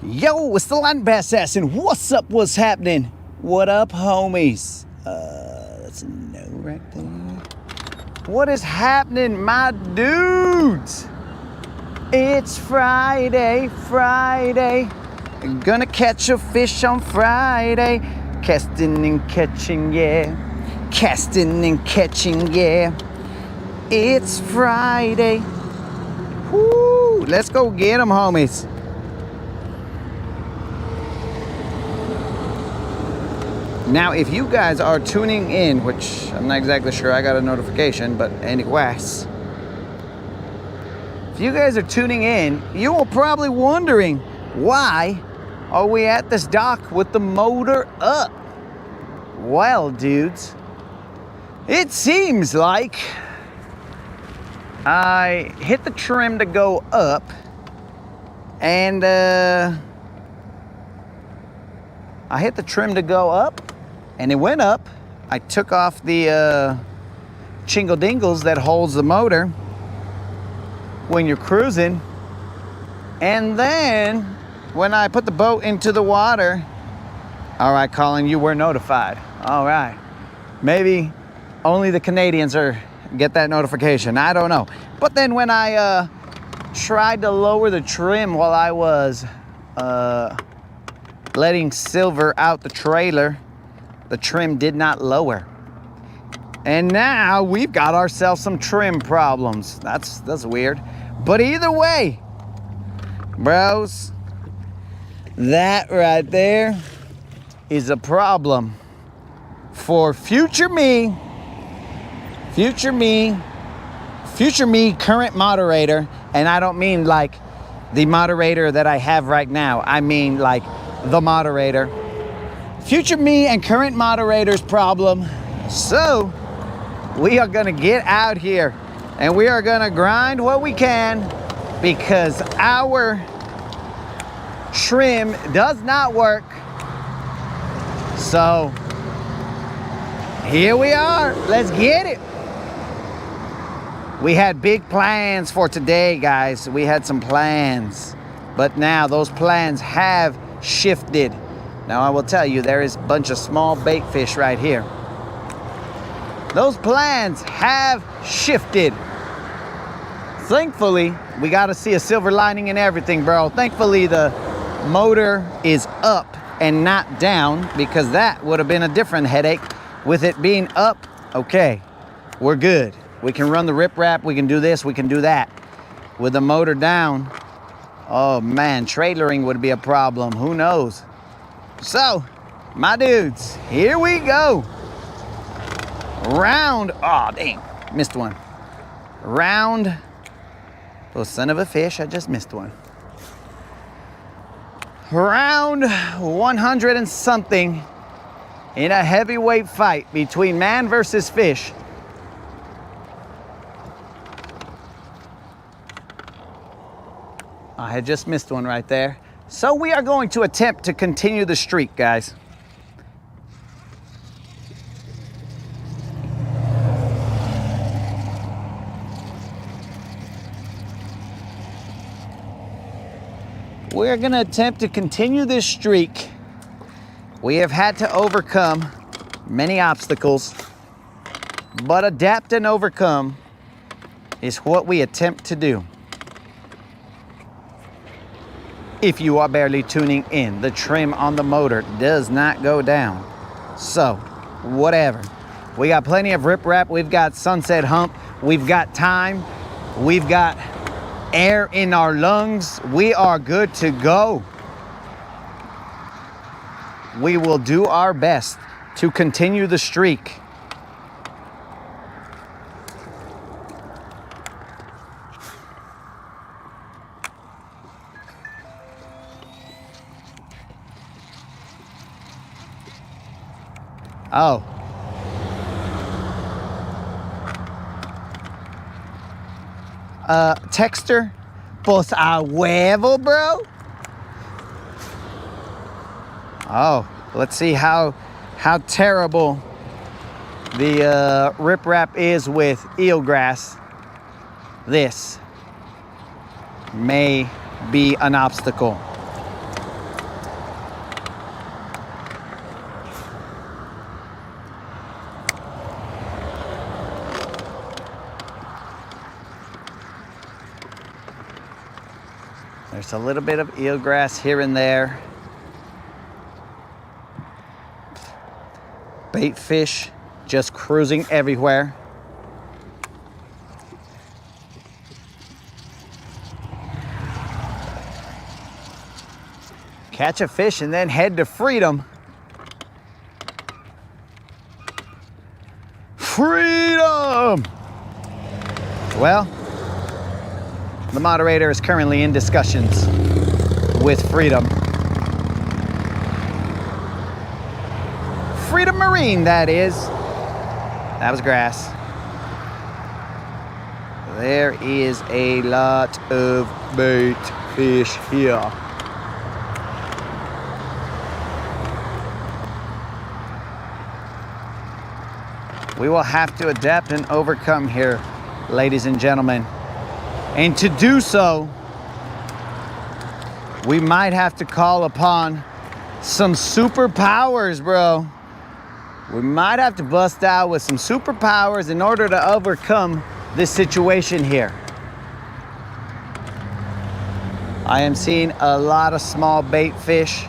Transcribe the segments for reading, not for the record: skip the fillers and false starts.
Yo, it's the Land Assassin. What's up? What's happening? What up, homies? That's a no right there. What is happening, my dudes? It's Friday. Gonna catch a fish on Friday. Casting and catching, yeah. Casting and catching, yeah. It's Friday. Woo! Let's go get them, homies. Now, if you guys are tuning in, which I'm not exactly sure, I got a notification, but anyways. If you guys are tuning in, you are probably wondering, why are we at this dock with the motor up? Well, dudes, it seems like I hit the trim to go up, and I hit the trim to go up, and it went up. I took off the chingle dingles that holds the motor when you're cruising. And then when I put the boat into the water, all right, Colin, you were notified. All right. Maybe only the Canadians get that notification. I don't know. But then when I tried to lower the trim while I was letting Silver out the trailer, the trim did not lower. And now we've got ourselves some trim problems. That's weird. But either way, bros, that right there is a problem for future me, current moderator. And I don't mean like the moderator that I have right now. I mean like the moderator. Future me and current moderator's problem. So we are gonna get out here and we are gonna grind what we can, because our trim does not work. So here we are. Let's get it. We had big plans for today, guys. We had some plans, but now those plans have shifted. Now I will tell you, there is a bunch of small bait fish right here. Those plans have shifted. Thankfully, we got to see a silver lining in everything, bro. Thankfully, the motor is up and not down, because that would have been a different headache. With it being up, okay, we're good. We can run the riprap, we can do this, we can do that. With the motor down, oh man, trailering would be a problem. Who knows? So, my dudes, here we go. Round, oh dang, missed one. Round, oh son of a fish, I just missed one. Round 100 and something in a heavyweight fight between man versus fish. I had just missed one right there. So we are going to attempt to continue the streak, guys. We're gonna attempt to continue this streak. We have had to overcome many obstacles, but adapt and overcome is what we attempt to do. If you are barely tuning in, the trim on the motor does not go down. So, whatever. We got plenty of riprap. We've got sunset hump. We've got time. We've got air in our lungs. We are good to go. We will do our best to continue the streak. Oh. Texter, pues a huevo, bro. Oh, let's see how terrible the riprap is with eelgrass. This may be an obstacle. There's a little bit of eelgrass here and there. Bait fish just cruising everywhere. Catch a fish and then head to freedom. Freedom! Well, the moderator is currently in discussions with Freedom. Freedom Marine, that is. That was grass. There is a lot of bait fish here. We will have to adapt and overcome here, ladies and gentlemen. And to do so, we might have to call upon some superpowers, bro. We might have to bust out with some superpowers in order to overcome this situation here. I am seeing a lot of small bait fish.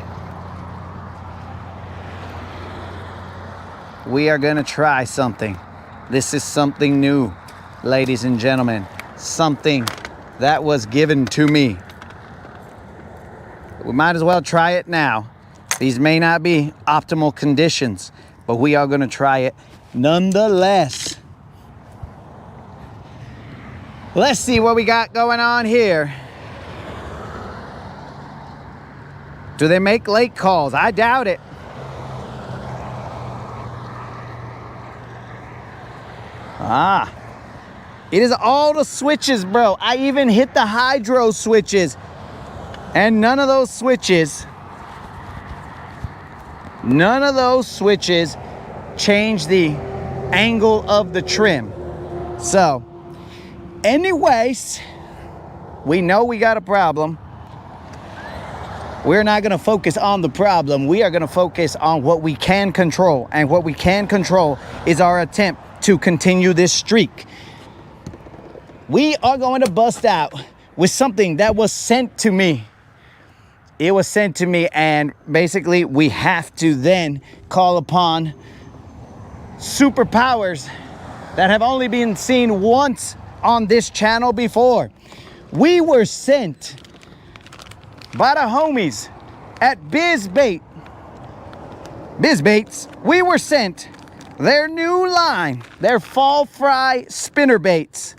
We are gonna try something. This is something new, ladies and gentlemen. Something that was given to me. We might as well try it now. These may not be optimal conditions, but we are gonna try it nonetheless. Let's see what we got going on here. Do they make late calls? I doubt it. Ah, it is all the switches, bro. I even hit the hydro switches, and none of those switches change the angle of the trim. So, anyways, we know we got a problem. We're not gonna focus on the problem. We are gonna focus on what we can control, and what we can control is our attempt to continue this streak. We are going to bust out with something that was sent to me. It was sent to me, and basically we have to then call upon superpowers that have only been seen once on this channel before. We were sent by the homies at Bizbaits. We were sent their new line, their fall fry spinnerbaits.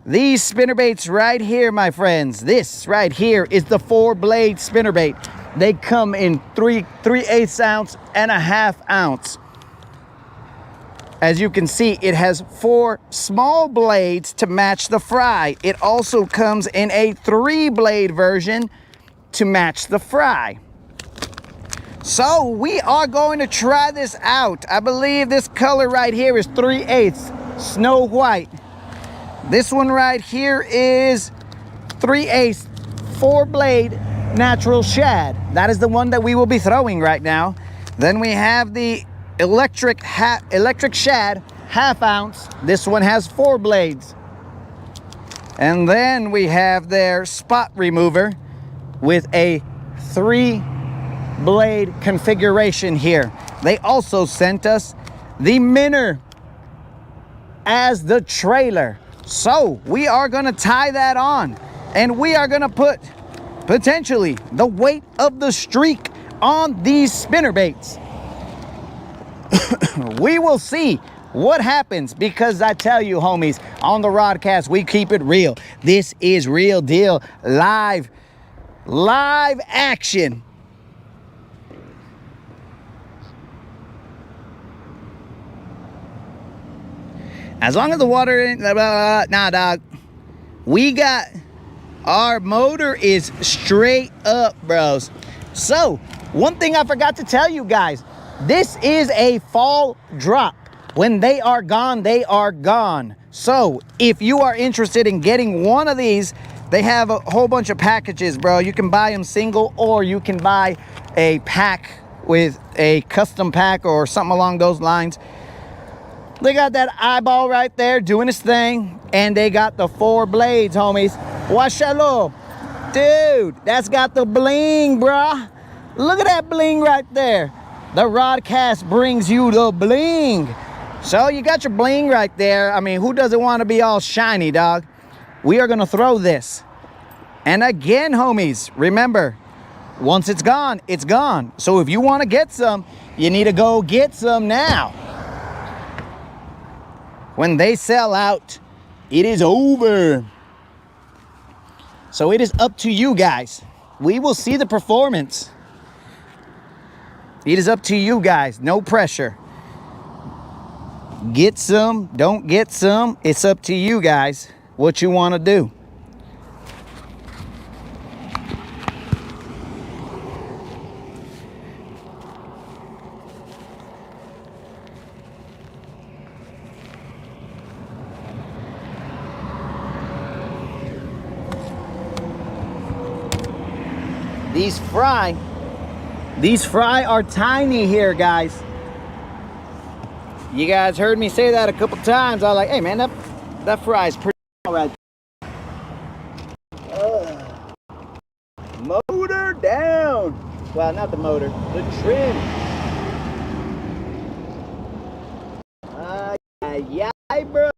These spinnerbaits right here, my friends, this right here is the 4-blade spinnerbait. They come in 3/8 ounce and a 1/2 ounce. As you can see, it has 4 small blades to match the fry. It also comes in a 3-blade version to match the fry. So we are going to try this out. I believe this color right here is 3/8 snow white. This one right here is 3/8 4-blade natural shad. That is the one that we will be throwing right now. Then we have the electric shad 1/2 ounce. This one has 4 blades. And then we have their spot remover with a 3-blade configuration here. They also sent us the minnow as the trailer. So we are gonna tie that on, and we are gonna put potentially the weight of the streak on these spinnerbaits. We will see what happens, because I tell you, homies, on the Rodcast, we keep it real. This is real deal, live action. As long as the water ain't, nah, dog. We got, our motor is straight up, bros. So, one thing I forgot to tell you guys, this is a fall drop. When they are gone, they are gone. So, if you are interested in getting one of these, they have a whole bunch of packages, bro. You can buy them single, or you can buy a pack with a custom pack or something along those lines. They got that eyeball right there doing its thing, and they got the 4 blades, homies. Washalo. Dude, that's got the bling, bruh. Look at that bling right there. The Rodcast brings you the bling. So you got your bling right there. I mean, who doesn't want to be all shiny, dog? We are going to throw this. And again, homies, remember, once it's gone, it's gone. So if you want to get some, you need to go get some now. When they sell out, it is over. So it is up to you guys. We will see the performance. It is up to you guys. No pressure. Get some, don't get some. It's up to you guys what you want to do. These fry are tiny here, guys. You guys heard me say that a couple times. I was like, hey man, that fry is pretty all right. Motor down. Well, not the motor, the trim. Yeah, bros.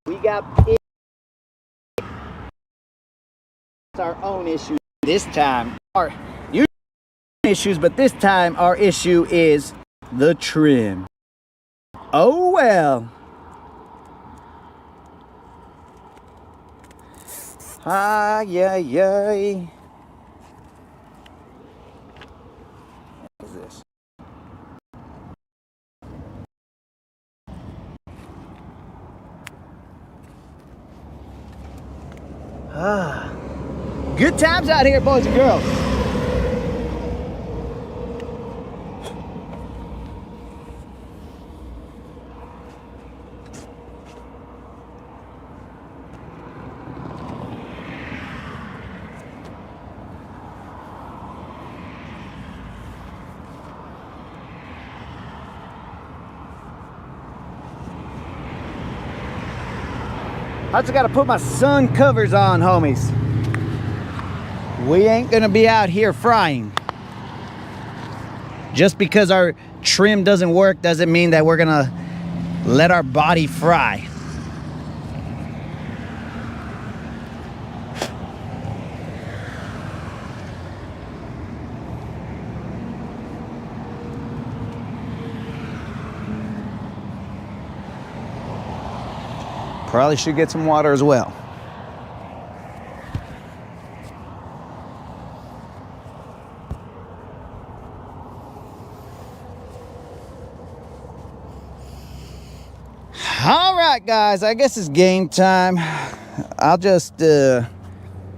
We got our own issue this time. Our issues, but this time our issue is the trim. Oh well. Yeah. What is this? Good times out here, boys and girls. I just gotta put my sun covers on, homies. We ain't gonna be out here frying. Just because our trim doesn't work doesn't mean that we're gonna let our body fry. Probably should get some water as well. All right, guys, I guess it's game time. I'll just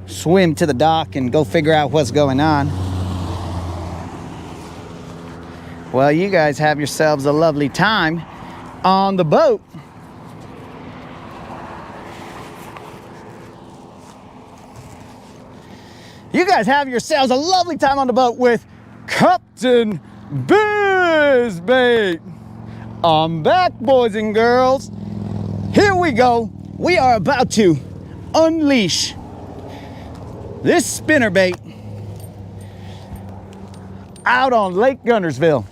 swim to the dock and go figure out what's going on. Well, you guys have yourselves a lovely time on the boat. You guys have yourselves a lovely time on the boat with Captain Bizbait. I'm back, boys and girls. Here we go. We are about to unleash this spinnerbait out on Lake Guntersville.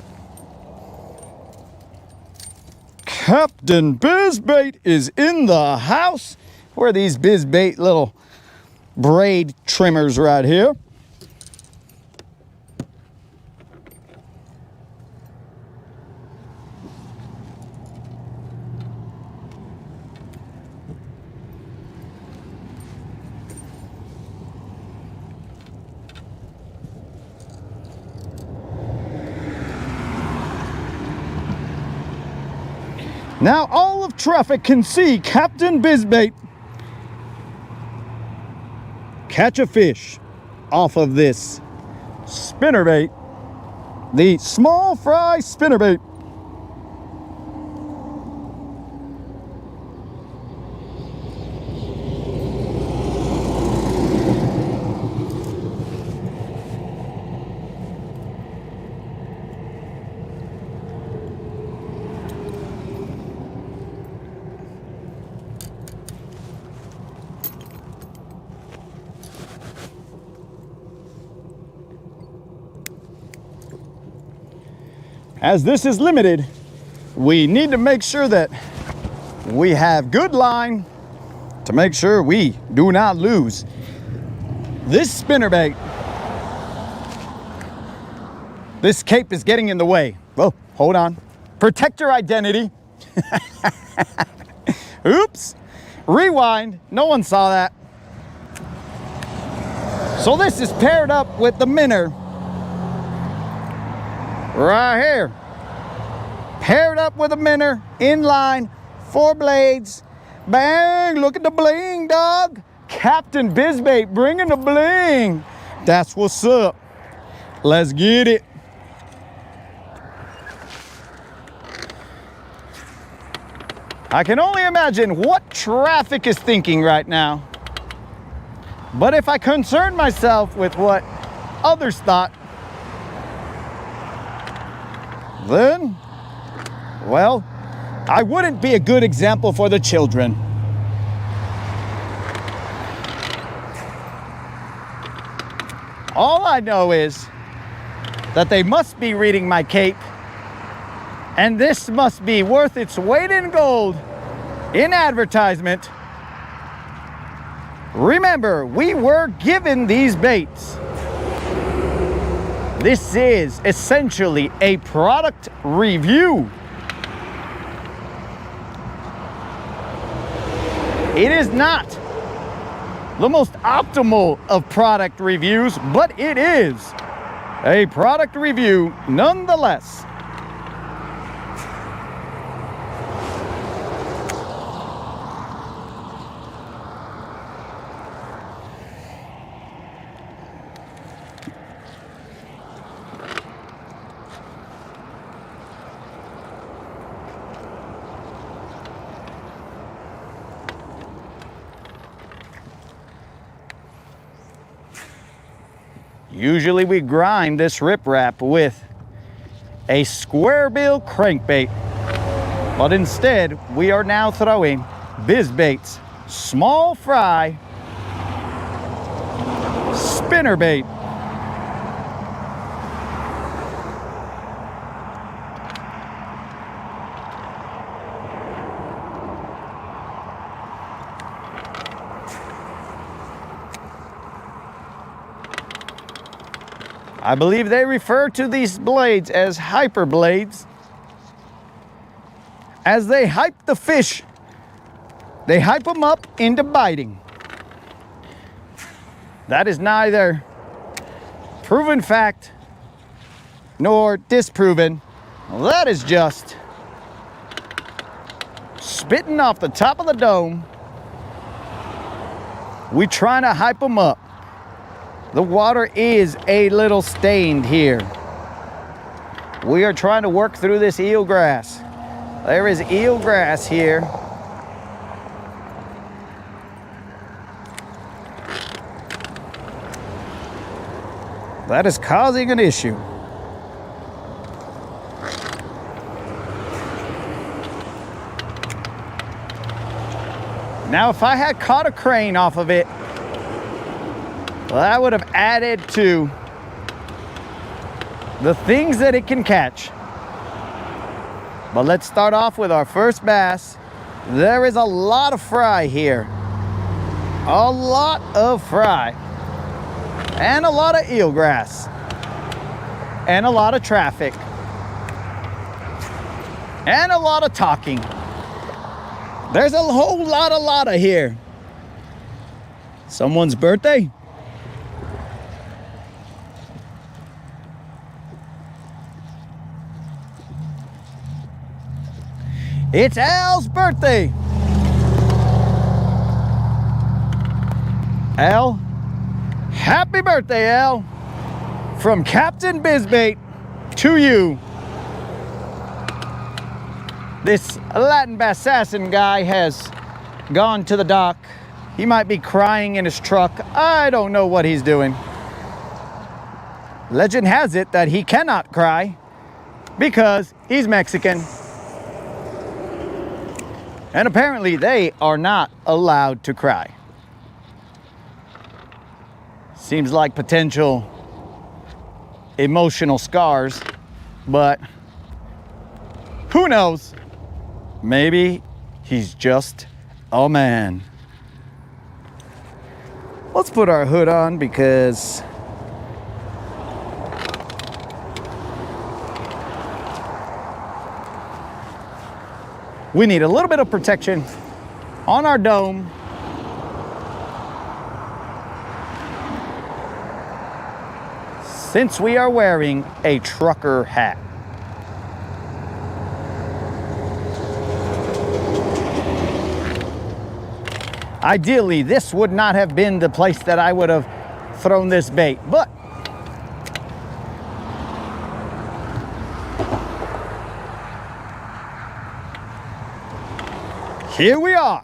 Captain Bizbait is in the house. Where are these Bizbait little braid trimmers right here? Now all of traffic can see Captain Bizbait catch a fish off of this spinnerbait, the small fry spinnerbait. as this is limited, we need to make sure that we have good line to make sure we do not lose this spinnerbait. This cape is getting in the way. Whoa, hold on. Protect your identity. Oops. Rewind. No one saw that. So this is paired up with the minnow. Right here. Paired up with a minnow. In line. 4 blades. Bang. Look at the bling, dog. Captain Bizbait bringing the bling. That's what's up. Let's get it. I can only imagine what traffic is thinking right now. But if I concern myself with what others thought, then, well, I wouldn't be a good example for the children. All I know is that they must be reading my cape, and this must be worth its weight in gold in advertisement. Remember, we were given these baits. This is essentially a product review. It is not the most optimal of product reviews, but it is a product review nonetheless. Usually we grind this riprap with a square bill crankbait, but instead we are now throwing Bizbait's small fry spinnerbait. I believe they refer to these blades as hyper blades. As they hype the fish, they hype them up into biting. That is neither proven fact nor disproven. That is just spitting off the top of the dome. We trying to hype them up. The water is a little stained here. We are trying to work through this eel grass. There is eel grass here. That is causing an issue. Now, if I had caught a crane off of it, well, that would have added to the things that it can catch. But let's start off with our first bass. There is a lot of fry here. A lot of fry. And a lot of eelgrass. And a lot of traffic. And a lot of talking. There's a whole lot of here. Someone's birthday? It's Al's birthday. Al, happy birthday, Al. From Captain Bizbait to you. This Latin Bassassin guy has gone to the dock. He might be crying in his truck. I don't know what he's doing. Legend has it that he cannot cry because he's Mexican. And apparently they are not allowed to cry. Seems like potential emotional scars, but Who knows? Maybe he's just a man. Let's put our hood on because we need a little bit of protection on our dome. Since we are wearing a trucker hat. Ideally, this would not have been the place that I would have thrown this bait, but here we are.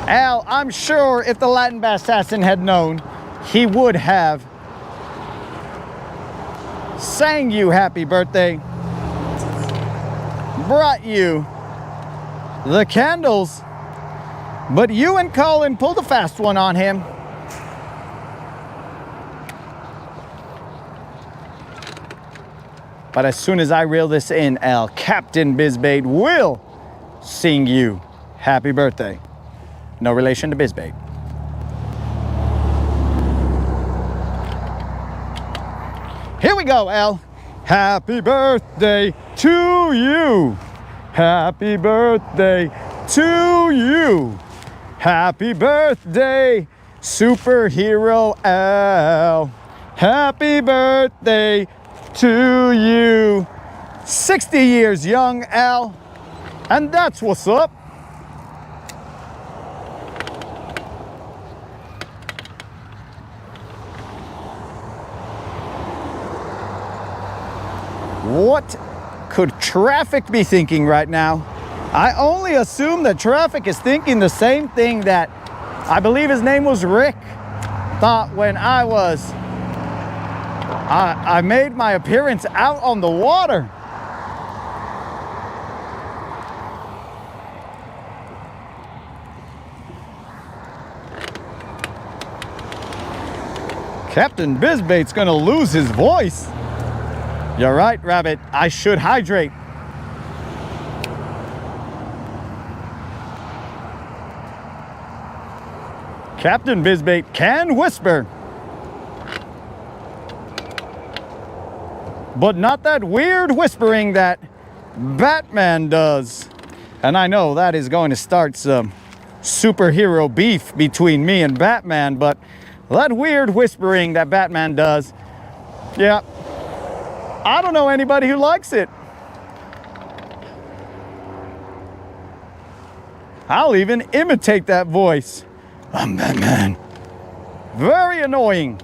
Al, I'm sure if the Latin bass assassin had known, he would have sang you happy birthday, brought you the candles, but you and Colin pulled a fast one on him. But as soon as I reel this in, Al, Captain Bizbait will sing you happy birthday. No relation to Bizbait. Here we go, Al. Happy birthday to you. Happy birthday to you. Happy birthday, superhero Al. Happy birthday to you. 60 years young, Al. And that's what's up. What could traffic be thinking right now? I only assume that traffic is thinking the same thing that I believe his name was Rick thought when I made my appearance out on the water. Captain Bizbait's gonna lose his voice. You're right, Rabbit. I should hydrate. Captain Bizbait can whisper, but not that weird whispering that Batman does. And I know that is going to start some superhero beef between me and Batman, but that weird whispering that Batman does, yeah, I don't know anybody who likes it. I'll even imitate that voice. I'm Batman. Very annoying.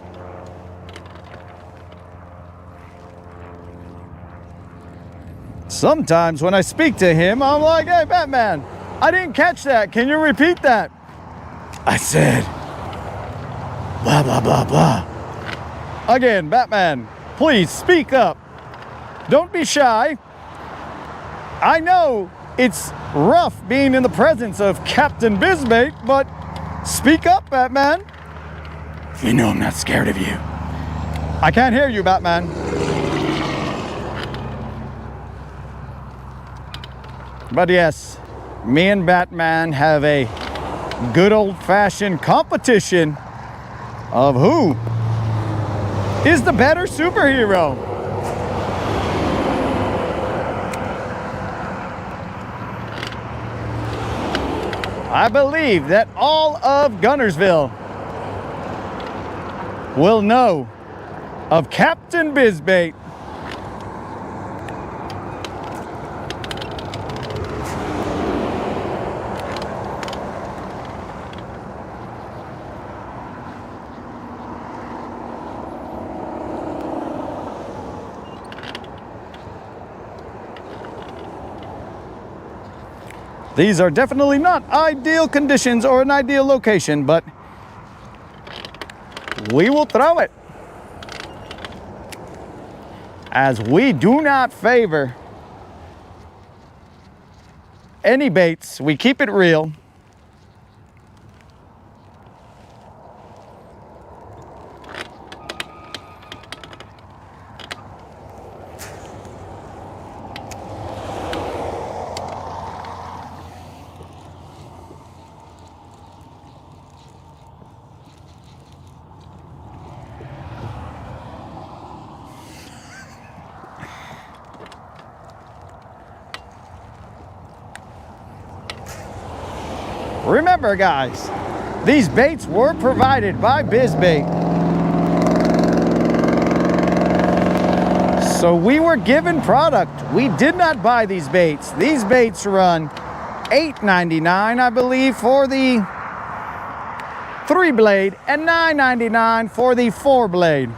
Sometimes when I speak to him, I'm like, hey, Batman, I didn't catch that. Can you repeat that? I said, blah, blah, blah, blah. Again, Batman, please speak up. Don't be shy. I know it's rough being in the presence of Captain Bizbait, but speak up, Batman. You know I'm not scared of you. I can't hear you, Batman. But yes, me and Batman have a good old-fashioned competition of who is the better superhero. I believe that all of Guntersville will know of Captain Bizbait. These are definitely not ideal conditions or an ideal location, but we will throw it. As we do not favor any baits, we keep it real. Remember, guys, these baits were provided by BizBait. So we were given product. We did not buy these baits. These baits run $8.99, I believe, for the 3-blade and $9.99 for the 4-blade.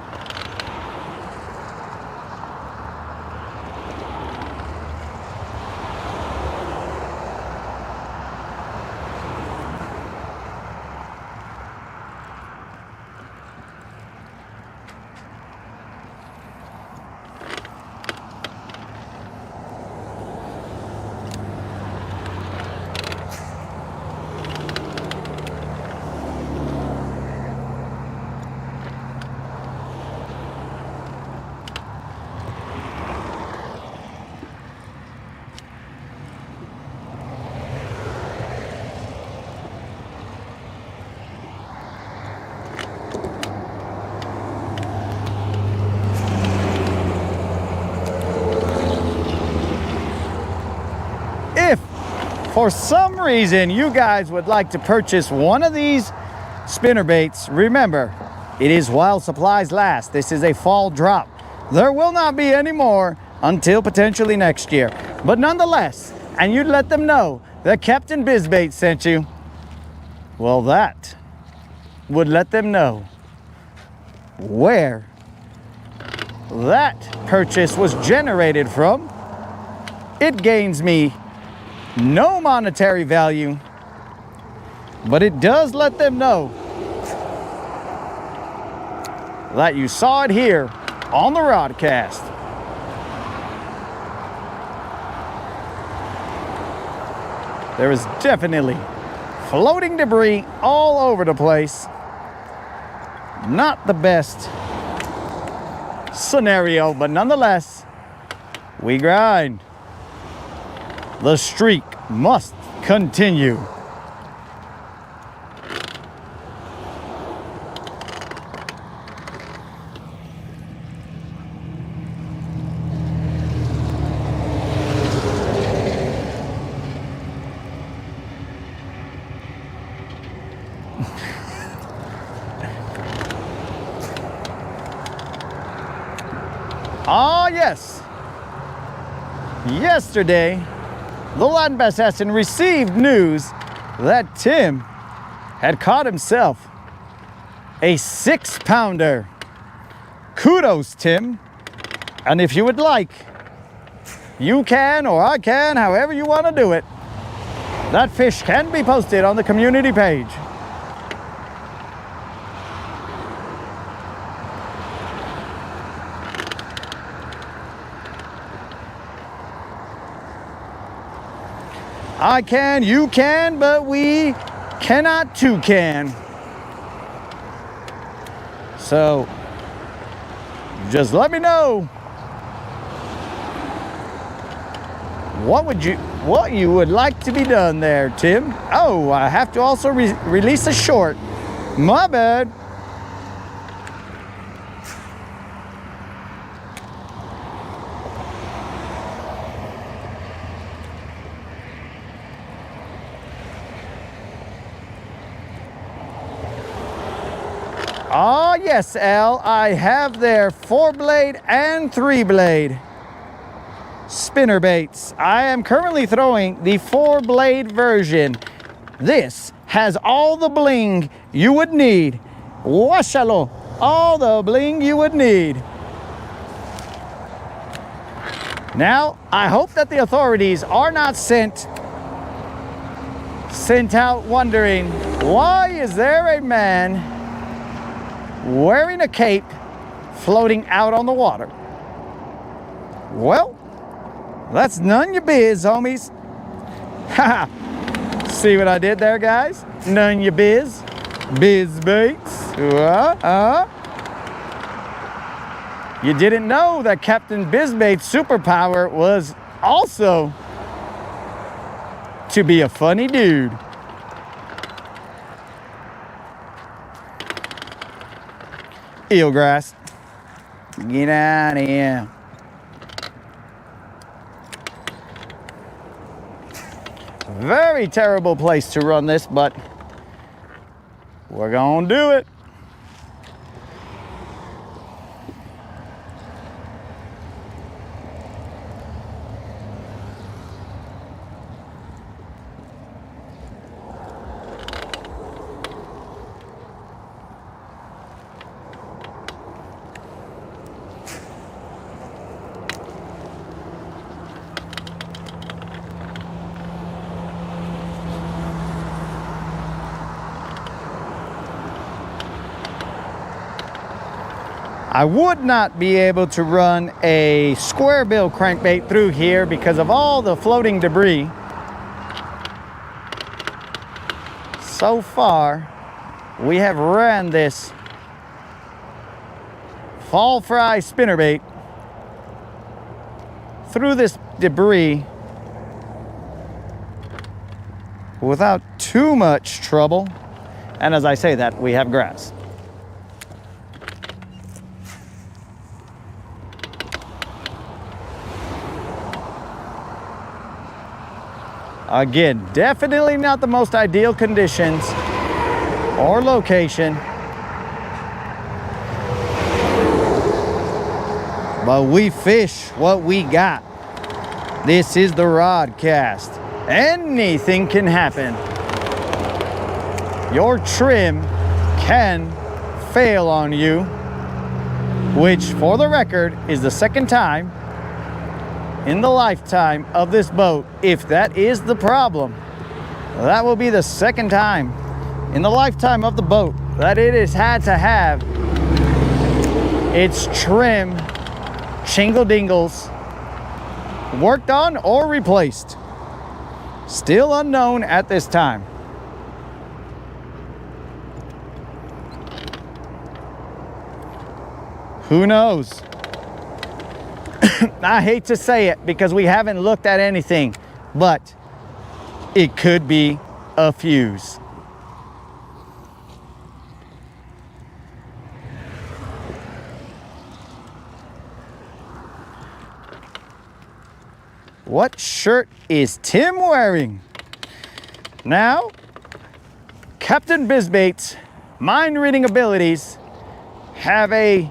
If for some reason you guys would like to purchase one of these spinner baits, remember, it is while supplies last. This is a fall drop. There will not be any more until potentially next year. But nonetheless, and you'd let them know that Captain BizBait sent you, well, that would let them know where that purchase was generated from. It gains me no monetary value, but it does let them know that you saw it here on the Rodcast. There is definitely floating debris all over the place. Not the best scenario, but nonetheless, we grind. The streak must continue. Ah, yes. Yesterday, the land bass assassin received news that Tim had caught himself a 6-pounder. Kudos, Tim. And if you would like, you can, or I can, however you want to do it. That fish can be posted on the community page. I can, you can, but we cannot toucan. So, just let me know what you would like to be done there, Tim. Oh, I have to also release a short. My bad. Ah, yes, Al, I have their 4-blade and 3-blade spinner baits. I am currently throwing the 4-blade version. This has all the bling you would need. Washalo, all the bling you would need. Now, I hope that the authorities are not sent out wondering, why is there a man wearing a cape floating out on the water? Well, that's none your biz, homies. Haha. See what I did there, guys? None your biz. BizBaits. You didn't know that Captain BizBait's superpower was also to be a funny dude. Eelgrass. Get out of here. Very terrible place to run this, but we're gonna do it. I would not be able to run a square bill crankbait through here because of all the floating debris. So far, we have ran this fall fry spinnerbait through this debris without too much trouble. And as I say that, we have grass. Again, definitely not the most ideal conditions or location, but we fish what we got. This is the Rodcast. Anything can happen. Your trim can fail on you, which, for the record, is the second time in the lifetime of this boat. If that is the problem, that will be the second time in the lifetime of the boat that it has had to have its trim shingle dingles worked on or replaced. Still unknown at this time. Who knows? I hate to say it because we haven't looked at anything, but it could be a fuse. What shirt is Tim wearing? Now, Captain Bizbait's mind-reading abilities have a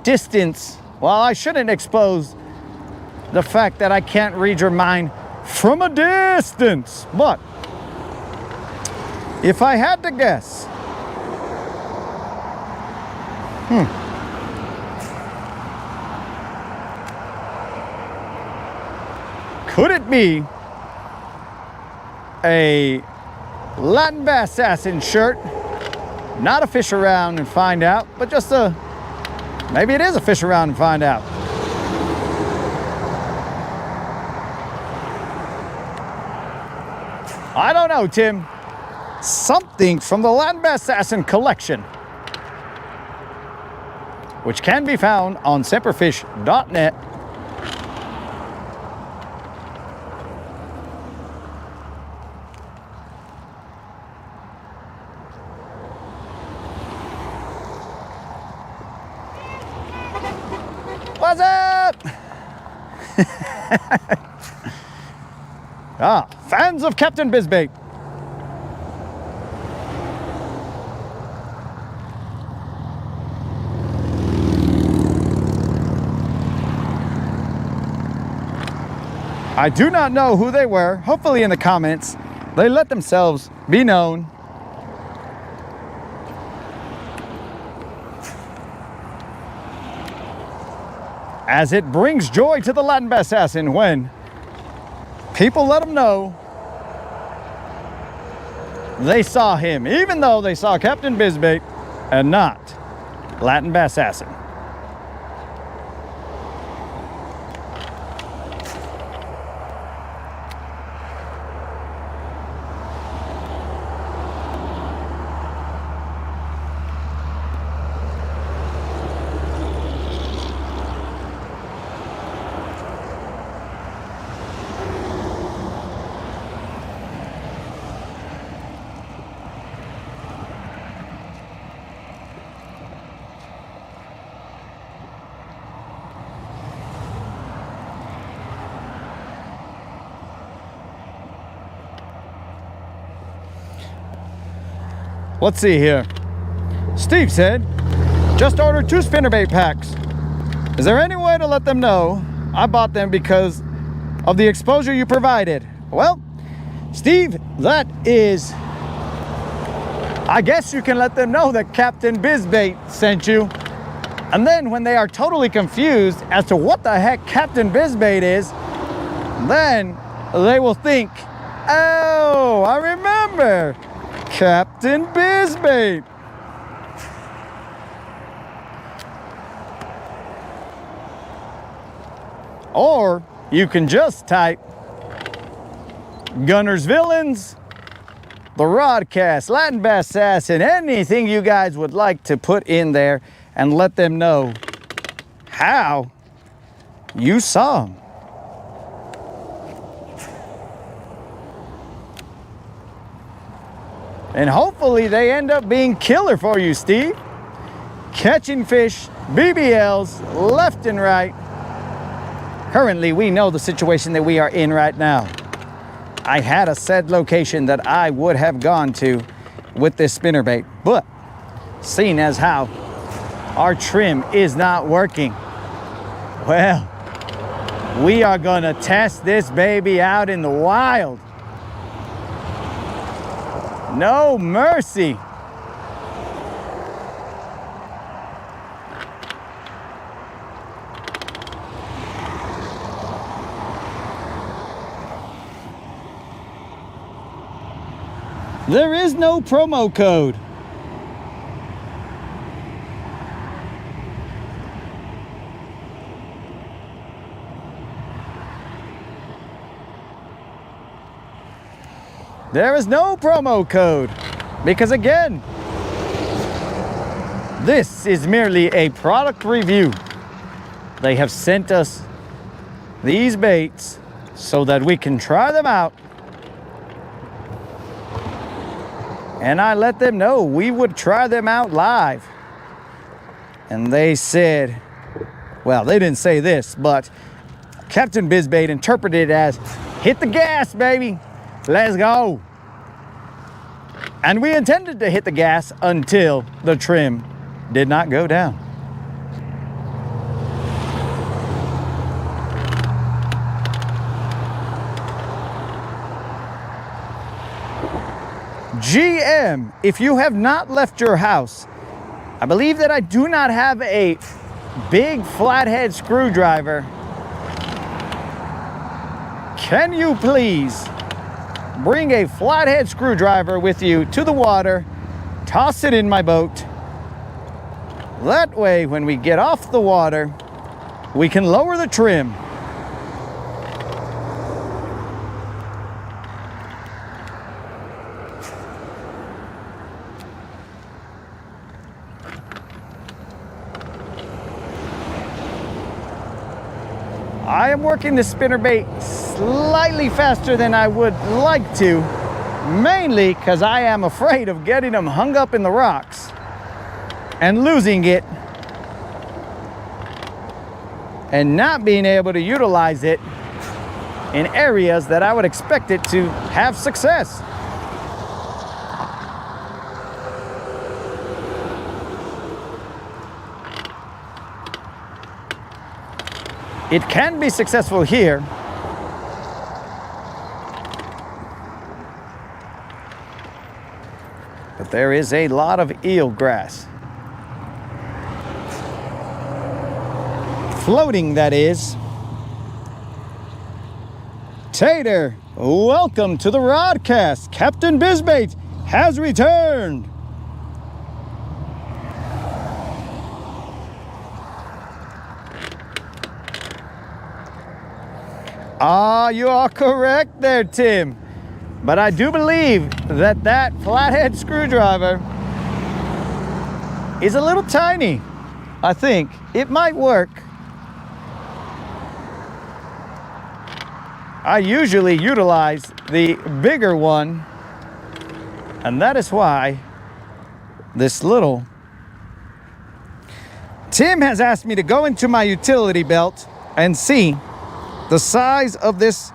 distance. Well, I shouldn't expose the fact that I can't read your mind from a distance, but if I had to guess, could it be a Latin Bass Assassin shirt? Not a fish around and find out, but just a, maybe it is a fish around and find out. I don't know, Tim. Something from the Latin Bass Assassin collection, which can be found on semperfish.net. What's up? Fans of Captain Bizbait. I do not know who they were. Hopefully in the comments, they let themselves be known. As it brings joy to the Latin Bass Assassin when people let them know they saw him, even though they saw Captain Bizbait and not Latin Bass Assassin. Let's see here. Steve said, just ordered 2 spinnerbait packs. Is there any way to let them know I bought them because of the exposure you provided? Well, Steve, that is, I guess you can let them know that Captain Bizbait sent you. And then when they are totally confused as to what the heck Captain Bizbait is, then they will think, oh, I remember, Captain Bizbait. Or you can just type Guntersville, the Rodcast, Latin Bass Sass, and anything you guys would like to put in there and let them know how you saw them. And hopefully they end up being killer for you, Steve. Catching fish, BBLs, left and right. Currently, we know the situation that we are in right now. I had a said location that I would have gone to with this spinnerbait, but seeing as how our trim is not working, well, we are gonna test this baby out in the wild. No mercy. There is no promo code. There is no promo code because, again, this is merely a product review. They have sent us these baits so that we can try them out. And I let them know we would try them out live. And they said, well, they didn't say this, but Captain Bizbait interpreted it as, hit the gas, baby. Let's go. And we intended to hit the gas until the trim did not go down. GM, if you have not left your house, I believe that I do not have a big flathead screwdriver. Can you please bring a flathead screwdriver with you to the water, toss it in my boat. That way, when we get off the water, we can lower the trim. I am working the spinnerbait slightly faster than I would like to, mainly because I am afraid of getting them hung up in the rocks and losing it and not being able to utilize it in areas that I would expect it to have success. It can be successful here, but there is a lot of eelgrass. Floating, that is. Tater, welcome to the Rodcast. Captain Bizbait has returned. Ah, you are correct there, Tim. But I do believe that that flathead screwdriver is a little tiny. I think it might work. I usually utilize the bigger one, and that is why this little... Tim has asked me to go into my utility belt and see the size of this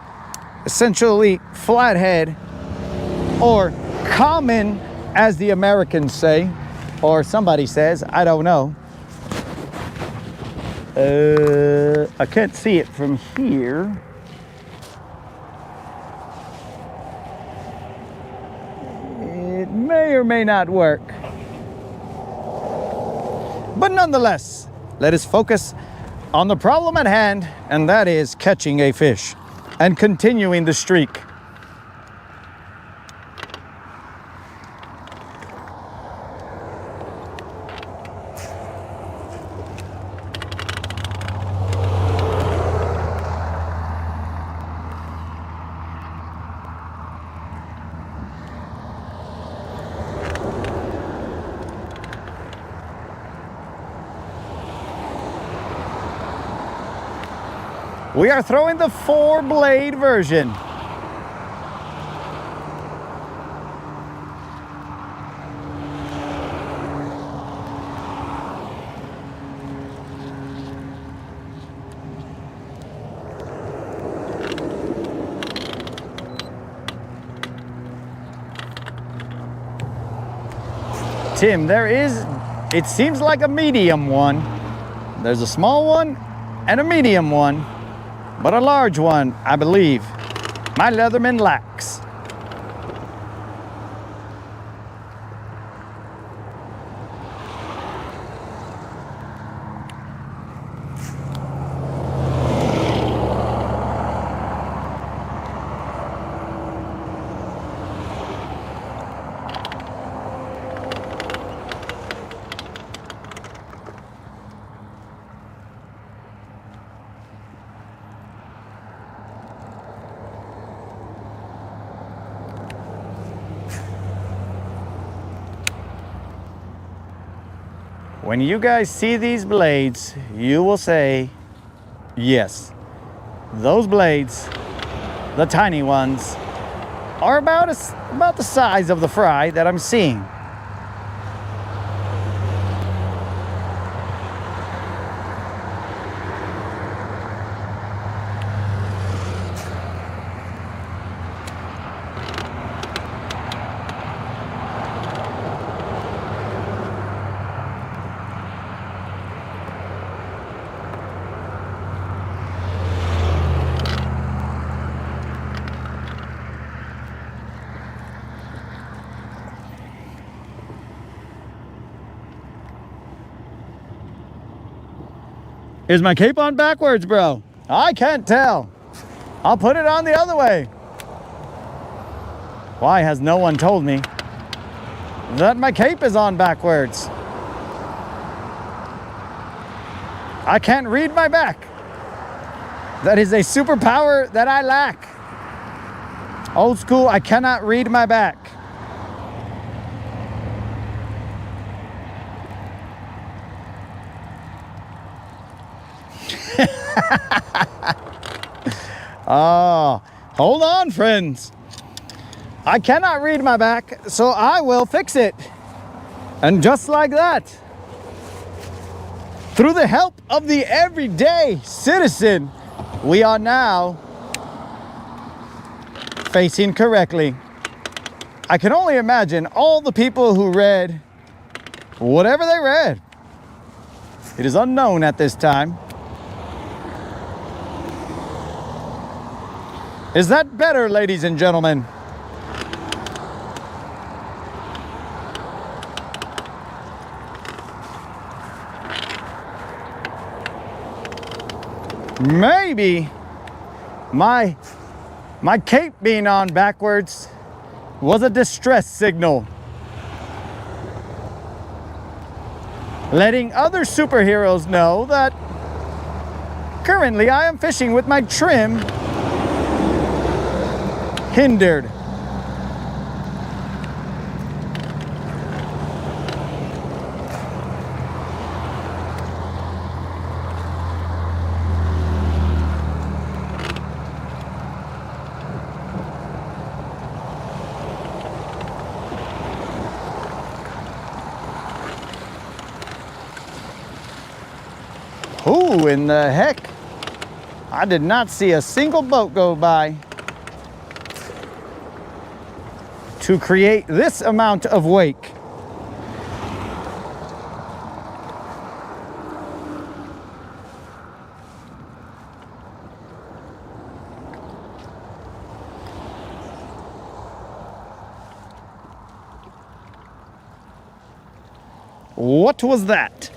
essentially flathead or common as the Americans say, or somebody says, I don't know. I can't see it from here. It may or may not work. But nonetheless, let us focus on the problem at hand, and that is catching a fish and continuing the streak. We are throwing the 4-blade version. Tim, it seems like a medium one. There's a small one and a medium one. But a large one, I believe, my Leatherman lacks. When you guys see these blades, you will say, yes, those blades, the tiny ones, are about the size of the fry that I'm seeing. Is my cape on backwards, bro? I can't tell. I'll put it on the other way. Why has no one told me that my cape is on backwards? I can't read my back. That is a superpower that I lack. Old school, I cannot read my back. Oh, hold on, friends. I cannot read my back, so I will fix it. And just like that, through the help of the everyday citizen, we are now facing correctly. I can only imagine all the people who read whatever they read. It is unknown at this time. Is that better, ladies and gentlemen? Maybe my cape being on backwards was a distress signal, letting other superheroes know that currently I am fishing with my trim hindered. Who in the heck? I did not see a single boat go by. to create this amount of wake. What was that?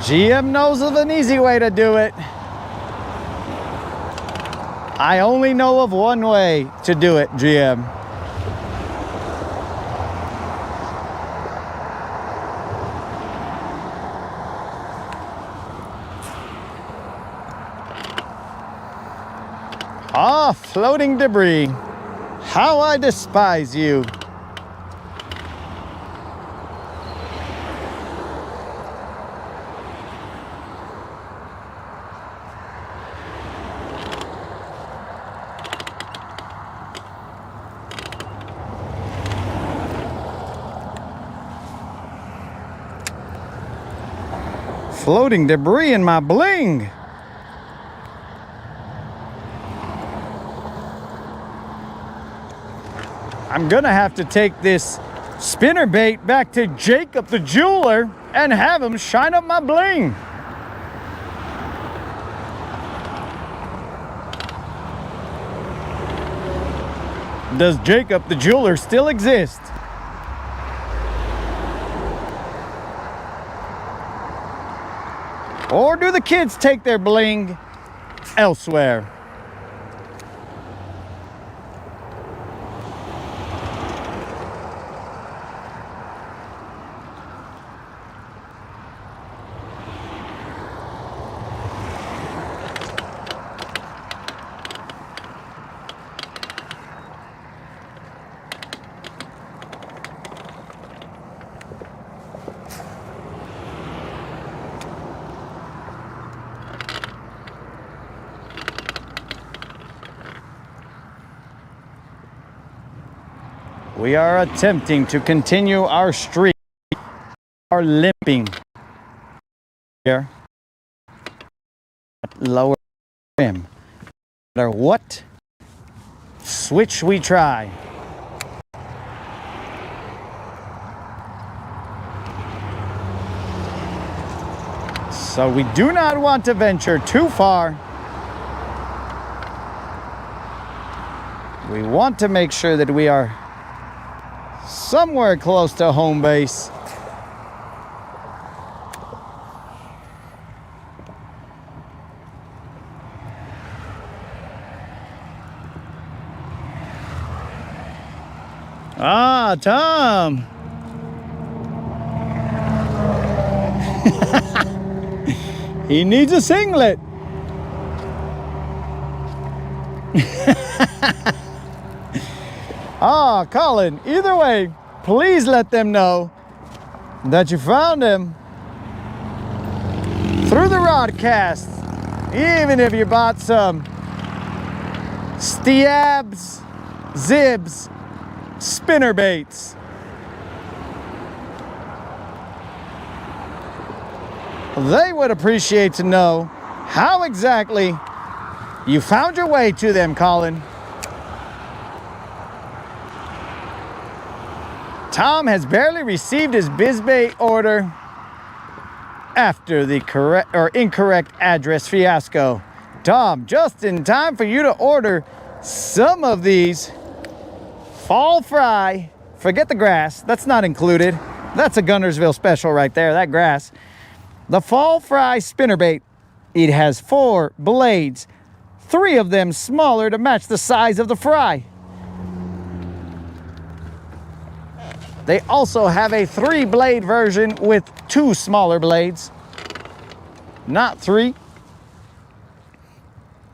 GM knows of an easy way to do it. I only know of one way to do it, GM. Ah, floating debris. How I despise you. Floating debris in my bling. I'm gonna have to take this spinnerbait back to Jacob the jeweler and have him shine up my bling. Does Jacob the jeweler still exist? Or do the kids take their bling elsewhere? We are attempting to continue our streak, our limping here at lower rim. No matter what switch we try. So we do not want to venture too far. We want to make sure that we are somewhere close to home base. Ah, Tom. He needs a singlet. Ah, Colin, either way, please let them know that you found him through the Rodcast, even if you bought some Stiabs, Zibs, spinnerbaits. They would appreciate to know how exactly you found your way to them, Colin. Tom has barely received his BizBait order after the correct or incorrect address fiasco. Tom, just in time for you to order some of these fall fry. Forget the grass, that's not included. That's a Guntersville special right there, that grass. The fall fry spinnerbait. It has 4 blades, 3 of them smaller to match the size of the fry. They also have a 3-blade version with 2 smaller blades, not 3.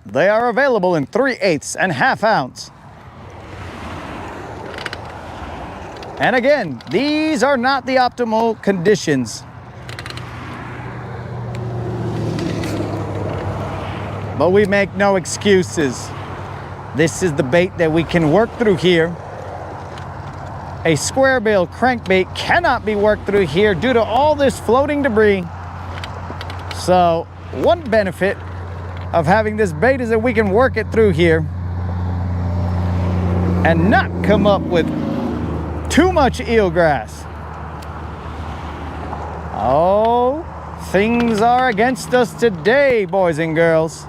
They are available in 3/8 and ½ ounce. And again, these are not the optimal conditions. but we make no excuses. This is the bait that we can work through here. A square bill crankbait cannot be worked through here due to all this floating debris. So one benefit of having this bait is that we can work it through here and not come up with too much eelgrass. Oh, things are against us today, boys and girls.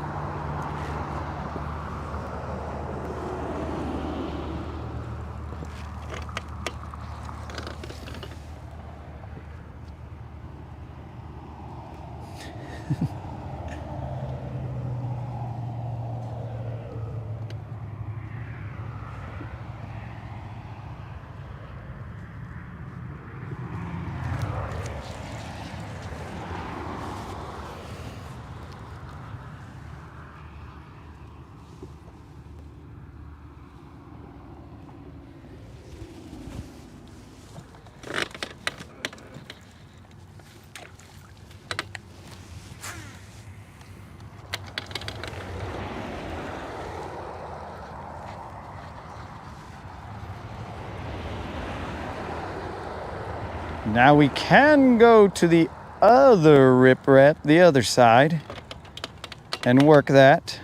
Now we can go to the other riprap, the other side, and work that.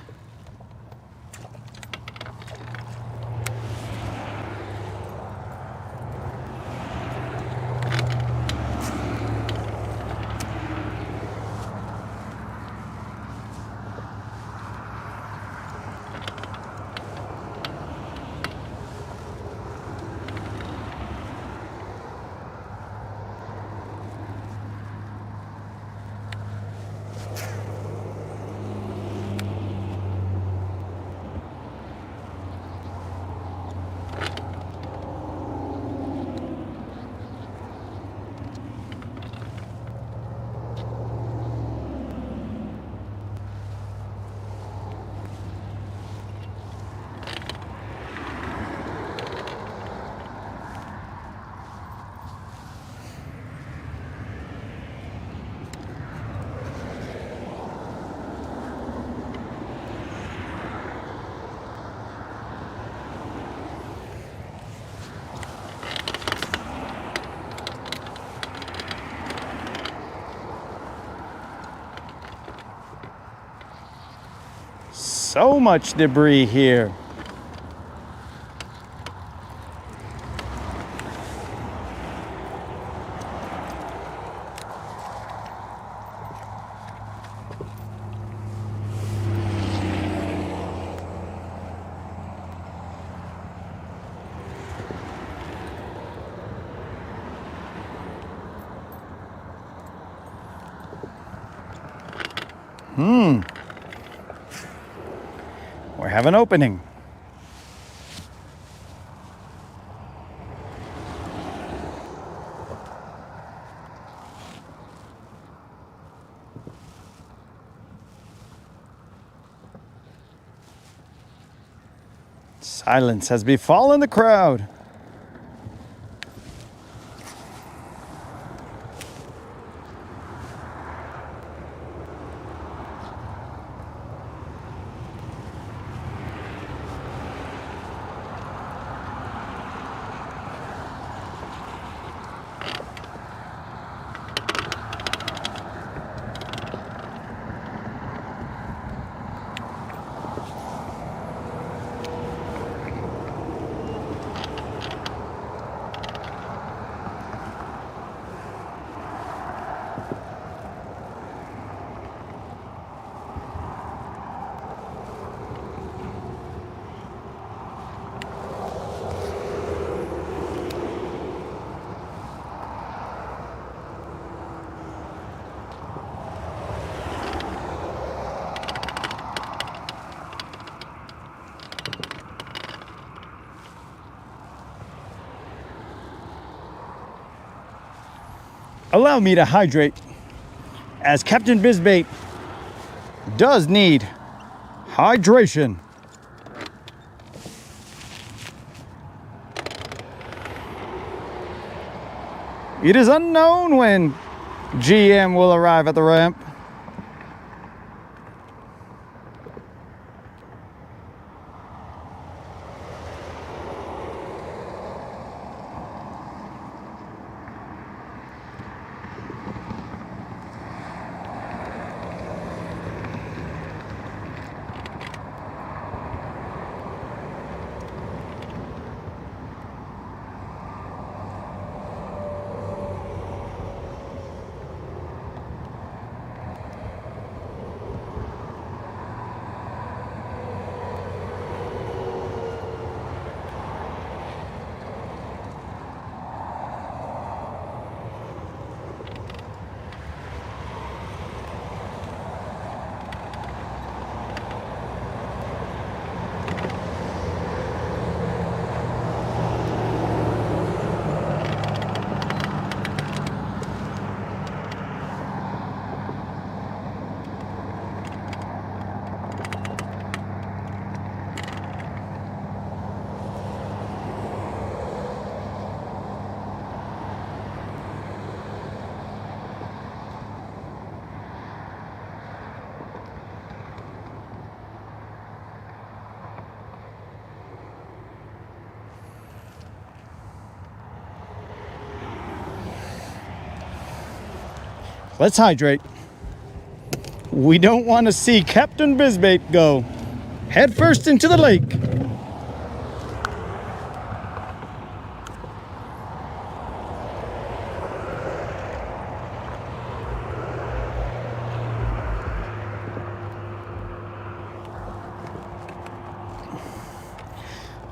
So much debris here. We have an opening. Silence has befallen the crowd. Allow me to hydrate, as Captain Bizbait does need hydration. It is unknown when GM will arrive at the ramp. Let's hydrate. We don't want to see Captain Bizbait go headfirst into the lake.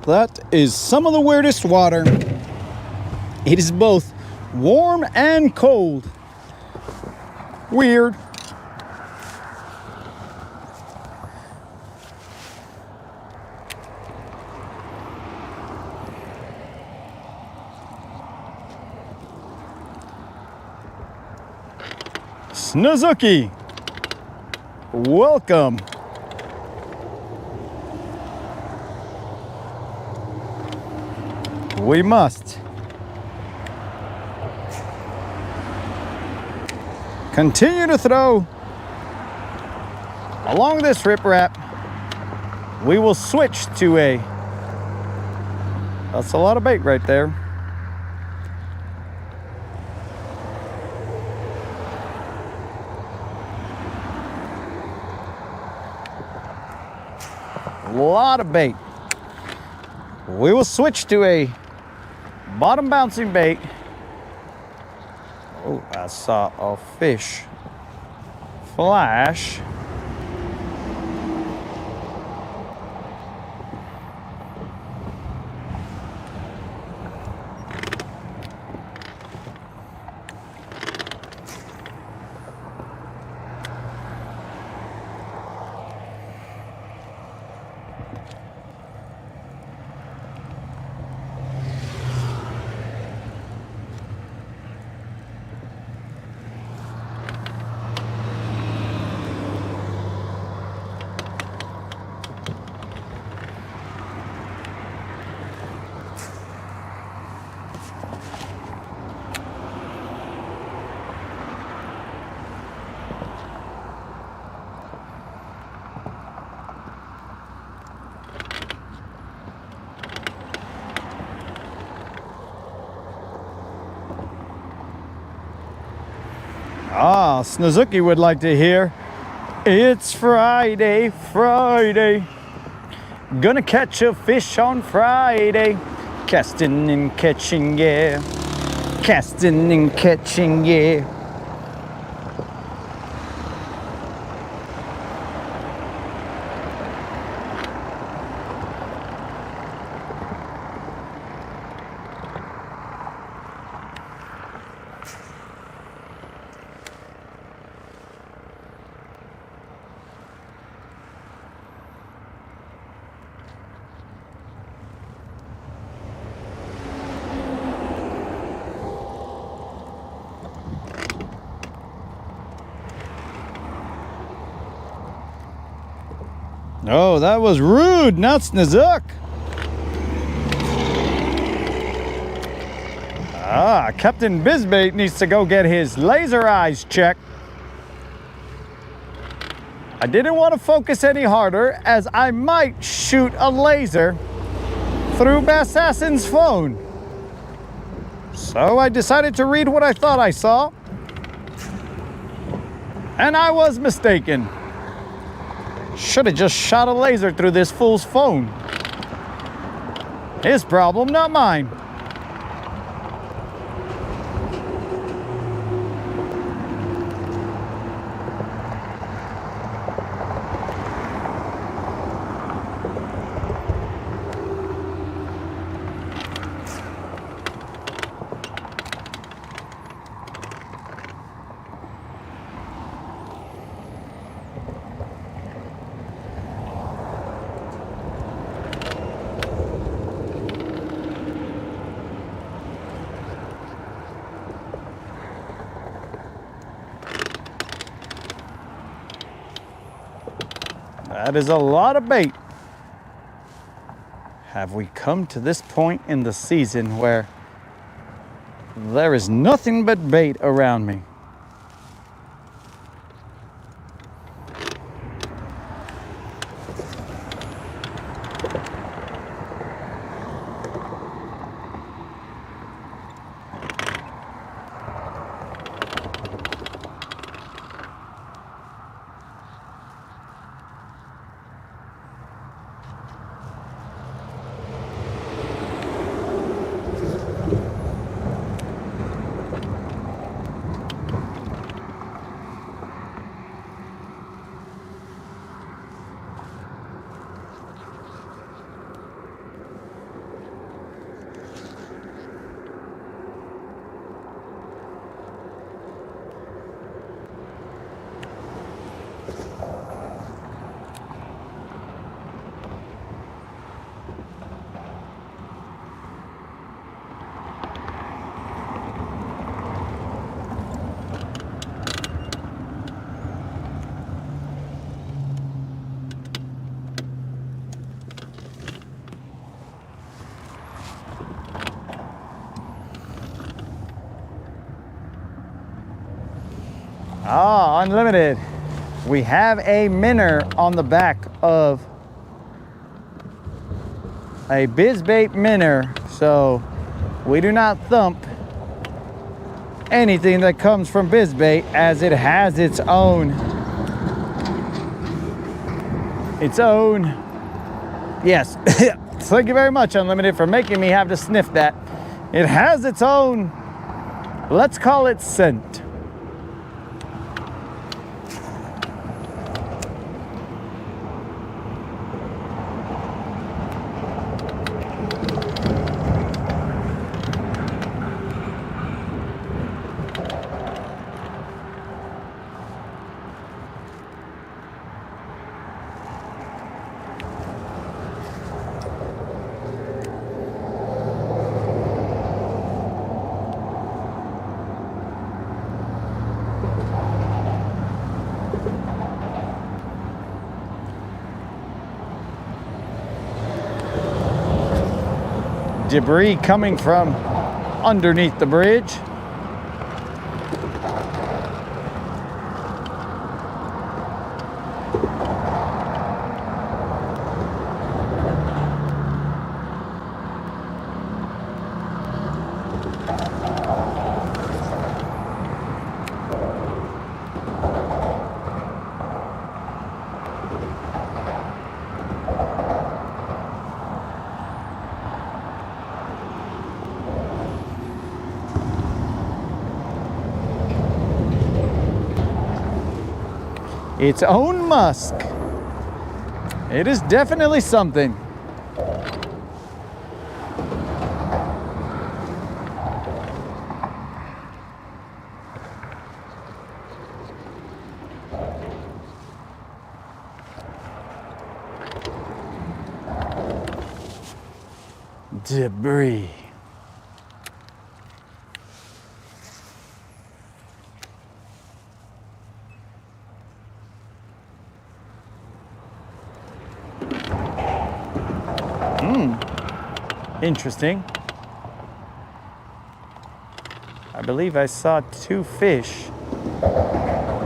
That is some of the weirdest water. It is both warm and cold. Weird. Snozuki, welcome. We must continue to throw along this riprap. We will switch to that's a lot of bait right there. A lot of bait. We will switch to a bottom bouncing bait. Oh, I saw a fish flash. Ah, Snozuki would like to hear, it's Friday, Friday. Gonna catch a fish on Friday. Casting and catching, yeah. Casting and catching, yeah. Oh, that was rude, not Snazuk. Ah, Captain Bizbait needs to go get his laser eyes checked. I didn't want to focus any harder as I might shoot a laser through Bassassin's phone. So I decided to read what I thought I saw. And I was mistaken. Should have just shot a laser through this fool's phone. His problem, not mine. That is a lot of bait. Have we come to this point in the season where there is nothing but bait around me? Ah, unlimited. We have a minnow on the back of a bizbait minnow, so we do not thump anything that comes from bizbait, as it has its own yes. Thank you very much, Unlimited, for making me have to sniff that. It has its own, let's call it, scent. Debris coming from underneath the bridge. Its own musk. It is definitely something. Debris. Interesting. I believe I saw 2 fish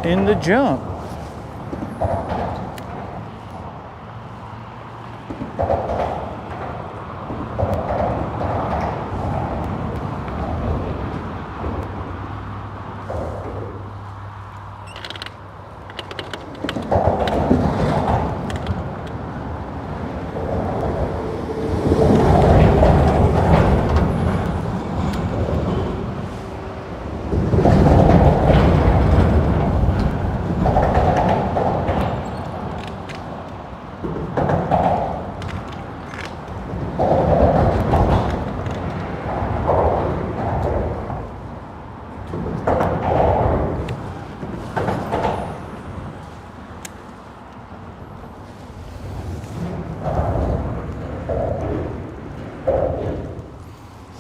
in the jump.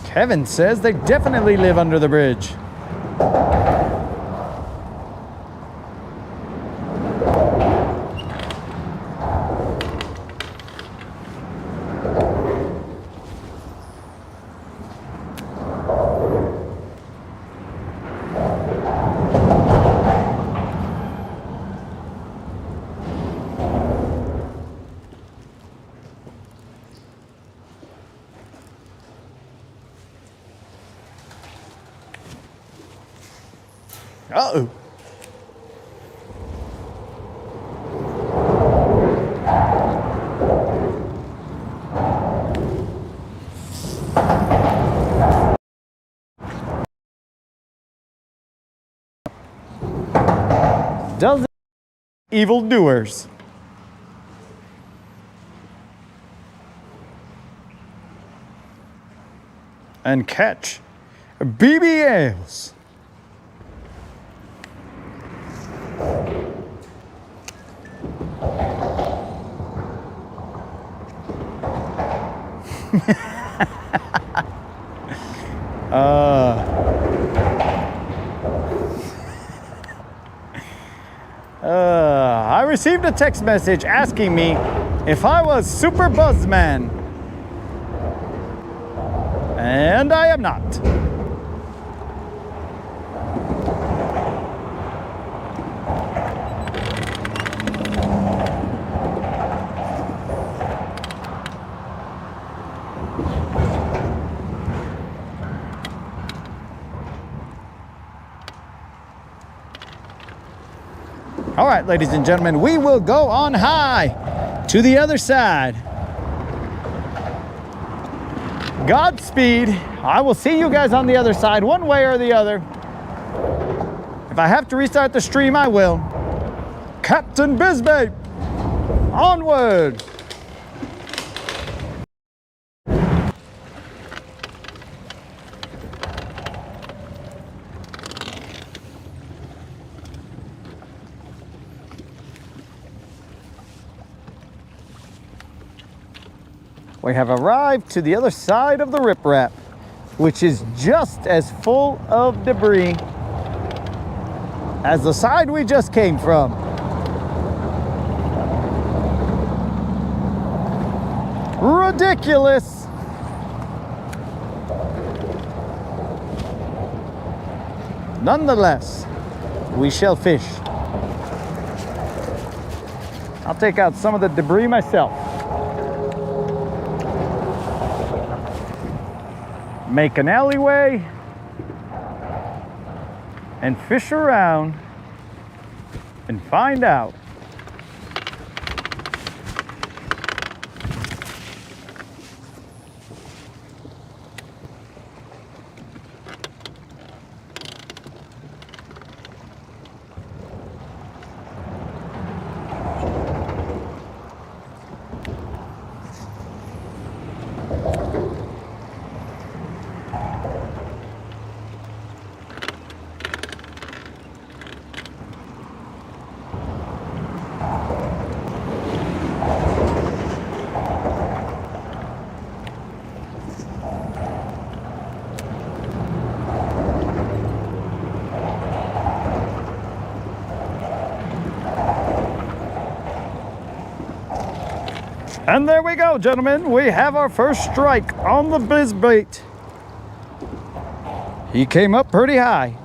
Kevin says they definitely live under the bridge. Uh-oh. Dozen evildoers. And catch BBLs. I received a text message asking me if I was Super Buzzman. And I am not. All right, ladies and gentlemen, we will go on high to the other side. Godspeed. I will see you guys on the other side, one way or the other. If I have to restart the stream, I will. Captain Bizbait, onward. We have arrived to the other side of the riprap, which is just as full of debris as the side we just came from. Ridiculous. Nonetheless, we shall fish. I'll take out some of the debris myself. Make an alleyway and fish around and find out. And there we go, gentlemen. We have our first strike on the bizbait. He came up pretty high.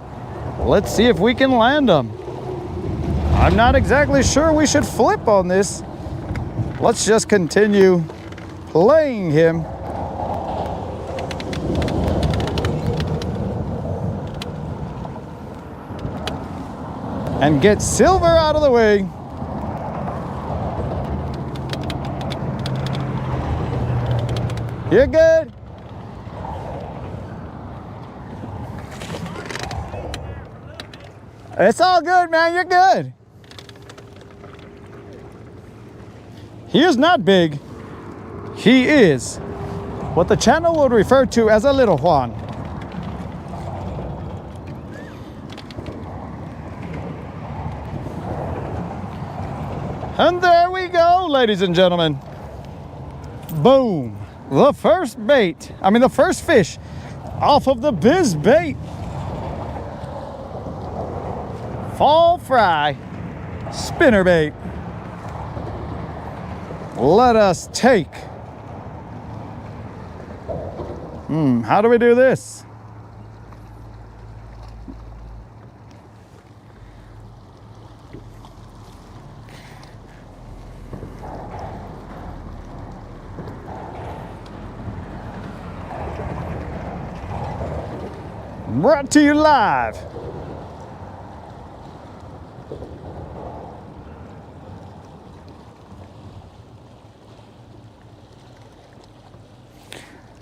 Let's see if we can land him. I'm not exactly sure we should flip on this. Let's just continue playing him. And get silver out of the way. You're good. It's all good, man. You're good. He is not big. He is what the channel would refer to as a little Juan. And there we go, ladies and gentlemen. Boom. The first the first fish off of the bizbait. Fall fry spinnerbait. Let us take. How do we do this? Brought to you live.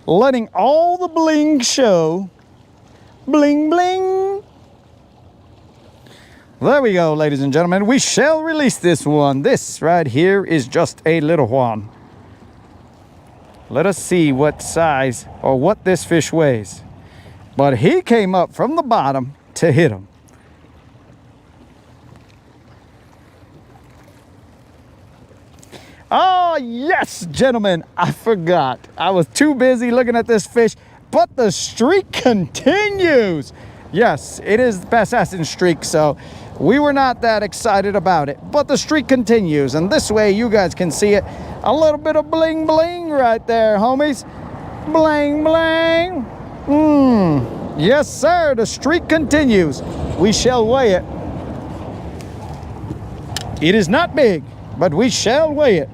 Letting all the bling show. Bling, bling. There we go, ladies and gentlemen. We shall release this one. This right here is just a little one. Let us see what size or what this fish weighs. But he came up from the bottom to hit him. Oh, yes, gentlemen, I forgot. I was too busy looking at this fish, but the streak continues. Yes, it is the Bass Assassin streak, so we were not that excited about it, but the streak continues, and this way you guys can see it. A little bit of bling bling right there, homies. Bling bling. Yes, sir, the streak continues. We shall weigh it. It is not big, but we shall weigh it.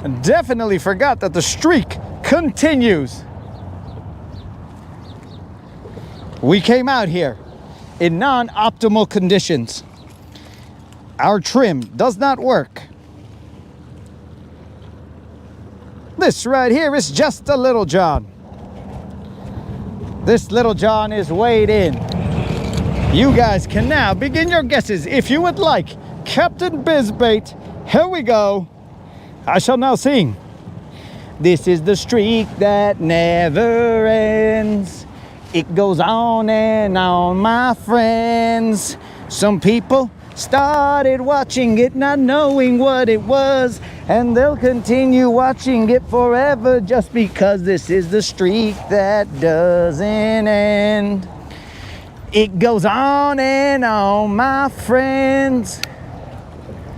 And definitely forgot that the streak continues. We came out here in non-optimal conditions. Our trim does not work. This right here is just a Little John. This Little John is weighed in. You guys can now begin your guesses if you would like. Captain Bizbait, here we go. I shall now sing. This is the streak that never ends. It goes on and on, my friends. Some people started watching it not knowing what it was, and they'll continue watching it forever just because this is the streak that doesn't end. It goes on and on, my friends.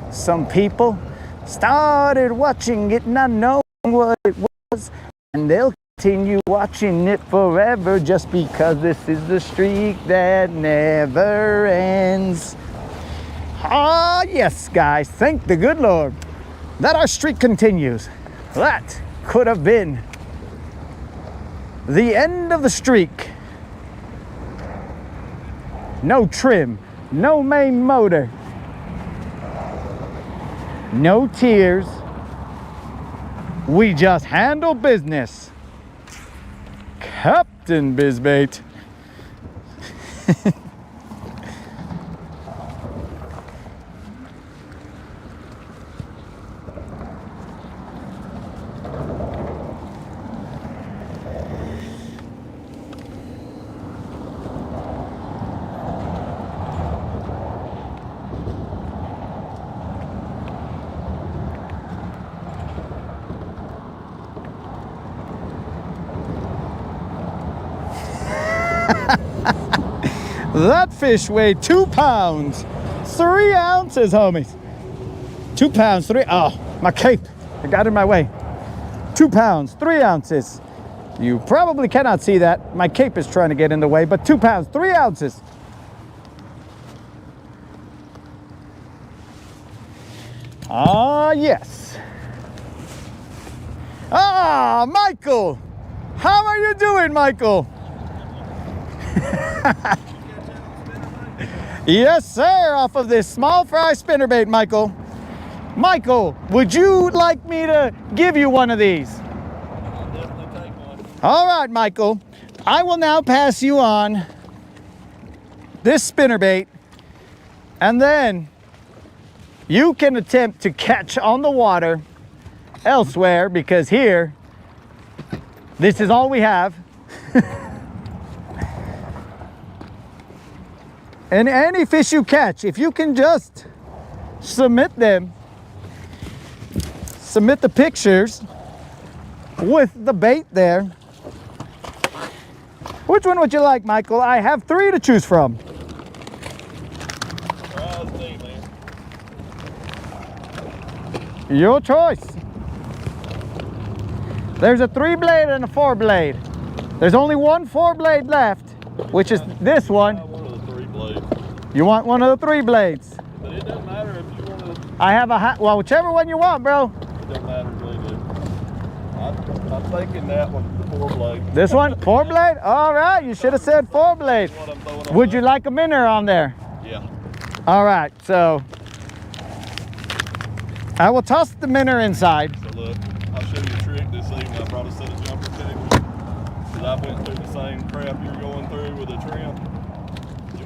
Some people started watching it not knowing what it was, and they'll continue watching it forever just because this is the streak that never ends. Ah, yes, guys, thank the good Lord that our streak continues. That could have been the end of the streak. No trim, no main motor, no tears. We just handle business. Captain Bizbait. That fish weighed 2 pounds, 3 ounces, homies. 2 pounds, 3, oh, my cape, it got in my way. 2 pounds, 3 ounces. You probably cannot see that. My cape is trying to get in the way, but 2 pounds, 3 ounces. Ah, yes. Ah, Michael. How are you doing, Michael? Yes, sir, off of this small fry spinnerbait, Michael. Michael, would you like me to give you one of these? I'll definitely take one. All right, Michael. I will now pass you on this spinnerbait, and then you can attempt to catch on the water elsewhere, because here, this is all we have. And any fish you catch, if you can just submit them, submit the pictures with the bait there. Which one would you like, Michael? I have 3 to choose from. Your choice. There's a 3-blade and a 4-blade. There's only one 4-blade left, which is this one. You want one of the 3 blades? But it doesn't matter if you want to. I have a well, whichever one you want, bro. It doesn't matter really, dude. I'm thinking that one, the 4-blade. This one, 4-blade? All right, you should have said 4-blade. Would you like a minnow on there? Yeah. All right, so I will toss the minnow inside. So look, I'll show you a trick this evening. I brought a set of jumper cables because I went through the same crap you're going through with a trim.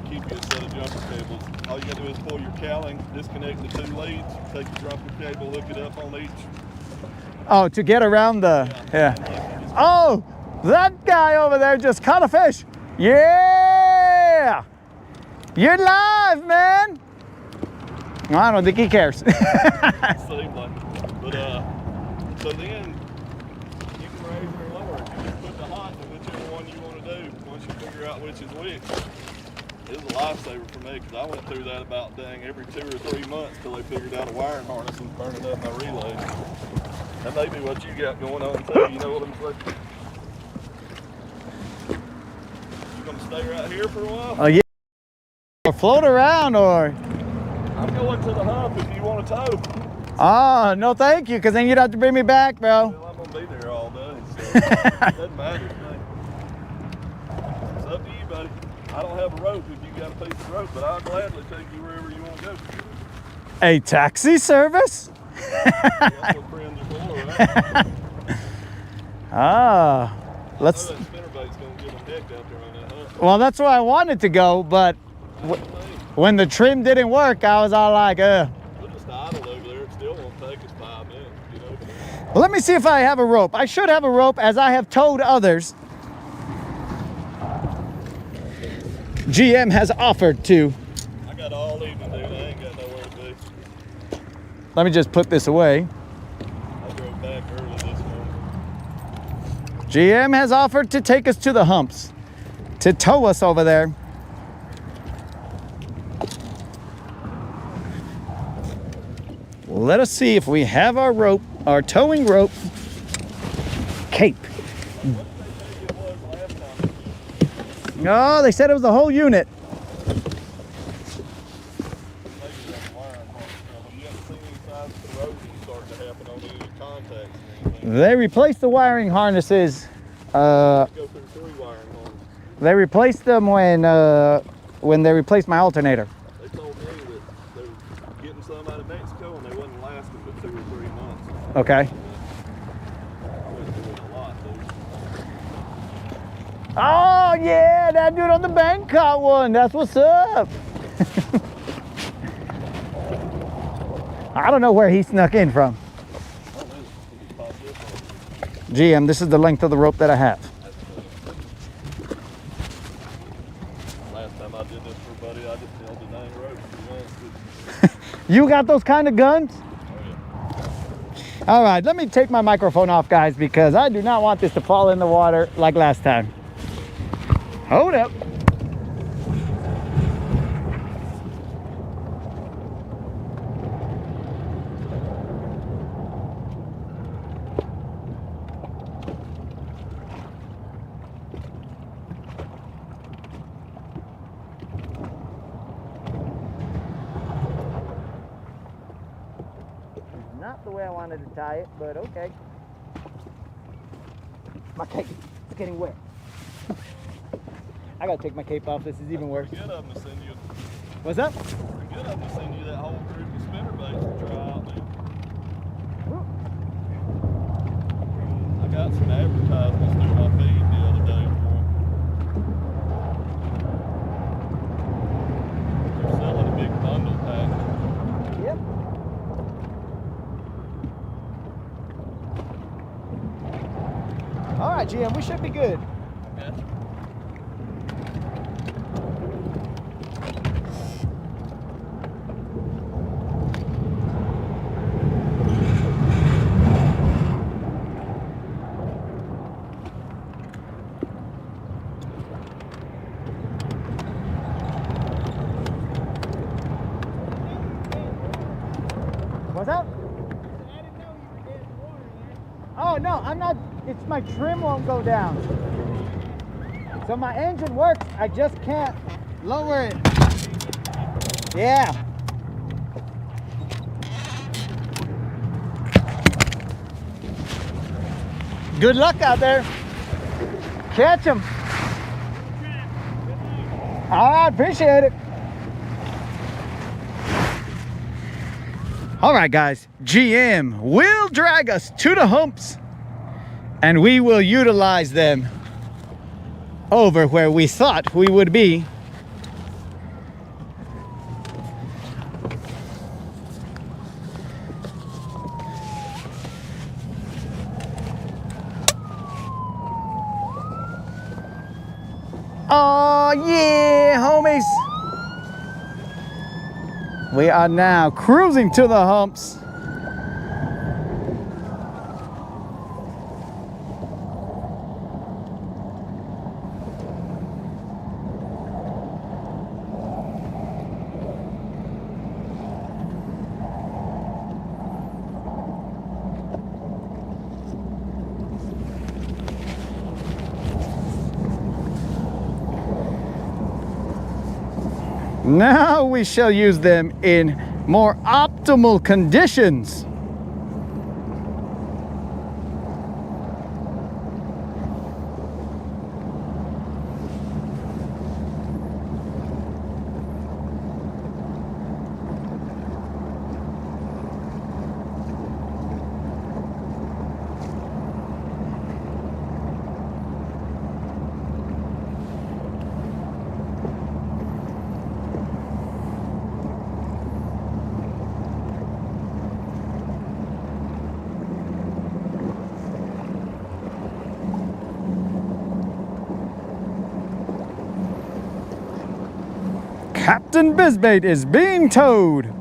Keep you a set of jumper cables. All you gotta do is pull your cowling, disconnect the 2 leads, take your jumper cable, hook it up on each. Oh, to get around the, yeah. Oh, that guy over there just caught a fish. Yeah! You're live, man. I don't think he cares. Seems like. But so then you can raise or lower it. You just put the hot to whichever one you want to do once you figure out which is which. It was a lifesaver for me because I went through that about dang every 2 or 3 months till they figured out a wiring harness and burning up my relay. That may be what you got going on too, you know what I'm saying? You gonna stay right here for a while? Oh, yeah. Or float around, or? I'm going to the hump if you want to tow. Oh, no thank you, because then you'd have to bring me back, bro. Well, I'm gonna be there all day, so it doesn't matter to me. It's up to you, buddy. I don't have a rope if you got a piece of rope, but I'll gladly take you wherever you want to go. A taxi service? That's what friends are for, right? Ah, I know let's. that spinnerbait's gonna give them heck out there on that hunt. Well, that's where I wanted to go, but when the trim didn't work, I was all like, We'll just idle over there. It still won't take us 5 minutes to get over there. Well, let me see if I have a rope. I should have a rope, as I have told others. GM has offered to. I got all evening, dude. I ain't got nowhere to be. Let me just put this away. I drove back early this morning. GM has offered to take us to the humps, to tow us over there. Let us see if we have our rope, our towing rope. Cape. Oh, they said it was the whole unit. They replaced the wiring harnesses. They replaced them when they replaced my alternator. They told me that they were getting some out of Mexico and they wasn't lasting but 2 or 3 months. Okay. I went through it a lot, dude. Oh yeah, that dude on the bank caught one. That's what's up. I don't know where he snuck in from. GM, this is the length of the rope that I have. Last time I did this for a buddy, I just held the dang rope, to be honest with you. You got those kind of guns? Oh, yeah. All right, let me take my microphone off, guys, because I do not want this to fall in the water like last time. Hold up. Not the way I wanted to tie it, but okay. My cape, it's getting wet. I gotta take my cape off. This is even worse. Get up and send you. What's up? Get up and send you that whole group of spinnerbaits to try out, man. I got some advertisements through my feed the other day for them. They're selling a big bundle pack. Yep. All right, GM, we should be good. Okay. What's up? Oh no, I'm not. It's my trim won't go down. So my engine works. I just can't lower it. Yeah. Good luck out there. Catch them. All right, appreciate it. All right, guys, GM will drag us to the humps and we will utilize them over where we thought we would be. Oh yeah, homies. We are now cruising to the humps. Now we shall use them in more optimal conditions. Captain Bizbait is being towed.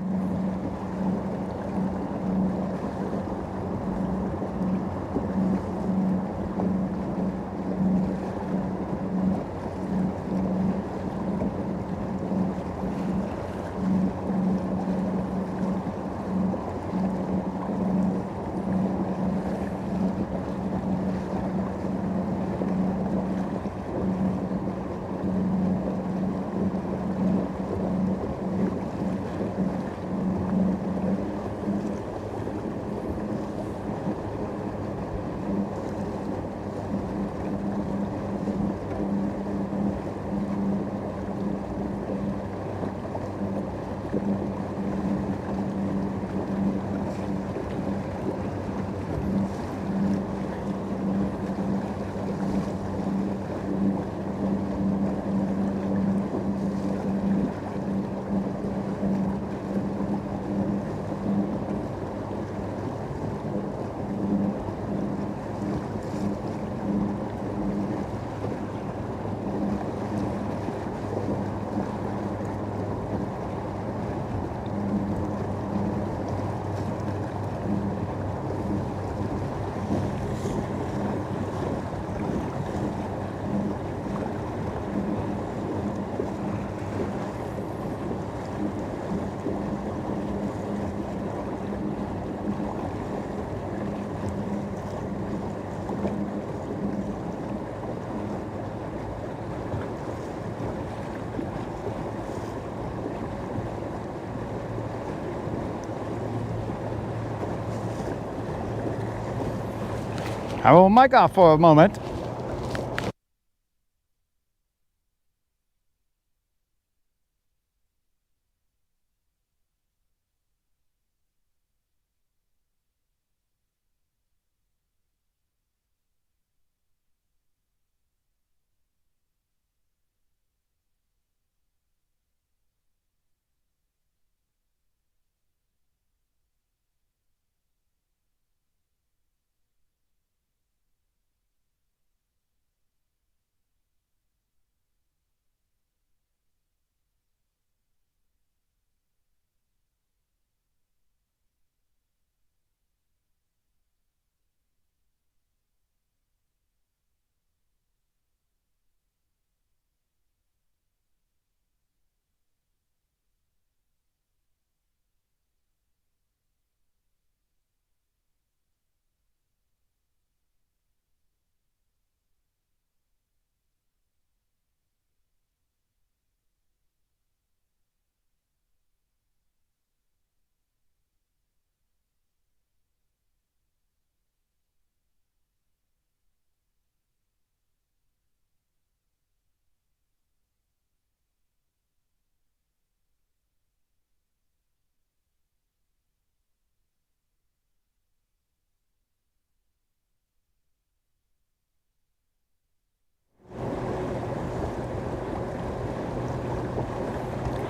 I will mic off for a moment.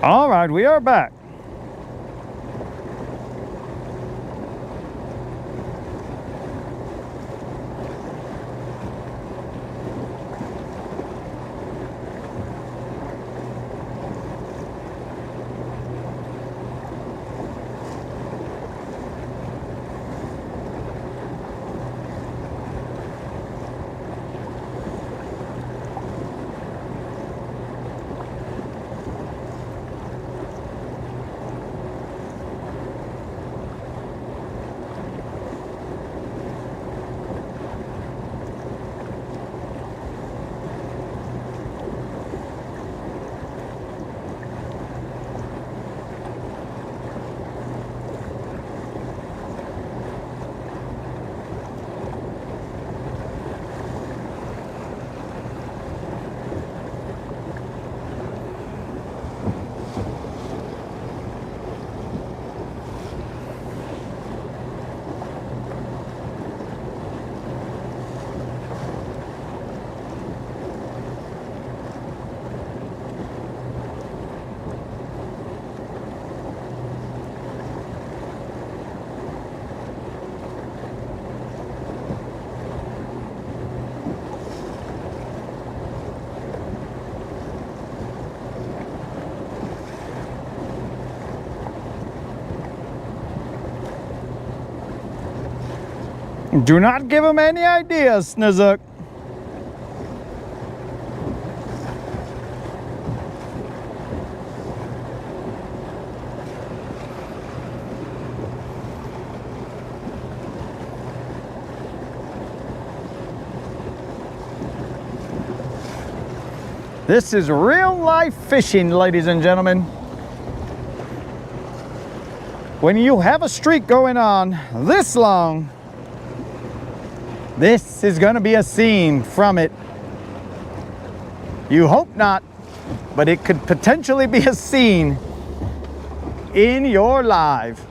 All right, we are back. Do not give him any ideas, Snizzuk. This is real life fishing, ladies and gentlemen. When you have a streak going on this long, this is going to be a scene from it. You hope not, but it could potentially be a scene in your life.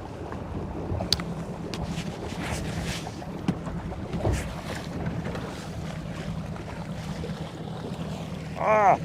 Ah.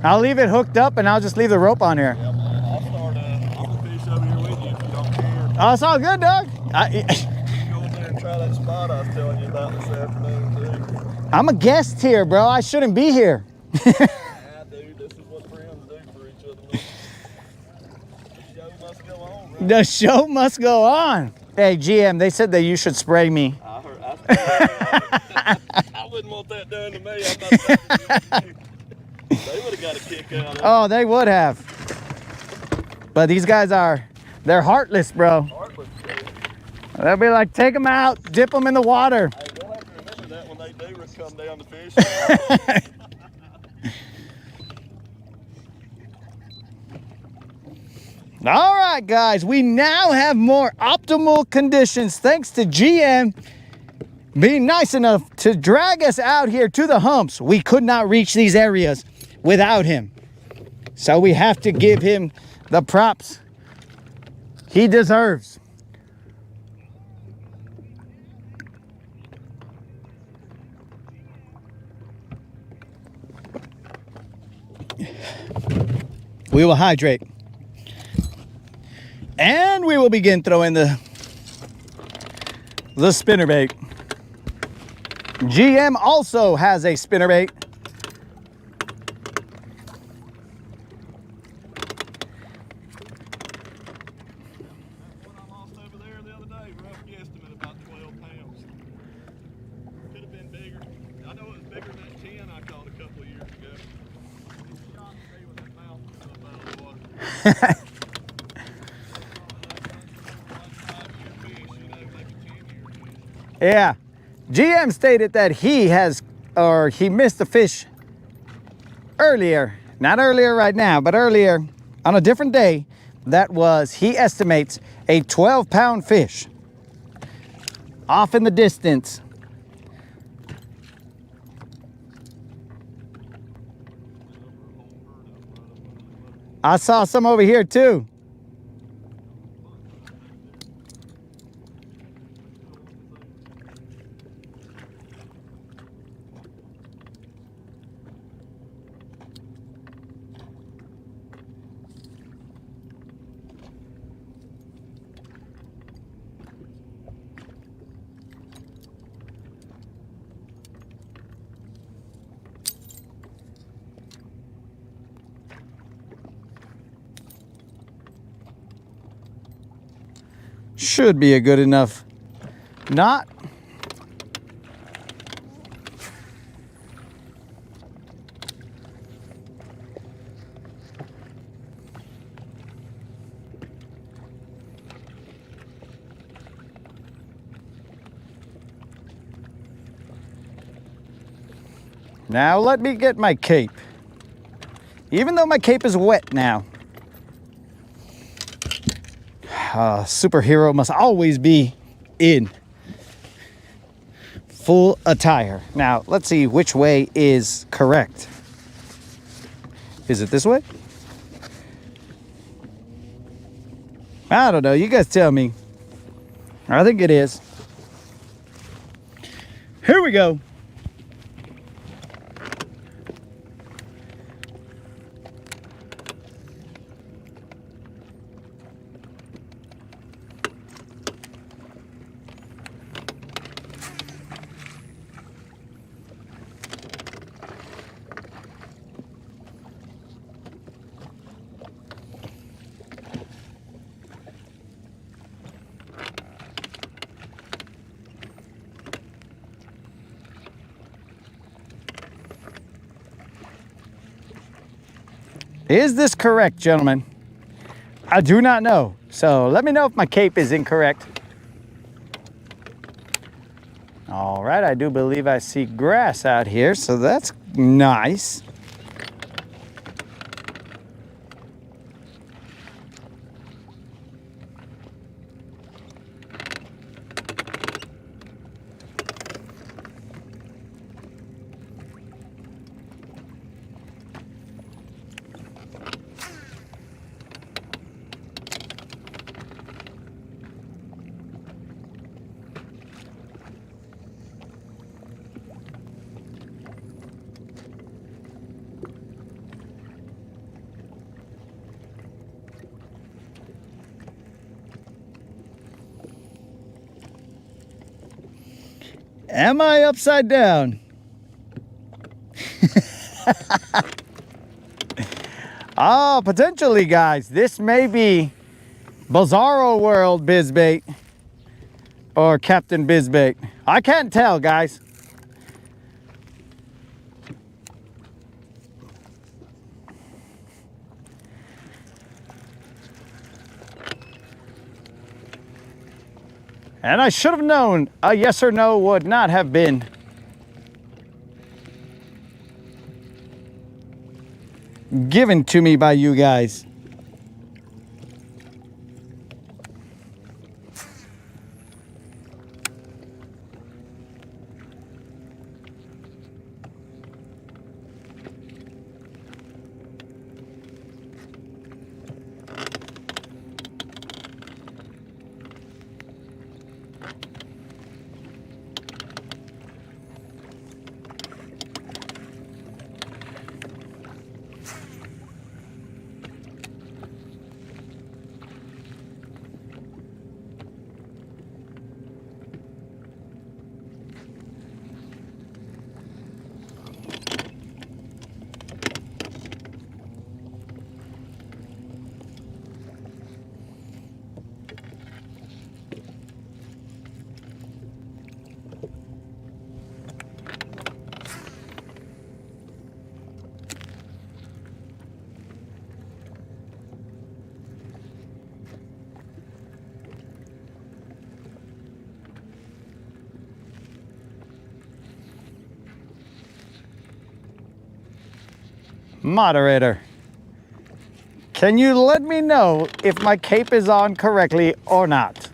I'll leave it hooked up and I'll just leave the rope on here. Yeah, man. I'll start. I'm gonna fish over here with you if you don't care. Oh, it's all good, Doug. You can go over there and try that spot I was telling you about this afternoon, too. I'm a guest here, bro. I shouldn't be here. Yeah, dude. This is what friends do for each other. The show must go on, right? The show must go on. Hey, GM, they said that you should spray me. I heard. I wouldn't want that done to me. I'm not talking to you. They would have got a kick out of it. Oh, they would have. But these guys they're heartless, bro. Heartless, dude. They'll be like, take them out, dip them in the water. Hey, we'll have to remember that when they do come down to fish. All right, guys, we now have more optimal conditions thanks to GM being nice enough to drag us out here to the humps. We could not reach these areas without him. So we have to give him the props he deserves. We will hydrate. And we will begin throwing the spinnerbait. GM also has a spinnerbait. What I lost over there the other day, rough guesstimate about 12 pounds. Could have been bigger. I know it was bigger than that 10 I caught a couple of years ago. He shot me with that mouth up out of the water. Yeah. GM stated that he missed a fish earlier. Not earlier right now, but earlier on a different day. He estimates a 12-pound fish off in the distance. I saw some over here too. Should be a good enough knot. Now let me get my cape. Even though my cape is wet now. Superhero must always be in full attire. Now, let's see which way is correct. Is it this way? I don't know. You guys tell me. I think it is. Here we go. Is this correct, gentlemen? I do not know. So let me know if my cape is incorrect. All right, I do believe I see grass out here, so that's nice. Am I upside down? Ah, potentially, guys. This may be Bizarro World Bizbait or Captain Bizbait. I can't tell, guys. And I should have known a yes or no would not have been given to me by you guys. Moderator, can you let me know if my cape is on correctly or not?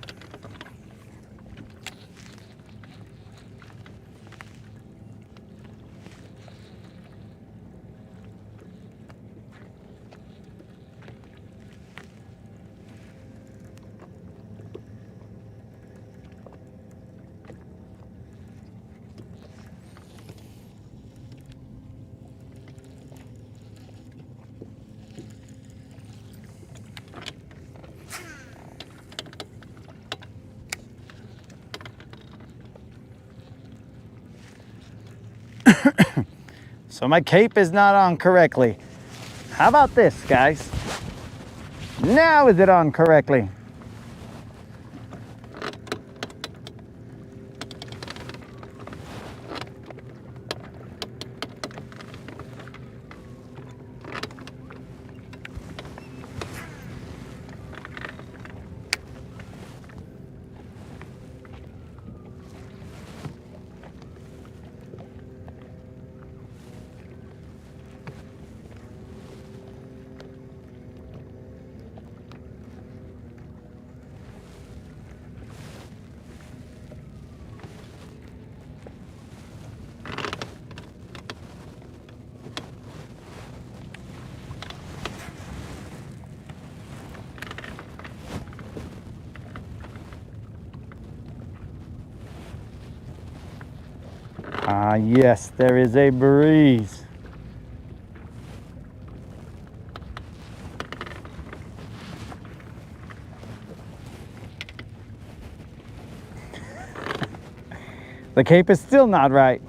So my cape is not on correctly. How about this, guys? Now is it on correctly? Ah, yes, there is a breeze. The cape is still not right.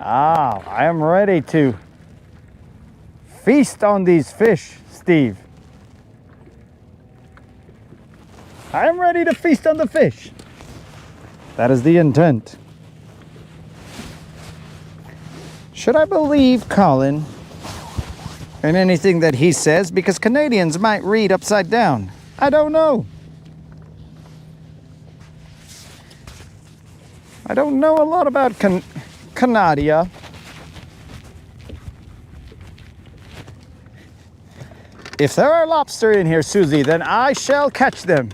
Ah, I am ready to feast on these fish, Steve. I am ready to feast on the fish. That is the intent. Should I believe Colin in anything that he says? Because Canadians might read upside down. I don't know. I don't know a lot about Canada. If there are lobster in here, Susie, then I shall catch them.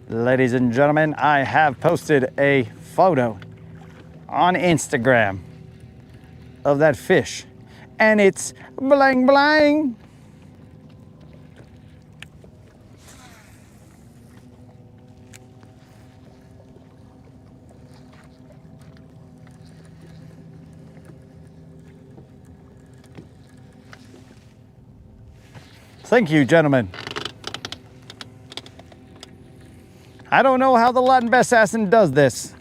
Ladies and gentlemen, I have posted a photo on Instagram of that fish, and it's blang blang. Thank you, gentlemen. I don't know how the Latin assassin does this.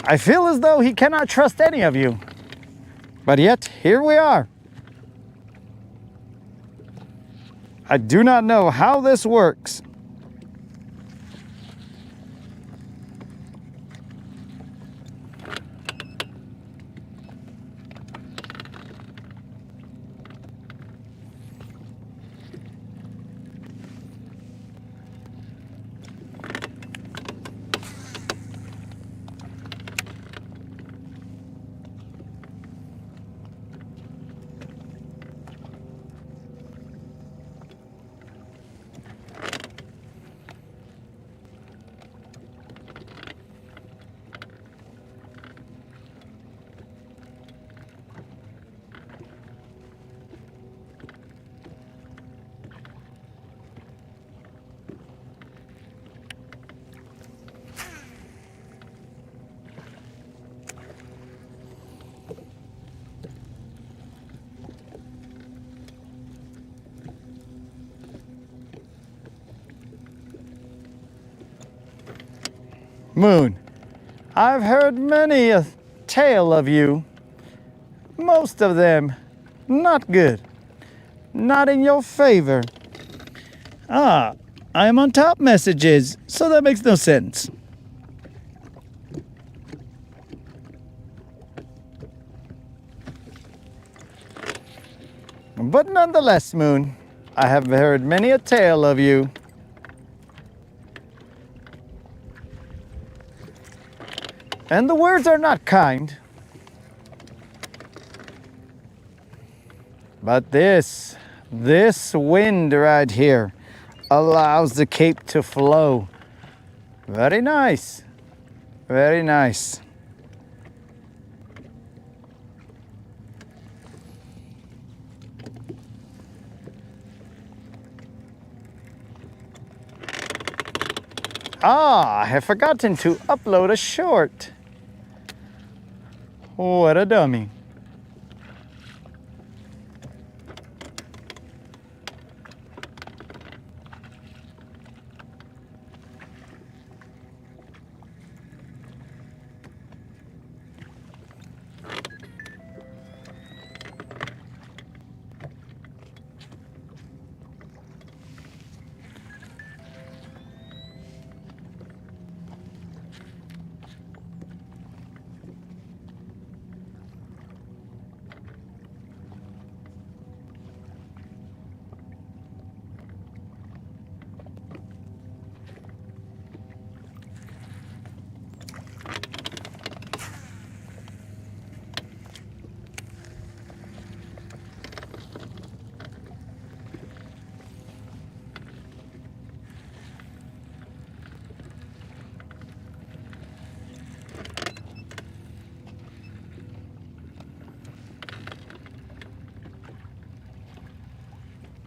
I feel as though he cannot trust any of you. But yet, here we are. I do not know how this works. Moon, I've heard many a tale of you. Most of them not good, not in your favor. Ah, I am on top messages, so that makes no sense. But nonetheless, Moon, I have heard many a tale of you. And the words are not kind. But this wind right here allows the cape to flow. Very nice. Very nice. I have forgotten to upload a short. What a dummy.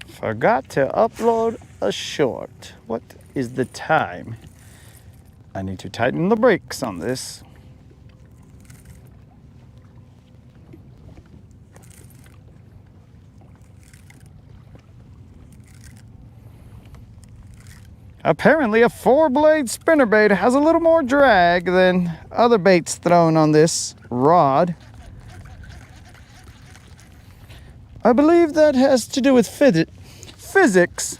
Forgot to upload a short. What is the time? I need to tighten the brakes on this. Apparently a 4-blade spinnerbait has a little more drag than other baits thrown on this rod. I believe that has to do with physics.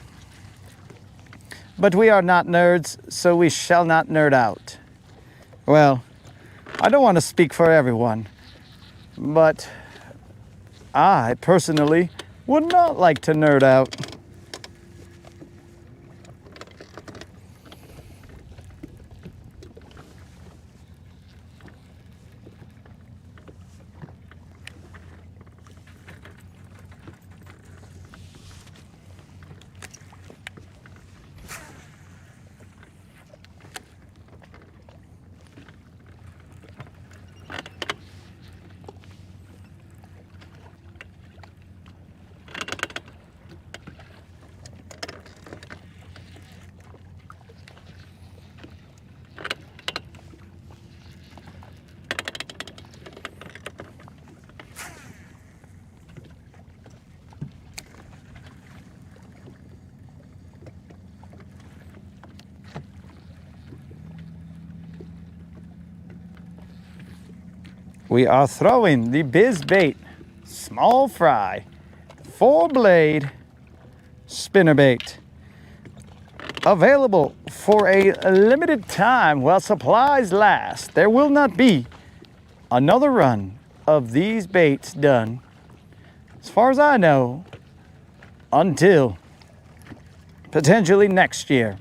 But we are not nerds, so we shall not nerd out. Well, I don't want to speak for everyone, but I personally would not like to nerd out. We are throwing the Biz Bait Small Fry 4-blade spinnerbait. Available for a limited time while supplies last. There will not be another run of these baits done, as far as I know, until potentially next year.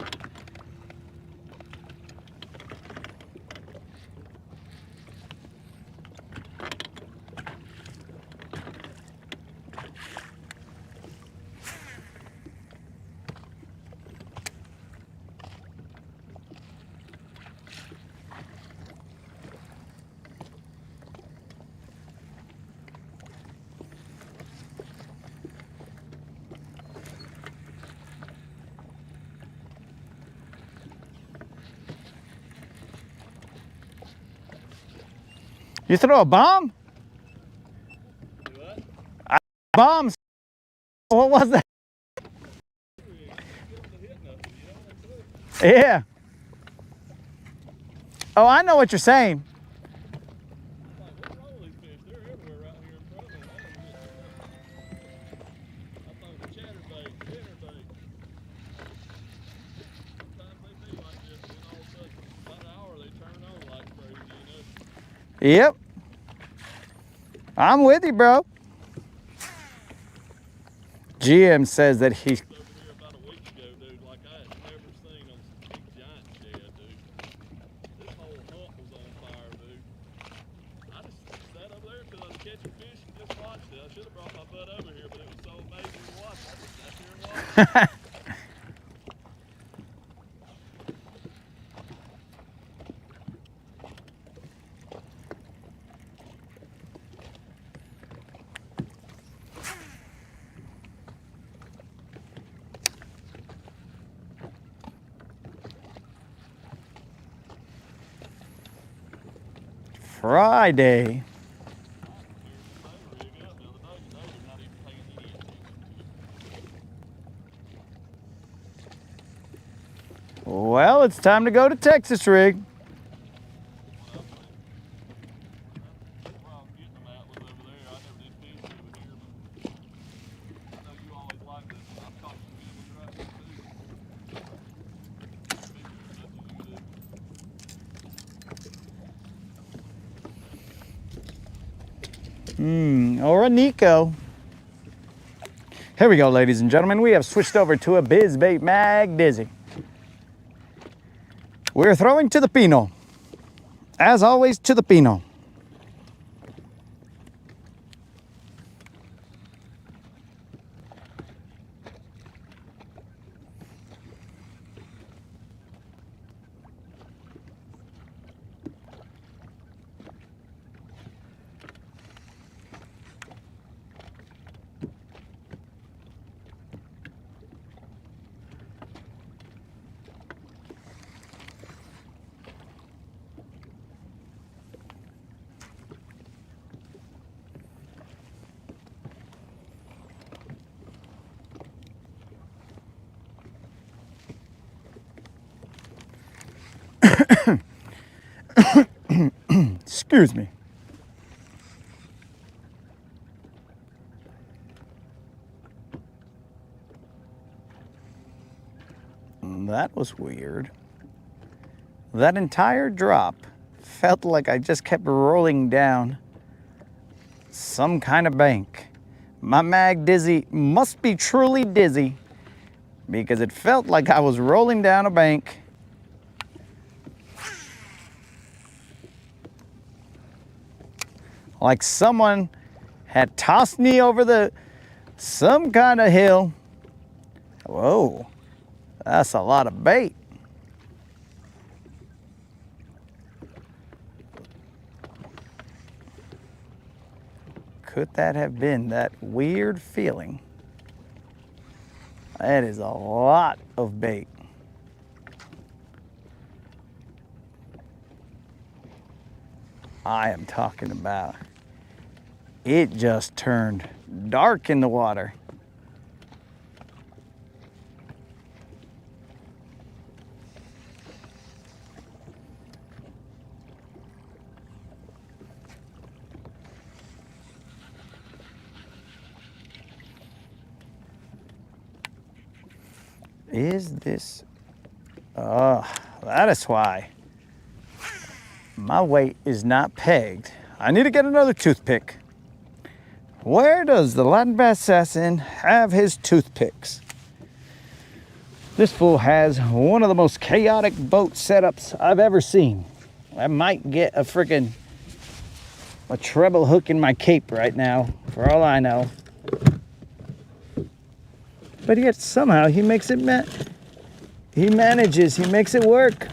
You throw a bomb? Do what? Bombs. What was that? Yeah. Oh, I know what you're saying. What's wrong with these fish? They're everywhere right here in front of me. I thought it was chatterbait, spinnerbait. Sometimes they be like this, and all of a sudden, about an hour, they turn on like crazy, you know? Yep. I'm with you, bro. GM says that he... Over here about a week ago, dude, like I had never seen on some big giant shad, dude. This whole hump was on fire, dude. I just sat over there until I was catching fish and just watched it. I should have brought my butt over here, but it was so amazing to watch. I just sat here and watched it. Friday. Well, it's time to go to Texas rig. Or a Nico. Here we go, ladies and gentlemen. We have switched over to a Bizbait Mag Dizzy. We're throwing to the Pino. As always, to the Pino. Excuse me. That was weird. That entire drop felt like I just kept rolling down some kind of bank. My Mag Dizzy must be truly dizzy because it felt like I was rolling down a bank. Like someone had tossed me over some kind of hill. Whoa, that's a lot of bait. Could that have been that weird feeling? That is a lot of bait. I am talking about it just turned dark in the water. Is this, that is why my weight is not pegged. I need to get another toothpick. Where does the Latin bass assassin have his toothpicks? This fool has one of the most chaotic boat setups I've ever seen. I might get a treble hook in my cape right now, for all I know. But yet somehow he makes it, he makes it work.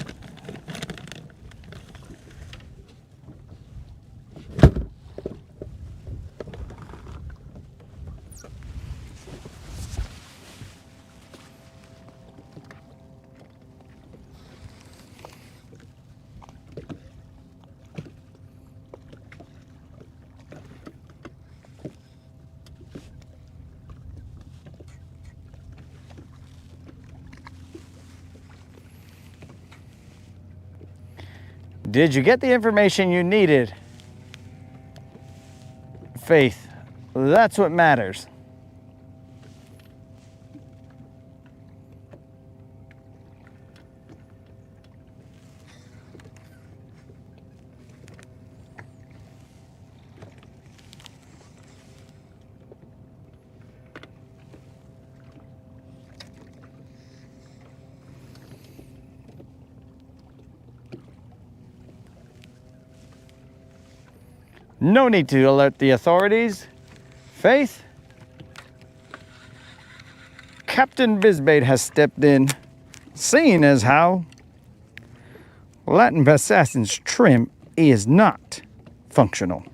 Did you get the information you needed? Faith, that's what matters. No need to alert the authorities. Faith, Captain Bizbait has stepped in, seeing as how Latin Assassin's trim is not functional.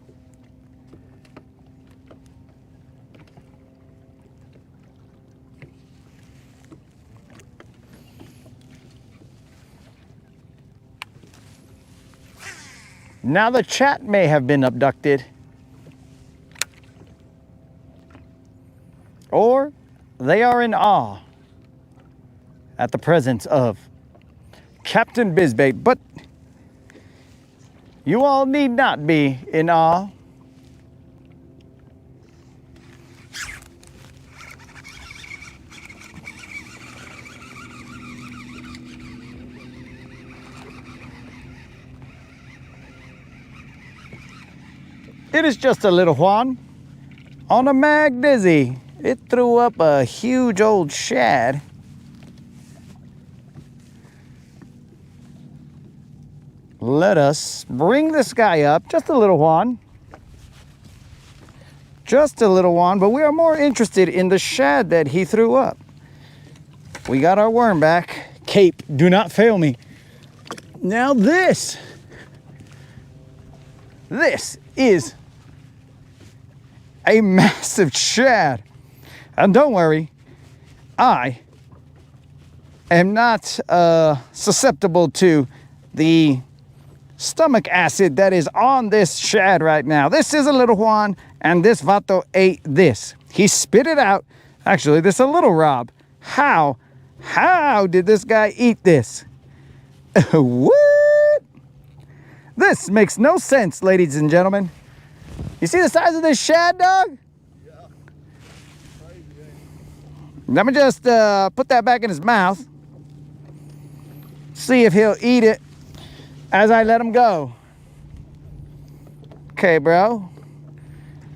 Now the chat may have been abducted, or they are in awe at the presence of Captain Bizbait, but you all need not be in awe. It is just a little Juan on a mag dizzy. It threw up a huge old shad. Let us bring this guy up, just a little Juan. Just a little Juan, but we are more interested in the shad that he threw up. We got our worm back. Cape, do not fail me. Now this is a massive shad. And don't worry, I am not susceptible to the stomach acid that is on this shad right now. This is a little Juan, and this vato ate this. He spit it out. Actually, this is a little Rob. How did this guy eat this? What? This makes no sense, ladies and gentlemen. You see the size of this shad, dog? Yeah. Crazy, Let me just put that back in his mouth. See if he'll eat it as I let him go. Okay, bro.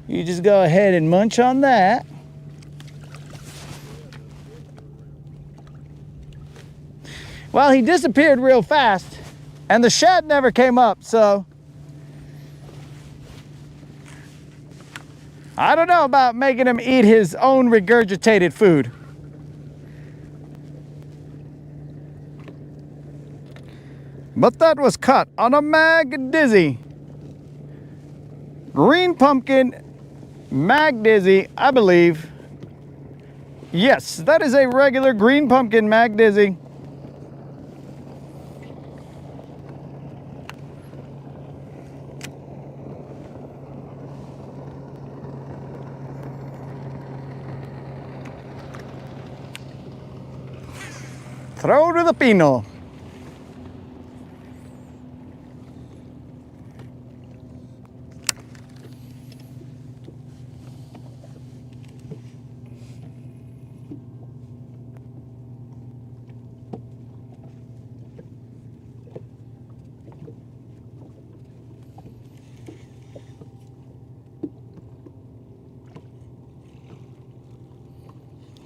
You just go ahead and munch on that. Well, he disappeared real fast, and the shad never came up, so I don't know about making him eat his own regurgitated food. But that was caught on a mag dizzy. Green pumpkin mag dizzy, I believe. Yes, that is a regular green pumpkin mag dizzy. Throw to the pino.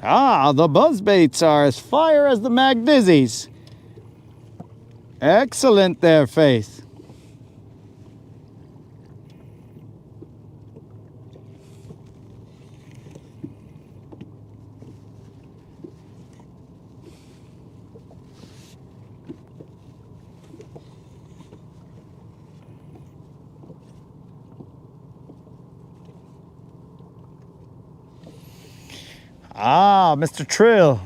Ah, the buzzbaits are as fire as the magdizzies. Excellent there, Faith. Ah, Mr. Trill.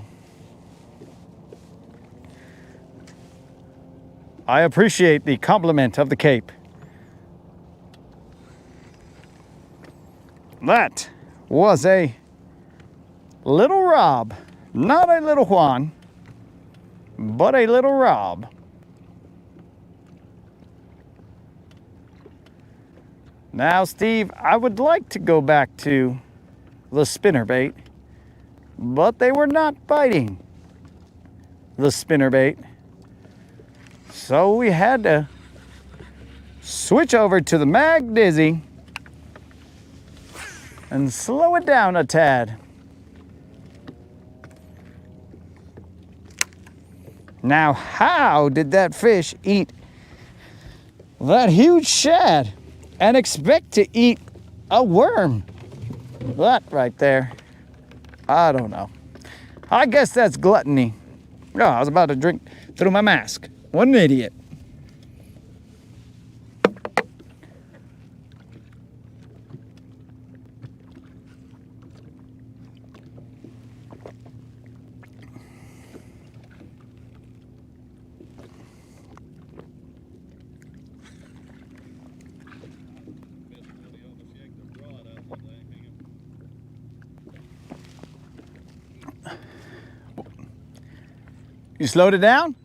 I appreciate the compliment of the Cape. That was a little Rob. Not a little Juan, but a little Rob. Now, Steve, I would like to go back to the spinnerbait, but they were not biting the spinnerbait. So we had to switch over to the Mag Dizzy and slow it down a tad. Now, how did that fish eat that huge shad and expect to eat a worm? That right there, I don't know. I guess that's gluttony. Oh, I was about to drink through my mask. What an idiot. You slowed it down?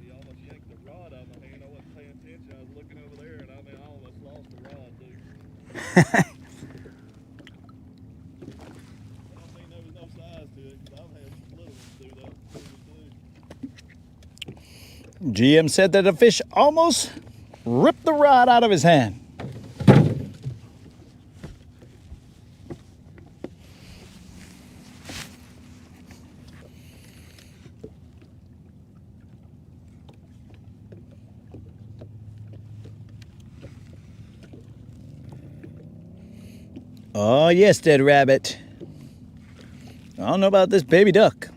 He almost yanked the rod out of my hand. I wasn't paying attention. I was looking over there, and I almost lost the rod, too. I don't think there was no size to it, because I've had some little ones do that before, too. GM said that a fish almost ripped the rod out of his hand. Oh, yes, dead rabbit. I don't know about this baby duck.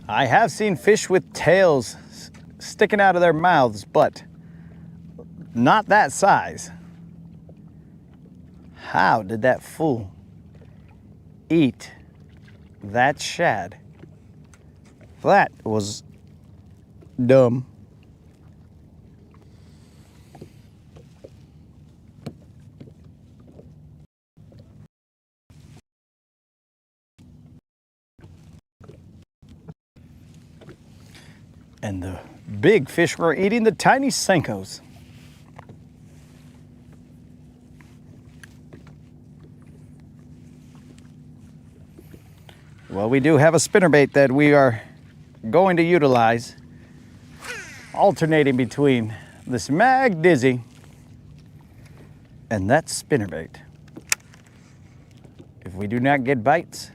I have seen fish with tails sticking out of their mouths, but not that size. How did that fool eat that shad? That was dumb. And the big fish were eating the tiny Senkos. Well, we do have a spinnerbait that we are going to utilize, alternating between this Mag Dizzy and that spinnerbait. If we do not get bites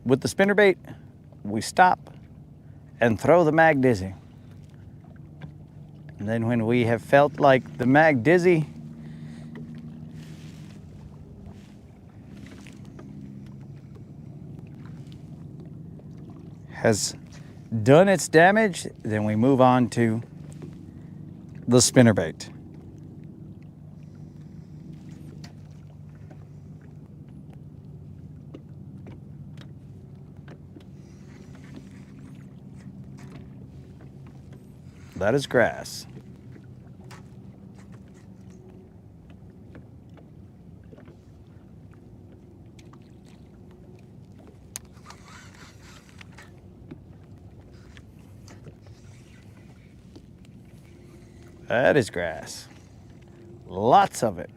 with the spinnerbait, we stop and throw the Mag Dizzy. And then when we have felt like the Mag Dizzy has done its damage, then we move on to the spinnerbait. That is grass. That is grass. Lots of it.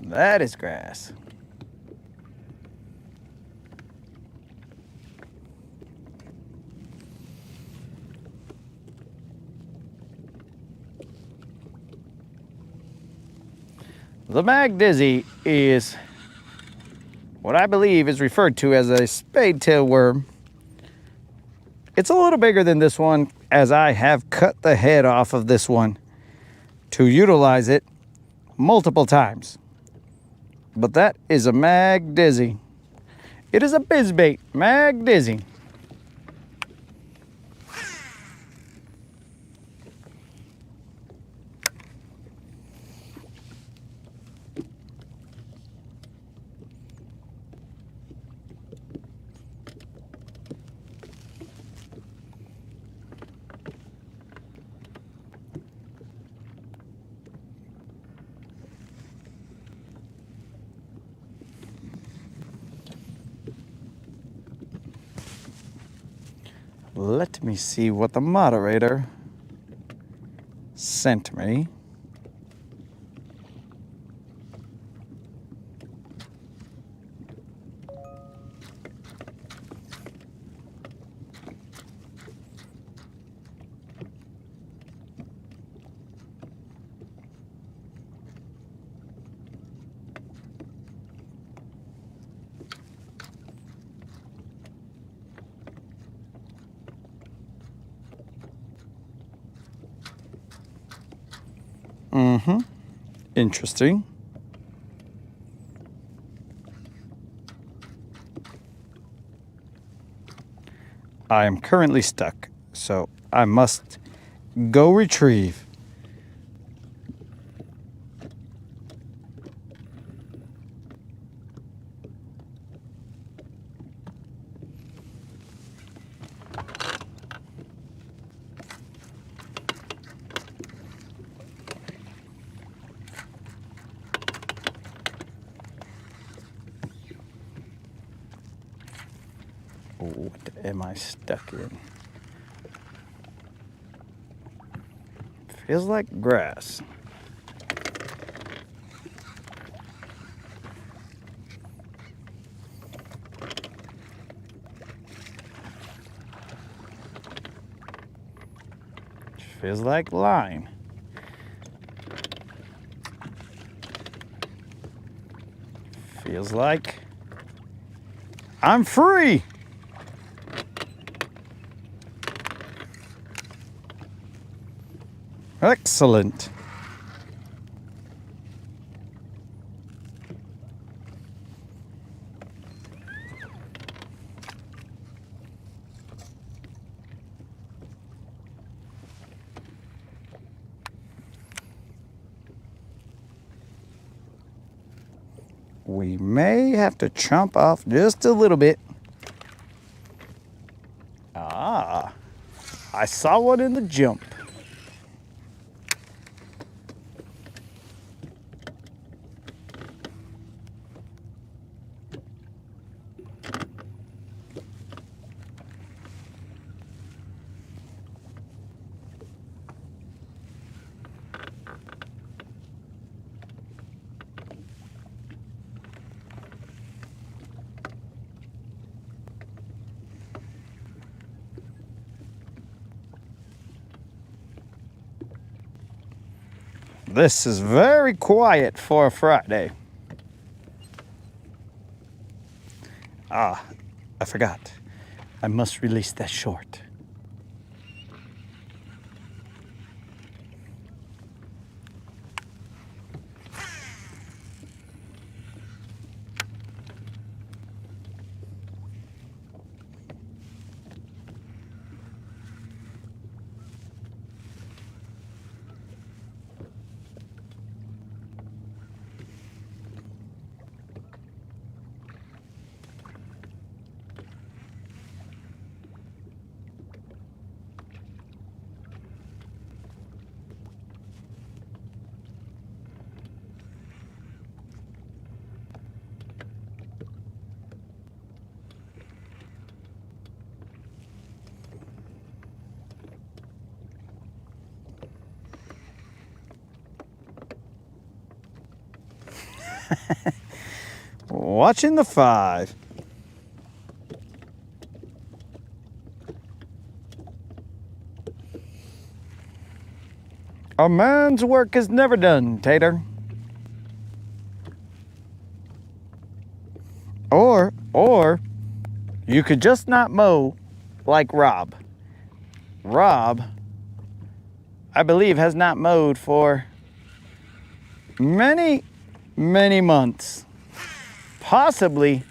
That is grass. The Mag Dizzy is what I believe is referred to as a spade-tail worm. It's a little bigger than this one, as I have cut the head off of this one to utilize it multiple times. But that is a Mag Dizzy. It is a bizbait Mag Dizzy. Let me see what the moderator sent me. Interesting. I am currently stuck, so I must go retrieve. am I stuck in? Feels like grass. Feels like line. Feels like I'm free. Excellent. We may have to chomp off just a little bit. Ah, I saw one in the jump. This is very quiet for a Friday. Ah, I forgot. I must release that short. Watching the 5. A man's work is never done, Tater. Or you could just not mow like Rob. Rob, I believe, has not mowed for many months. Possibly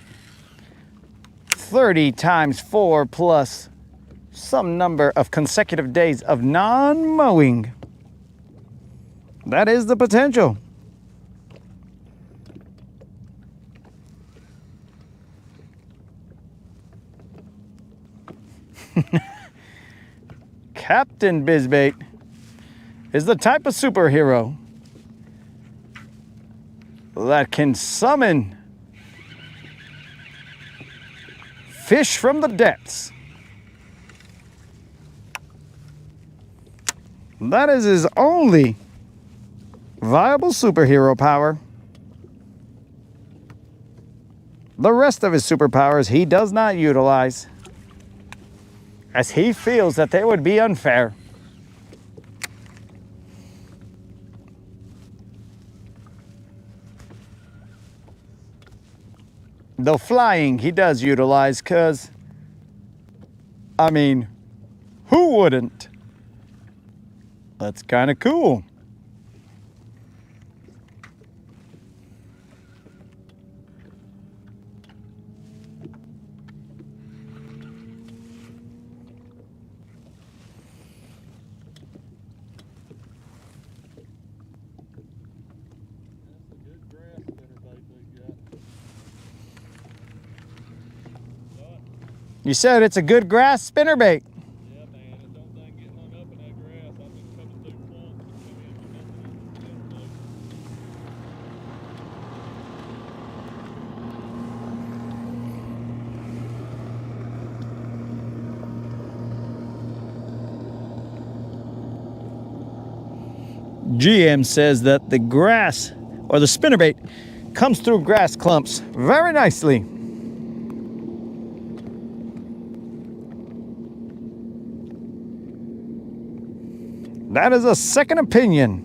30 times 4 plus some number of consecutive days of non-mowing. That is the potential. Captain Bizbait is the type of superhero that can summon fish from the depths. That is his only viable superhero power. The rest of his superpowers he does not utilize, as he feels that they would be unfair. Though flying he does utilize, because, I mean, who wouldn't? That's kind of cool. You said it's a good grass spinnerbait. Yeah, man, it don't think get hung up in that grass. I've been coming through full to come in and messing it. GM says that the grass or the spinnerbait comes through grass clumps very nicely. That is a second opinion.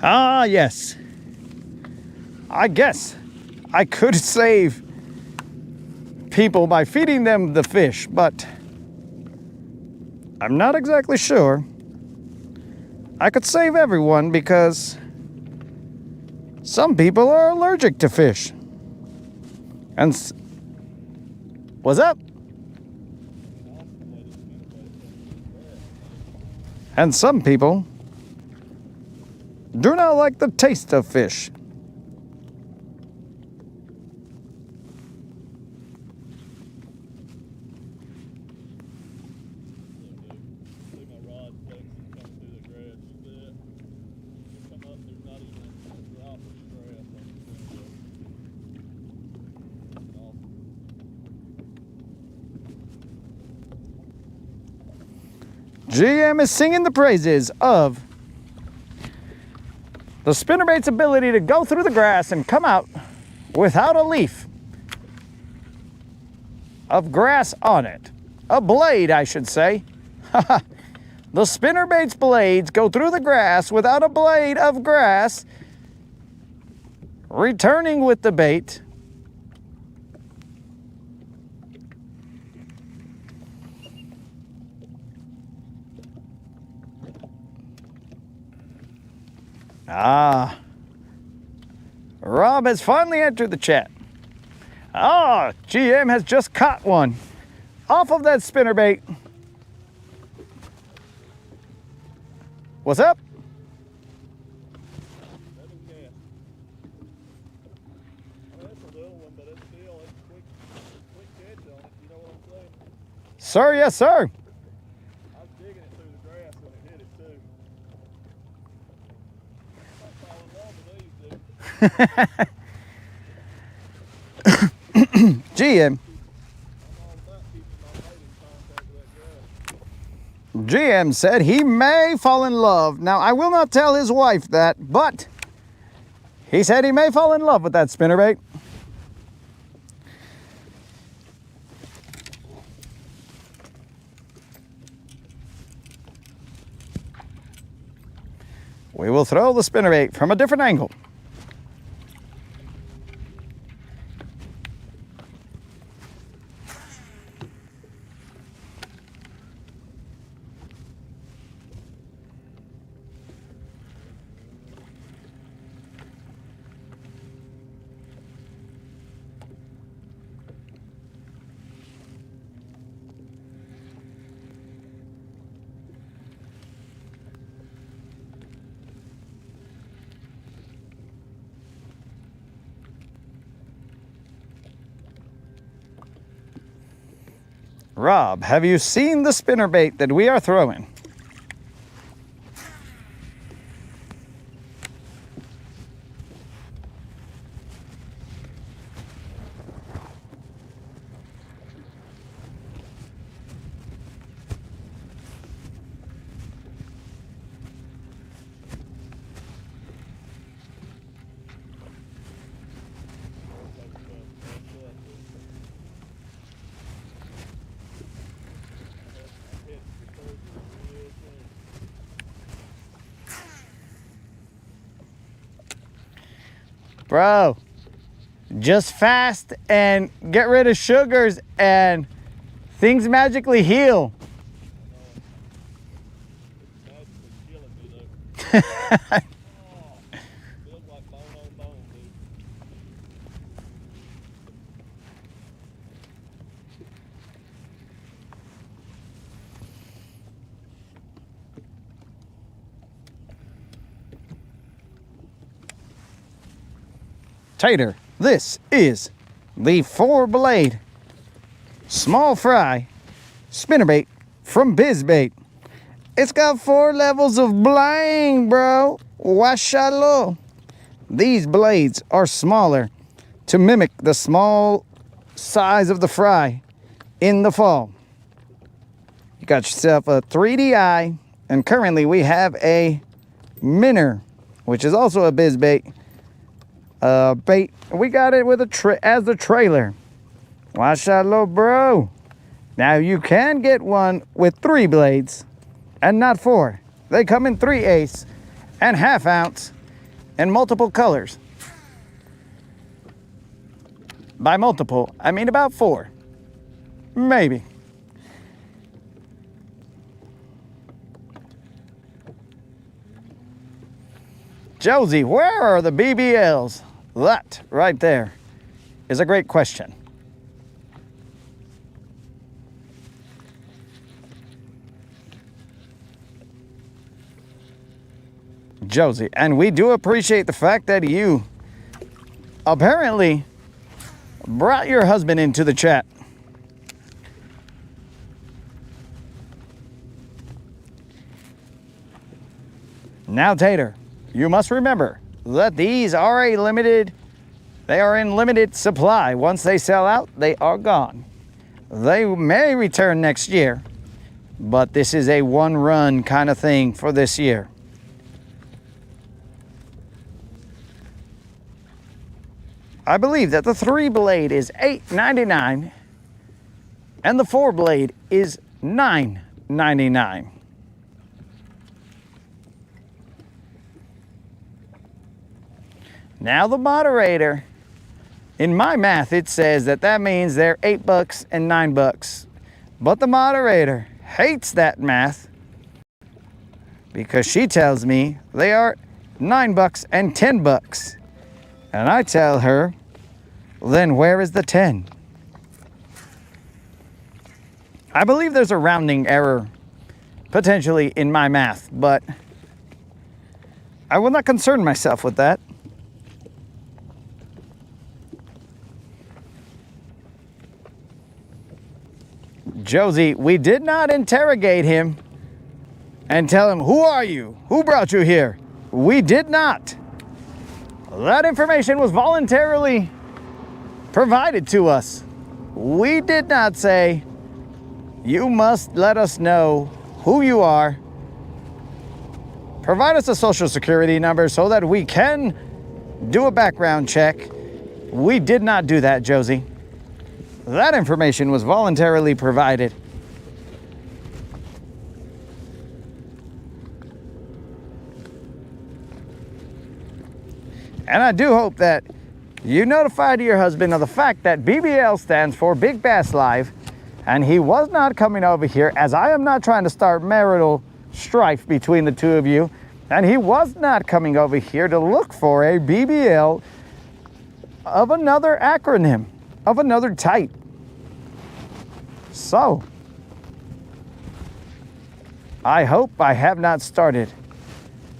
Ah, yes. I guess I could save people by feeding them the fish, but I'm not exactly sure I could save everyone because some people are allergic to fish. And what's up? And some people do not like the taste of fish. GM is singing the praises of the spinnerbait's ability to go through the grass and come out without a leaf of grass on it. A blade, I should say. The spinnerbait's blades go through the grass without a blade of grass, returning with the bait. Ah, Rob has finally entered the chat. Ah, GM has just caught one off of that spinnerbait. What's up? Sir, yes, sir. I was digging it through the grass when it hit it too. GM. GM said he may fall in love. Now, I will not tell his wife that, but he said he may fall in love with that spinnerbait. We will throw the spinnerbait from a different angle. Rob, have you seen the spinnerbait that we are throwing? Bro, just fast and get rid of sugars and things magically heal. Tater, this is the 4-blade small fry spinnerbait from BizBait. It's got 4 levels of blang, bro. Washalo. These blades are smaller to mimic the small size of the fry in the fall. You got yourself a 3D eye, and currently we have a minnow, which is also a biz bait. Bait. We got it with as the trailer. Watch out, little bro. Now you can get one with 3 blades and not 4. They come in 3/8 and 1/2 ounce in multiple colors. By multiple, I mean about 4. Maybe. Josie, where are the BBLs? That right there is a great question. Josie, and we do appreciate the fact that you apparently brought your husband into the chat. Now, Tater, you must remember that these are in limited supply. Once they sell out, they are gone. They may return next year, but this is a one-run kind of thing for this year. I believe that the 3-blade is $8.99 and the 4-blade is $9.99. Now the moderator, in my math, it says that means they're $8 and $9. But the moderator hates that math because she tells me they are $9 and $10. And I tell her, then where is the 10? I believe there's a rounding error potentially in my math, but I will not concern myself with that. Josie, we did not interrogate him and tell him, who are you? Who brought you here? We did not. That information was voluntarily provided to us. We did not say, you must let us know who you are. Provide us a social security number so that we can do a background check. We did not do that, Josie. That information was voluntarily provided. And I do hope that you notified your husband of the fact that BBL stands for Big Bass Live, and he was not coming over here, as I am not trying to start marital strife between the two of you, and he was not coming over here to look for a BBL of another acronym, of another type. So, I hope I have not started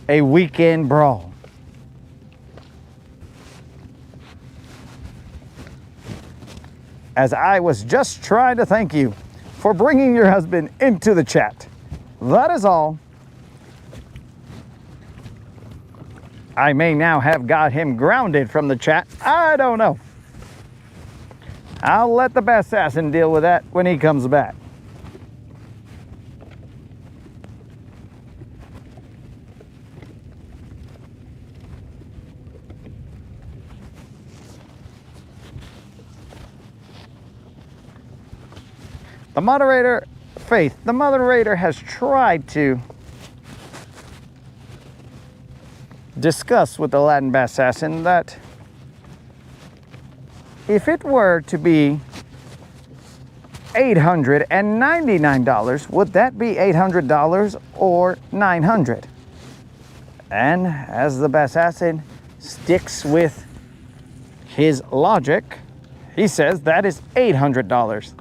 a weekend brawl. As I was just trying to thank you for bringing your husband into the chat. That is all. I may now have got him grounded from the chat. I don't know. I'll let the Bass Assassin deal with that when he comes back. The moderator, Faith, the moderator has tried to discuss with the Latin Bass Assassin that if it were to be $899, would that be $800 or $900? And as the Bass Assassin sticks with his logic, he says that is $800.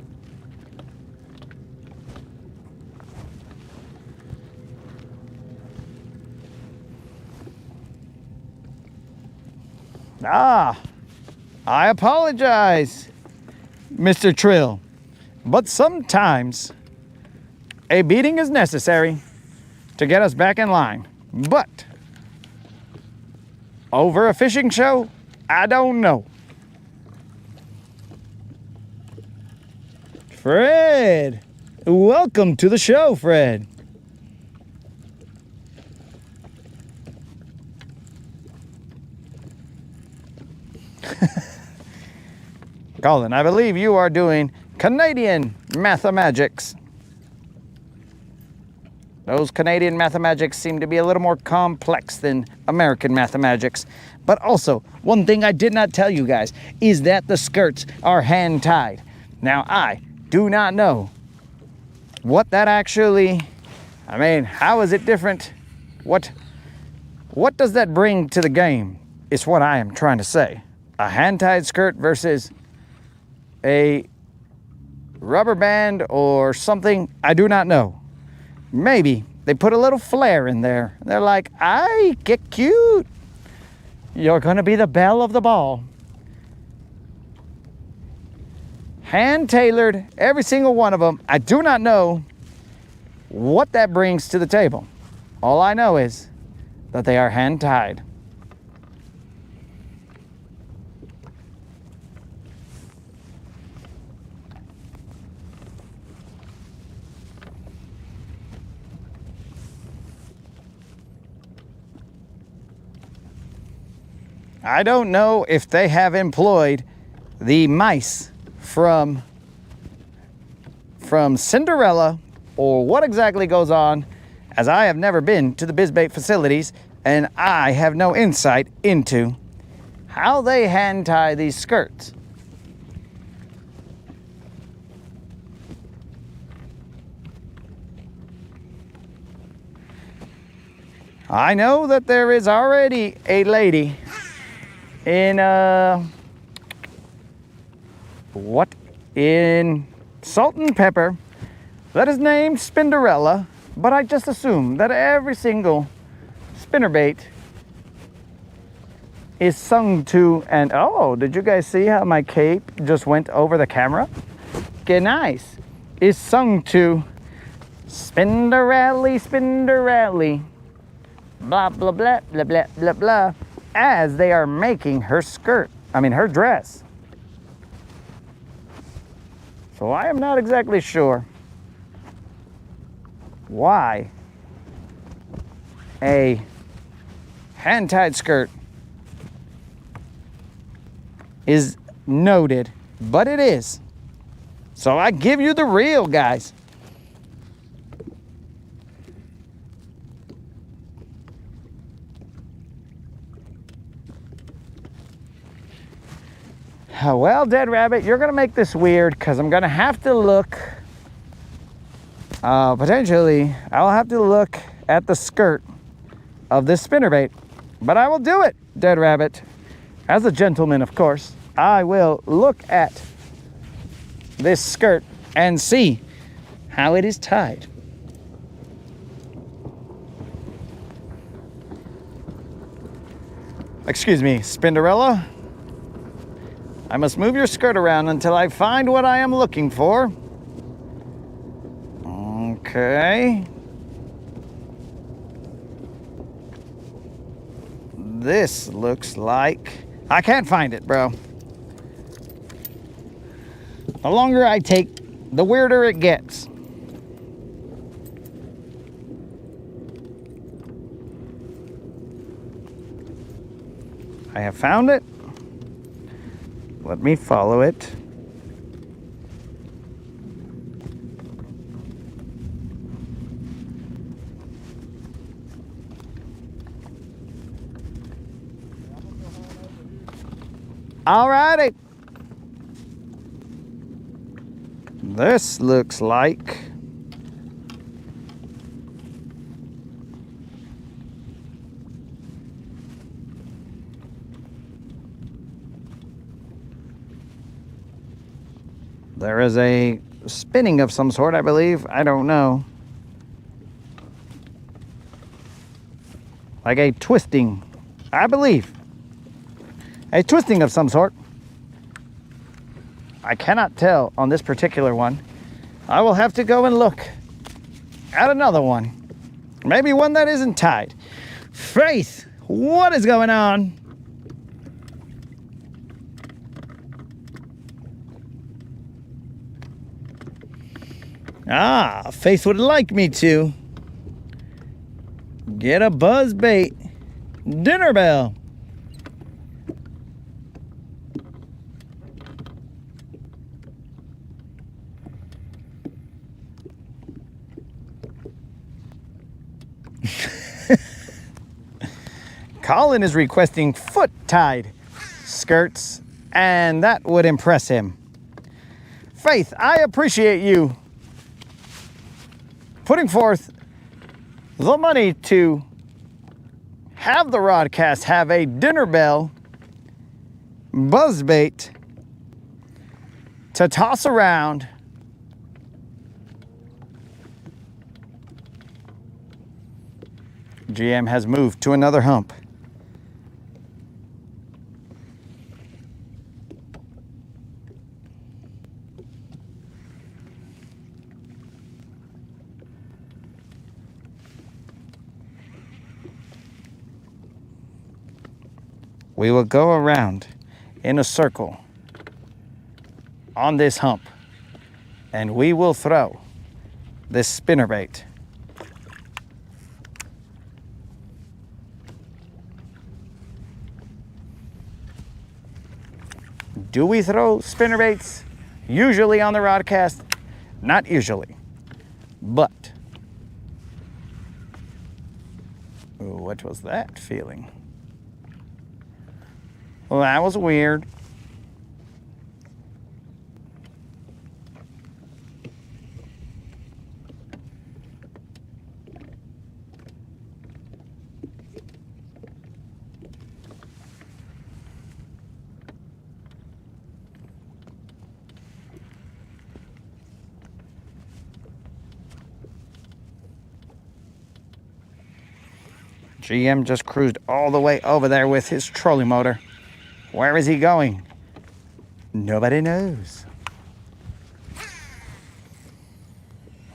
I apologize, Mr. Trill, but sometimes a beating is necessary to get us back in line. But over a fishing show, I don't know. Fred, welcome to the show, Fred. Colin, I believe you are doing Canadian mathematics. Those Canadian mathematics seem to be a little more complex than American mathematics. But also, one thing I did not tell you guys is that the skirts are hand-tied. Now, I do not know what that actually, I mean, how is it different? What does that bring to the game is what I am trying to say. A hand-tied skirt versus a rubber band or something, I do not know. Maybe they put a little flair in there. They're like, "Ay, get cute. You're gonna be the belle of the ball." Hand-tailored, every single one of them. I do not know what that brings to the table. All I know is that they are hand-tied. I don't know if they have employed the mice from Cinderella or what exactly goes on, as I have never been to the BizBait facilities and I have no insight into how they hand tie these skirts. I know that there is already a lady in in Salt and Pepper that is named Spinderella, but I just assume that every single spinnerbait is sung to, and oh, did you guys see how my cape just went over the camera? Okay, nice. Is sung to Spinderelli, Spinderelli, blah, blah, blah, blah, blah, blah, blah, as they are making her skirt, her dress. So I am not exactly sure why a hand-tied skirt is noted, but it is. So I give you the real, guys. Well, Dead Rabbit, you're gonna make this weird because I'm gonna have to look, potentially, I'll have to look at the skirt of this spinnerbait, but I will do it, Dead Rabbit. As a gentleman, of course, I will look at this skirt and see how it is tied. Excuse me, Spinderella. I must move your skirt around until I find what I am looking for. Okay. This looks like... I can't find it, bro. The longer I take, the weirder it gets. I have found it. Let me follow it. Alrighty. This looks like there is a spinning of some sort, I believe. I don't know. Like a twisting, I believe. A twisting of some sort. I cannot tell on this particular one. I will have to go and look at another one. Maybe one that isn't tied. Faith, what is going on? Ah, Faith would like me to get a buzz bait dinner bell. Colin is requesting foot-tied skirts, and that would impress him. Faith, I appreciate you putting forth the money to have the Rodcast have a dinner bell buzzbait to toss around GM has moved to another hump. We will go around in a circle on this hump, and we will throw this spinnerbait. Do we throw spinnerbaits usually on the Rodcast? Not usually, but ooh, what was that feeling? Well, that was weird. GM just cruised all the way over there with his trolling motor. Where is he going? Nobody knows.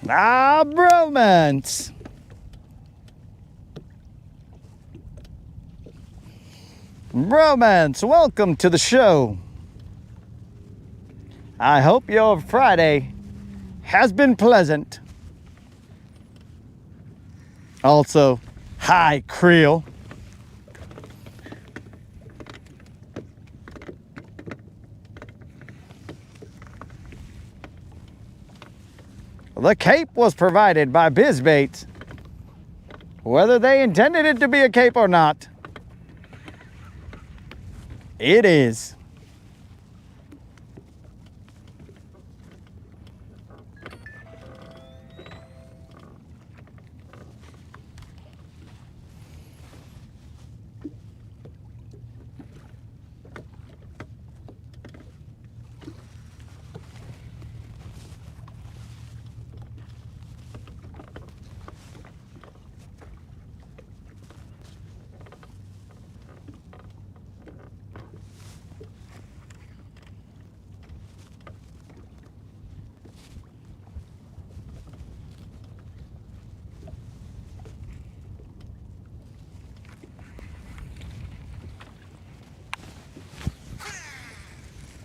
Ah, bromance. Bromance, welcome to the show. I hope your Friday has been pleasant. Also, hi, Creel. The cape was provided by BizBaits. Whether they intended it to be a cape or not, it is.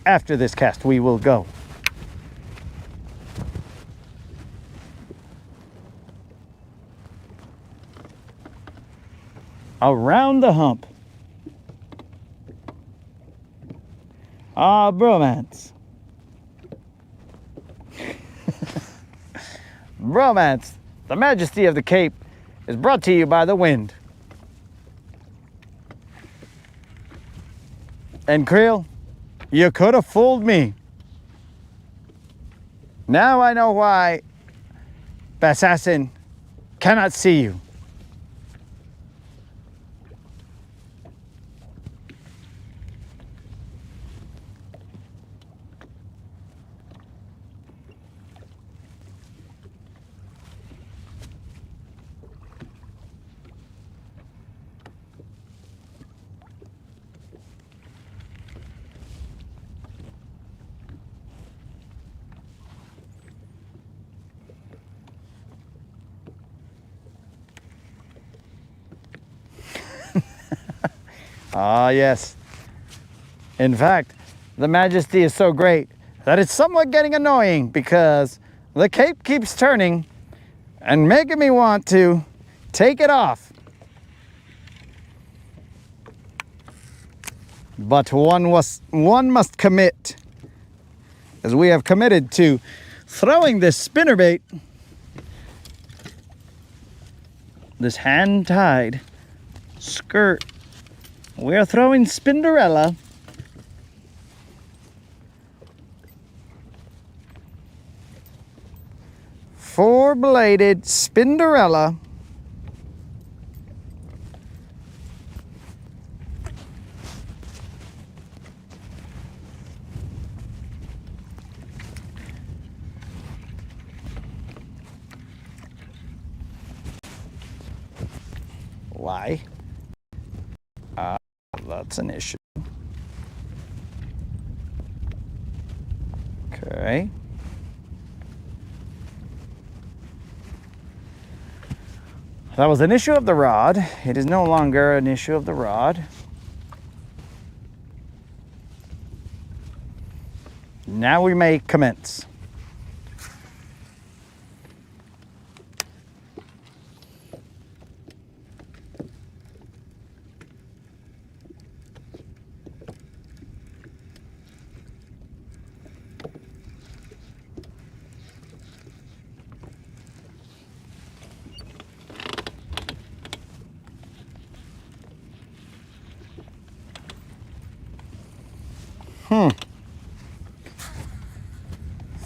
After this cast, we will go around the hump. Ah, bromance. Bromance, the majesty of the Cape, is brought to you by the wind. And Creel, you could have fooled me. Now I know why Bassassin cannot see you. Ah, yes. In fact, the majesty is so great that it's somewhat getting annoying because The cape keeps turning and making me want to take it off. But one must commit, as we have committed to throwing this spinnerbait, this hand-tied skirt. We are throwing Spinderella. Four-bladed Spinderella. Why? That's an issue. Okay. That was an issue of the rod. It is no longer an issue of the rod. Now we may commence.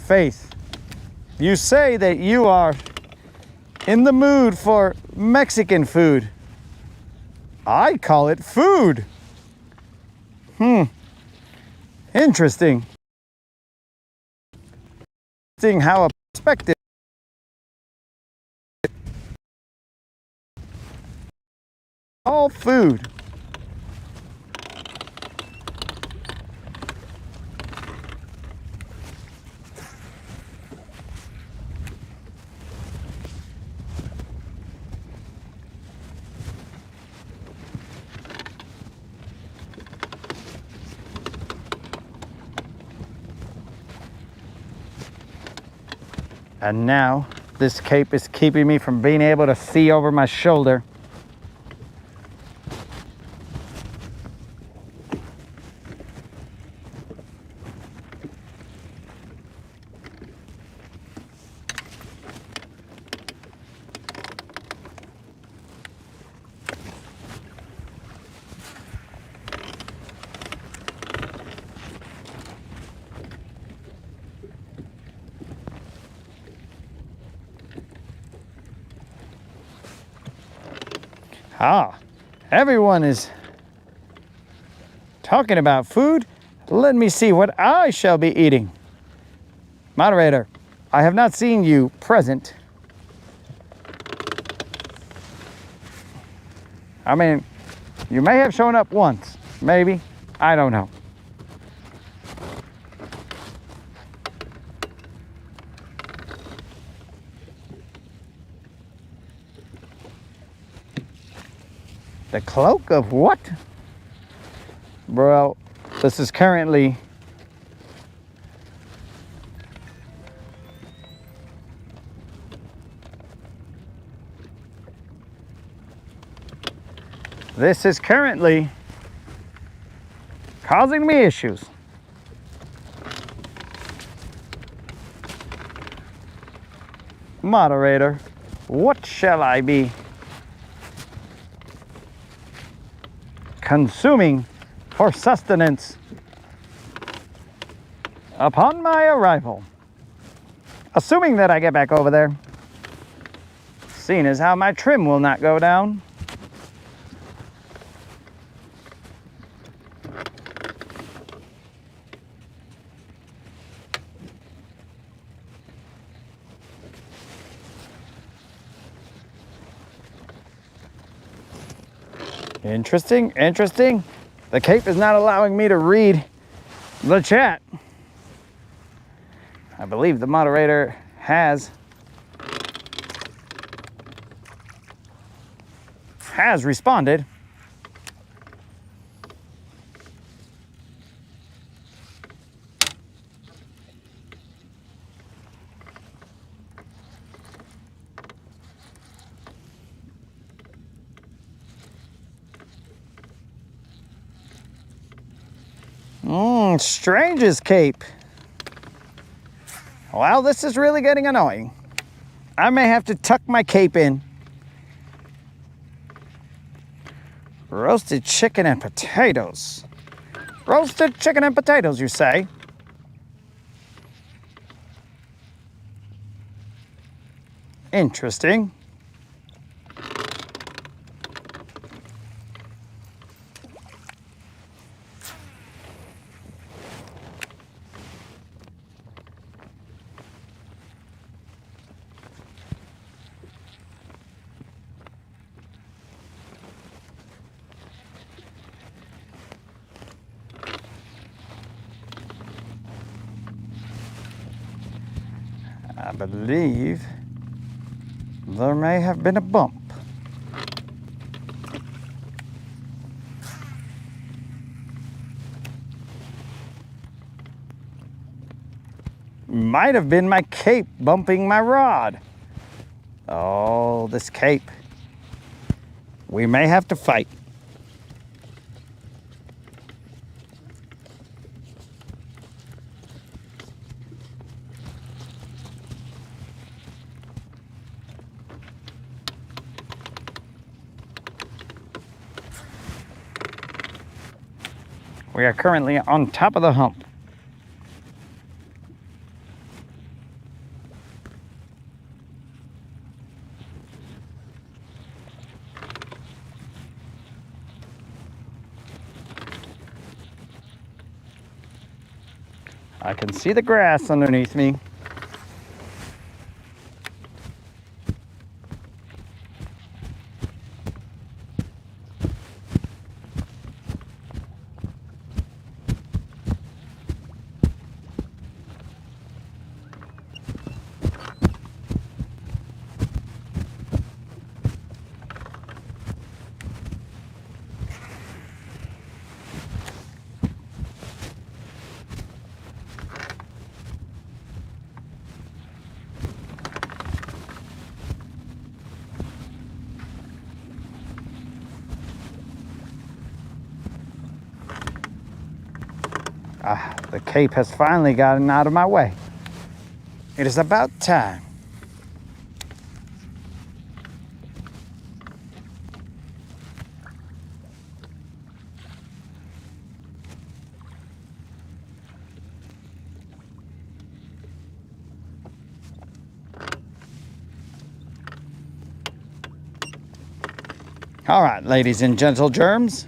Faith, you say that you are in the mood for Mexican food. I call it food. Interesting. Seeing how a perspective. All food. And now this cape is keeping me from being able to see over my shoulder. Everyone is talking about food. Let me see what I shall be eating. Moderator, I have not seen you present. I mean, you may have shown up once, maybe. I don't know. The cloak of what? Bro, this is currently causing me issues. Moderator, what shall I be consuming for sustenance upon my arrival? Assuming that I get back over there, seeing as how my trim will not go down. Interesting, interesting. The cape is not allowing me to read the chat. I believe the moderator has responded. Strangest cape. Well, this is really getting annoying. I may have to tuck my cape in. Roasted chicken and potatoes. Roasted chicken and potatoes, you say? Interesting. I believe there may have been a bump. Might have been my cape bumping my rod. Oh, this cape. We may have to fight. We are currently on top of the hump. I can see the grass underneath me. The cape has finally gotten out of my way. It is about time. All right, ladies and gentle germs.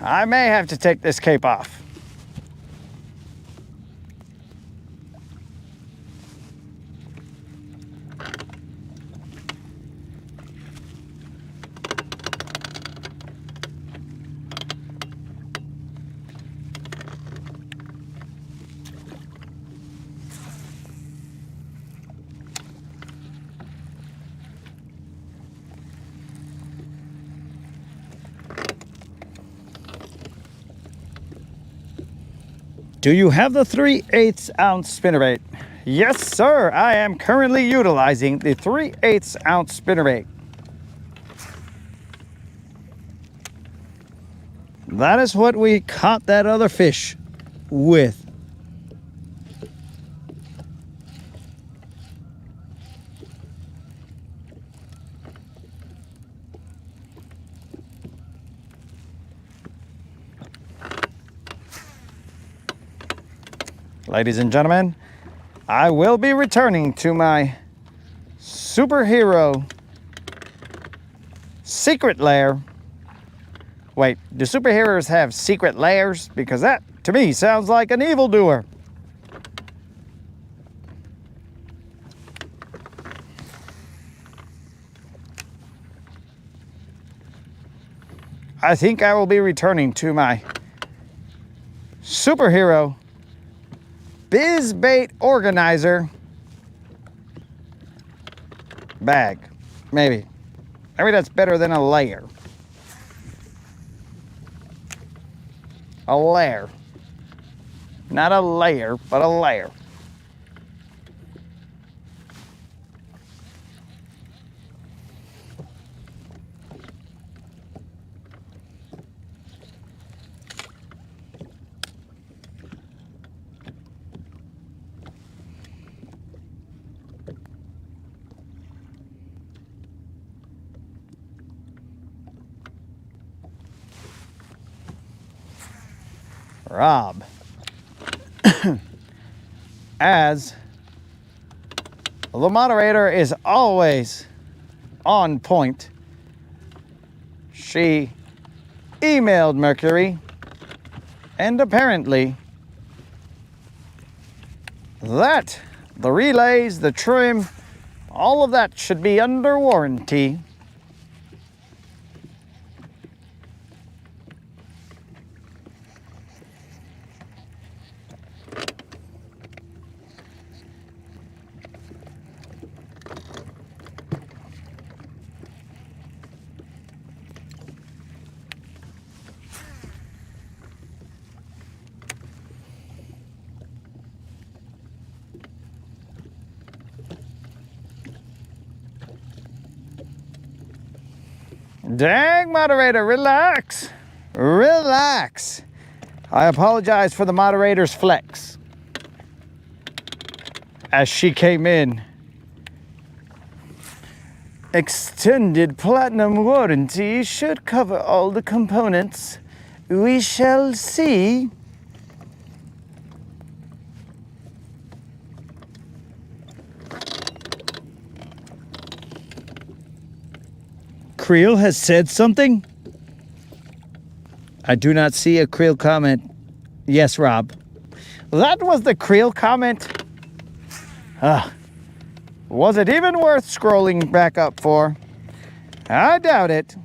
I may have to take this cape off. Do you have the 3/8 ounce spinnerbait? Yes, sir. I am currently utilizing the 3/8 ounce spinnerbait. That is what we caught that other fish with. Ladies and gentlemen, I will be returning to my superhero secret lair. Wait, do superheroes have secret lairs? Because that, to me, sounds like an evildoer. I think I will be returning to my superhero BizBait organizer bag. Maybe that's better than a layer. A layer. Not a layer, but a layer. Rob, as the moderator is always on point, she emailed Mercury, and apparently that the relays, the trim, all of that should be under warranty. Dang, moderator, relax. Relax. I apologize for the moderator's flex, as she came in. Extended platinum warranty should cover all the components. We shall see. Creel has said something? I do not see a Creel comment. Yes, Rob. That was the Creel comment. Was it even worth scrolling back up for? I doubt it.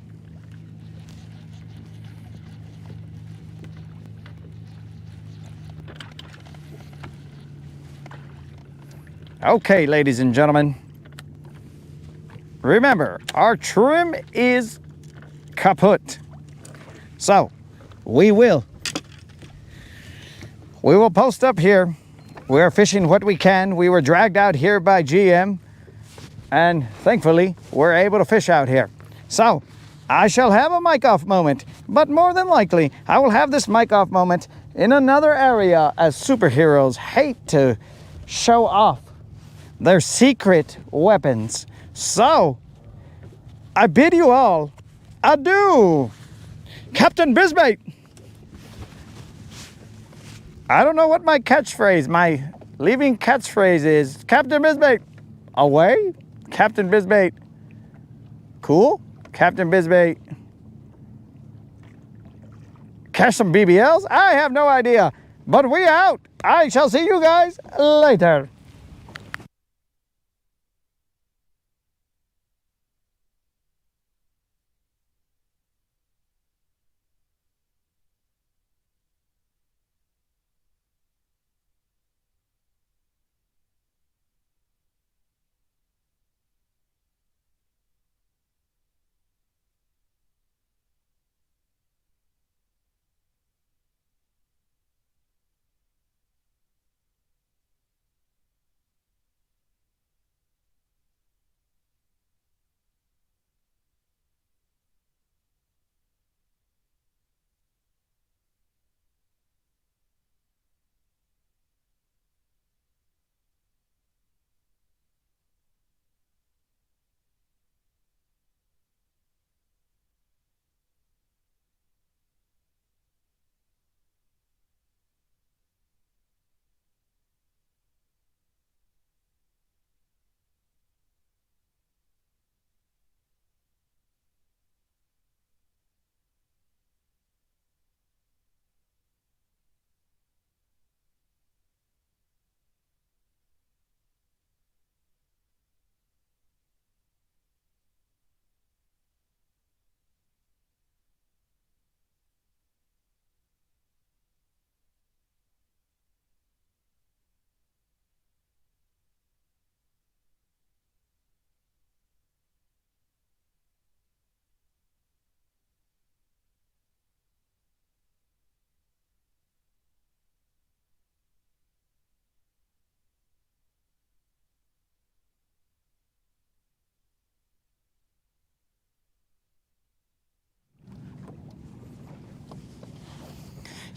Okay, ladies and gentlemen. Remember, our trim is kaput. So, we will post up here. We're fishing what we can. We were dragged out here by GM, and thankfully, we're able to fish out here. So, I shall have a mic off moment, but more than likely, I will have this mic off moment in another area, as superheroes hate to show off their secret weapons. So, I bid you all adieu. Captain Bisbate. I don't know what my catchphrase, my leaving catchphrase is. Captain Bisbate, away? Captain Bisbate, cool? Captain Bisbate, catch some BBLs? I have no idea, but we out. I shall see you guys later.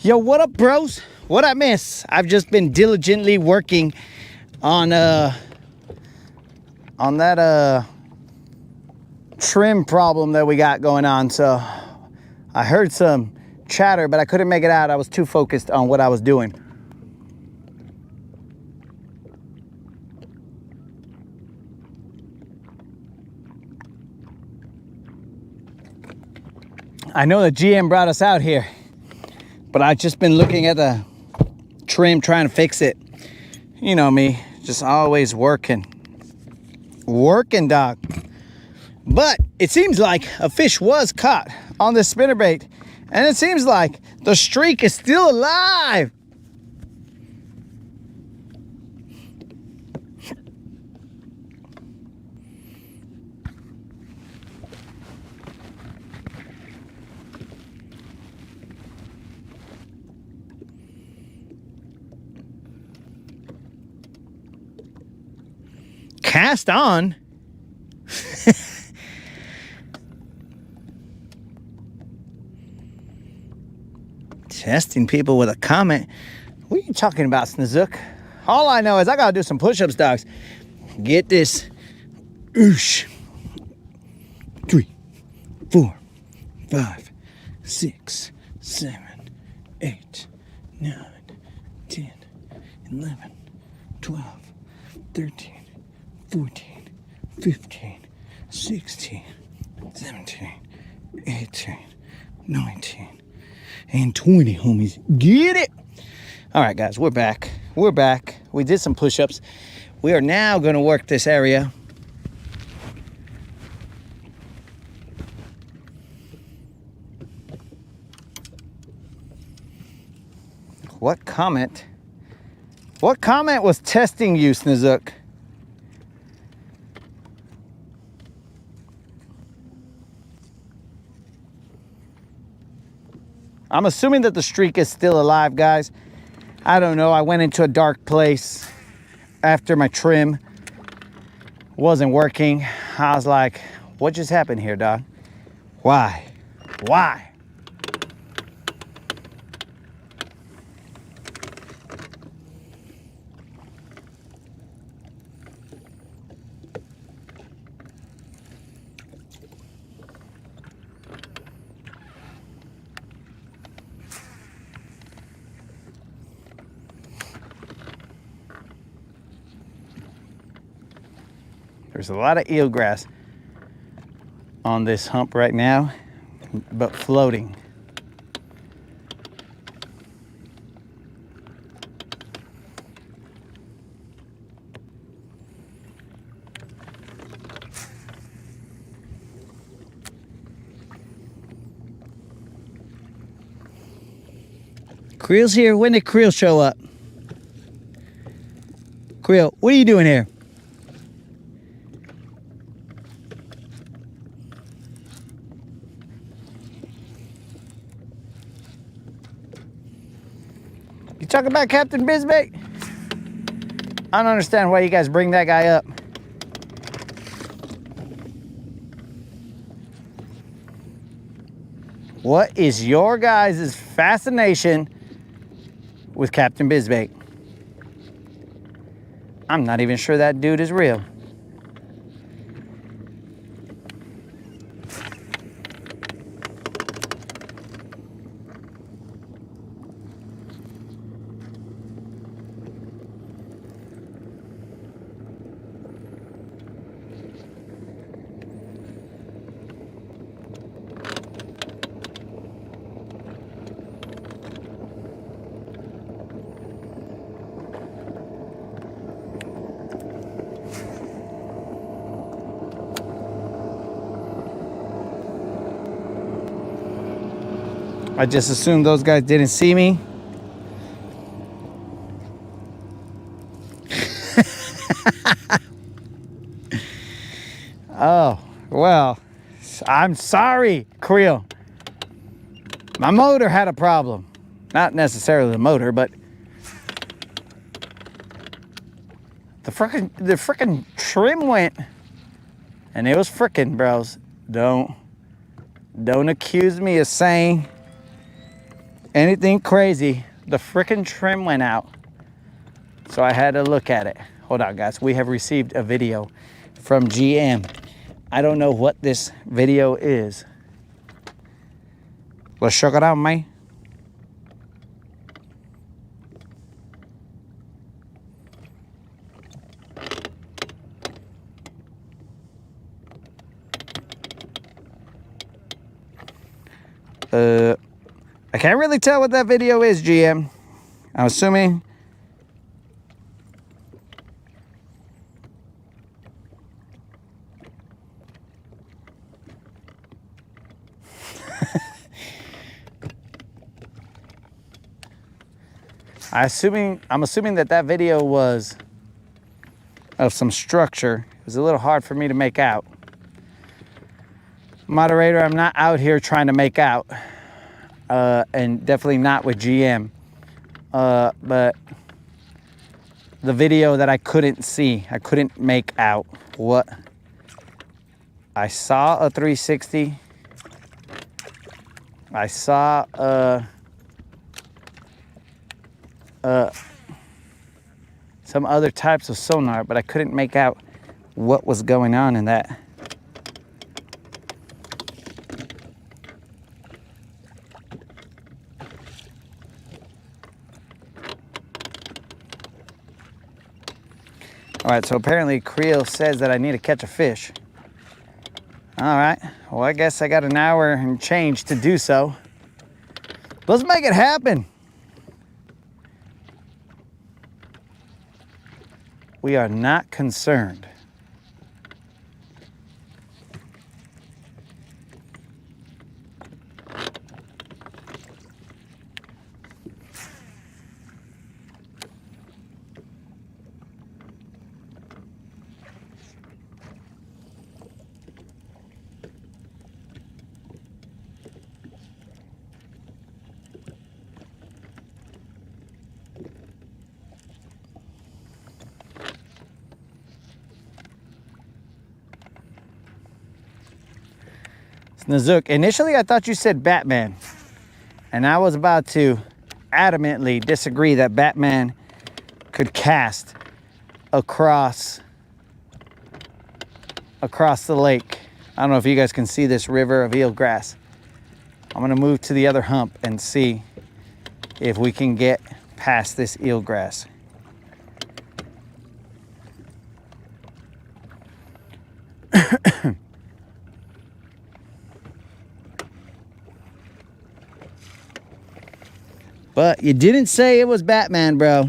Yo, what up, bros? What I miss? I've just been diligently working on that trim problem that we got going on. So I heard some chatter, but I couldn't make it out. I was too focused on what I was doing. I know that GM brought us out here, but I've just been looking at the trim, trying to fix it. You know me, just always working. Working, dog. But it seems like a fish was caught on this spinnerbait, and it seems like the streak is still alive. Cast on. Testing people with a comment. What are you talking about, Snizook? All I know is I gotta do some push-ups, dogs. Get this. Oosh. 3, 4, 5, 6, 7, 8, 9, 10, 11, 12, 13, 14, 15, 16, 17, 18, 19, and 20, homies. Get it! All right, guys, we're back. We're back. We did some push-ups. We are now going to work this area. What comment was testing you, Snizook? I'm assuming that the streak is still alive, guys. I don't know. I went into a dark place after my trim wasn't working. I was like, what just happened here, dog? Why? Why? There's a lot of eelgrass on this hump right now, but floating. Creel's here. When did Creel show up? Creel, what are you doing here? You talking about Captain Bizbait? I don't understand why you guys bring that guy up. What is your guys' fascination with Captain Bizbait? I'm not even sure that dude is real. I just assumed those guys didn't see me. Oh, well, I'm sorry, Creel. My motor had a problem. Not necessarily the motor, but the frickin' trim went, and it was frickin', bros. Don't accuse me of saying anything crazy. The frickin' trim went out, so I had to look at it. Hold on, guys. We have received a video from GM. I don't know what this video is. Let's check it out, man. I can't really tell what that video is, GM. I'm assuming. I'm assuming that video was of some structure. It was a little hard for me to make out. Moderator, I'm not out here trying to make out. And definitely not with GM. But the video that I couldn't see, I couldn't make out what. I saw a 360. I saw some other types of sonar, but I couldn't make out what was going on in that. All right, so apparently Creel says that I need to catch a fish. All right, well, I guess I got an hour and change to do so. Let's make it happen. We are not concerned. Nazook, initially I thought you said Batman, and I was about to adamantly disagree that Batman could cast across the lake. I don't know if you guys can see this river of eelgrass. I'm gonna move to the other hump and see if we can get past this eelgrass. But you didn't say it was Batman, bro.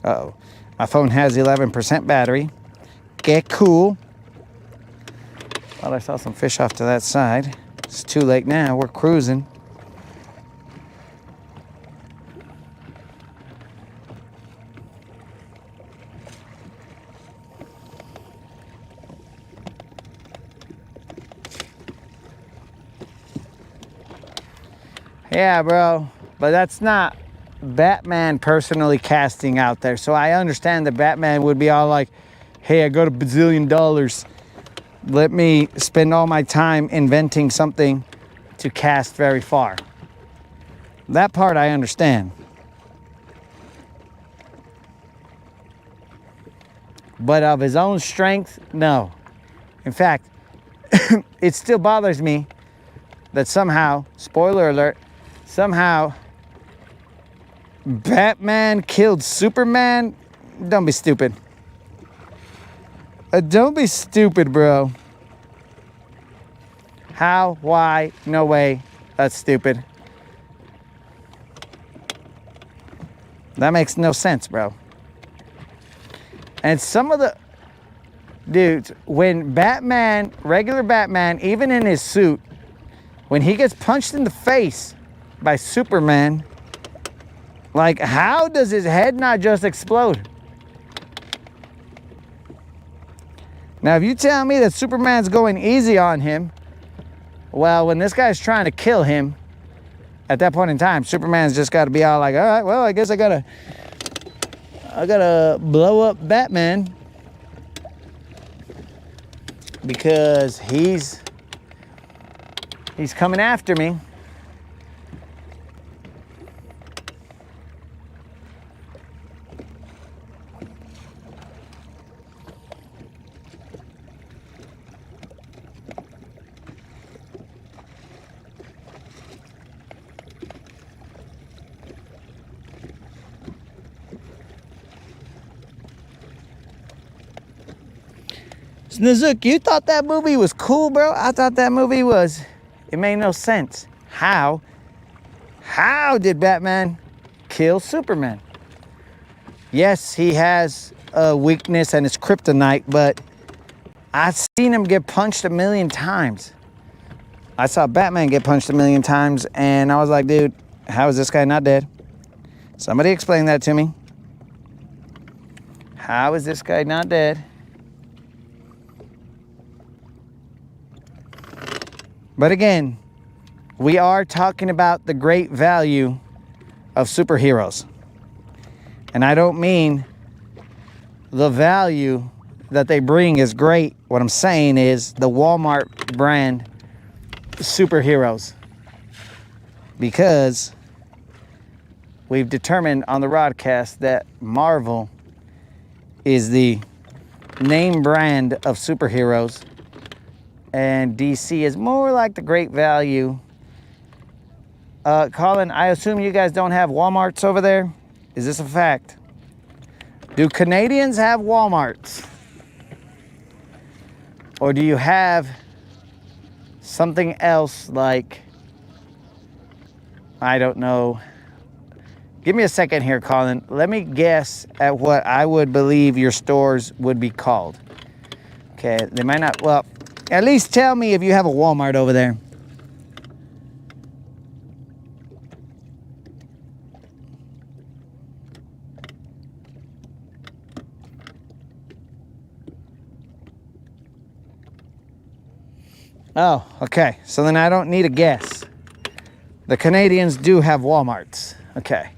Uh-oh. My phone has 11% battery. Get cool. Thought I saw some fish off to that side. It's too late now. We're cruising. Yeah, bro, but that's not Batman personally casting out there. So I understand that Batman would be all like, hey, I got $1 bazillion. Let me spend all my time inventing something to cast very far. That part I understand. But of his own strength, no. In fact, it still bothers me that somehow, spoiler alert, somehow Batman killed Superman. Don't be stupid. Don't be stupid, bro. How? Why? No way. That's stupid. That makes no sense, bro. And some of the dudes, when Batman, regular Batman, even in his suit, when he gets punched in the face by Superman, like, how does his head not just explode? Now, if you tell me that Superman's going easy on him, well, when this guy's trying to kill him, at that point in time, Superman's just got to be all like, all right, well, I guess I gotta blow up Batman because he's coming after me. Snizook, you thought that movie was cool, bro? I thought that movie was... It made no sense. How did Batman kill Superman? Yes, he has a weakness and it's kryptonite, but I've seen him get punched a million times. I saw Batman get punched a million times, and I was like, dude, how is this guy not dead? Somebody explain that to me. How is this guy not dead? But again, we are talking about the great value of superheroes. And I don't mean the value that they bring is great. What I'm saying is the Walmart brand superheroes. Because we've determined on the Rodcast that Marvel is the name brand of superheroes, and DC is more like the great value. Colin, I assume you guys don't have Walmarts over there? Is this a fact? Do Canadians have Walmarts? Or do you have something else like, I don't know. Give me a second here, Colin. Let me guess at what I would believe your stores would be called. Okay, they might not, well, at least tell me if you have a Walmart over there. Oh, okay. So then I don't need a guess. The Canadians do have Walmarts. Okay.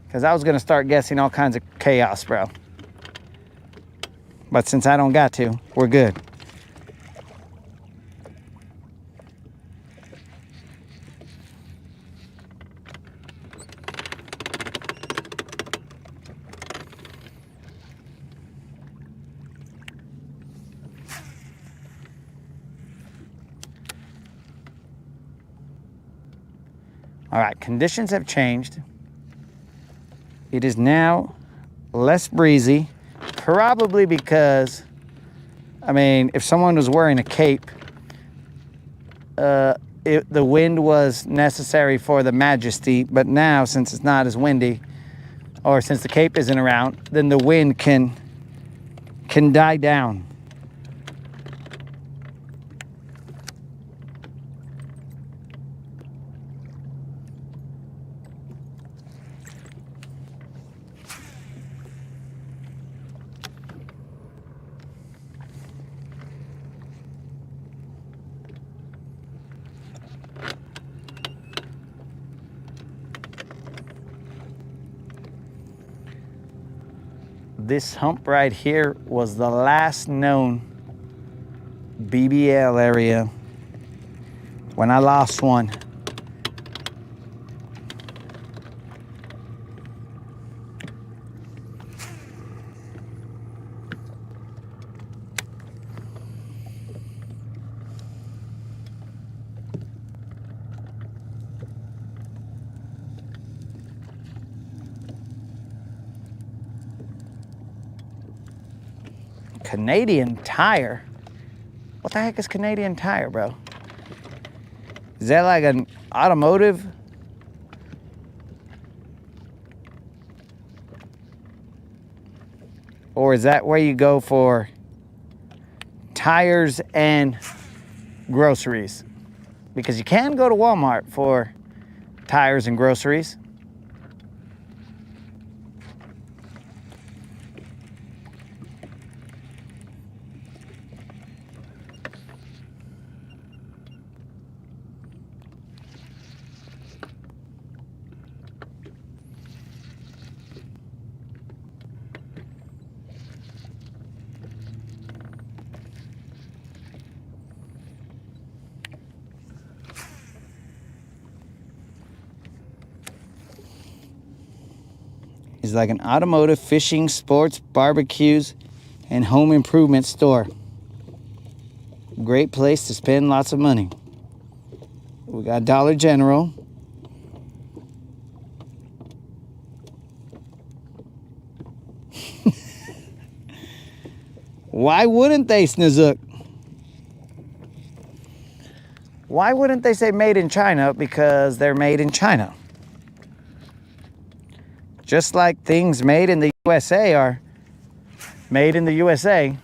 Because I was going to start guessing all kinds of chaos, bro. But since I don't got to, we're good. All right, conditions have changed. It is now less breezy, probably because, I mean, if someone was wearing a cape, the wind was necessary for the majesty, but now, since it's not as windy, or since the cape isn't around, then the wind can die down. This hump right here was the last known BBL area when I lost one. Canadian Tire? What the heck is Canadian Tire, bro? Is that like an automotive? Or is that where you go for tires and groceries? Because you can go to Walmart for tires and groceries. Is like an automotive, fishing, sports, barbecues, and home improvement store. Great place to spend lots of money. We got Dollar General. Why wouldn't they, Snizook? Why wouldn't they say made in China? Because they're made in China. Just like things made in the USA are made in the USA.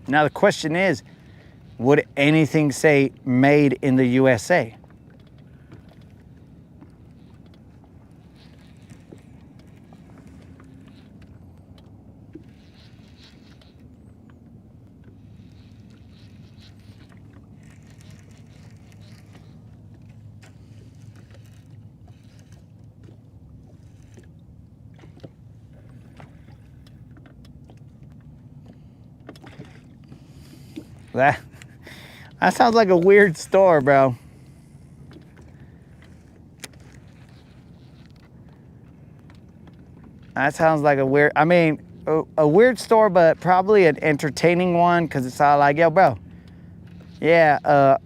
Now the question is, would anything say made in the USA? That sounds like a weird store, bro. That sounds like a weird, I mean, a weird store, but probably an entertaining one, because it's all like, yo, bro, yeah,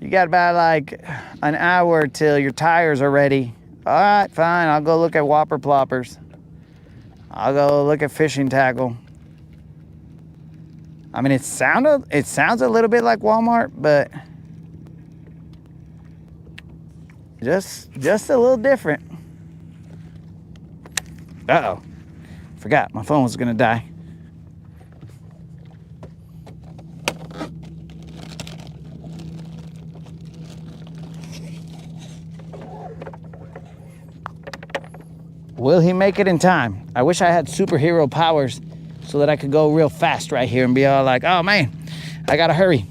you got about like an hour till your tires are ready. All right, fine, I'll go look at Whopper Ploppers. I'll go look at fishing tackle. I mean, it sounds a little bit like Walmart, but just a little different. Uh-oh. Forgot my phone was gonna die. Will he make it in time? I wish I had superhero powers so that I could go real fast right here and be all like, oh man, I gotta hurry.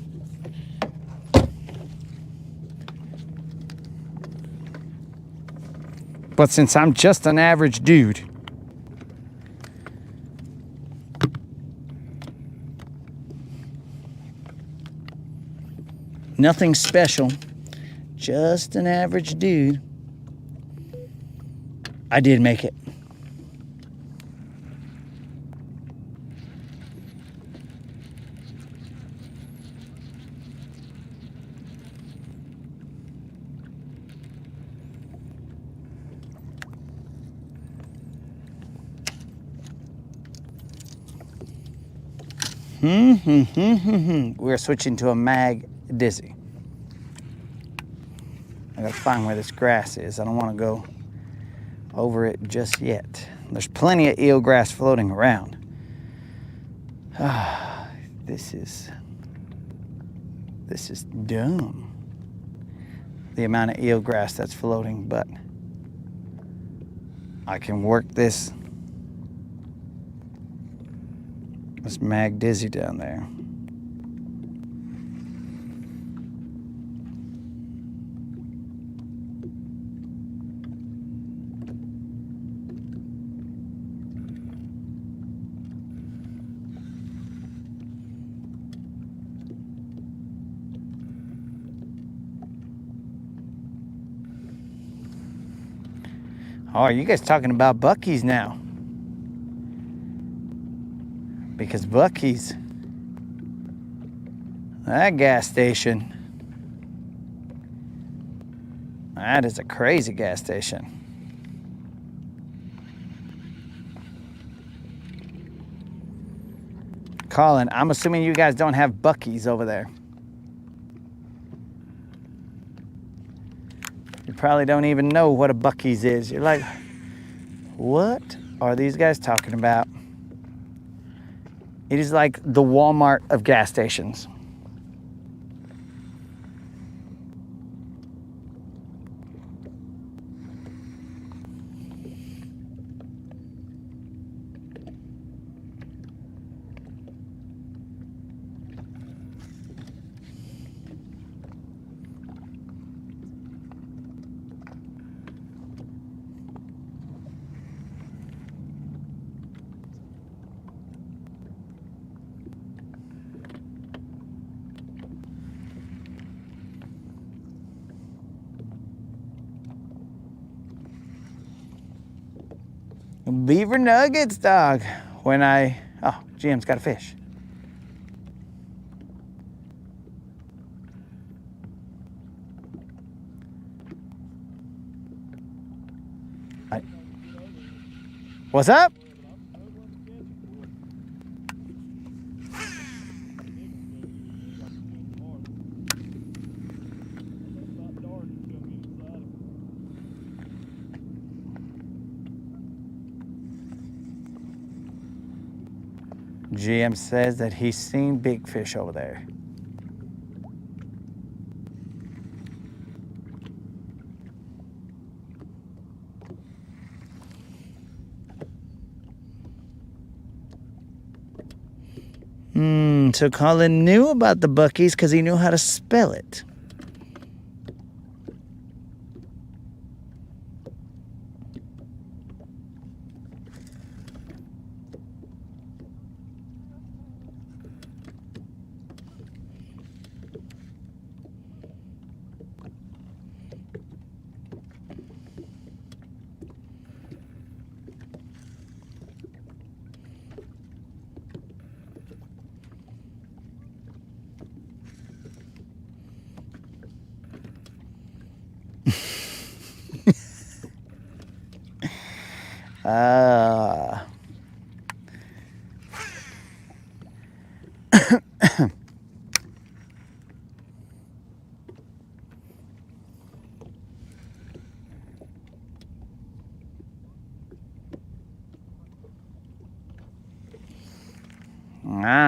But since I'm just an average dude, nothing special, just an average dude, I did make it. We're switching to a mag dizzy. I gotta find where this grass is. I don't want to go over it just yet. There's plenty of eelgrass floating around. This is dumb. The amount of eelgrass that's floating, but I can work this mag dizzy down there. Oh, are you guys talking about Buc-ee's now? Because Buc-ee's, that gas station, that is a crazy gas station. Colin, I'm assuming you guys don't have Buc-ee's over there. You probably don't even know what a Buc-ee's is. You're like, what are these guys talking about? It is like the Walmart of gas stations. Beaver nuggets, dog. Oh, GM's got a fish. What's up? GM says that he's seen big fish over there. So Colin knew about the Buckies because he knew how to spell it.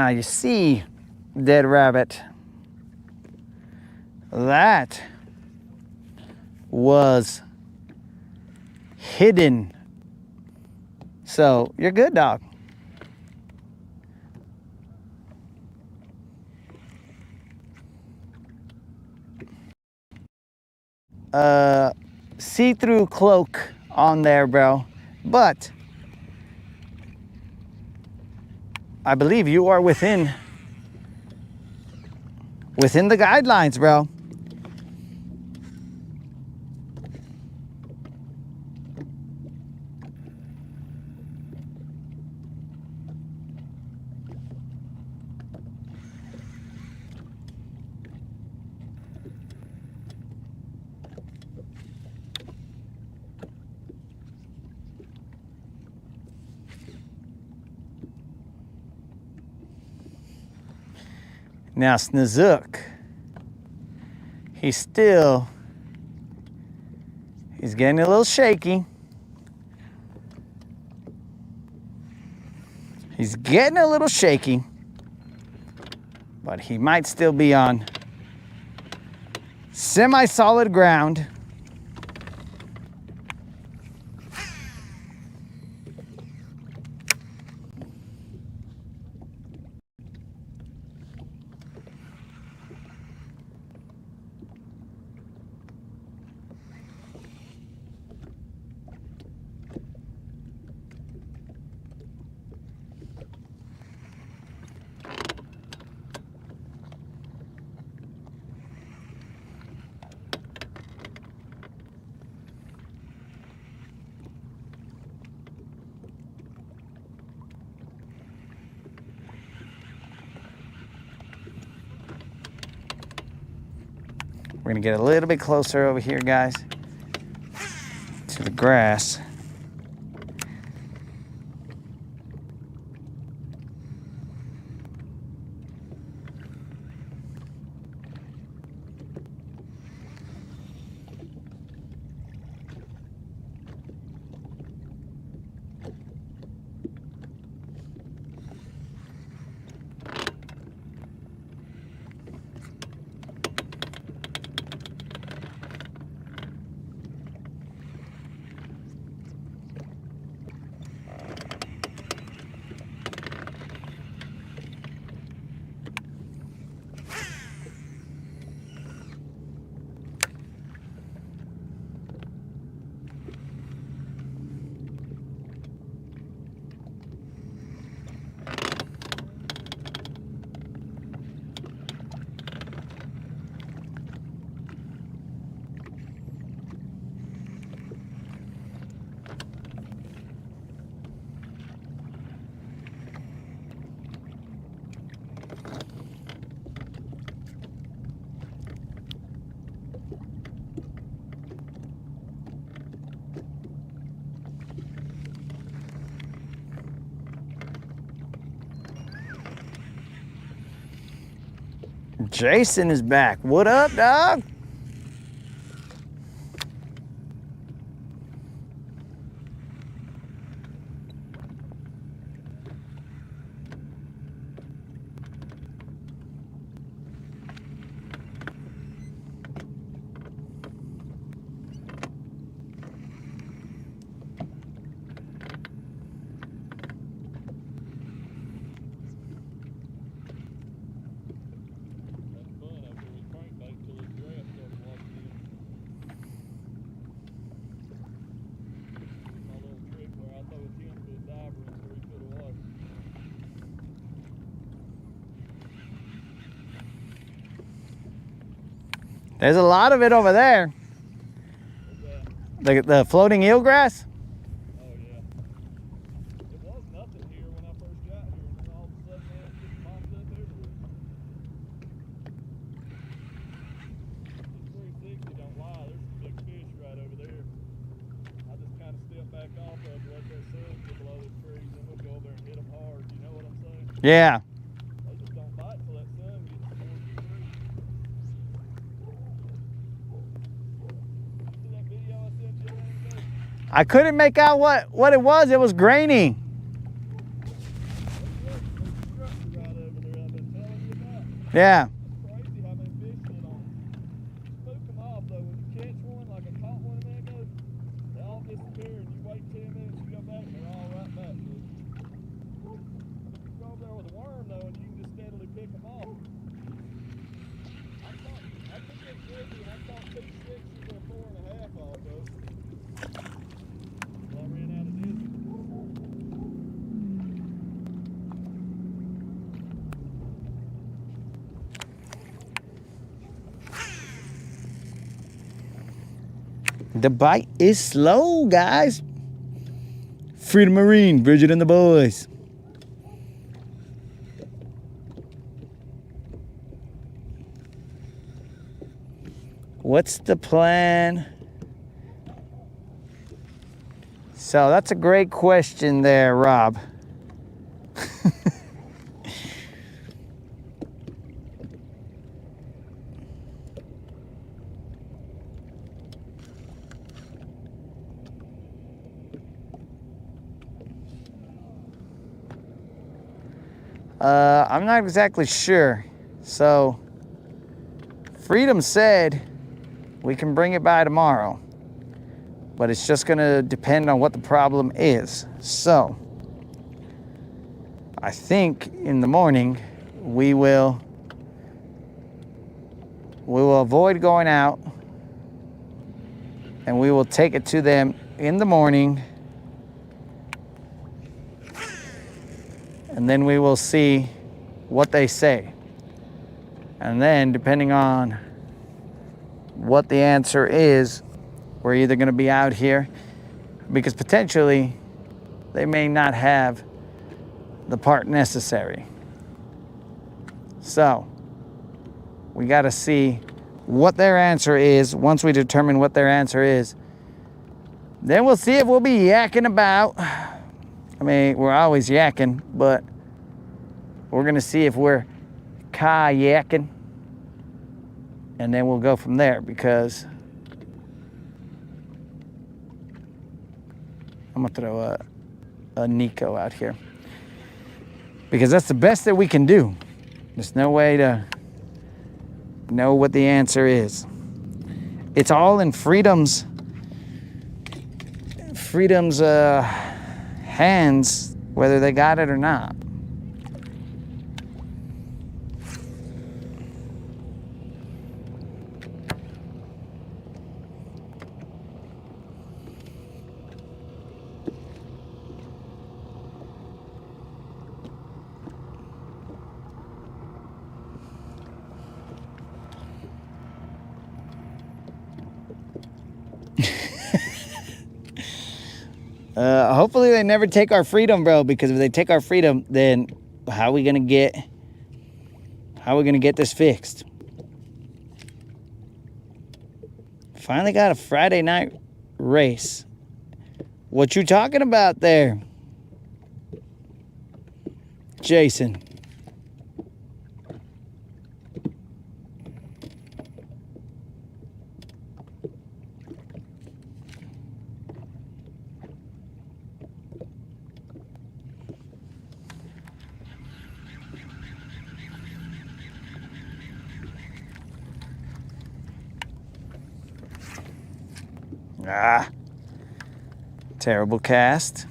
You see, dead rabbit. That was hidden. So you're good, dog. See-through cloak on there, bro. But I believe you are within the guidelines, bro. Now Snozook, he's getting a little shaky. He's getting a little shaky, but he might still be on semi-solid ground. We're gonna get a little bit closer over here, guys, to the grass. Jason is back. What up, dog? There's a lot of it over there. The floating eelgrass? Oh yeah. It was nothing here when I first got here, and then all of a sudden, man, it just popped up everywhere. This 360 don't lie. There's some big fish right over there. I just kind of step back off of it, let that sun get below the trees, and we'll go over there and hit them hard. You know what I'm saying? Yeah. They just don't bite till that sun gets towards the trees. See that video I sent you the other day? I couldn't make out what it was. It was grainy. Yeah. Crazy how many fish sit on them. Spook them off though. When you catch one, like I caught one a minute ago, they all disappear and you wait 10 minutes, you go back and they're all right back. Dude. You go over there with a worm though and you can just steadily pick them off. I took that Disney and I caught 2 6s or 4.5 off those. Well, I ran out of Disney. The bite is slow, guys. Freedom Marine, Bridget and the boys. What's the plan? So that's a great question there, Rob. I'm not exactly sure. So, Freedom said we can bring it by tomorrow, but it's just gonna depend on what the problem is. So, I think in the morning we will avoid going out and we will take it to them in the morning. And then we will see what they say. And then, depending on what the answer is, we're either going to be out here, because potentially they may not have the part necessary. So, we got to see what their answer is. Once we determine what their answer is, then we'll see if we'll be yakking about. I mean, we're always yakking, but we're going to see if we're kayaking. And then we'll go from there, because I'm going to throw a Nico out here. Because that's the best that we can do. There's no way to know what the answer is. It's all in Freedom's hands, whether they got it or not. Hopefully they never take our freedom, bro, because if they take our freedom, then how are we gonna get this fixed? Finally got a Friday night race. What you talking about there, Jason? Ah, terrible cast.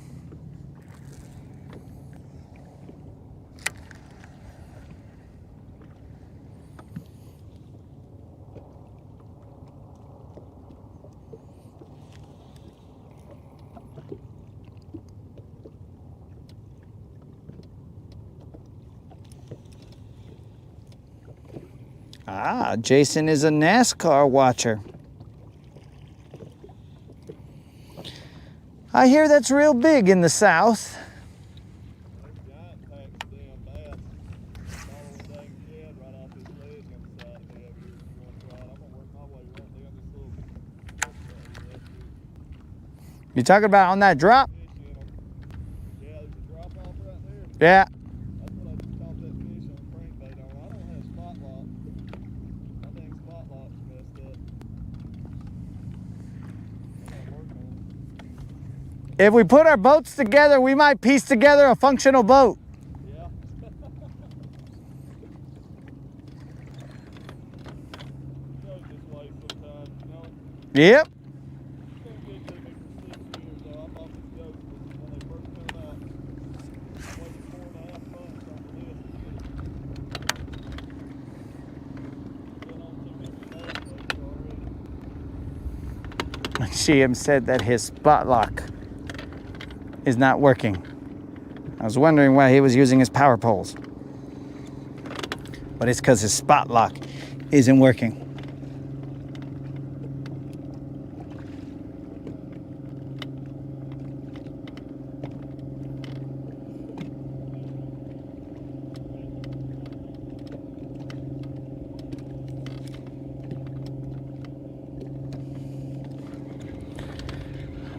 Ah, Jason is a NASCAR watcher. I hear that's real big in the South. Giant packs damn bad. Follow the dang shed right off this ledge on the side of me over here. If you want to try it, I'm gonna work my way right down this little right here. You talking about on that drop? Fish in 'em. Yeah, there's a drop off right there. Yeah. That's what I just caught that fish on crankbait on. I don't have spot lock. My dang spot lock's messed up. I gotta work on it. If we put our boats together, we might piece together a functional boat. Yeah. Goes this way sometimes, you know. Yep. It's been good to me for 6 years, though. I'm off the goats when they first come out. I waited 4.5 months on the list to get it. Been on 2 different already. Sheehan said that his spot lock is not working. I was wondering why he was using his power poles. But it's because his spot lock isn't working.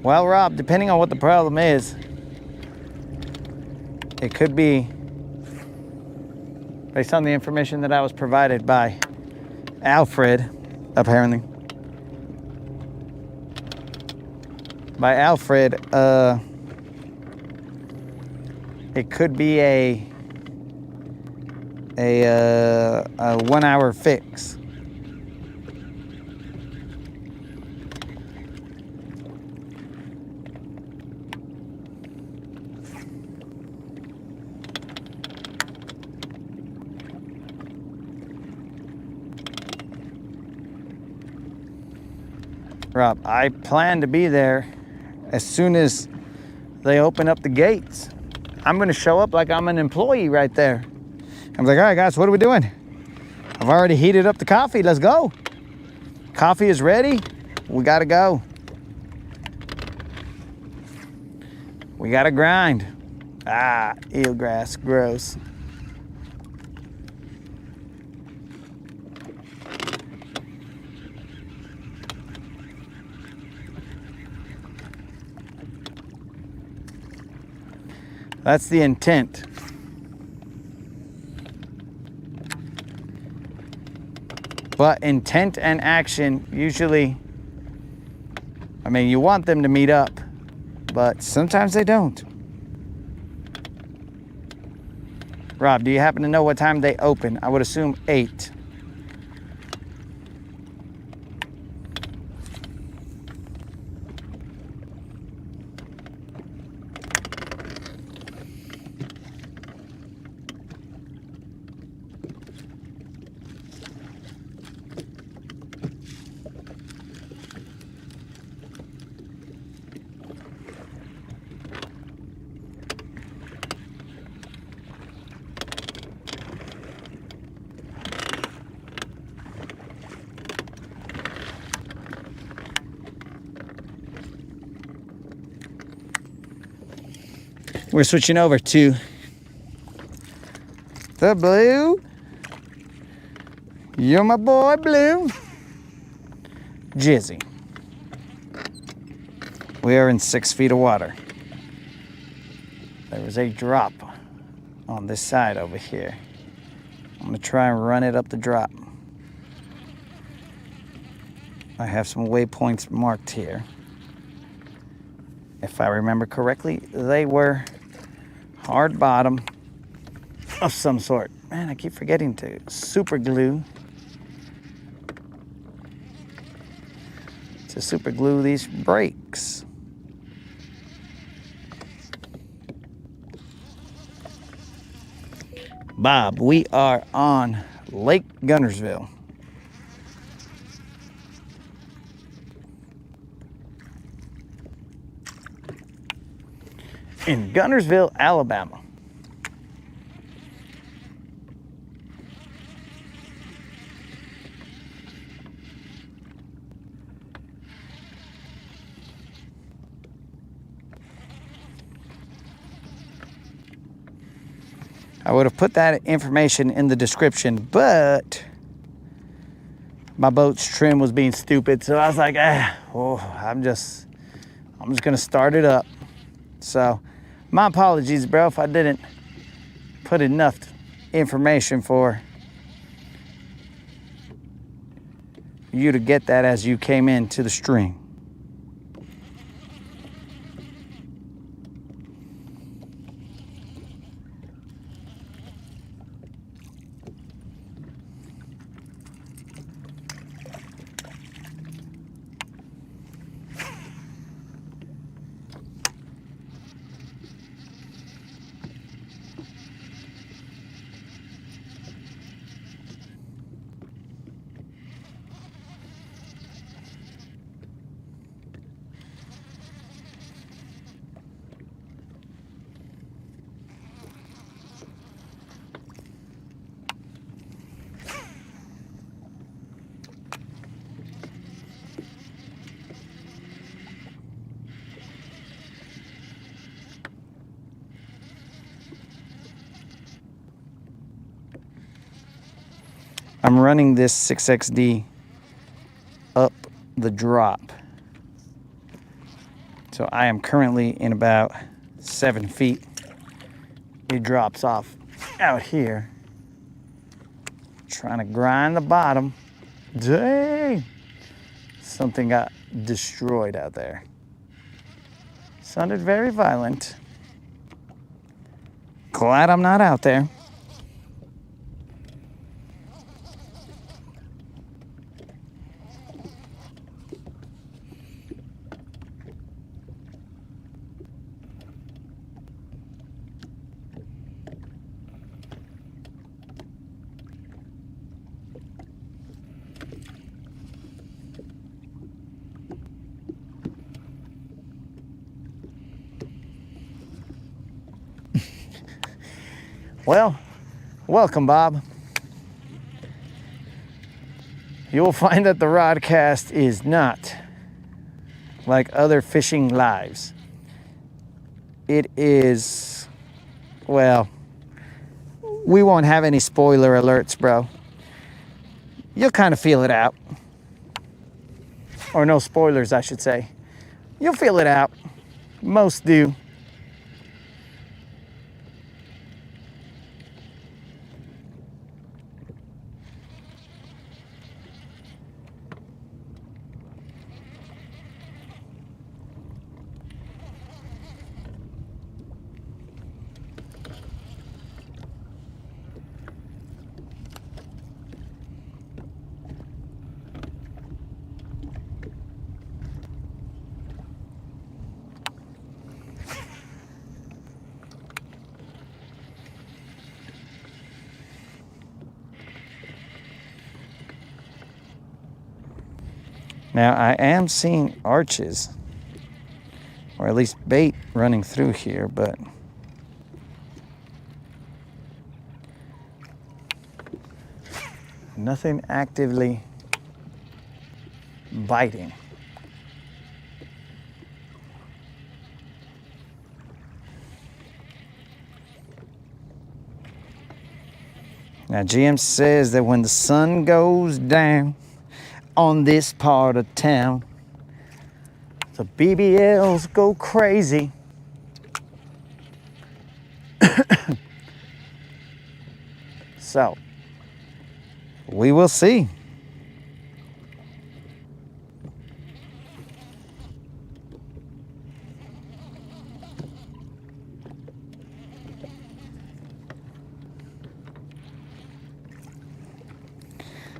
Well, Rob, depending on what the problem is, it could be, based on the information that I was provided by Alfred, apparently. By Alfred, it could be a 1 hour fix. Rob, I plan to be there as soon as they open up the gates. I'm gonna show up like I'm an employee right there. I'm like, all right guys, what are we doing? I've already heated up the coffee, let's go. Coffee is ready, we gotta go. We gotta grind. Ah, eelgrass, gross. That's the intent. But intent and action usually, I mean, you want them to meet up, but sometimes they don't. Rob, do you happen to know what time they open? I would assume 8. We're switching over to the Blue. You're my boy, Blue. Jizzy. We are in 6 feet of water. There was a drop on this side over here. I'm gonna try and run it up the drop. I have some waypoints marked here. If I remember correctly, they were hard bottom of some sort. Man, I keep forgetting to super glue to super glue these brakes. Bob, we are on Lake Guntersville. In Guntersville, Alabama. I would have put that information in the description, but my boat's trim was being stupid, so I was like, I'm just gonna start it up. So, my apologies, bro, if I didn't put enough information for you to get that as you came into the stream. I'm running this 6XD up the drop. So I am currently in about 7 feet. It drops off out here. Trying to grind the bottom. Dang! Something got destroyed out there. Sounded very violent. Glad I'm not out there. Well, welcome, Bob. You will find that the Rodcast is not like other fishing lives. It is, well, we won't have any spoiler alerts, bro. You'll kind of feel it out. Or no spoilers, I should say. You'll feel it out. Most do. Now I am seeing arches, or at least bait running through here, but nothing actively biting. Now GM says that when the sun goes down on this part of town, the BBLs go crazy. So, we will see.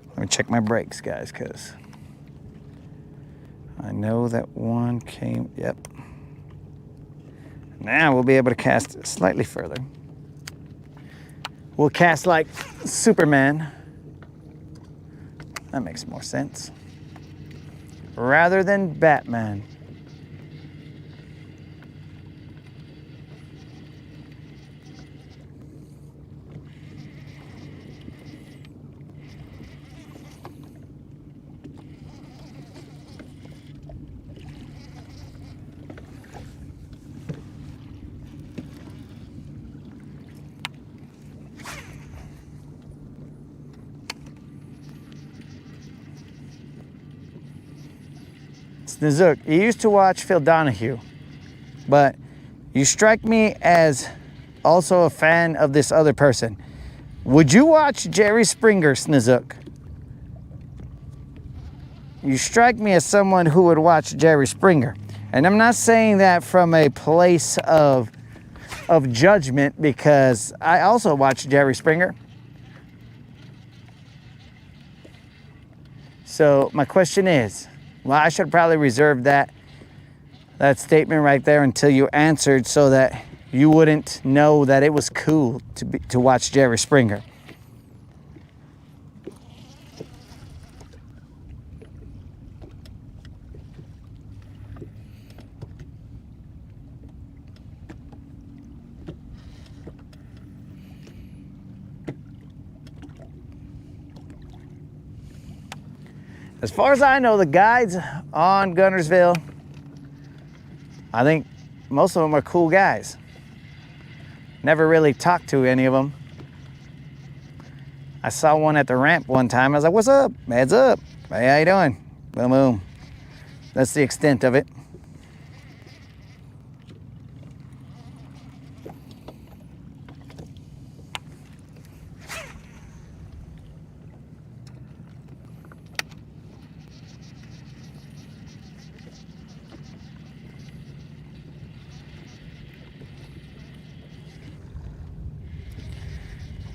Let me check my brakes, guys, because I know that one came, yep. Now we'll be able to cast slightly further. We'll cast like Superman. That makes more sense. Rather than Batman. Snizook, you used to watch Phil Donahue, but you strike me as also a fan of this other person. Would you watch Jerry Springer, Snizook? You strike me as someone who would watch Jerry Springer. And I'm not saying that from a place of judgment, because I also watch Jerry Springer. So my question is, well, I should probably reserve that statement right there until you answered, so that you wouldn't know that it was cool to watch Jerry Springer. As far as I know, the guides on Guntersville, I think most of them are cool guys. Never really talked to any of them. I saw one at the ramp one time. I was like, what's up? Heads up. Hey, how you doing? Boom, boom. That's the extent of it.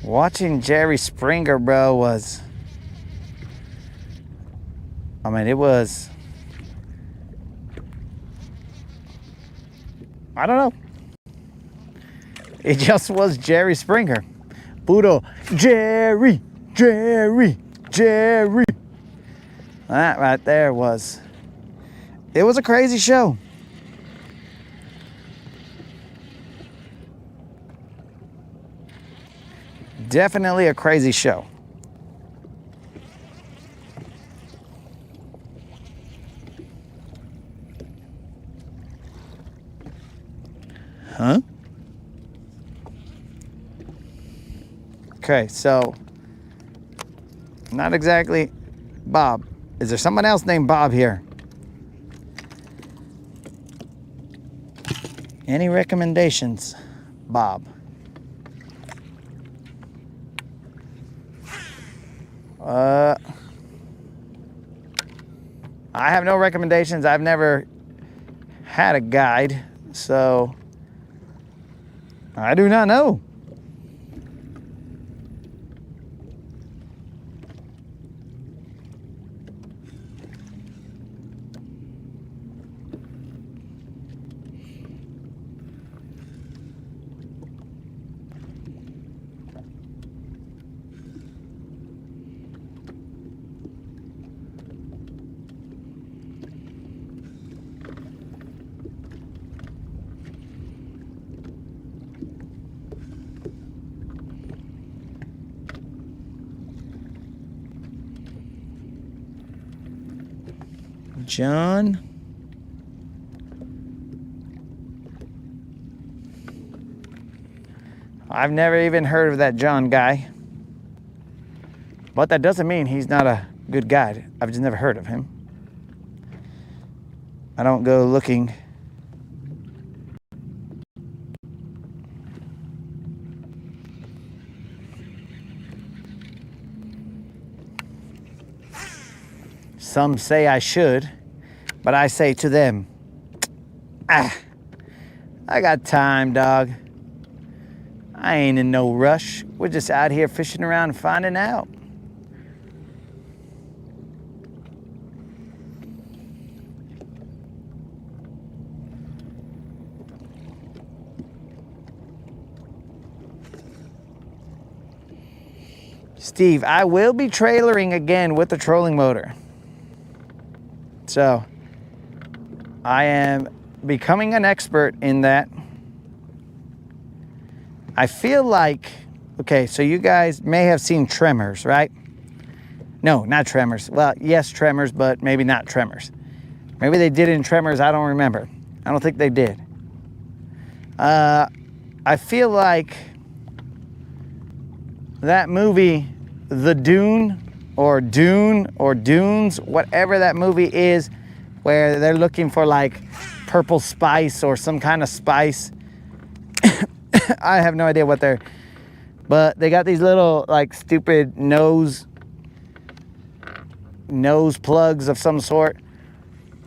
Watching Jerry Springer, bro, was, I mean, it was, I don't know. It just was Jerry Springer. Budo, Jerry, Jerry, Jerry. That right there was, it was a crazy show. Definitely a crazy show. Huh? Okay, so not exactly Bob. Is there someone else named Bob here? Any recommendations, Bob? I have no recommendations. I've never had a guide, so I do not know. John. I've never even heard of that John guy. But that doesn't mean he's not a good guide. I've just never heard of him. I don't go looking. Some say I should, but I say to them, I got time, dog. I ain't in no rush. We're just out here fishing around and finding out. Steve, I will be trailering again with the trolling motor. So I am becoming an expert in that. I feel like, okay, so you guys may have seen Tremors, right? No, not Tremors. Well, yes, Tremors, but maybe not Tremors. Maybe they did in Tremors, I don't remember. I don't think they did. I feel like that movie, The Dune or Dunes, whatever that movie is, where they're looking for like purple spice or some kind of spice. I have no idea what they're, but they got these little like stupid nose plugs of some sort.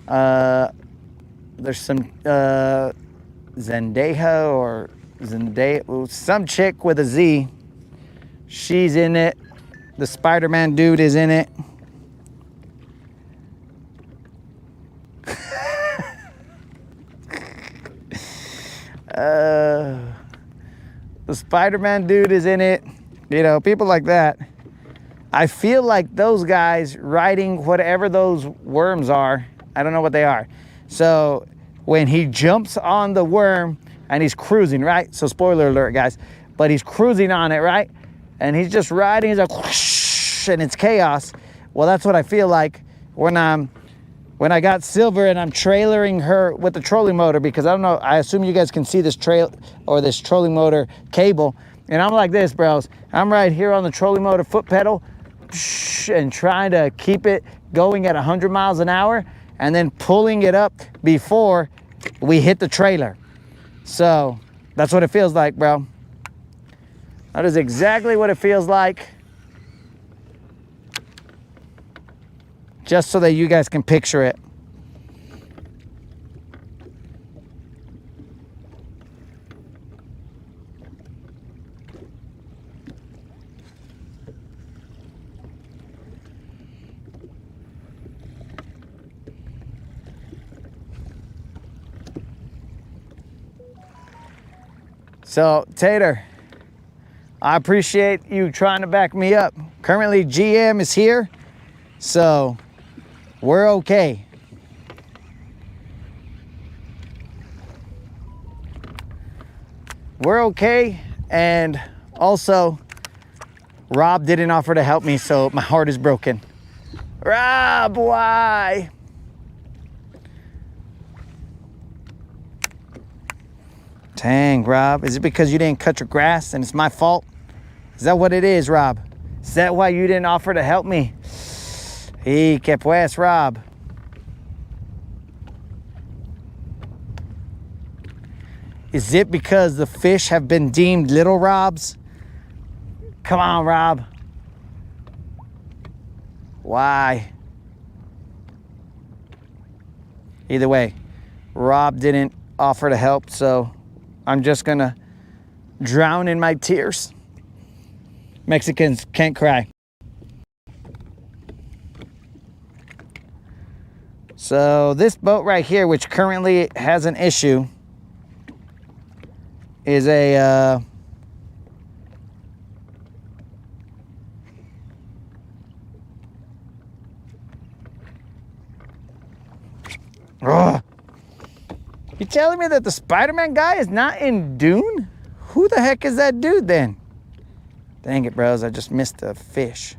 There's some Zendaya, some chick with a Z. She's in it. The Spider-Man dude is in it. The Spider-Man dude is in it. You know, people like that. I feel like those guys riding whatever those worms are, I don't know what they are. So when he jumps on the worm and he's cruising, right? So spoiler alert, guys. But he's cruising on it, right? And he's just riding, he's like, whoosh, and it's chaos. Well, that's what I feel like when I got Silver and I'm trailering her with the trolling motor, because I don't know, I assume you guys can see this this trolling motor cable. And I'm like this, bros. I'm right here on the trolling motor foot pedal and trying to keep it going at 100 miles an hour and then pulling it up before we hit the trailer. So that's what it feels like, bro. That is exactly what it feels like. Just so that you guys can picture it. So, Tater, I appreciate you trying to back me up. Currently, GM is here, so we're okay. We're okay, and also, Rob didn't offer to help me, so my heart is broken. Rob, why? Dang, Rob, is it because you didn't cut your grass and it's my fault? Is that what it is, Rob? Is that why you didn't offer to help me? Y que pues, Rob. Is it because the fish have been deemed little Robs? Come on, Rob. Why? Either way, Rob didn't offer to help, so I'm just gonna drown in my tears. Mexicans can't cry. So this boat right here, which currently has an issue, is a you telling me that the Spider-Man guy is not in Dune? Who the heck is that dude then? Dang it, bros, I just missed a fish.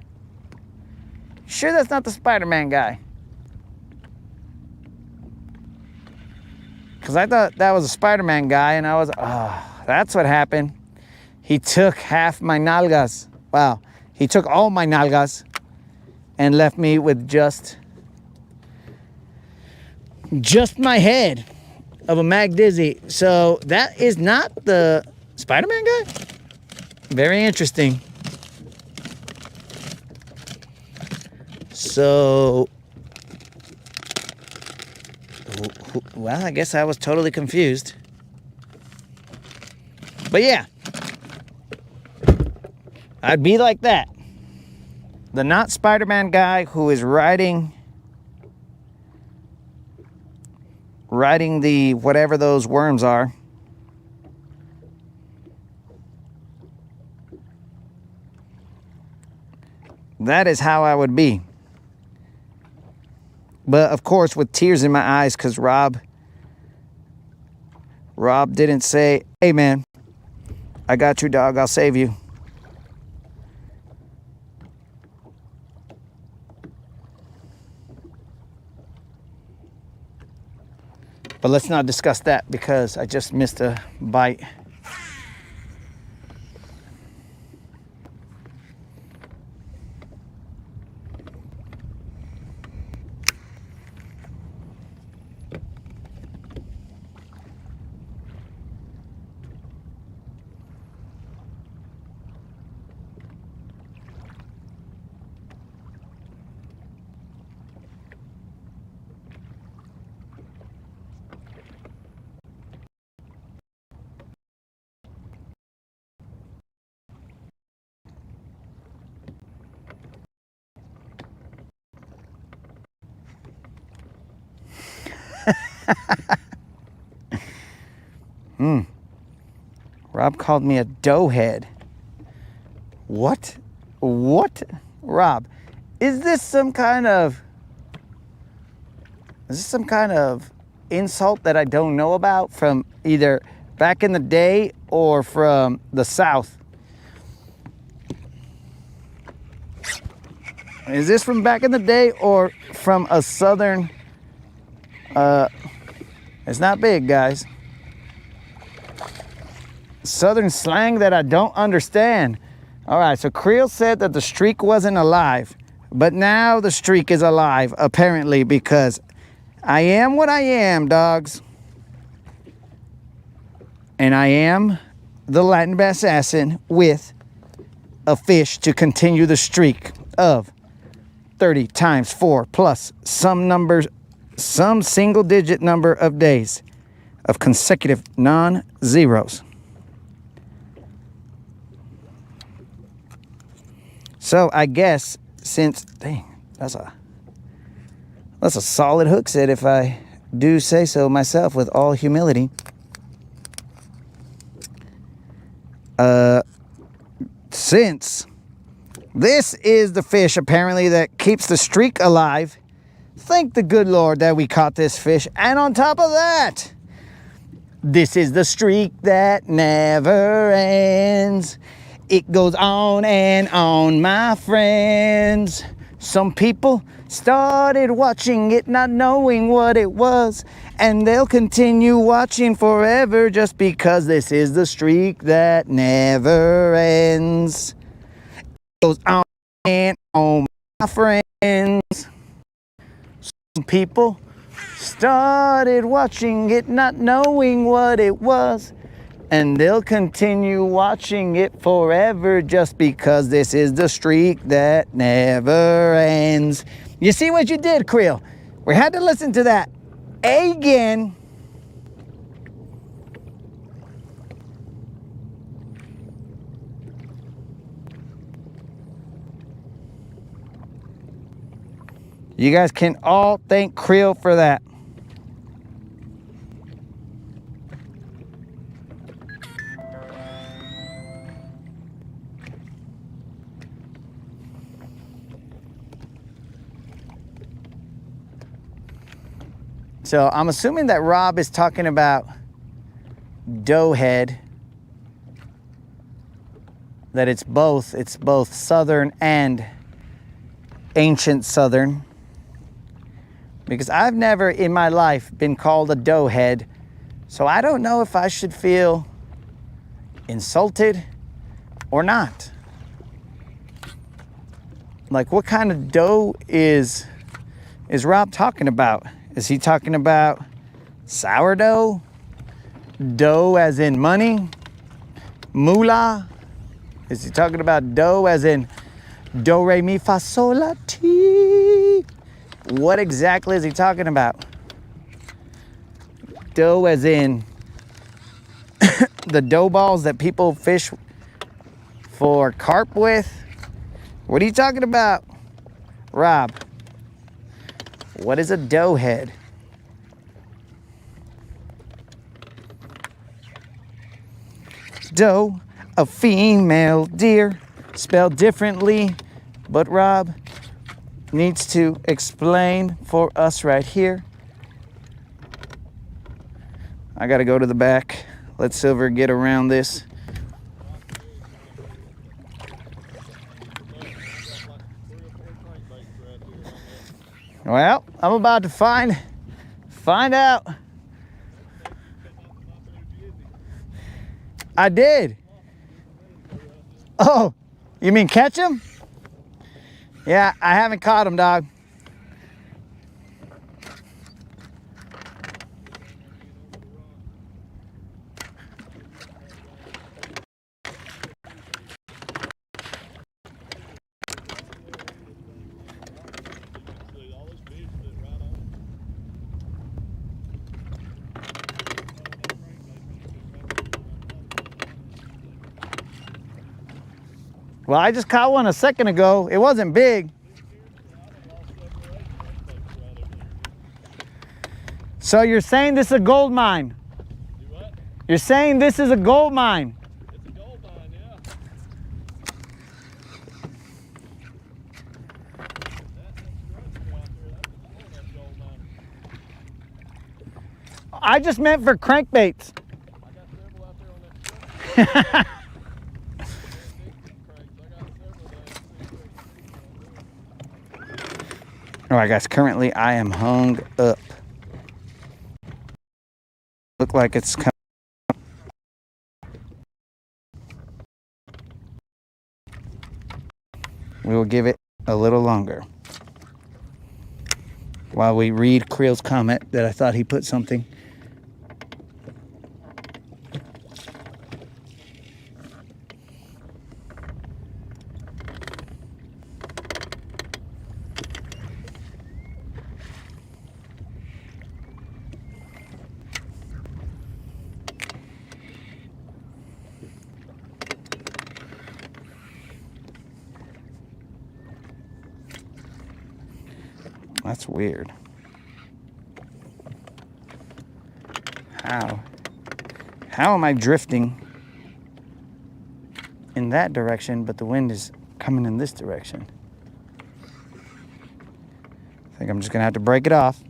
Sure that's not the Spider-Man guy? Because I thought that was a Spider-Man guy, and I was, that's what happened. He took half my nalgas. Wow, he took all my nalgas and left me with just my head of a Mag Dizzy. So that is not the Spider-Man guy? Very interesting. So, well, I guess I was totally confused. But yeah, I'd be like that. The not Spider-Man guy who is riding the whatever those worms are. That is how I would be. But of course, with tears in my eyes, because Rob didn't say, hey man, I got you, dog, I'll save you. But let's not discuss that because I just missed a bite. Rob called me a doughhead. What? What? Rob, is this some kind of insult that I don't know about from either back in the day or from the South? Is this from back in the day or from a Southern? It's not big, guys. Southern slang that I don't understand. All right, so Creel said that the streak wasn't alive, but now the streak is alive, apparently, because I am what I am, dogs. And I am the Latin bass assassin with a fish to continue the streak of 30 times 4 plus some numbers, some single digit number of days of consecutive non-zeros. So I guess since, dang, that's a solid hook set if I do say so myself with all humility. Since this is the fish apparently that keeps the streak alive, thank the good Lord that we caught this fish. And on top of that, this is the streak that never ends. It goes on and on, my friends. Some people started watching it not knowing what it was, and they'll continue watching forever just because this is the streak that never ends. It goes on and on, my friends. Some people started watching it not knowing what it was, and they'll continue watching it forever just because this is the streak that never ends. You see what you did, Creel? We had to listen to that again. You guys can all thank Creel for that. So I'm assuming that Rob is talking about doughhead, that it's both Southern and ancient Southern, because I've never in my life been called a doughhead, so I don't know if I should feel insulted or not. Like, what kind of dough is Rob talking about? Is he talking about sourdough? Dough as in money? Moolah? Is he talking about dough as in do, re, mi, fa, sol, la, ti? What exactly is he talking about? Dough as in the dough balls that people fish for carp with? What are you talking about, Rob? What is a doughhead? Doe, a female deer, spelled differently But Rob needs to explain for us right here. I gotta go to the back. Let Silver get around this. Well, I'm about to find out. I did. Oh, you mean catch him? Yeah, I haven't caught him, dog. Well, I just caught one a second ago. It wasn't big. So you're saying this is a gold mine? Do what? You're saying this is a gold mine? It's a gold mine, yeah. I just meant for crankbaits. I got several out there on that truck. All right, guys, currently I am hung up. Look like it's coming. We will give it a little longer while we read Creel's comment that I thought he put something. That's weird. How am I drifting in that direction, but the wind is coming in this direction? I think I'm just gonna have to break it off.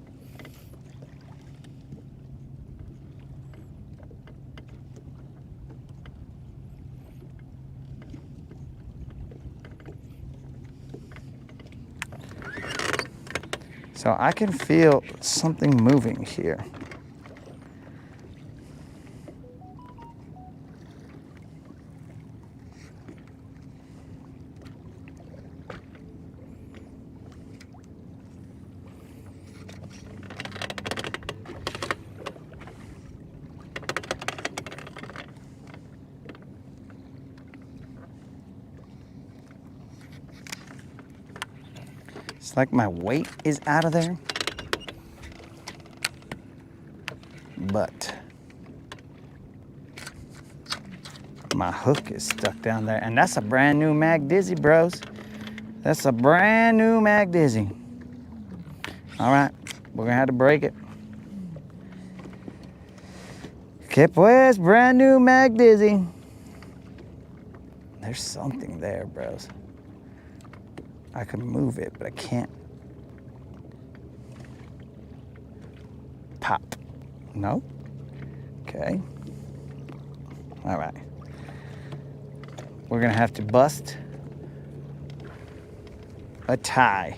So I can feel something moving here. It's like my weight is out of there. But my hook is stuck down there. And that's a brand new Mag Dizzy, bros. That's a brand new Mag Dizzy. All right, we're gonna have to break it. Que pues, brand new Mag Dizzy. There's something there, bros. I can move it, but I can't. Pop. No? Okay. All right. We're gonna have to bust a tie.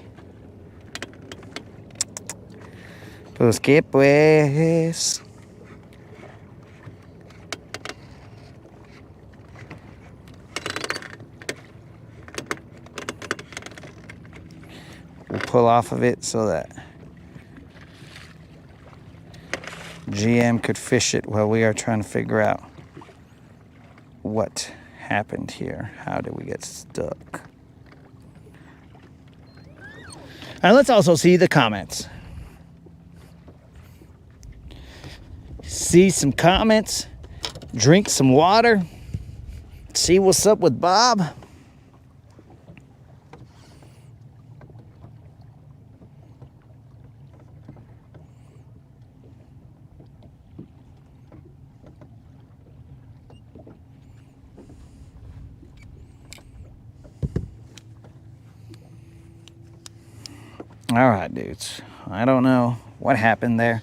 Pues que pues. We'll pull off of it so that GM could fish it while we are trying to figure out what happened here. How did we get stuck? And let's also see the comments. See some comments, drink some water, see what's up with Bob. All right, dudes. I don't know what happened there.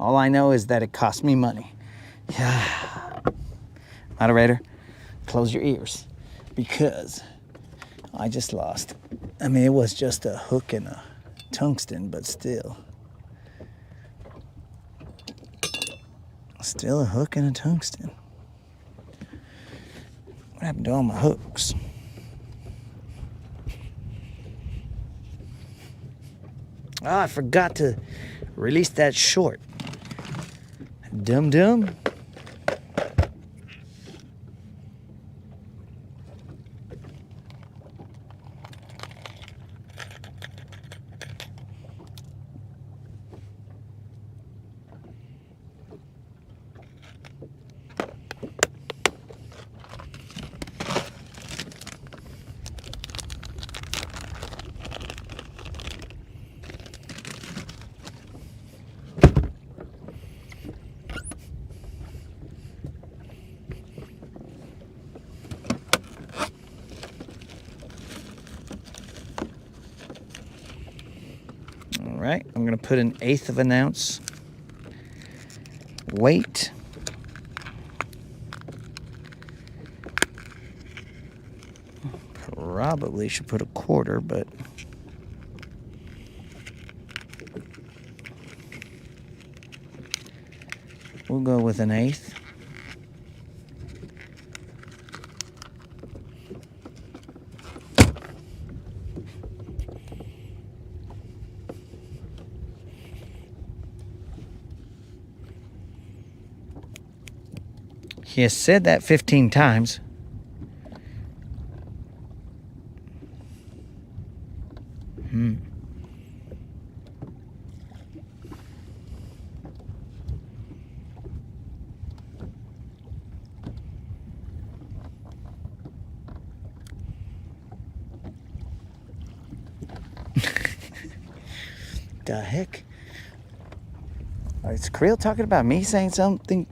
All I know is that it cost me money. Yeah. Moderator, close your ears because I just lost. I mean, it was just a hook and a tungsten, but still. Still a hook and a tungsten. What happened to all my hooks? Oh, I forgot to release that short. Dum-dum. All right, I'm gonna put an 1/8 of an ounce weight. Probably should put a 1/4, but we'll go with an 1/8. He has said that 15 times. The heck? Is Creel talking about me saying something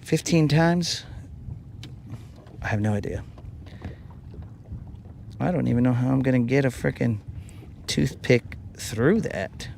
15 times? I have no idea. I don't even know how I'm gonna get a frickin' toothpick through that.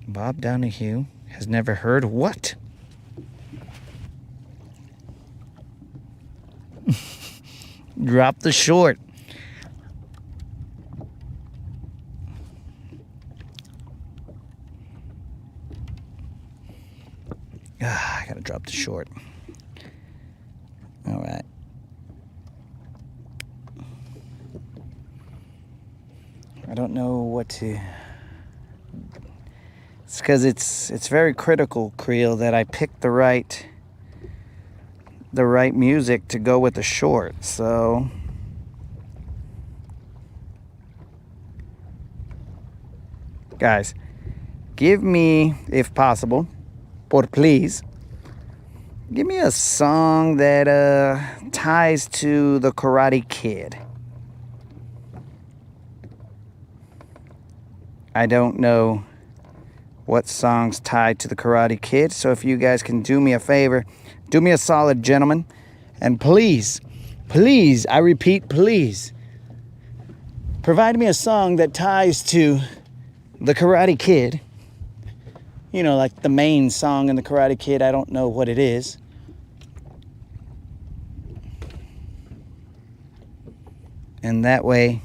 Bob Donahue has never heard what? Drop the short. I gotta drop the short. All right. I don't know what to. It's because it's very critical, Creel, that I pick the right music to go with the short. So guys, give me, if possible, por please, give me a song that ties to the Karate Kid. I don't know what songs tied to the Karate Kid, so if you guys can do me a favor, do me a solid, gentlemen, and please, please, I repeat, please, provide me a song that ties to the Karate Kid. You know, like the main song in the Karate Kid. I don't know what it is. And that way,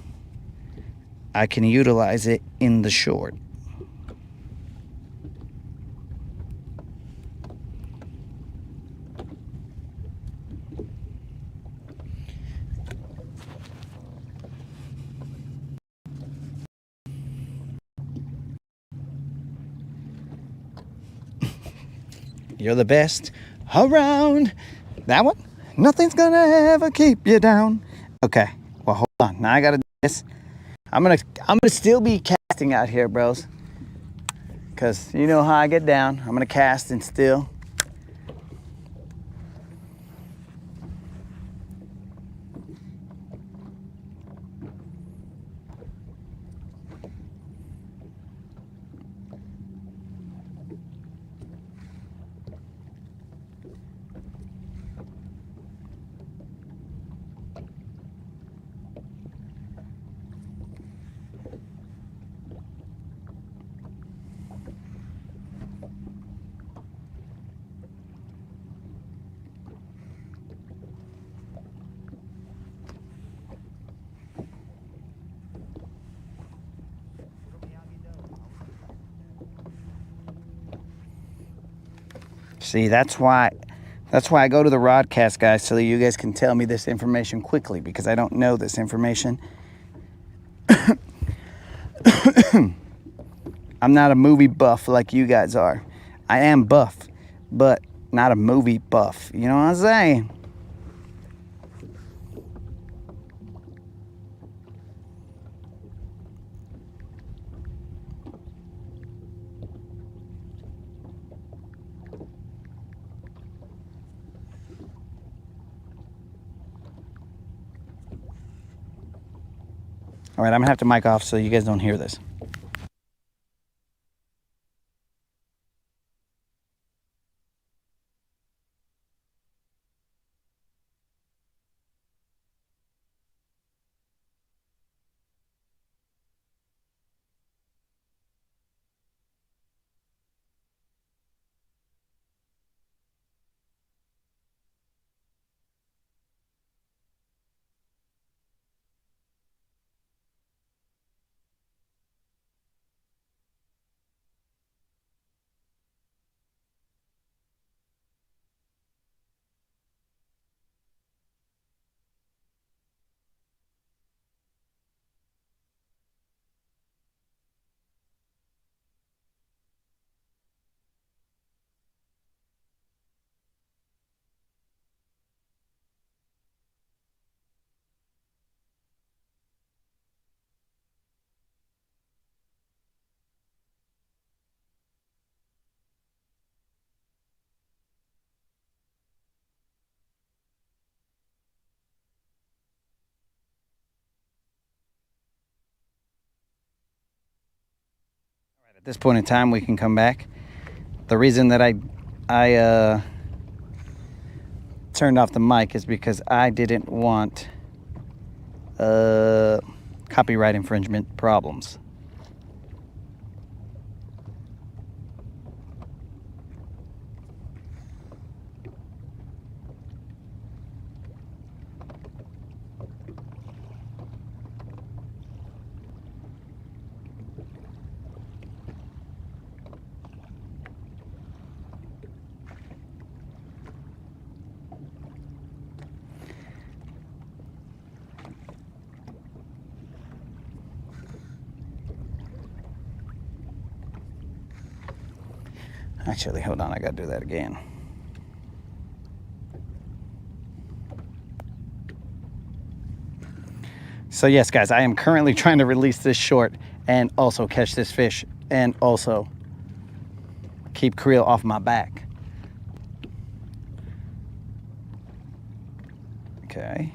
I can utilize it in the short. You're the best around. That one? Nothing's gonna ever keep you down. Okay, well, hold on. Now I gotta do this. I'm gonna still be casting out here, bros. because you know how I get down. I'm gonna cast and still. See, that's why I go to the Rodcast, guys, so that you guys can tell me this information quickly, because I don't know this information. I'm not a movie buff like you guys are. I am buff, but not a movie buff. You know what I'm saying? All right, I'm gonna have to mic off so you guys don't hear this. At this point in time, we can come back. The reason that I turned off the mic is because I didn't want copyright infringement problems. Actually, hold on, I gotta do that again. So yes, guys, I am currently trying to release this short and also catch this fish and also keep creel off my back. Okay.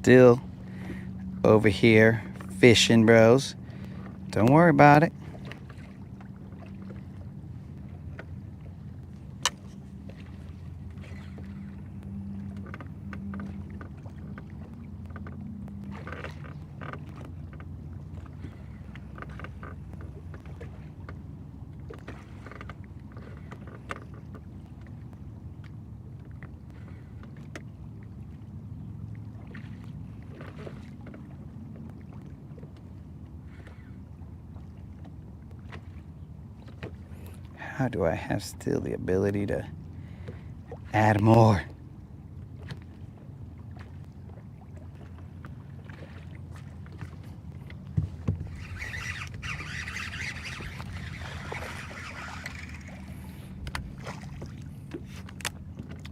still over here fishing, bros. Don't worry about it. How do I have still the ability to add more?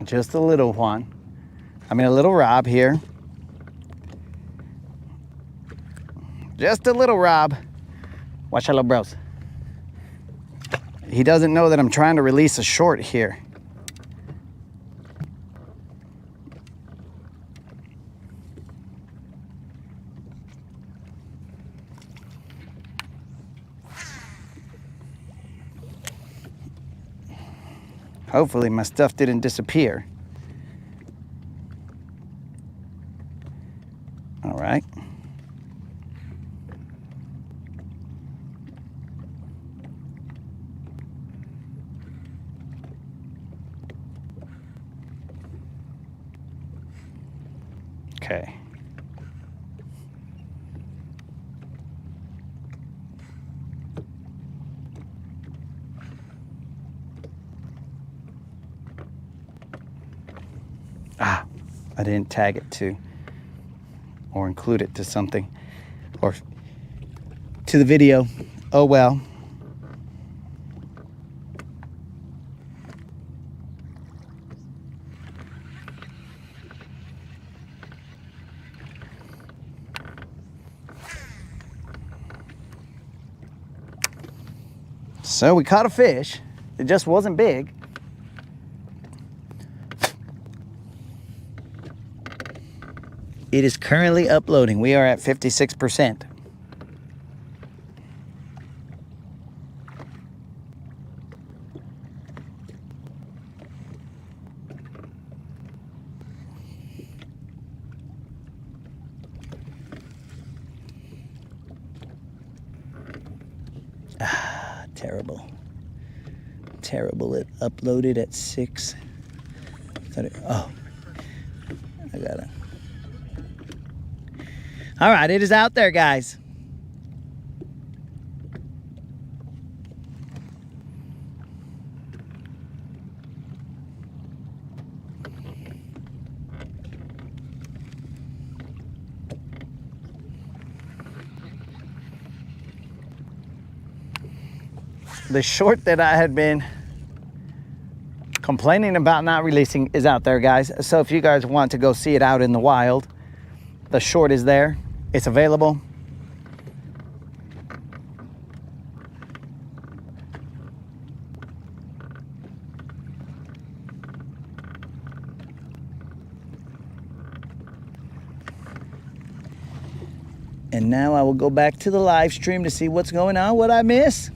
Just a little one. I mean, a little Rob here. Just a little Rob. Watch out, little bros. He doesn't know that I'm trying to release a short here. Hopefully my stuff didn't disappear. All right. Okay. Ah, I didn't tag it to or include it to something or to the video. Oh well. So we caught a fish. It just wasn't big. It is currently uploading. We are at 56%. Terrible. Terrible. It uploaded at 6. Oh, I got it. All right, it is out there, guys. The short that I had been complaining about not releasing is out there, guys. So if you guys want to go see it out in the wild, the short is there. It's available. And now I will go back to the live stream to see what's going on, what I miss.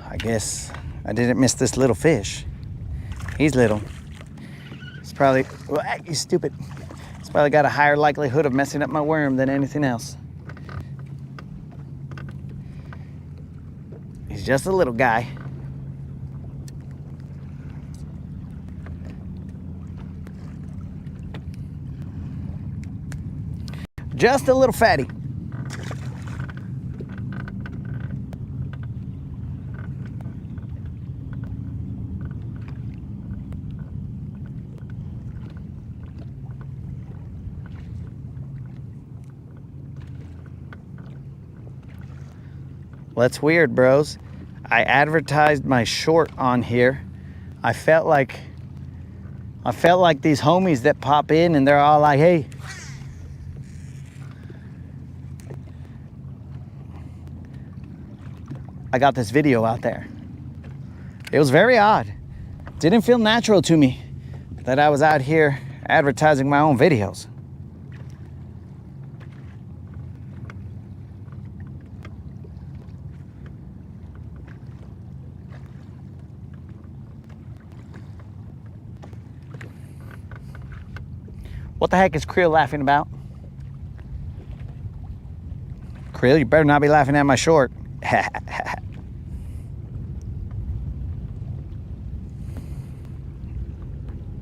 I guess I didn't miss this little fish. He's little. It's probably, well, you stupid. It's probably got a higher likelihood of messing up my worm than anything else. He's just a little guy. Just a little fatty. Well, that's weird, bros. I advertised my short on here. I felt like these homies that pop in and they're all like, hey, I got this video out there. It was very odd. Didn't feel natural to me that I was out here advertising my own videos. What the heck is Creel laughing about? Creel, you better not be laughing at my short.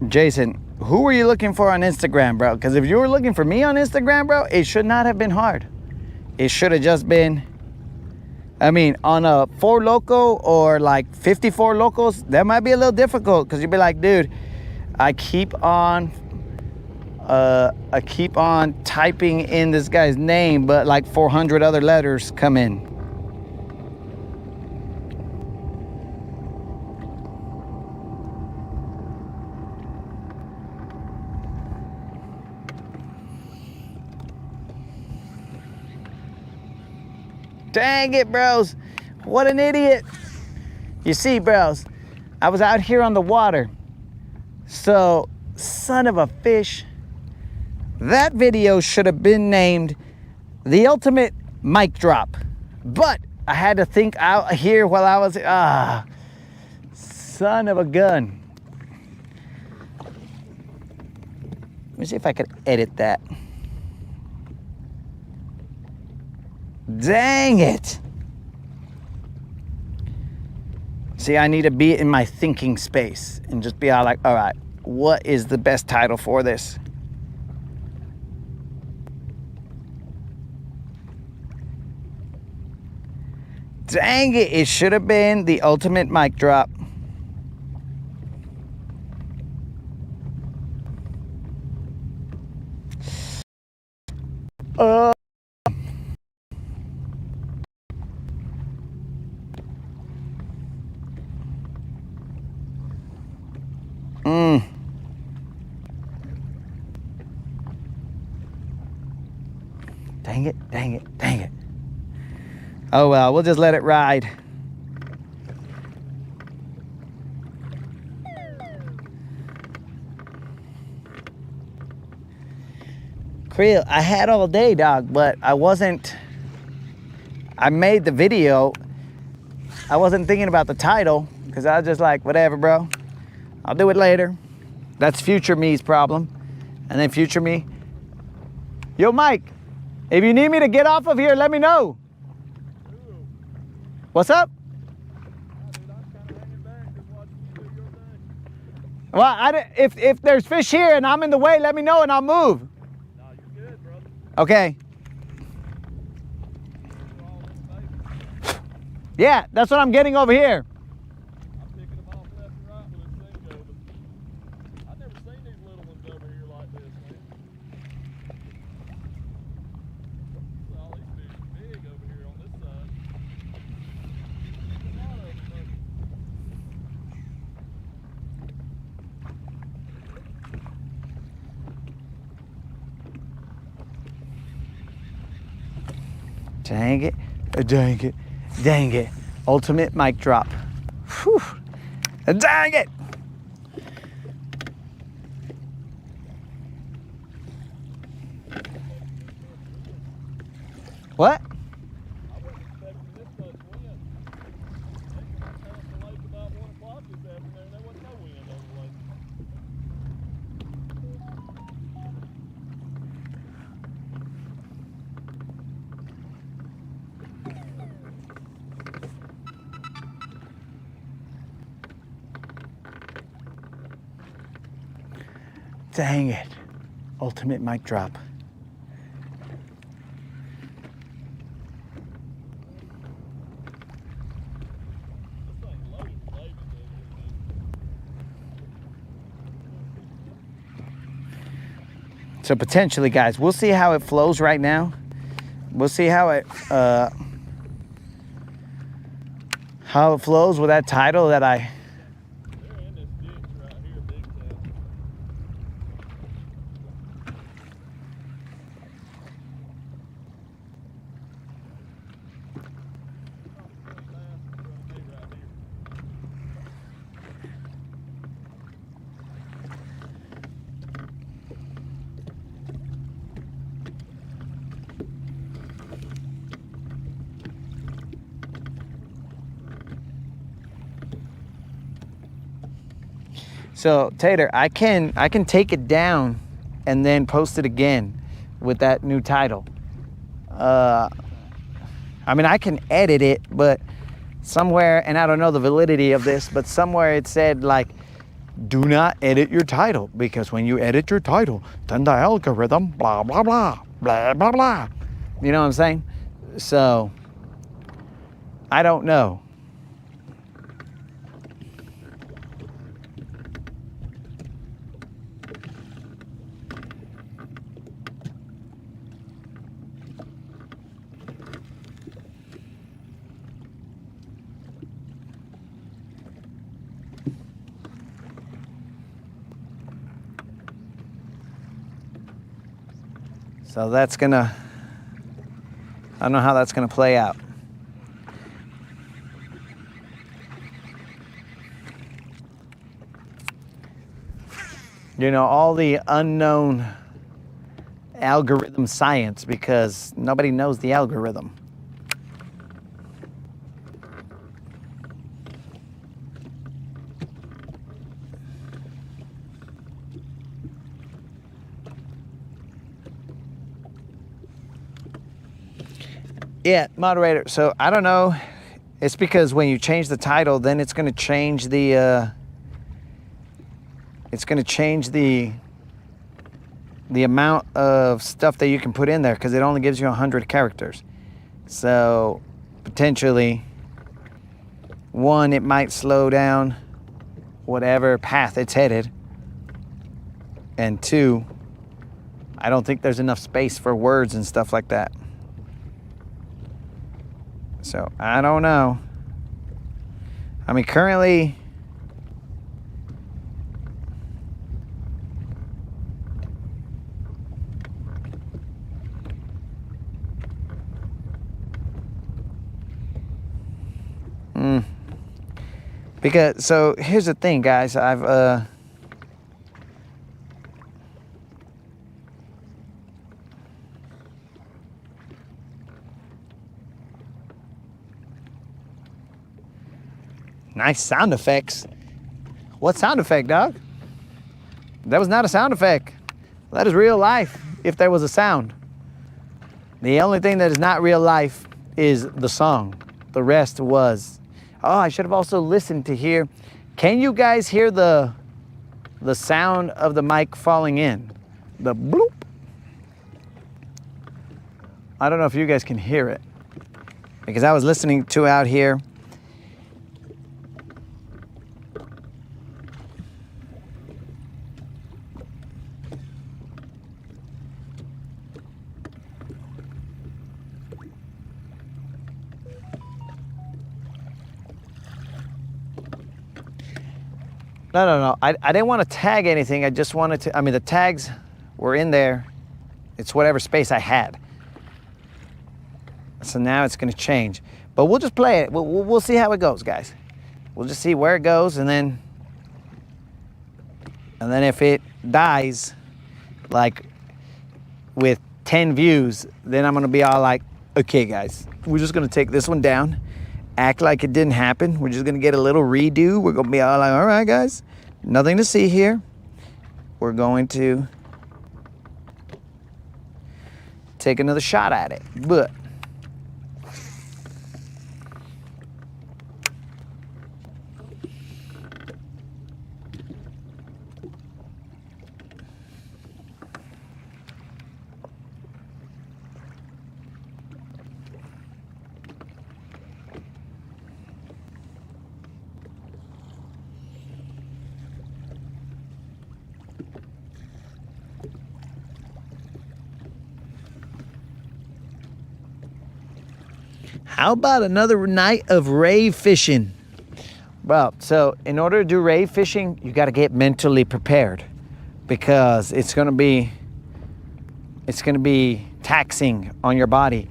Jason, who were you looking for on Instagram, bro? Because if you were looking for me on Instagram, bro, it should not have been hard. It should have just been, I mean, on a 4 Loco or like 54 Locos, that might be a little difficult because you'd be like, dude, I keep on typing in this guy's name, but like 400 other letters come in. Dang it, bros. What an idiot. You see, bros, I was out here on the water. So, son of a fish. That video should have been named The Ultimate Mic Drop. But I had to think out here while I was, son of a gun. Let me see if I could edit that. Dang it. See, I need to be in my thinking space and just be all like, all right, what is the best title for this? Dang it, it should have been The Ultimate Mic Drop. Dang it, dang it, dang it. Oh well, we'll just let it ride. Creel, I had all day, dog, but I made the video. I wasn't thinking about the title because I was just like, whatever, bro. I'll do it later. That's future me's problem. And then future me, yo, Mike, if you need me to get off of here, let me know. What's up? Well, if there's fish here and I'm in the way, let me know and I'll move. No, you're good, brother. Okay. Yeah, that's what I'm getting over here. I'm picking them off left and right with this thing over. I've never seen these little ones over here like this, man. All these fish are big over here on this side. A lot of them. Dang it, dang it, dang it. Ultimate mic drop. Whew. Dang it. What? I wasn't expecting this much wind. They come out the lake about 1 o'clock this afternoon. There wasn't no wind over the lake. Dang it. Ultimate mic drop. This thing's loaded with babies over here, man. So potentially, guys, we'll see how it flows right now. We'll see how it how it flows with that title that I... They're in this ditch right here, big time. So Tater, I can take it down and then post it again with that new title. I mean, I can edit it, but somewhere, and I don't know the validity of this, but somewhere it said like, do not edit your title, because when you edit your title, then the algorithm, blah, blah, blah, blah, blah, blah. You know what I'm saying? So, I don't know. So that's gonna, I don't know how that's gonna play out. You know, all the unknown algorithm science, because nobody knows the algorithm. Yeah, moderator. So I don't know. It's because when you change the title, then it's going to change the. It's going to change the amount of stuff that you can put in there, because it only gives you 100 characters. So potentially, one, it might slow down whatever path it's headed, and two, I don't think there's enough space for words and stuff like that. So I don't know. I mean, currently, because, so here's the thing, guys. I've nice sound effects. What sound effect, dog? That was not a sound effect. That is real life, if there was a sound. The only thing that is not real life is the song. The rest was. Oh, I should have also listened to hear. Can you guys hear the sound of the mic falling in? The bloop. I don't know if you guys can hear it, because I was listening to out here. No. I didn't want to tag anything. I just wanted to, I mean, the tags were in there. It's whatever space I had. So now it's going to change. But we'll just play it. We'll see how it goes, guys. We'll just see where it goes, and then if it dies, like with 10 views, then I'm going to be all like, okay, guys, we're just going to take this one down. Act like it didn't happen. We're just gonna get a little redo. We're gonna be all like, all right, guys, nothing to see here. We're going to take another shot at it. But How about another night of ray fishing? Bro, so in order to do ray fishing, you got to get mentally prepared because it's going to be taxing on your body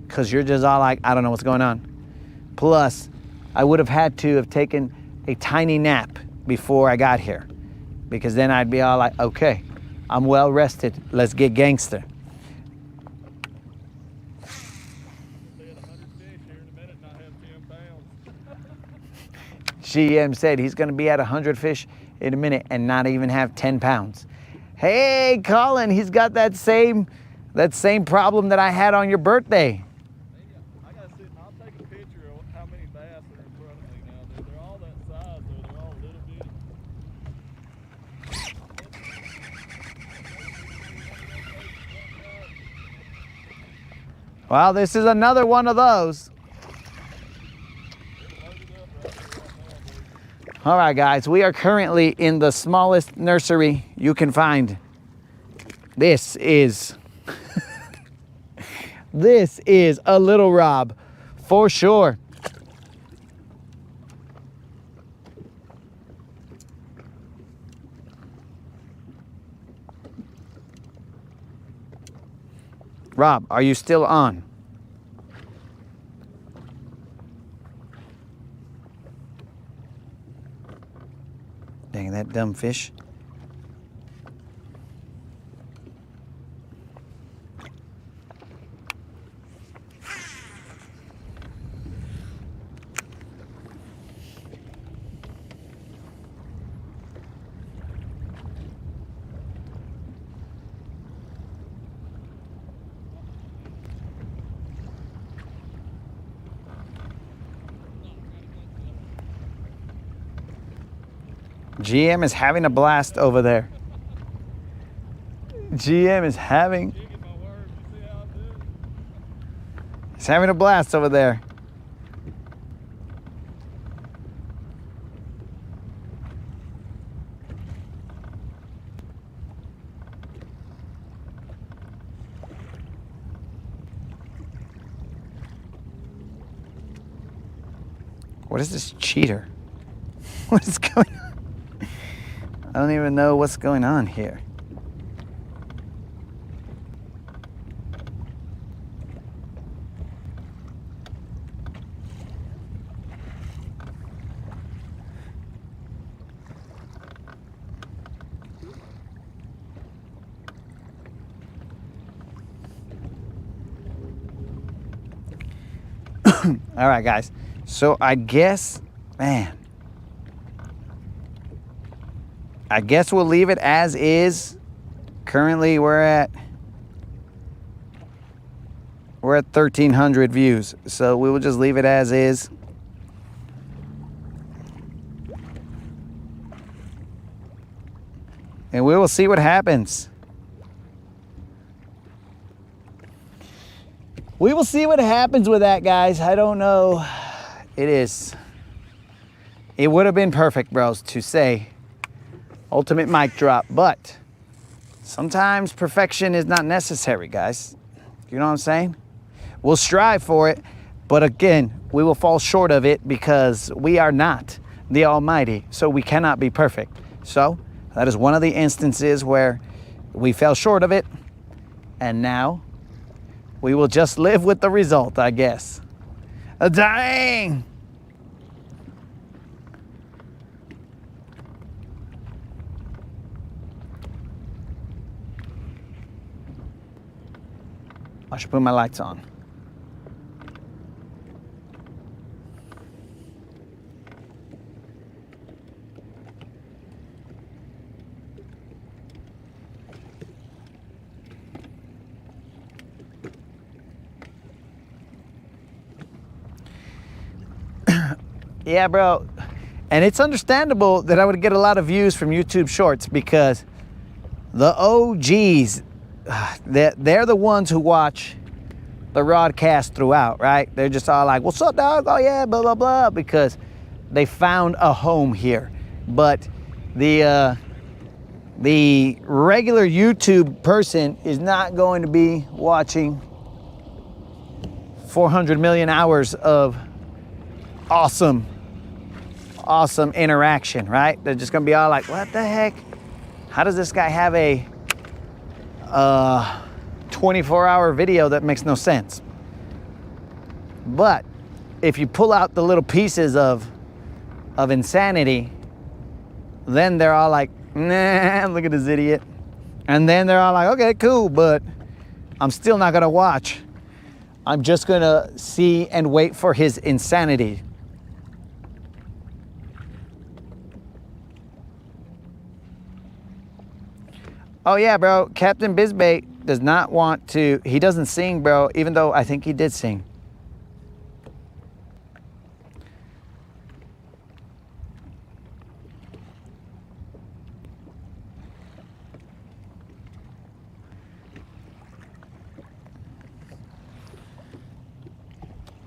because you're just all like, I don't know what's going on. Plus, I would have had to have taken a tiny nap before I got here because then I'd be all like, okay, I'm well rested. Let's get gangster. GM said he's going to be at 100 fish in a minute and not even have 10 pounds. Hey, Colin, he's got that same problem that I had on your birthday. I gotta sit. I'll take a picture of how many bass are in front of me now. They're all that size, though. They're all little bitty. Well, this is another one of those. All right, guys, we are currently in the smallest nursery you can find. This is, this is a little Rob, for sure. Rob, are you still on? Dang, that dumb fish. GM is having a blast over there. GM is having... He's having a blast over there. What is this cheater? What is going on? I don't even know what's going on here. All right, guys. So I guess, man, I guess we'll leave it as is. Currently, we're at 1,300 views, so we will just leave it as is. And we will see what happens. We will see what happens with that, guys. I don't know. It would have been perfect, bros, to say ultimate mic drop, but sometimes perfection is not necessary, guys. You know what I'm saying? We'll strive for it, but again, we will fall short of it because we are not the Almighty, so we cannot be perfect. So that is one of the instances where we fell short of it, and now we will just live with the result, I guess. Dang! I should put my lights on. Yeah, bro. And it's understandable that I would get a lot of views from YouTube Shorts because the OGs, they're the ones who watch the Rodcast throughout, right? They're just all like, what's up, dog? Oh, yeah, blah, blah, blah, because they found a home here. But the regular YouTube person is not going to be watching 400 million hours of awesome interaction, right? They're just gonna be all like, what the heck? How does this guy have a 24-hour video that makes no sense? But if you pull out the little pieces of insanity, then they're all like, nah, look at this idiot. And then they're all like, okay, cool, but I'm still not gonna watch. I'm just gonna see and wait for his insanity. Oh yeah, bro, Captain Bizbait does not want to, he doesn't sing, bro, even though I think he did sing.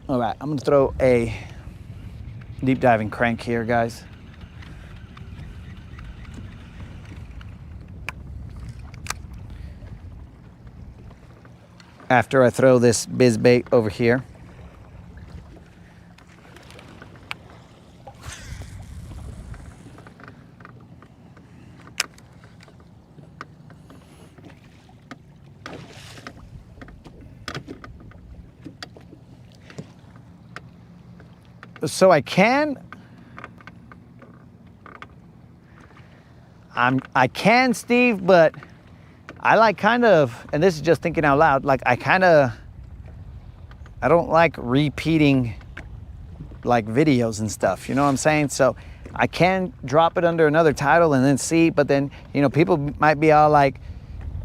All right, I'm gonna throw a deep diving crank here, guys. After I throw this bizbait over here. So I can Steve, but I like kind of, and this is just thinking out loud, like I don't like repeating like videos and stuff, you know what I'm saying? So I can drop it under another title and then see, but then, you know, people might be all like,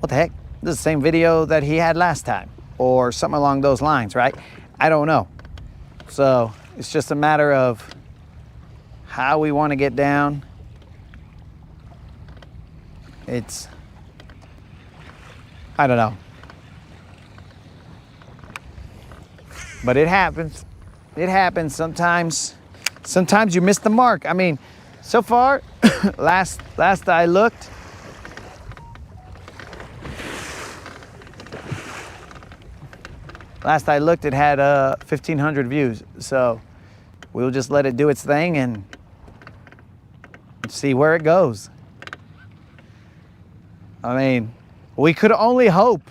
what the heck? This is the same video that he had last time, or something along those lines, right? I don't know. So it's just a matter of how we want to get down. I don't know. But it happens. It happens sometimes. Sometimes you miss the mark. I mean, so far, last I looked, it had 1,500 views. So we'll just let it do its thing and see where it goes. I mean, we could only hope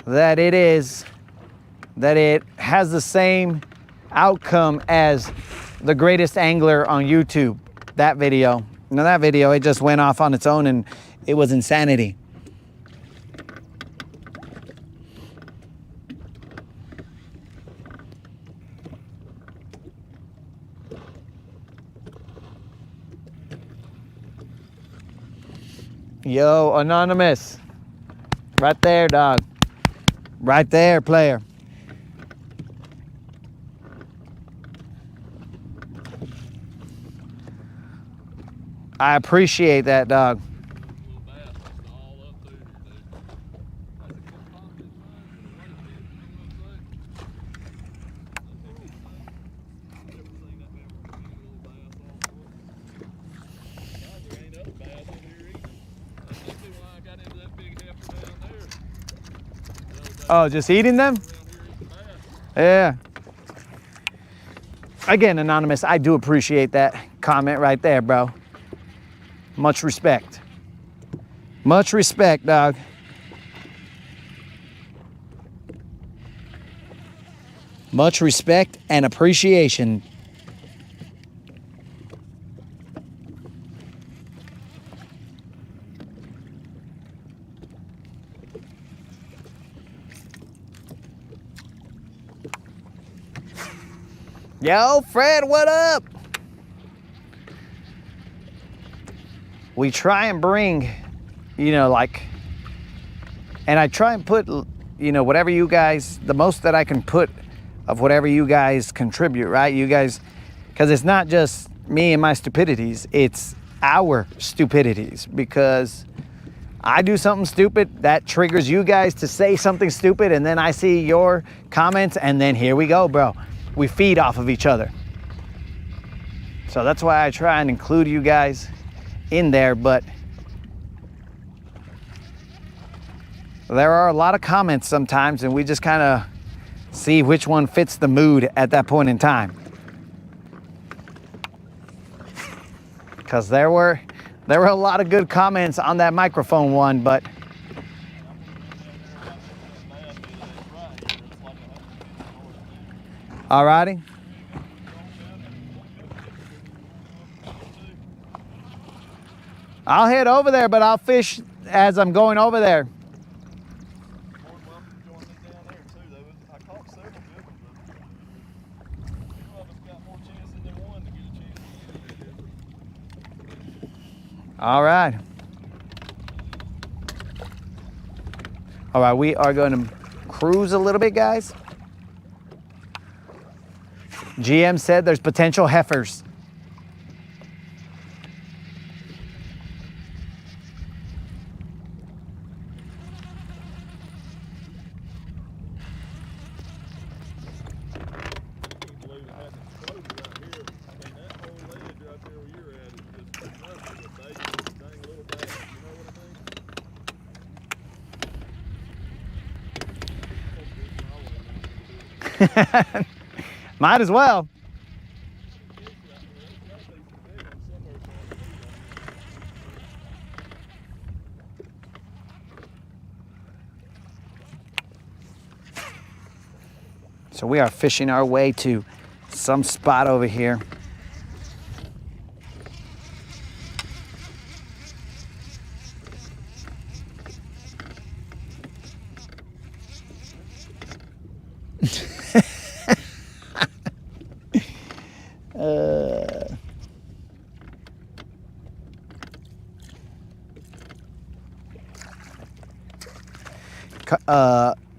that it has the same outcome as the greatest angler on YouTube. That video. You know, that video, it just went off on its own and it was insanity. Yo, Anonymous. Right there, dog. Right there, player. I appreciate that, dog. Oh, just eating them? Yeah. Again, Anonymous, I do appreciate that comment right there, bro. Much respect. Much respect, dog. Much respect and appreciation. Yo, Fred, what up? We try and bring, you know, like, and I try and put, you know, whatever you guys, the most that I can put of whatever you guys contribute, right? You guys, because it's not just me and my stupidities, it's our stupidities, because I do something stupid that triggers you guys to say something stupid, and then I see your comments, and then here we go, bro. We feed off of each other. So that's why I try and include you guys in there, but there are a lot of comments sometimes, and we just kind of See which one fits the mood at that point in time. Because there were a lot of good comments on that microphone one, but alrighty. I'll head over there, but I'll fish as I'm going over there. All right. All right, we are going to cruise a little bit, guys. GM said there's potential heifers. Might as well. So we are fishing our way to some spot over here.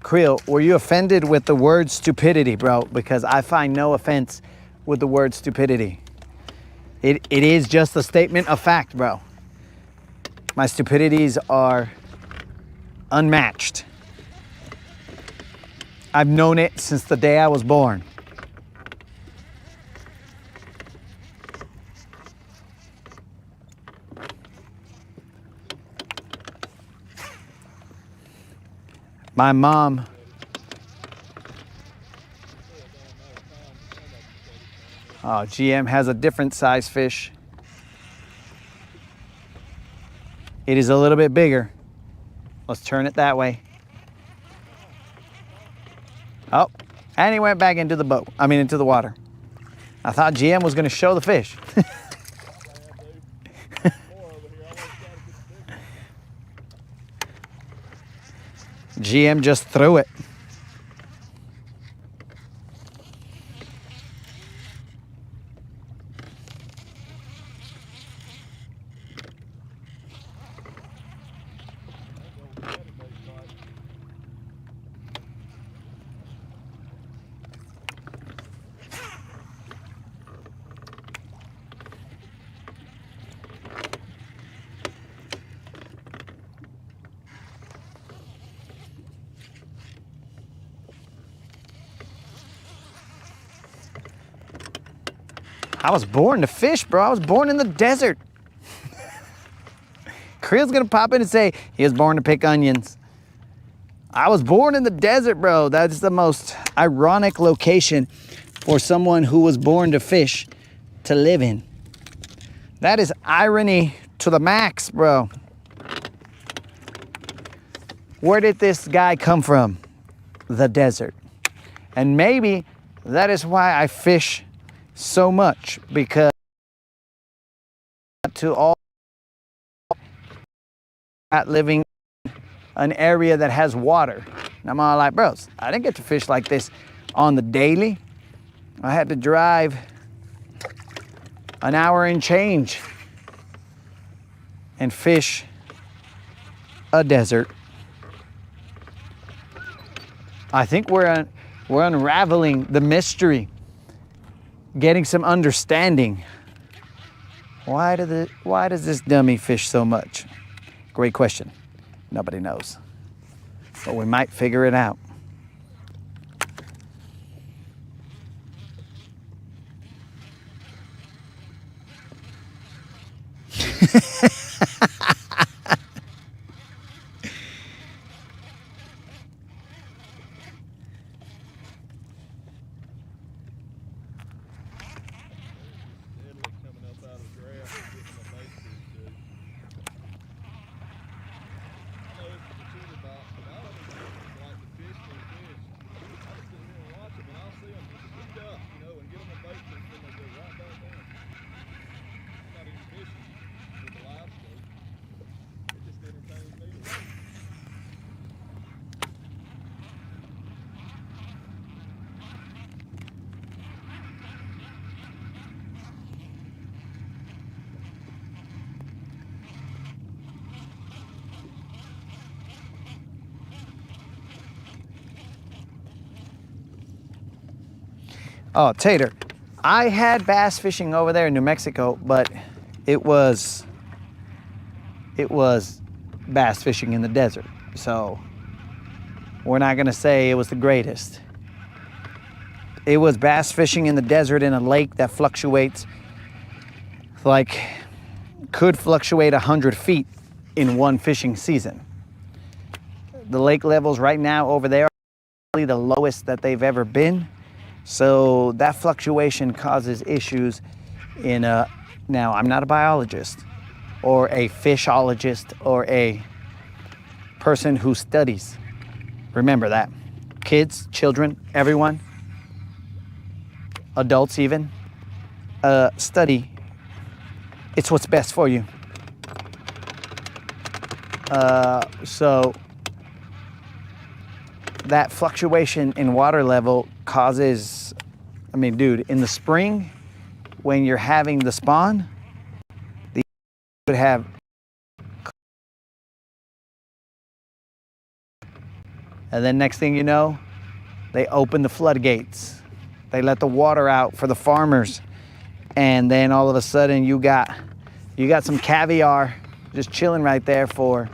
Creel, were you offended with the word stupidity, bro? Because I find no offense with the word stupidity. It is just a statement of fact, bro. My stupidities are unmatched. I've known it since the day I was born. My mom GM has a different size fish. It is a little bit bigger. Let's turn it that way. Oh, and he went back into the boat. I mean, into the water. I thought GM was going to show the fish. GM just threw it. I was born to fish, bro. I was born in the desert. Creel's gonna pop in and say he was born to pick onions. I was born in the desert, bro. That's the most ironic location for someone who was born to fish to live in. That is irony to the max, bro. Where did this guy come from? The desert. And maybe that is why I fish so much, because to all at living in an area that has water. And I'm all like, bros, I didn't get to fish like this on the daily. I had to drive an hour and change and fish a desert. I think we're unraveling the mystery, getting some understanding. Why does this dummy fish so much? Great question. Nobody knows. But we might figure it out. Oh, Tater. I had bass fishing over there in New Mexico, but it was bass fishing in the desert. So we're not gonna say it was the greatest. It was bass fishing in the desert in a lake that fluctuates, like, could fluctuate 100 feet in one fishing season. The lake levels right now over there are the lowest that they've ever been. So that fluctuation causes issues in now I'm not a biologist or a fishologist or a person who studies. Remember that. Kids, children, everyone, adults even, study. It's what's best for you. So that fluctuation in water level causes, I mean, dude, in the spring, when you're having the spawn, you would have, and then next thing you know, they open the floodgates. They let the water out for the farmers. And then all of a sudden you got some caviar just chilling right there for,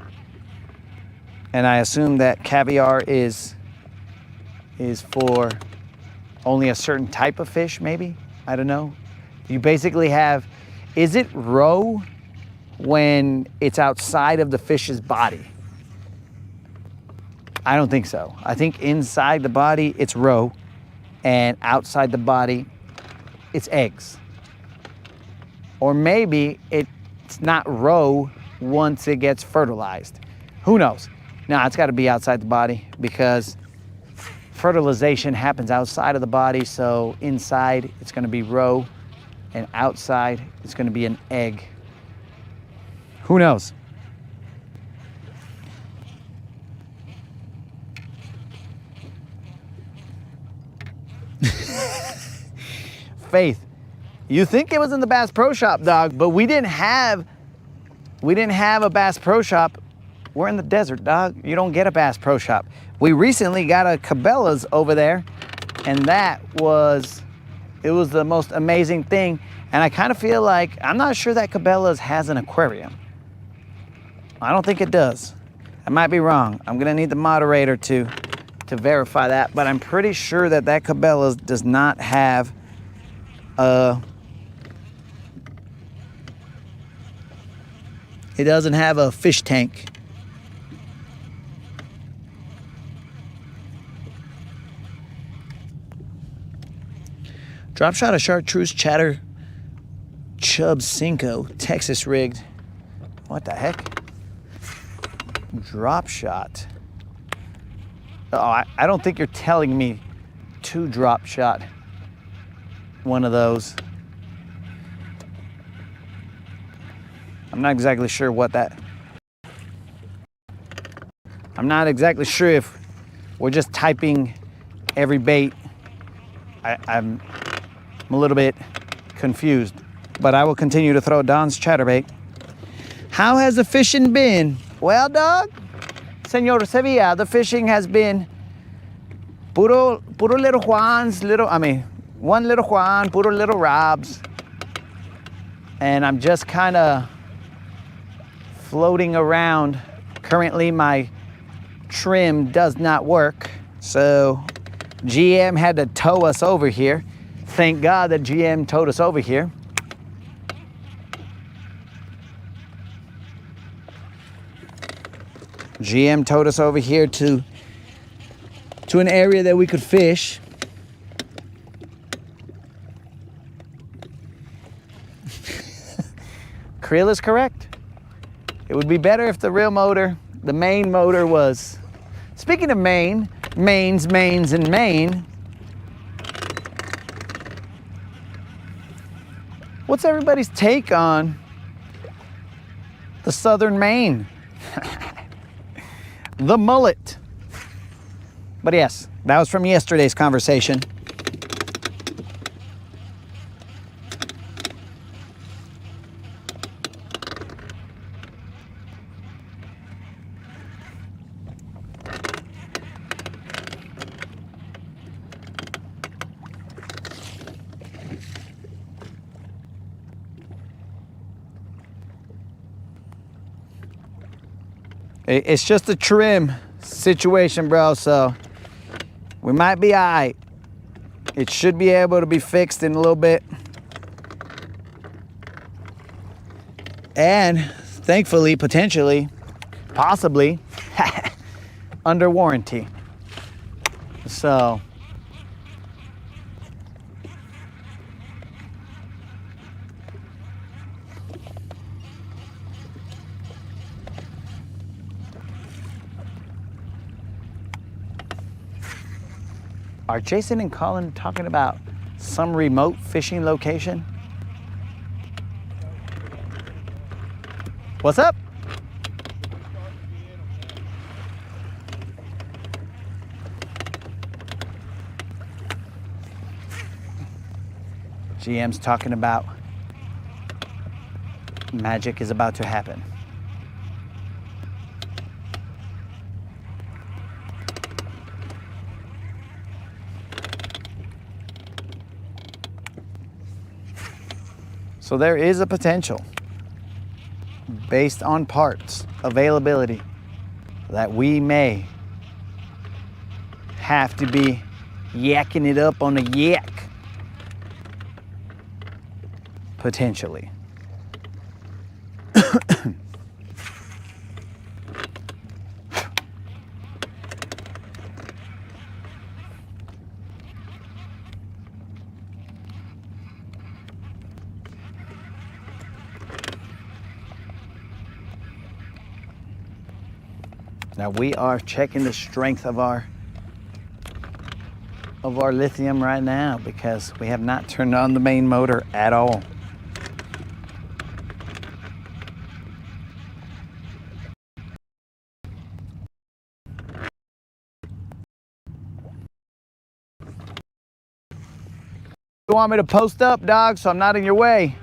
and I assume that caviar is for only a certain type of fish, maybe? I don't know. You basically have, is it roe when it's outside of the fish's body? I don't think so. I think inside the body it's roe, and outside the body it's eggs. Or maybe it's not roe once it gets fertilized. Who knows? No, it's got to be outside the body because fertilization happens outside of the body, so inside it's going to be roe and outside it's going to be an egg. Who knows? Faith, you think it was in the Bass Pro Shop, dog, but we didn't have a Bass Pro Shop. We're in the desert, dog. You don't get a Bass Pro Shop. We recently got a Cabela's over there, and it was the most amazing thing. And I kind of feel like, I'm not sure that Cabela's has an aquarium. I don't think it does. I might be wrong. I'm gonna need the moderator to verify that, but I'm pretty sure that Cabela's does not have it doesn't have a fish tank. Drop shot of chartreuse chatter chub cinco Texas rigged. What the heck? Drop shot. Oh, I don't think you're telling me to drop shot one of those. I'm not exactly sure what that. I'm not exactly sure if we're just typing every bait. I'm a little bit confused, but I will continue to throw Don's chatterbait. How has the fishing been? Well, dog, Senor Sevilla, the fishing has been puro little Juans, one little Juan, puro little Robs. And I'm just kind of floating around. Currently, my trim does not work, so GM had to tow us over here. Thank God that GM towed us over here. GM towed us over here to an area that we could fish. Creel is correct. It would be better if the real motor, the main motor was, speaking of mains, and Maine, what's everybody's take on the Southern Maine? The mullet. But yes, that was from yesterday's conversation. It's just a trim situation, bro, so we might be all right. It should be able to be fixed in a little bit. And thankfully, potentially, possibly, under warranty. So, are Jason and Colin talking about some remote fishing location? What's up? GM's talking about magic is about to happen. So there is a potential based on parts availability that we may have to be yakking it up on a yak. Potentially. Now we are checking the strength of our lithium right now because we have not turned on the main motor at all. You want me to post up, dog, so I'm not in your way?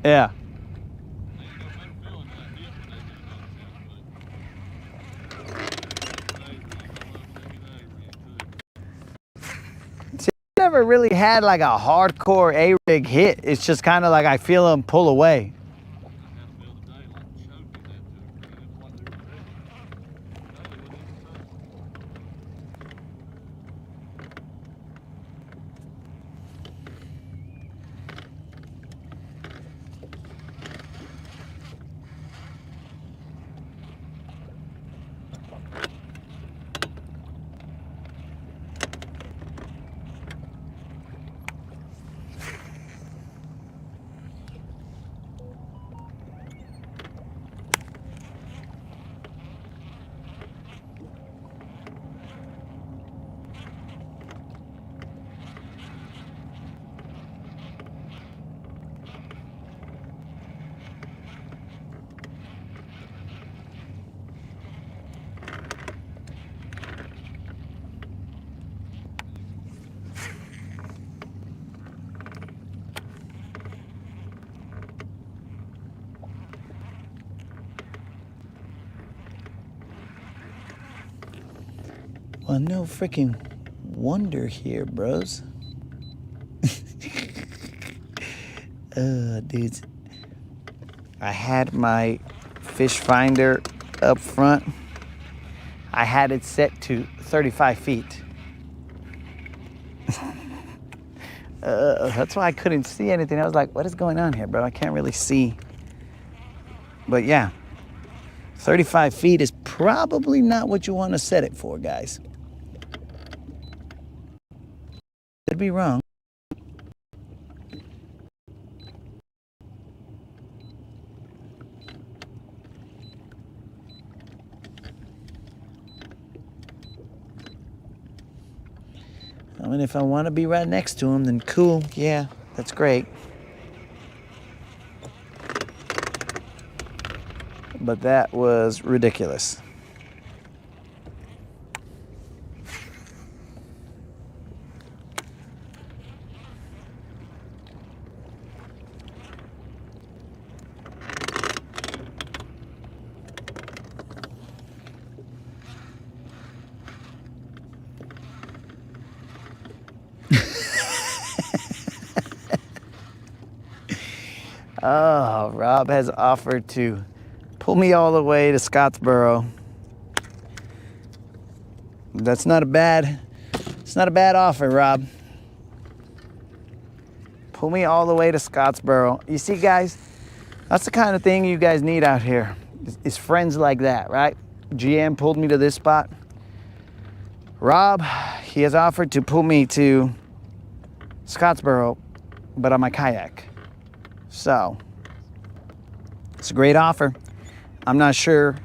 Yeah. See, I never really had like a hardcore A-rig hit. It's just kind of like I feel them pull away. Well, no freaking wonder here, bros. Dudes. I had my fish finder up front. I had it set to 35 feet. That's why I couldn't see anything. I was like, what is going on here, bro? I can't really see. But yeah, 35 feet is probably not what you want to set it for, guys. Could be wrong. I mean, if I want to be right next to him, then cool. Yeah, that's great. But that was ridiculous. Oh, Rob has offered to pull me all the way to Scottsboro. It's not a bad offer, Rob. Pull me all the way to Scottsboro. You see, guys, that's the kind of thing you guys need out here, is friends like that, right? GM pulled me to this spot. Rob, he has offered to pull me to Scottsboro, but on my kayak. So, it's a great offer. I'm not sure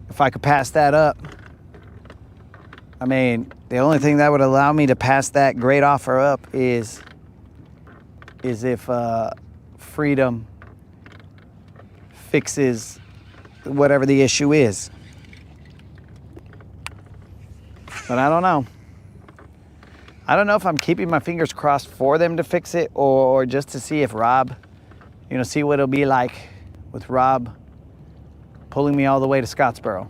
if I could pass that up. I mean, the only thing that would allow me to pass that great offer up is if Freedom fixes whatever the issue is. But I don't know. I don't know if I'm keeping my fingers crossed for them to fix it or just to see if Rob, see what it'll be like with Rob pulling me all the way to Scottsboro.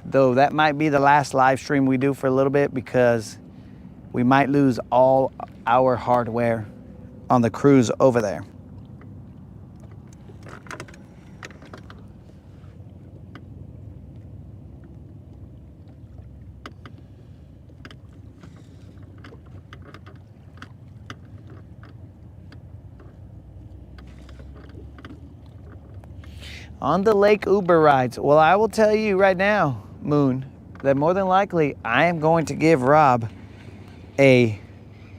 Though that might be the last live stream we do for a little bit because we might lose all our hardware on the cruise over there. On the lake Uber rides, well, I will tell you right now, Moon, that more than likely I am going to give Rob a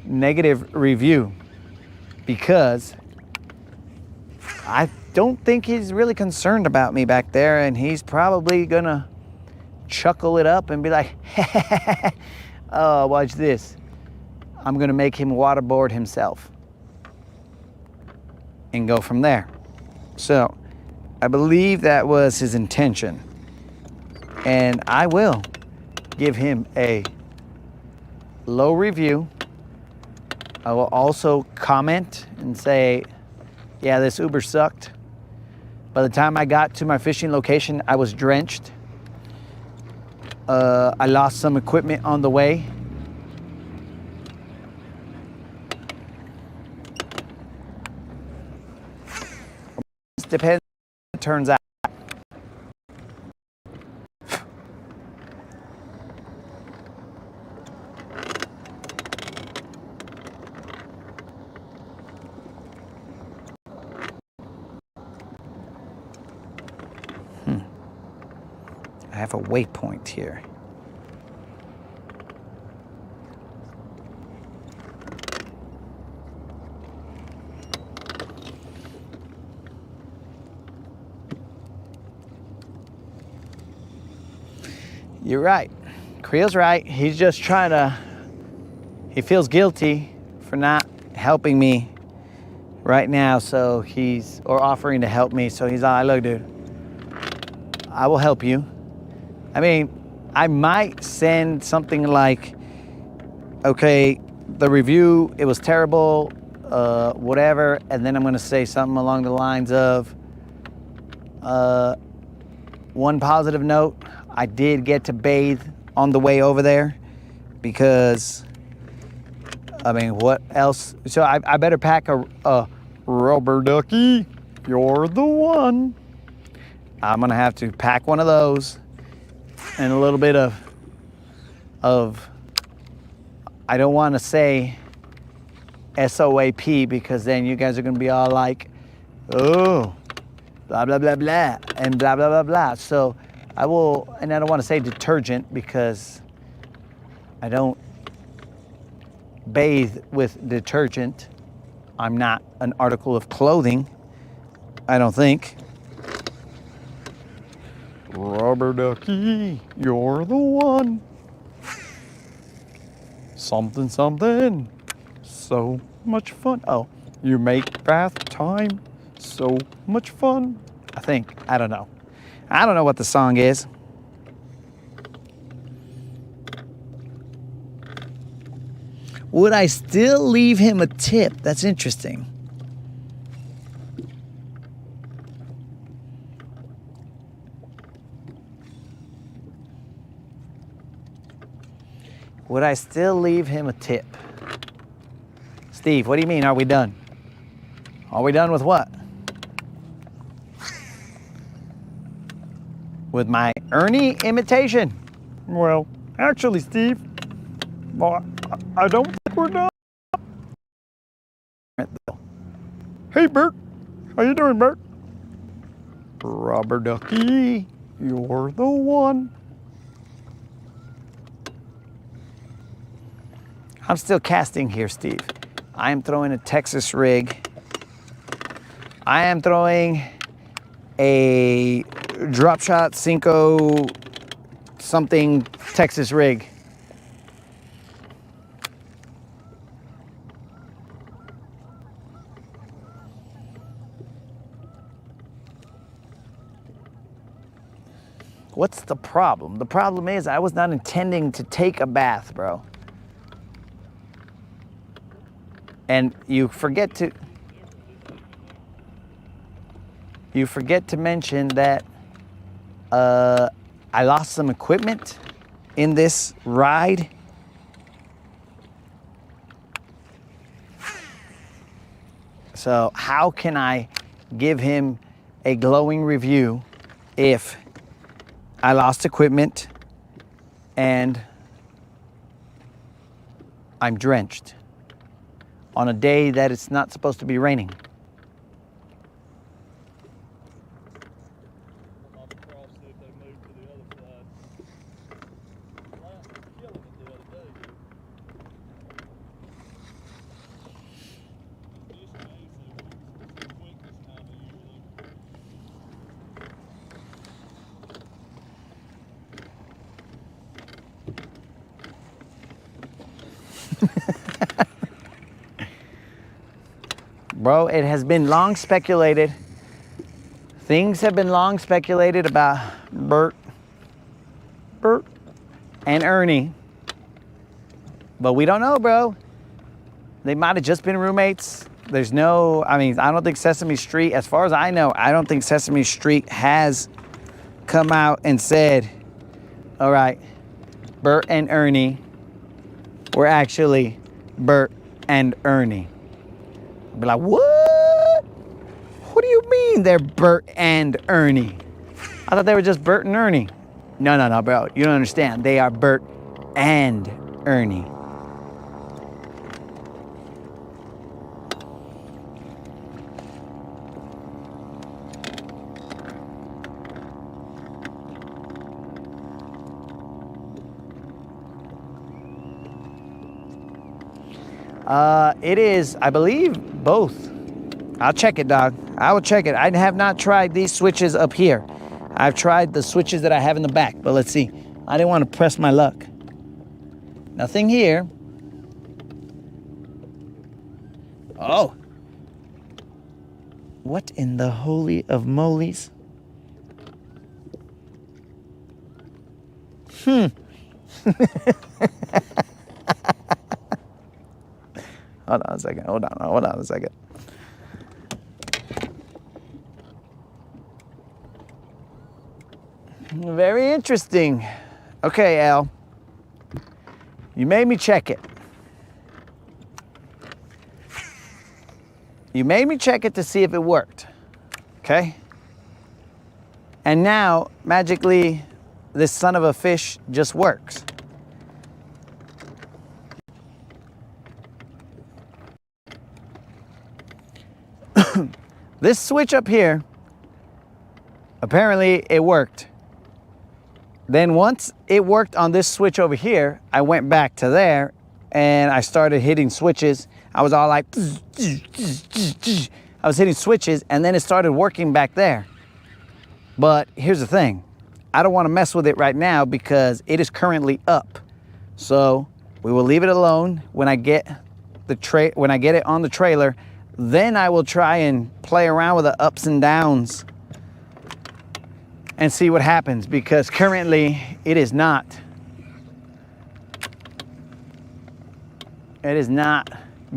negative review because I don't think he's really concerned about me back there, and he's probably gonna chuckle it up and be like, oh, watch this. I'm gonna make him waterboard himself and go from there. So I believe that was his intention, and I will give him a low review. I will also comment and say, yeah, this Uber sucked. By the time I got to my fishing location, I was drenched. I lost some equipment on the way. It depends how it turns out. I have a waypoint here. You're right. Creel's right. He's just trying to, he feels guilty for not helping me right now, so or offering to help me. So he's like, look, dude, I will help you. I mean, I might send something like, okay, the review, it was terrible, whatever, and then I'm gonna say something along the lines of, one positive note, I did get to bathe on the way over there because, I mean, what else? So I better pack a rubber ducky. You're the one. I'm gonna have to pack one of those and a little bit of I don't want to say SOAP because then you guys are gonna be all like, oh, blah, blah, blah, blah, and blah, blah, blah, blah. So I will, and I don't want to say detergent because I don't bathe with detergent. I'm not an article of clothing, I don't think. Rubber ducky, you're the one. Something, something. So much fun. Oh, you make bath time so much fun. I think. I don't know. I don't know what the song is. Would I still leave him a tip? That's interesting. Would I still leave him a tip? Steve, what do you mean, are we done? Are we done with what? With my Ernie imitation? Well, actually, Steve, well, I don't think we're done. Hey, Bert. How you doing, Bert? Rubber ducky, you're the one. I'm still casting here, Steve. I am throwing a Texas rig. I am throwing a drop shot Cinco something Texas rig. What's the problem? The problem is I was not intending to take a bath, bro. And you forget to mention that I lost some equipment in this ride. So how can I give him a glowing review if I lost equipment and I'm drenched on a day that it's not supposed to be raining? Bro, it has been long speculated. Things have been long speculated about Bert and Ernie. But we don't know, bro. They might have just been roommates. There's no, I mean, I don't think Sesame Street, as far as I know, I don't think Sesame Street has come out and said, all right, Bert and Ernie were actually Bert and Ernie. Be like, what? What do you mean they're Bert and Ernie? I thought they were just Bert and Ernie. No, bro. You don't understand. They are Bert and Ernie. It is, I believe, both. I'll check it, dog. I will check it. I have not tried these switches up here. I've tried the switches that I have in the back, but let's see. I didn't want to press my luck. Nothing here. Oh. What in the holy of molies? Hold on a second. Hold on a second. Very interesting. Okay, Al. You made me check it. You made me check it to see if it worked. Okay? And now, magically, this son of a fish just works. This switch up here, apparently it worked. Then once it worked on this switch over here, I went back to there and I started hitting switches. I was all like, I was hitting switches and then it started working back there. But here's the thing. I don't want to mess with it right now because it is currently up. So we will leave it alone. When I get it on the trailer, then I will try and play around with the ups and downs and see what happens, because currently it is not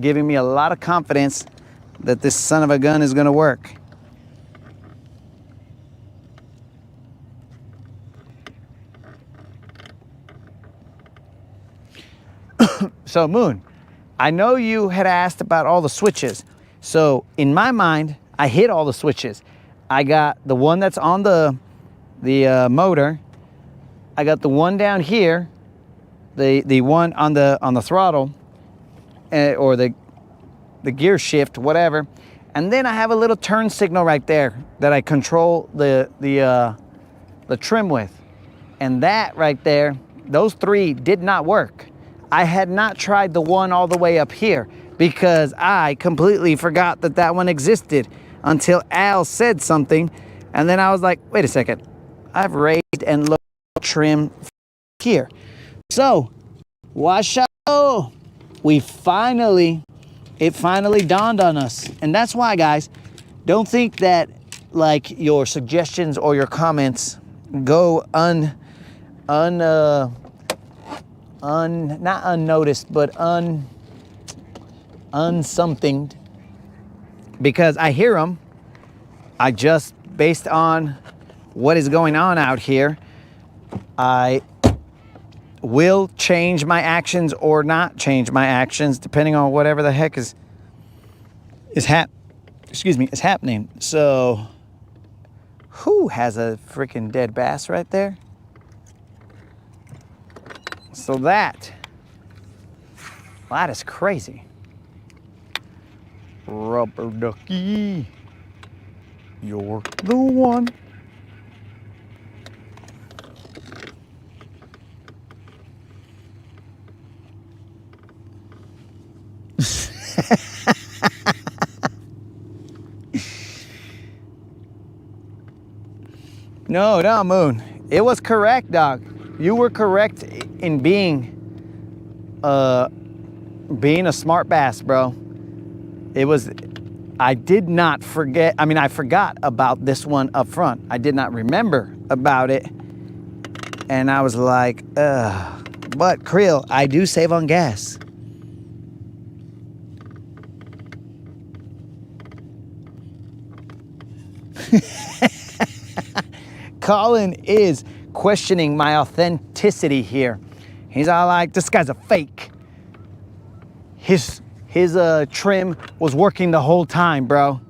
giving me a lot of confidence that this son of a gun is going to work. So Moon, I know you had asked about all the switches. So in my mind, I hit all the switches. I got the one that's on the motor. I got the one down here, the one on the throttle, or the gear shift, whatever. And then I have a little turn signal right there that I control the trim with. And that right there, those three did not work. I had not tried the one all the way up here because I completely forgot that that one existed until Al said something. And then I was like, wait a second, I've raised and lowered trim here. So, wash out. It finally dawned on us. And that's why, guys, don't think that like your suggestions or your comments go not unnoticed, but unsomethinged, because I hear them. I just, based on what is going on out here, I will change my actions or not change my actions depending on whatever the heck is happening. So, who has a freaking dead bass right there? So that is crazy. Rubber ducky, you're the one. No, Moon. It was correct, dog. You were correct in being a smart bass, bro. I did not forget. I mean, I forgot about this one up front. I did not remember about it. And I was like, ugh. But Creel, I do save on gas. Colin is questioning my authenticity here. He's all like, this guy's a fake. His trim was working the whole time, bro.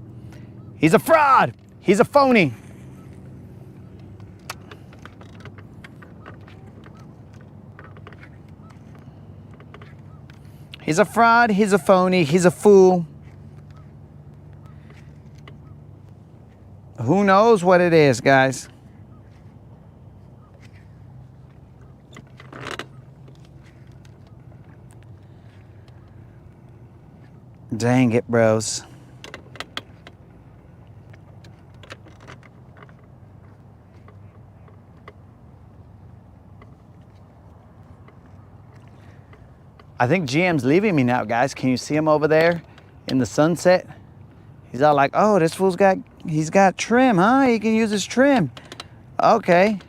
He's a fraud. He's a phony. He's a fraud. He's a phony. He's a fool. Who knows what it is, guys? Dang it, bros. I think GM's leaving me now, guys. Can you see him over there in the sunset? He's all like, oh, this fool's he's got trim, huh? He can use his trim. Okay.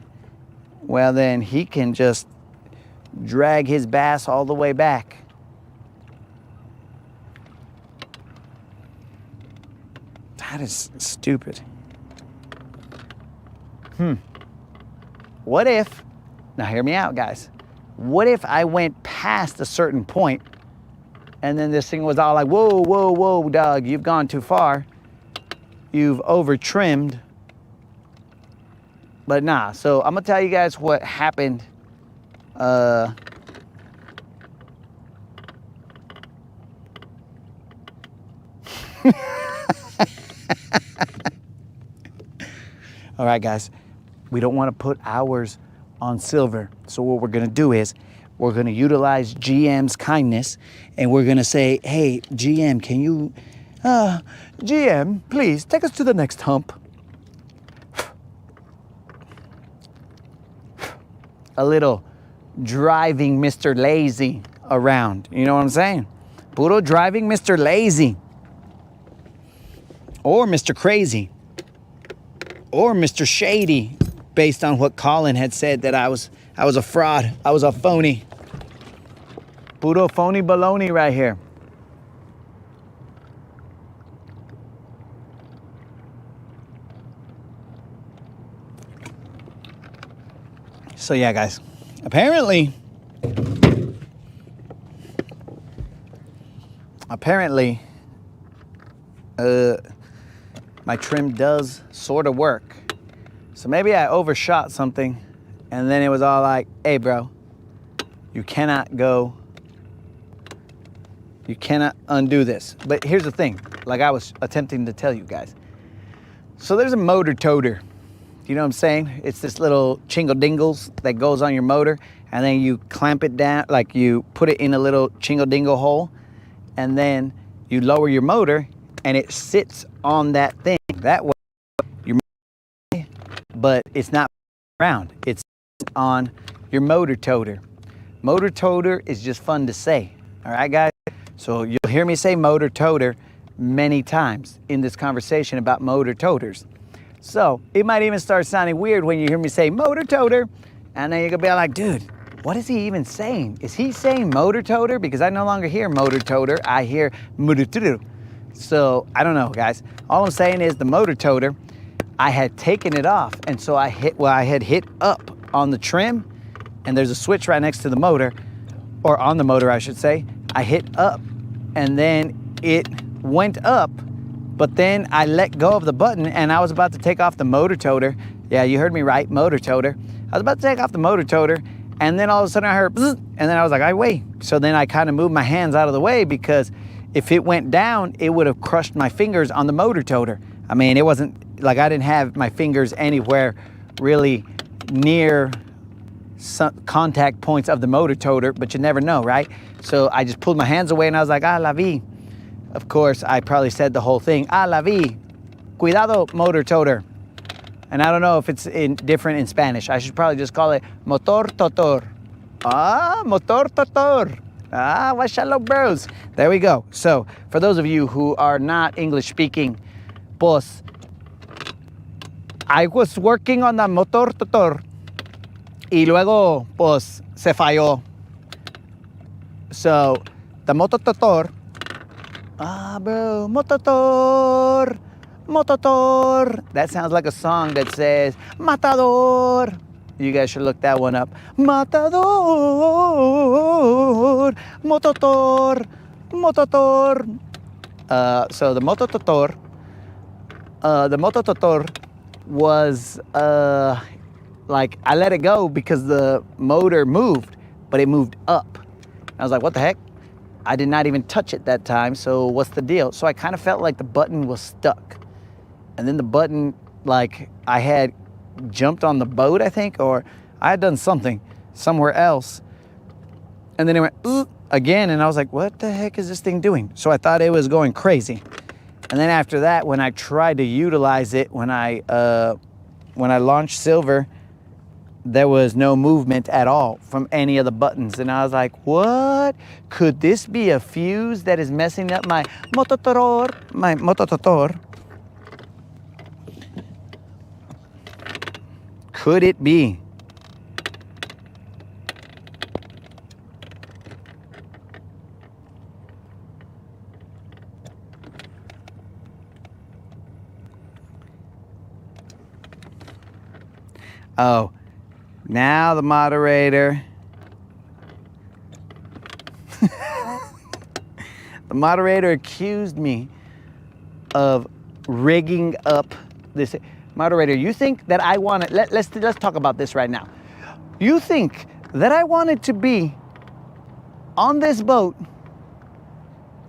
Well, then he can just drag his bass all the way back. That is stupid. What if, now hear me out, guys. What if I went past a certain point and then this thing was all like, whoa, whoa, whoa, Doug, you've gone too far. You've over trimmed. But nah, so I'm gonna tell you guys what happened. All right, guys, we don't want to put hours on Silver. So what we're going to do is we're going to utilize GM's kindness and we're going to say, hey, GM, can you, GM, please take us to the next hump. A little driving Mr. Lazy around. You know what I'm saying? Puro driving Mr. Lazy. Or Mr. Crazy. Or Mr. Shady, based on what Colin had said that I was a fraud. I was a phony. Puro phony baloney right here. So yeah, guys, apparently, my trim does sort of work. So maybe I overshot something and then it was all like, hey bro, you cannot undo this. But here's the thing, like I was attempting to tell you guys. So there's a motor toter. You know what I'm saying? It's this little chingle dingles that goes on your motor and then you clamp it down, like you put it in a little chingle dingle hole and then you lower your motor and it sits on that thing. That way, but it's not around. It's on your motor toter. Motor toter is just fun to say. All right, guys? So you'll hear me say motor toter many times in this conversation about motor toters. So it might even start sounding weird when you hear me say motor toter, and then you're gonna be like, dude, what is he even saying? Is he saying motor toter? Because I no longer hear motor toter, I hear motor toter. So I don't know, guys. All I'm saying is the motor toter, I had taken it off, and so I had hit up on the trim, and there's a switch right next to the motor, or on the motor, I should say. I hit up, and then it went up, but then I let go of the button, and I was about to take off the motor toter. Yeah, you heard me right, motor toter. I was about to take off the motor toter, and then all of a sudden I heard, bzz, and then I was like, wait. So then I kind of moved my hands out of the way because if it went down, it would have crushed my fingers on the motor toter. I mean, it wasn't like I didn't have my fingers anywhere really near some contact points of the motor toter, but you never know, right? So I just pulled my hands away and I was like, la vie. Of course, I probably said the whole thing, la vie. Cuidado, motor toter. And I don't know if it's different in Spanish. I should probably just call it motor totor. Ah, motor totor. Ah, washalo bros. There we go. So for those of you who are not English speaking, pues, I was working on the motor totor y luego pues se falló. So the motor totor, bro, motor, motor. That sounds like a song that says matador. You guys should look that one up. Matador, motor, motor. So the motor totor. The motor totor was like I let it go because the motor moved, but it moved up. I was like, what the heck? I did not even touch it that time, so what's the deal? So I kind of felt like the button was stuck. And then the button, like I had jumped on the boat, I think, or I had done something somewhere else. And then it went again, and I was like, what the heck is this thing doing? So I thought it was going crazy. And then after that, when I tried to utilize it, when I launched Silver, there was no movement at all from any of the buttons. And I was like, what? Could this be a fuse that is messing up my motor totor? Could it be? Oh, Now the moderator. The moderator accused me of rigging up this. Moderator, you think that I wanted, let's talk about this right now. You think that I wanted to be on this boat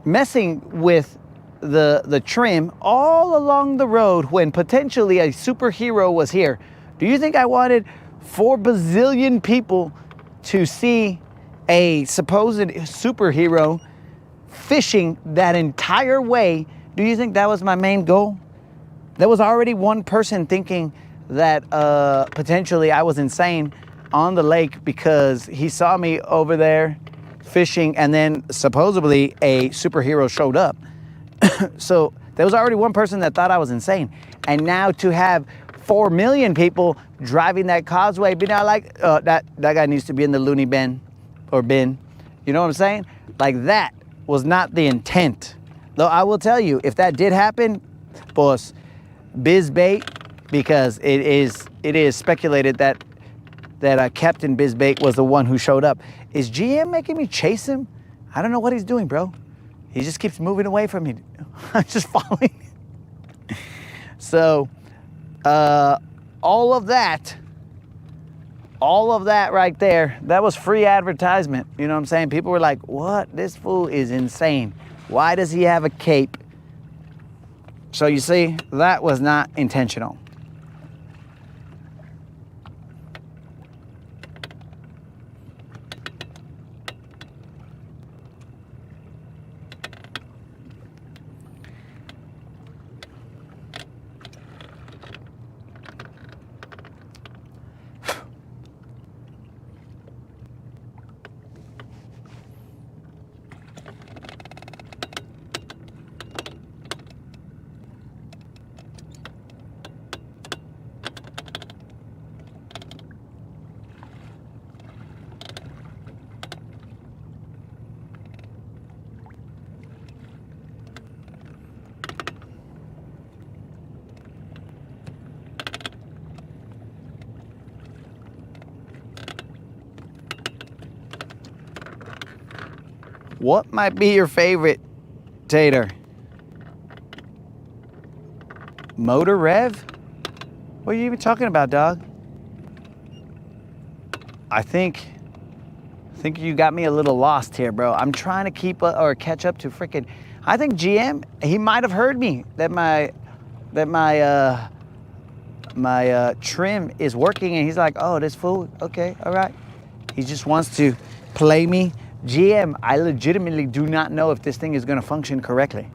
messing with the trim all along the road when potentially a superhero was here? Do you think I wanted 4 bazillion people to see a supposed superhero fishing that entire way? Do you think that was my main goal? There was already one person thinking that potentially I was insane on the lake because he saw me over there fishing, and then supposedly a superhero showed up. So there was already one person that thought I was insane. And now to have 4 million people driving that causeway, be not like, that guy needs to be in the loony bin or bin. You know what I'm saying? Like, that was not the intent. Though I will tell you, if that did happen, boss, Bizbait, because it is speculated that Captain Bizbait was the one who showed up. Is GM making me chase him? I don't know what he's doing, bro. He just keeps moving away from me. I'm just following. So, all of that right there, that was free advertisement. You know what I'm saying? People were like, what? This fool is insane. Why does he have a cape? So you see, that was not intentional. What might be your favorite, Tater? Motor rev? What are you even talking about, dog? I think you got me a little lost here, bro. I'm trying to keep or catch up to freaking. I think GM, he might have heard me that my trim is working, and he's like, oh, this fool, okay, all right. He just wants to play me. GM, I legitimately do not know if this thing is going to function correctly.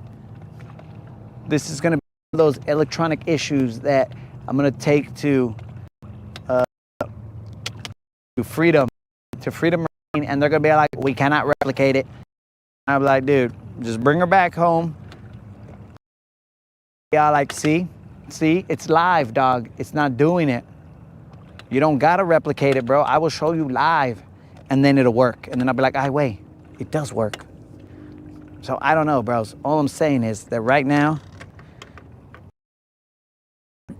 This is going to be one of those electronic issues that I'm going to take to Freedom Marine, and they're going to be like, we cannot replicate it. I'm like, dude, just bring her back home. Yeah, like, see, it's live, dog. It's not doing it. You don't got to replicate it, bro. I will show you live. And then it'll work. And then I'll be like, wait, it does work. So I don't know, bros. All I'm saying is that right now,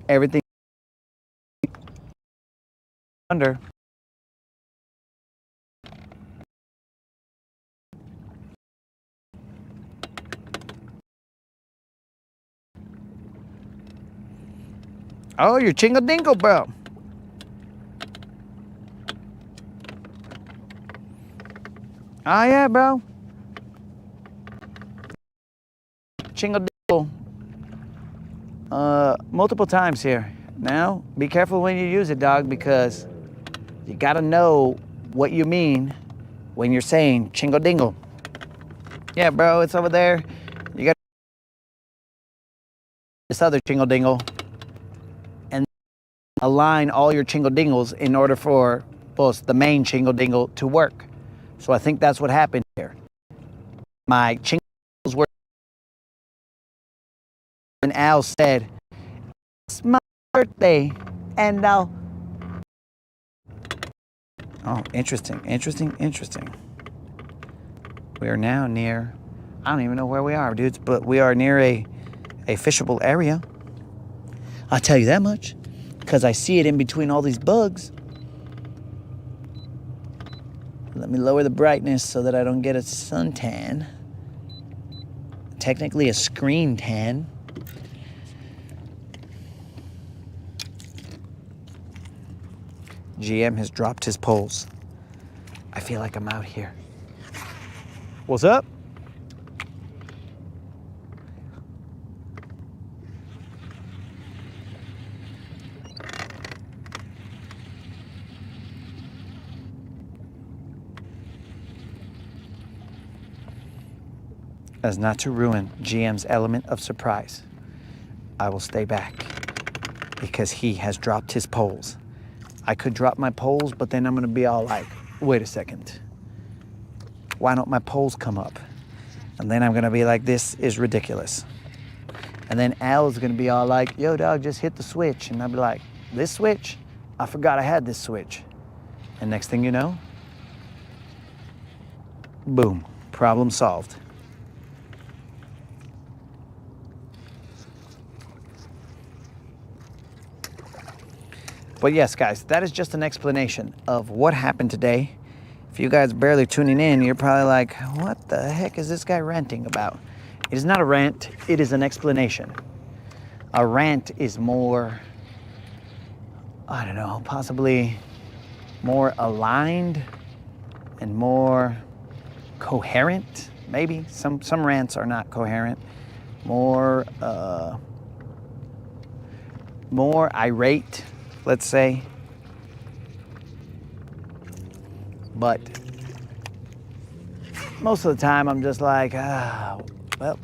everything under. Oh, you're chingle dingle, bro. Oh yeah, bro. Chingle dingle. Multiple times here. Now, be careful when you use it, dog, because you gotta know what you mean when you're saying chingle dingle. Yeah, bro, it's over there. You got this other chingle dingle and align all your chingle dingles in order for both the main chingle dingle to work. So I think that's what happened here. My chingles were, and Al said, it's my birthday, and I'll. Oh, interesting. We are now near, I don't even know where we are, dudes, but we are near a fishable area. I'll tell you that much, because I see it in between all these bugs. Let me lower the brightness so that I don't get a suntan. Technically a screen tan. GM has dropped his poles. I feel like I'm out here. What's up? As not to ruin GM's element of surprise, I will stay back because he has dropped his poles. I could drop my poles, but then I'm gonna be all like, wait a second. Why don't my poles come up? And then I'm gonna be like, this is ridiculous. And then Al's gonna be all like, yo dog, just hit the switch. And I'll be like, this switch? I forgot I had this switch. And next thing you know, boom, problem solved. But yes, guys, that is just an explanation of what happened today. If you guys are barely tuning in, you're probably like, what the heck is this guy ranting about? It is not a rant, it is an explanation. A rant is more, I don't know, possibly more aligned and more coherent, maybe. Some rants are not coherent. More irate, let's say. But most of the time I'm just like, well,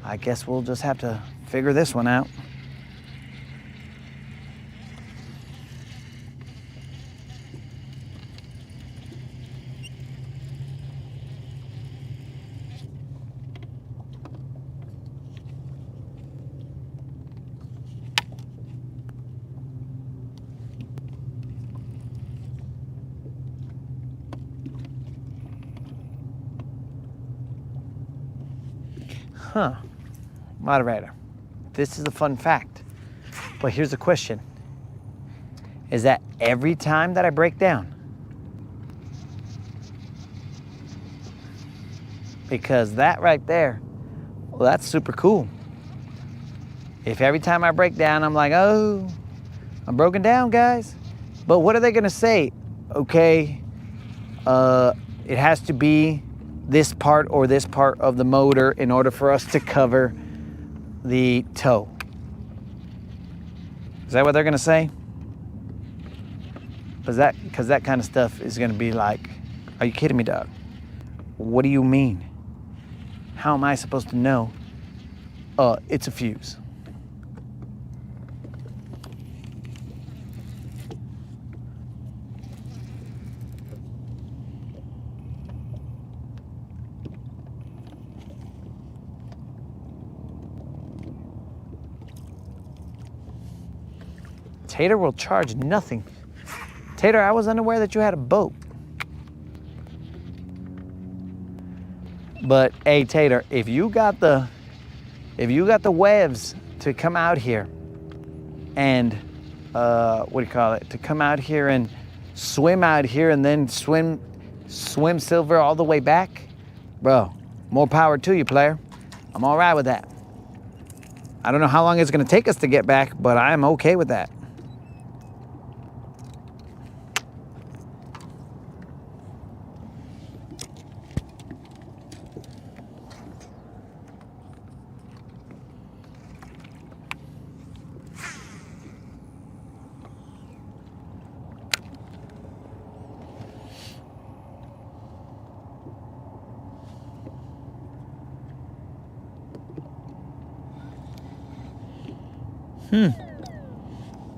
I guess we'll just have to figure this one out. Huh, moderator, this is a fun fact, but here's the question. Is that every time that I break down? Because that right there, well, that's super cool. If every time I break down, I'm like, oh, I'm broken down, guys. But what are they gonna say? Okay, it has to be this part or this part of the motor in order for us to cover the toe. Is that what they're gonna say? Because that kind of stuff is gonna be like, are you kidding me, dog? What do you mean? How am I supposed to know? It's a fuse. Tater will charge nothing. Tater, I was unaware that you had a boat. But hey, Tater, if you got the webs to come out here and what do you call it? To come out here and swim out here and then swim silver all the way back, bro, more power to you, player. I'm all right with that. I don't know how long it's gonna take us to get back, but I'm okay with that.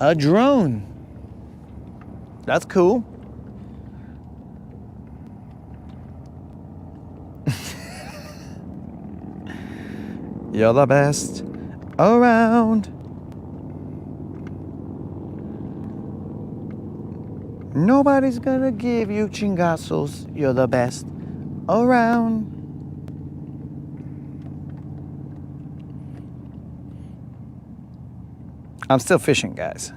A drone. That's cool. You're the best around. Nobody's gonna give you chingazos. You're the best around. I'm still fishing, guys.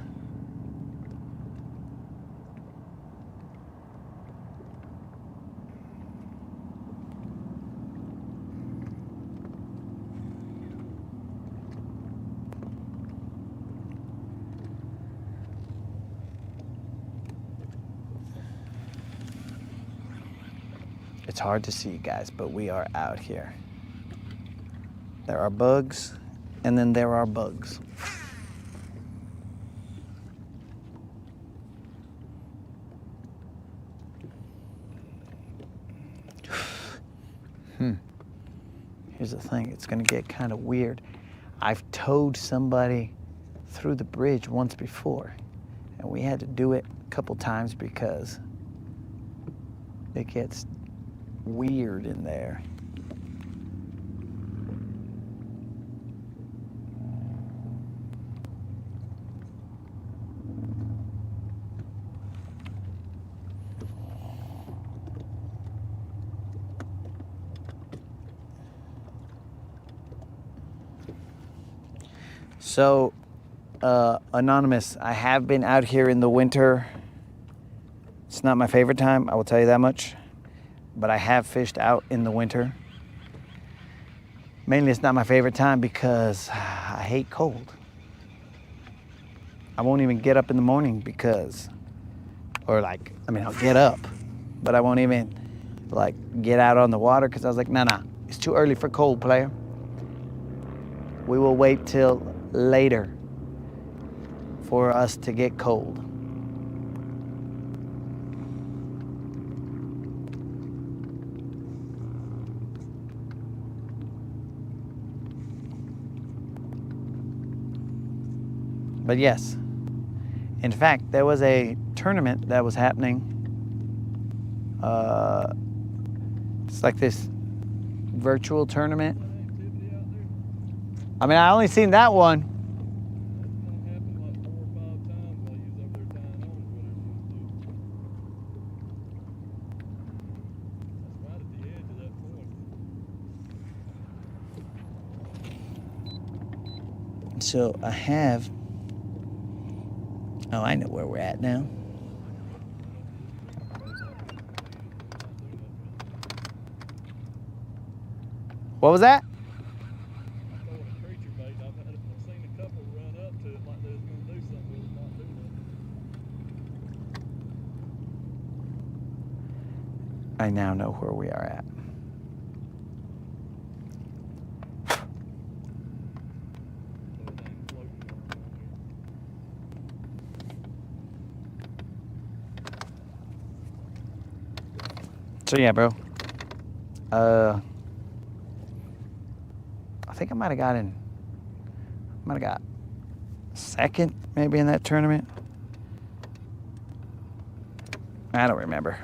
It's hard to see, guys, but we are out here. There are bugs, and then there are bugs. Here's the thing, it's gonna get kind of weird. I've towed somebody through the bridge once before, and we had to do it a couple times because it gets weird in there. So, Anonymous, I have been out here in the winter. It's not my favorite time, I will tell you that much. But I have fished out in the winter. Mainly it's not my favorite time because I hate cold. I won't even get up in the morning because, I'll get up, but I won't even get out on the water because I was like, nah, it's too early for cold, player. We will wait till later for us to get cold. But yes, in fact, there was a tournament that was happening. It's like this virtual tournament. I mean, I only seen that one. So I have. Oh, I know where we're at now. What was that? I now know where we are at. So yeah, bro. I think I might have got second maybe in that tournament. I don't remember.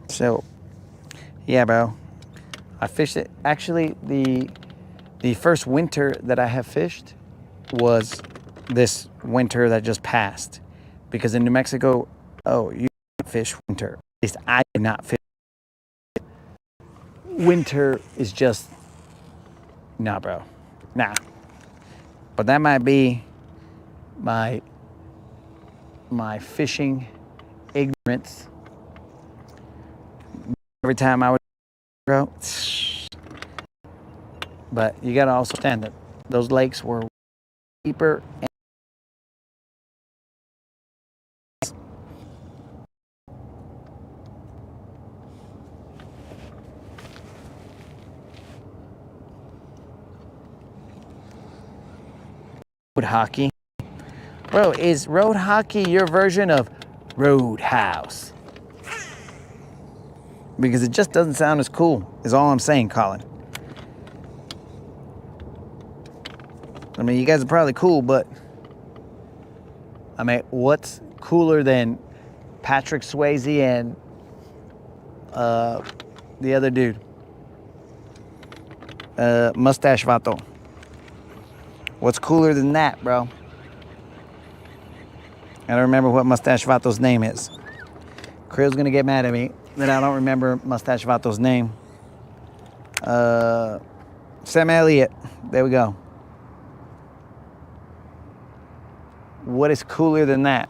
So, yeah, bro. I fished it. Actually, the first winter that I have fished was this winter that just passed. Because in New Mexico, you fish winter. At least I did not fish. Winter is just, nah, bro. Nah. But that might be my fishing ignorance. Every time I would go, but you gotta also understand that those lakes were deeper. Road hockey, bro. Is road hockey your version of Roadhouse? Because it just doesn't sound as cool, is all I'm saying, Colin. I mean, you guys are probably cool, but I mean, what's cooler than Patrick Swayze and the other dude, Mustache Vato. What's cooler than that, bro? I don't remember what Mustache Vato's name is. Krill's gonna get mad at me that I don't remember Mustache Vato's name. Sam Elliott. There we go. What is cooler than that?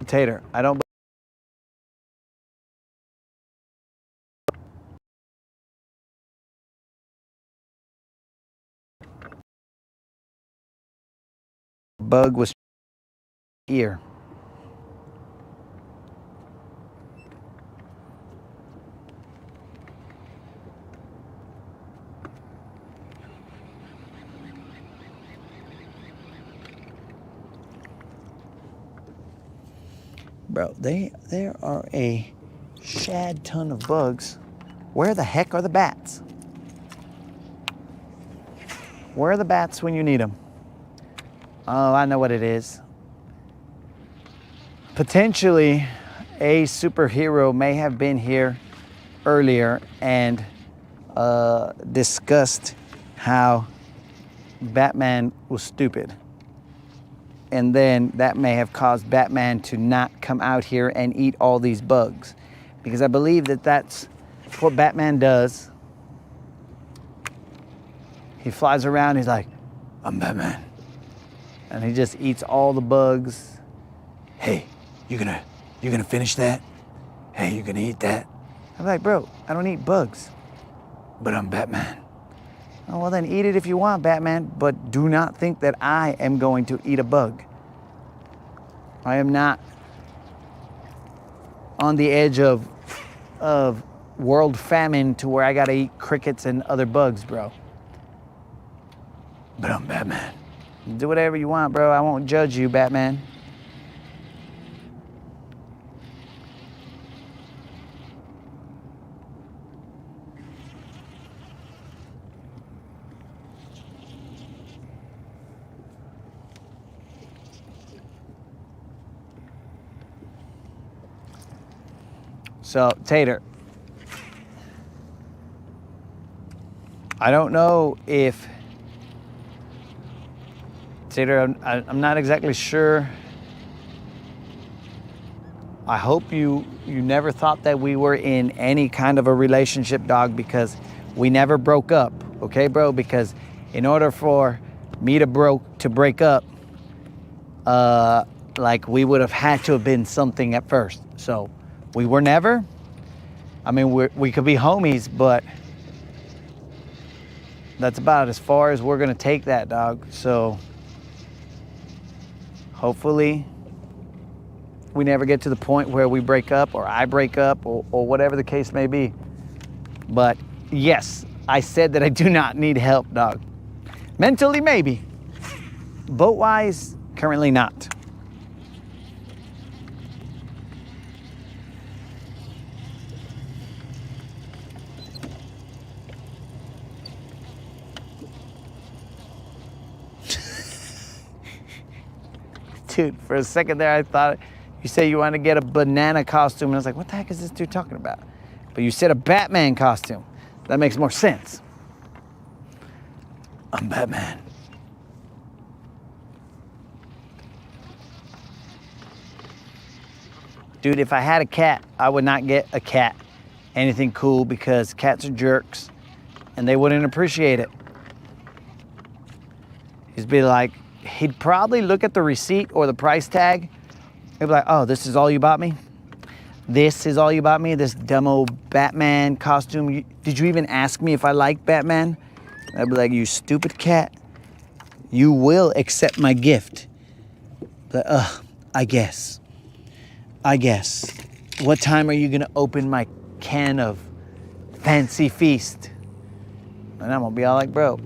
Tater, I don't. Bug was here. Bro, there are a shad ton of bugs. Where the heck are the bats? Where are the bats when you need them? Oh, I know what it is. Potentially, a superhero may have been here earlier and discussed how Batman was stupid. And then that may have caused Batman to not come out here and eat all these bugs. Because I believe that that's what Batman does. He flies around, he's like, I'm Batman. And he just eats all the bugs. Hey, you gonna finish that? Hey, you gonna eat that? I'm like, bro, I don't eat bugs. But I'm Batman. Oh, well then eat it if you want, Batman, but do not think that I am going to eat a bug. I am not on the edge of world famine to where I gotta eat crickets and other bugs, bro. But I'm Batman. Do whatever you want, bro. I won't judge you, Batman. So, Tater, I don't know if, Tater, I'm not exactly sure. I hope you never thought that we were in any kind of a relationship, dog, because we never broke up, okay, bro? Because in order for me to break up, like we would have had to have been something at first. So we were never. I mean, we could be homies, but that's about as far as we're gonna take that, dog. So hopefully we never get to the point where we break up or I break up or whatever the case may be. But yes, I said that I do not need help, dog. Mentally, maybe. Boat-wise, currently not. Dude, for a second there, I thought you said you wanted to get a banana costume, and I was like, what the heck is this dude talking about? But you said a Batman costume. That makes more sense. I'm Batman. Dude, if I had a cat, I would not get a cat anything cool because cats are jerks and they wouldn't appreciate it. He'd be like, he'd probably look at the receipt or the price tag. He'd be like, oh, this is all you bought me? This is all you bought me? This demo Batman costume? Did you even ask me if I like Batman? I'd be like, you stupid cat. You will accept my gift. But, I guess. What time are you gonna open my can of Fancy Feast? And I'm gonna be all like, bro,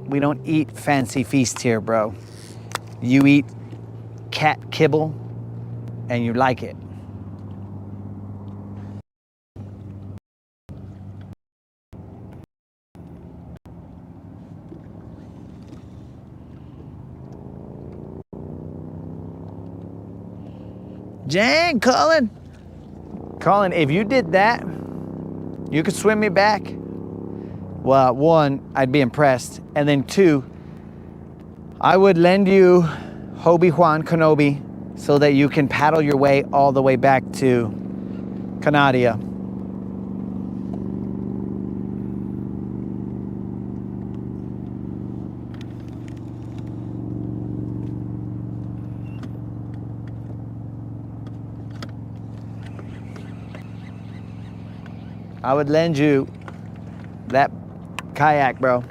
we don't eat Fancy Feast here, bro. You eat cat kibble and you like it. Jan, Colin. Colin, if you did that, you could swim me back. Well, one, I'd be impressed. And then two, I would lend you Obi-Wan Kenobi so that you can paddle your way all the way back to Canada. I would lend you that kayak, bro.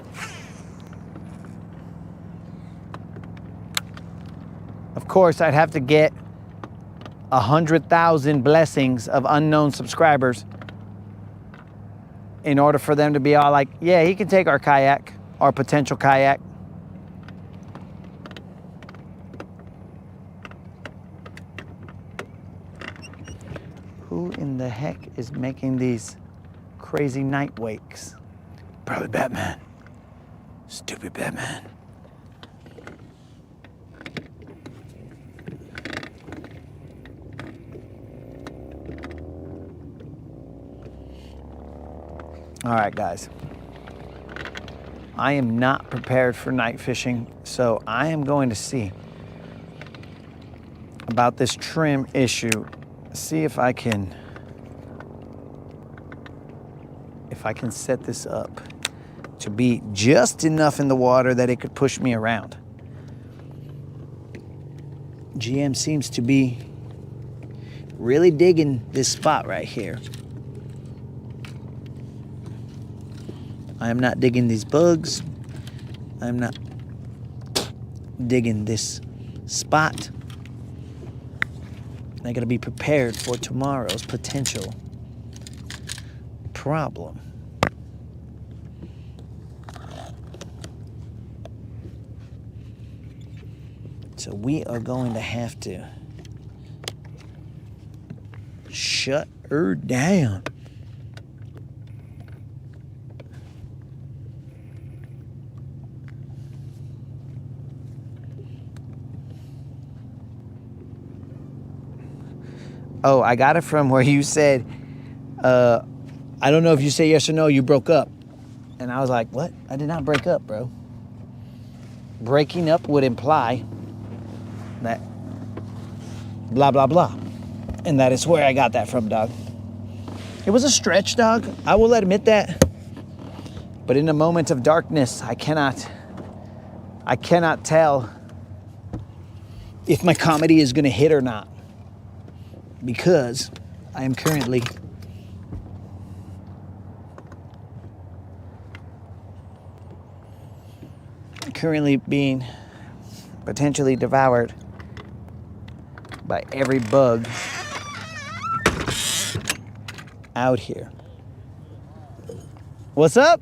Of course, I'd have to get 100,000 blessings of unknown subscribers in order for them to be all like, yeah, he can take our kayak, our potential kayak. Who in the heck is making these crazy night wakes? Probably Batman. Stupid Batman. All right, guys. I am not prepared for night fishing, so I am going to see about this trim issue. See if I can set this up to be just enough in the water that it could push me around. GM seems to be really digging this spot right here. I am not digging these bugs. I'm not digging this spot. I gotta be prepared for tomorrow's potential problem. So we are going to have to shut her down. Oh, I got it from where you said, I don't know if you say yes or no, you broke up. And I was like, what? I did not break up, bro. Breaking up would imply that blah, blah, blah. And that is where I got that from, dog. It was a stretch, dog. I will admit that. But in a moment of darkness, I cannot tell if my comedy is going to hit or not. Because I am currently being potentially devoured by every bug out here. What's up?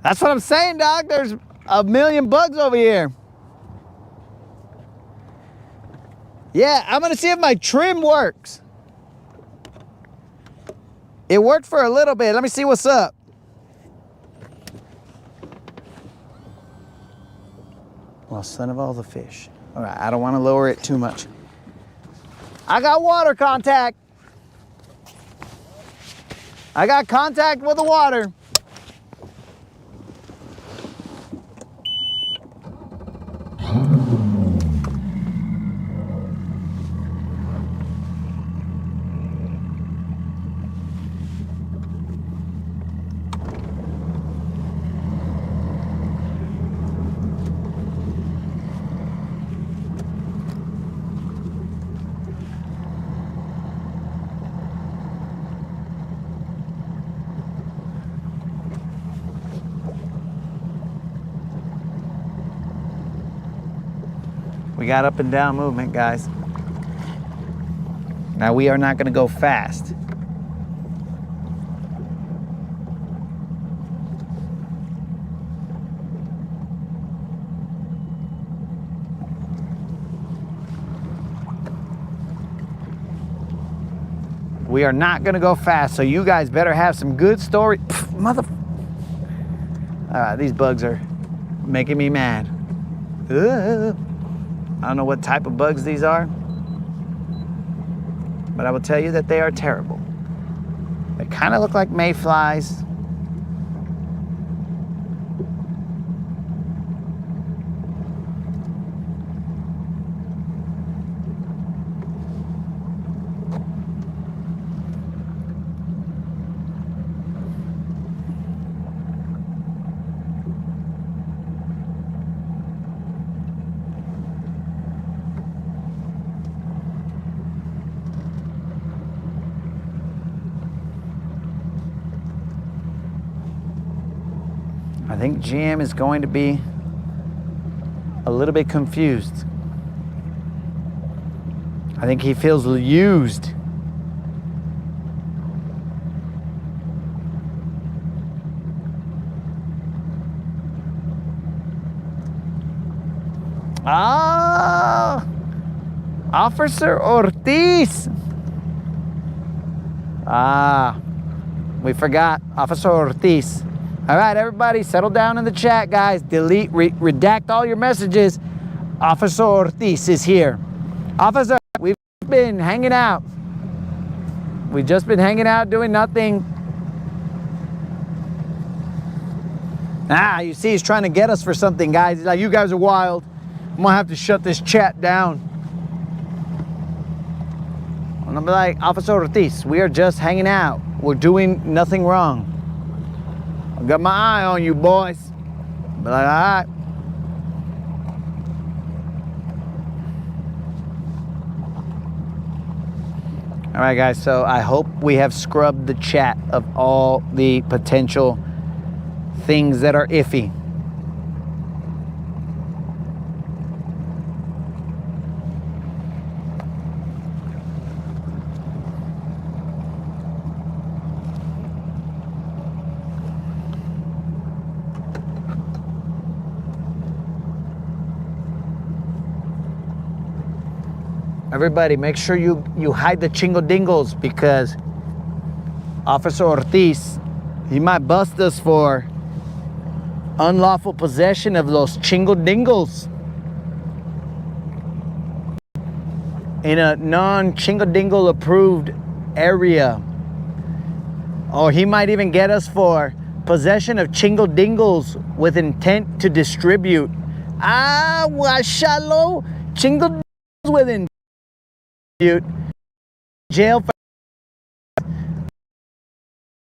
That's what I'm saying, dog. There's a million bugs over here. Yeah, I'm gonna see if my trim works. It worked for a little bit. Let me see what's up. Well, son of all the fish. All right, I don't want to lower it too much. I got water contact. I got contact with the water. We got up and down movement, guys. Now we are not going to go fast. We are not gonna go fast, so you guys better have some good story. Mother. All right, these bugs are making me mad. I don't know what type of bugs these are, but I will tell you that they are terrible. They kind of look like mayflies. I think GM is going to be a little bit confused. I think he feels used. Ah, Officer Ortiz. Ah, we forgot Officer Ortiz. All right, everybody, settle down in the chat, guys. Delete, redact all your messages. Officer Ortiz is here. Officer, we've been hanging out. We've just been hanging out doing nothing. Ah, you see, he's trying to get us for something, guys. He's like, you guys are wild. I'm gonna have to shut this chat down. I'm gonna be like, Officer Ortiz, we are just hanging out. We're doing nothing wrong. I've got my eye on you, boys. But all right. All right, guys, so I hope we have scrubbed the chat of all the potential things that are iffy. Everybody, make sure you hide the chingo dingles, because Officer Ortiz, he might bust us for unlawful possession of those chingo dingles in a non-chingo dingle approved area. Or he might even get us for possession of chingo dingles with intent to distribute. Ah, washalo, chingo dingles with intent. Jail for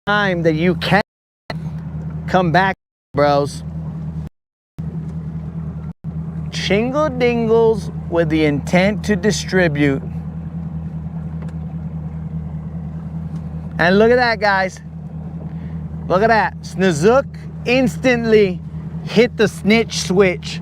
time that you can't come back, bros. Chingo dingles with the intent to distribute. And look at that, guys. Look at that. Snozook instantly hit the snitch switch.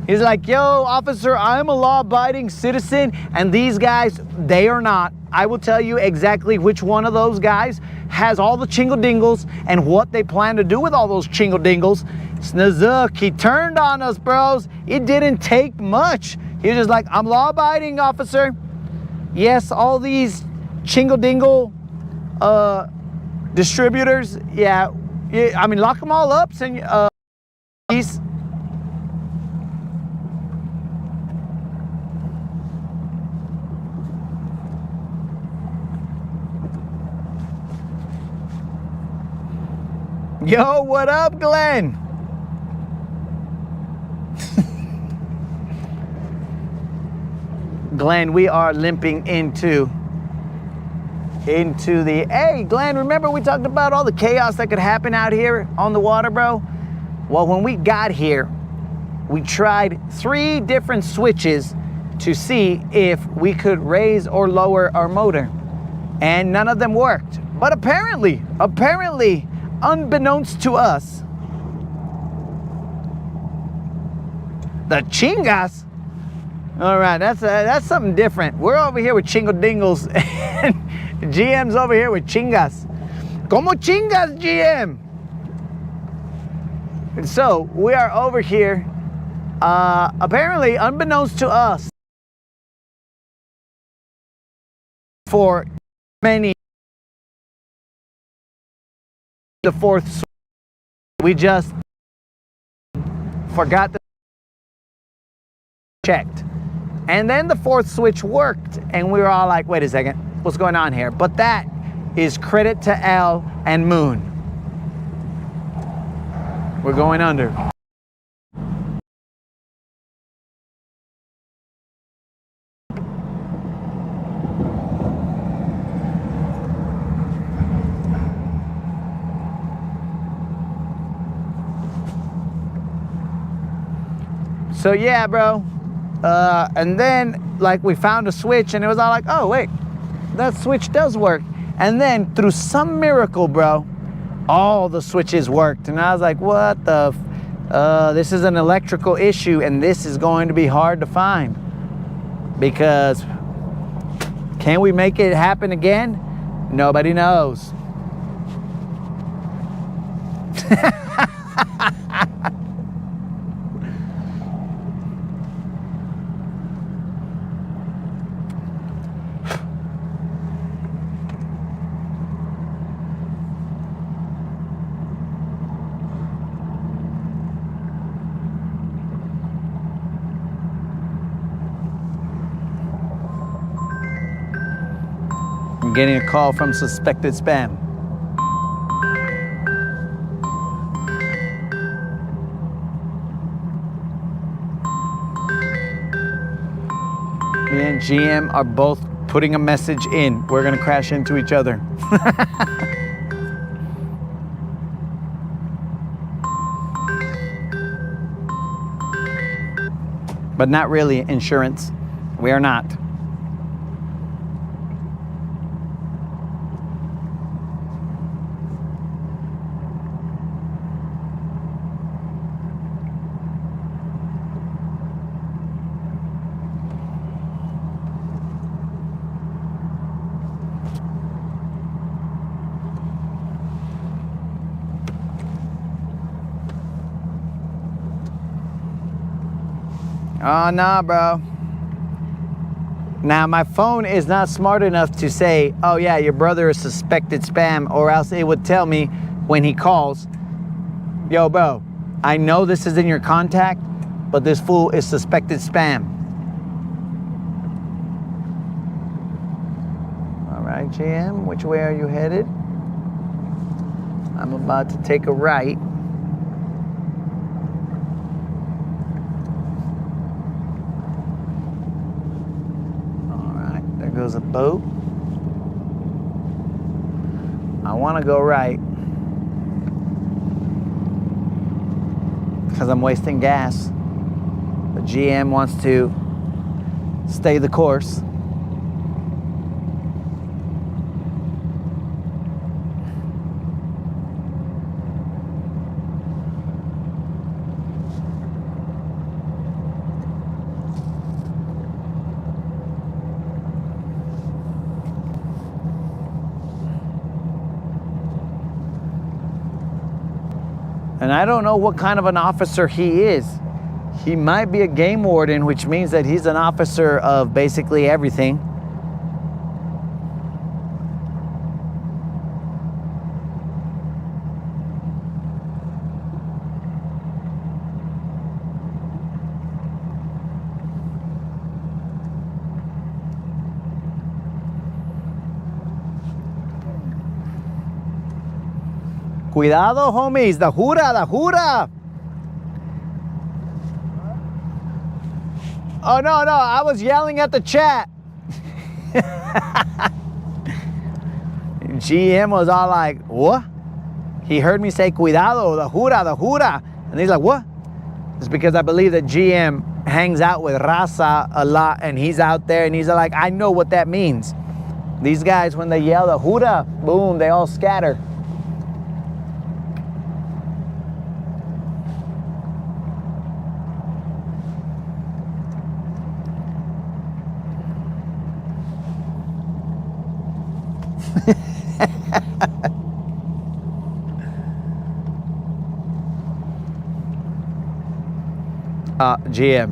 He's like, yo, officer, I'm a law-abiding citizen, and these guys, they are not. I will tell you exactly which one of those guys has all the chingo dingles and what they plan to do with all those chingo dingles. Snozook, he turned on us, bros. It didn't take much. He was just like, I'm law-abiding, officer. Yes, all these chingo dingle distributors, yeah, I mean, lock them all up, please. Yo, what up, Glenn? Glenn, we are limping into the, hey, Glenn, remember we talked about all the chaos that could happen out here on the water, bro? Well, when we got here, we tried 3 different switches to see if we could raise or lower our motor, and none of them worked. But apparently, unbeknownst to us, the chingas. All right, that's something different. We're over here with chingo dingles, and GM's over here with chingas. Como chingas, GM? And so we are over here, apparently unbeknownst to us, for many the fourth switch. We just forgot to checked. And then the fourth switch worked, and we were all like, wait a second, what's going on here? But that is credit to Al and Moon. We're going under. So yeah, bro. And then like we found a switch and it was all like, oh wait, that switch does work. And then through some miracle, bro, all the switches worked. And I was like, what the this is an electrical issue and this is going to be hard to find. Because can we make it happen again? Nobody knows. I'm getting a call from suspected spam. Me and GM are both putting a message in. We're gonna crash into each other. But not really insurance. We are not. Oh, nah, bro. Now, my phone is not smart enough to say, oh, yeah, your brother is suspected spam, or else it would tell me when he calls, yo, bro, I know this is in your contact, but this fool is suspected spam. All right, GM, which way are you headed? I'm about to take a right. Goes a boat. I want to go right because I'm wasting gas. The GM wants to stay the course. And I don't know what kind of an officer he is. He might be a game warden, which means that he's an officer of basically everything. Cuidado, homies, the jura, the jura. Oh, no, I was yelling at the chat. GM was all like, what? He heard me say, cuidado, the jura, the jura. And he's like, what? It's because I believe that GM hangs out with Raza a lot and he's out there and he's like, I know what that means. These guys, when they yell the jura, boom, they all scatter. GM.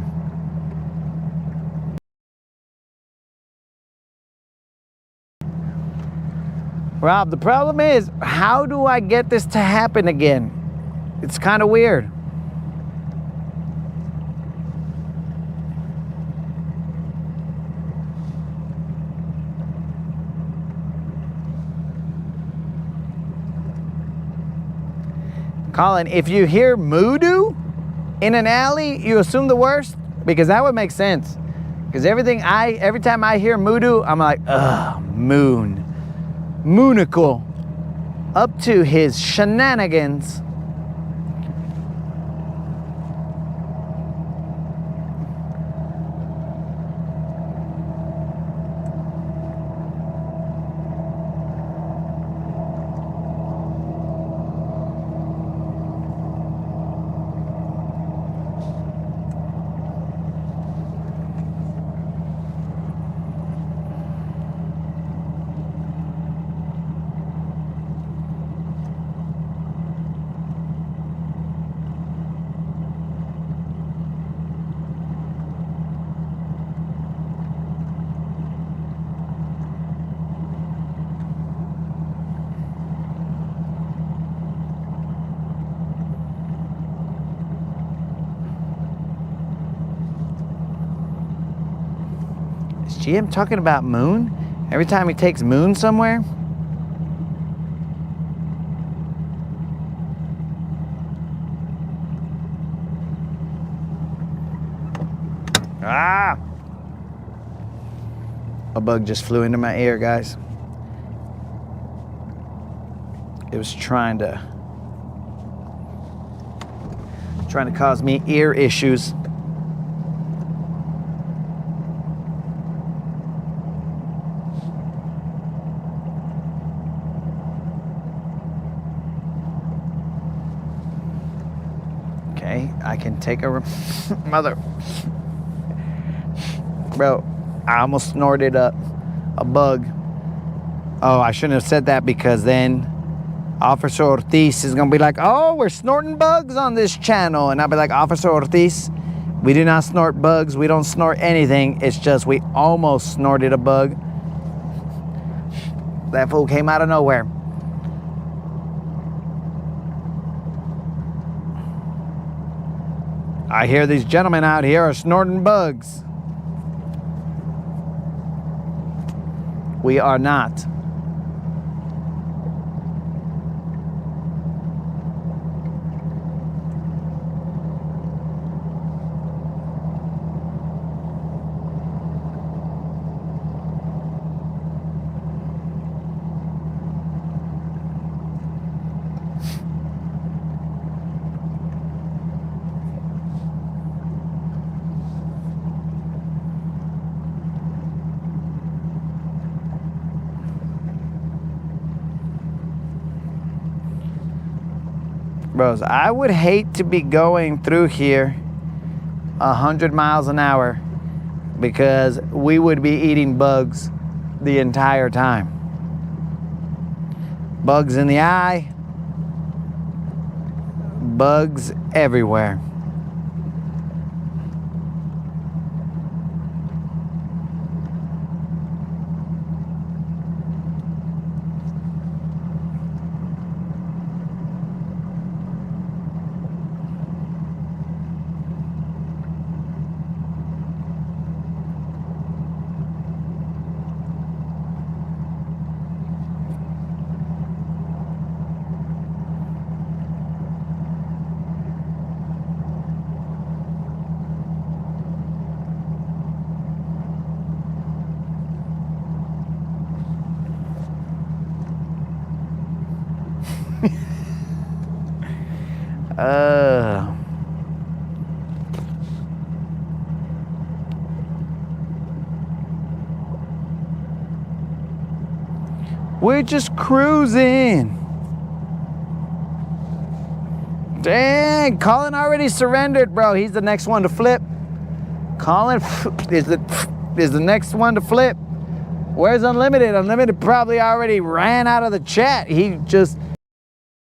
Rob, the problem is, how do I get this to happen again? It's kind of weird. Colin, if you hear moo-doo in an alley, you assume the worst? Because that would make sense. Because every time I hear moo-doo, I'm like, ugh, moon. Moonicle. Up to his shenanigans. Is GM talking about moon? Every time he takes moon somewhere? Ah! A bug just flew into my ear, guys. It was trying to cause me ear issues. Okay, I can take a mother. Bro, I almost snorted a bug. Oh, I shouldn't have said that, because then Officer Ortiz is gonna be like, oh, we're snorting bugs on this channel. And I'll be like, Officer Ortiz, we do not snort bugs. We don't snort anything. It's just we almost snorted a bug. That fool came out of nowhere. I hear these gentlemen out here are snorting bugs. We are not. Bros, I would hate to be going through here 100 miles an hour, because we would be eating bugs the entire time. Bugs in the eye, bugs everywhere. We're just cruising. Dang, Colin already surrendered, bro. He's the next one to flip. Colin is the next one to flip. Where's Unlimited? Unlimited probably already ran out of the chat. He just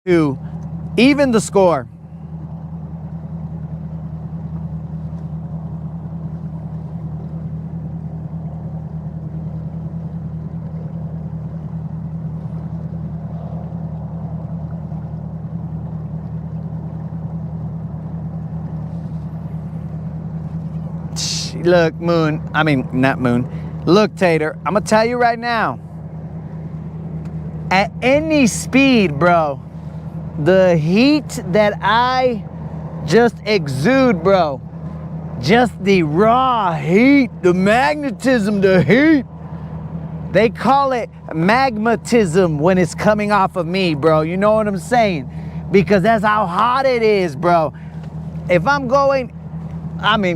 to even the score. Look, not Moon. Look, Tater, I'm gonna tell you right now. At any speed, bro, the heat that I just exude, bro, just the raw heat, the magnetism, the heat. They call it magmatism when it's coming off of me, bro. You know what I'm saying? Because that's how hot it is, bro. If I'm going,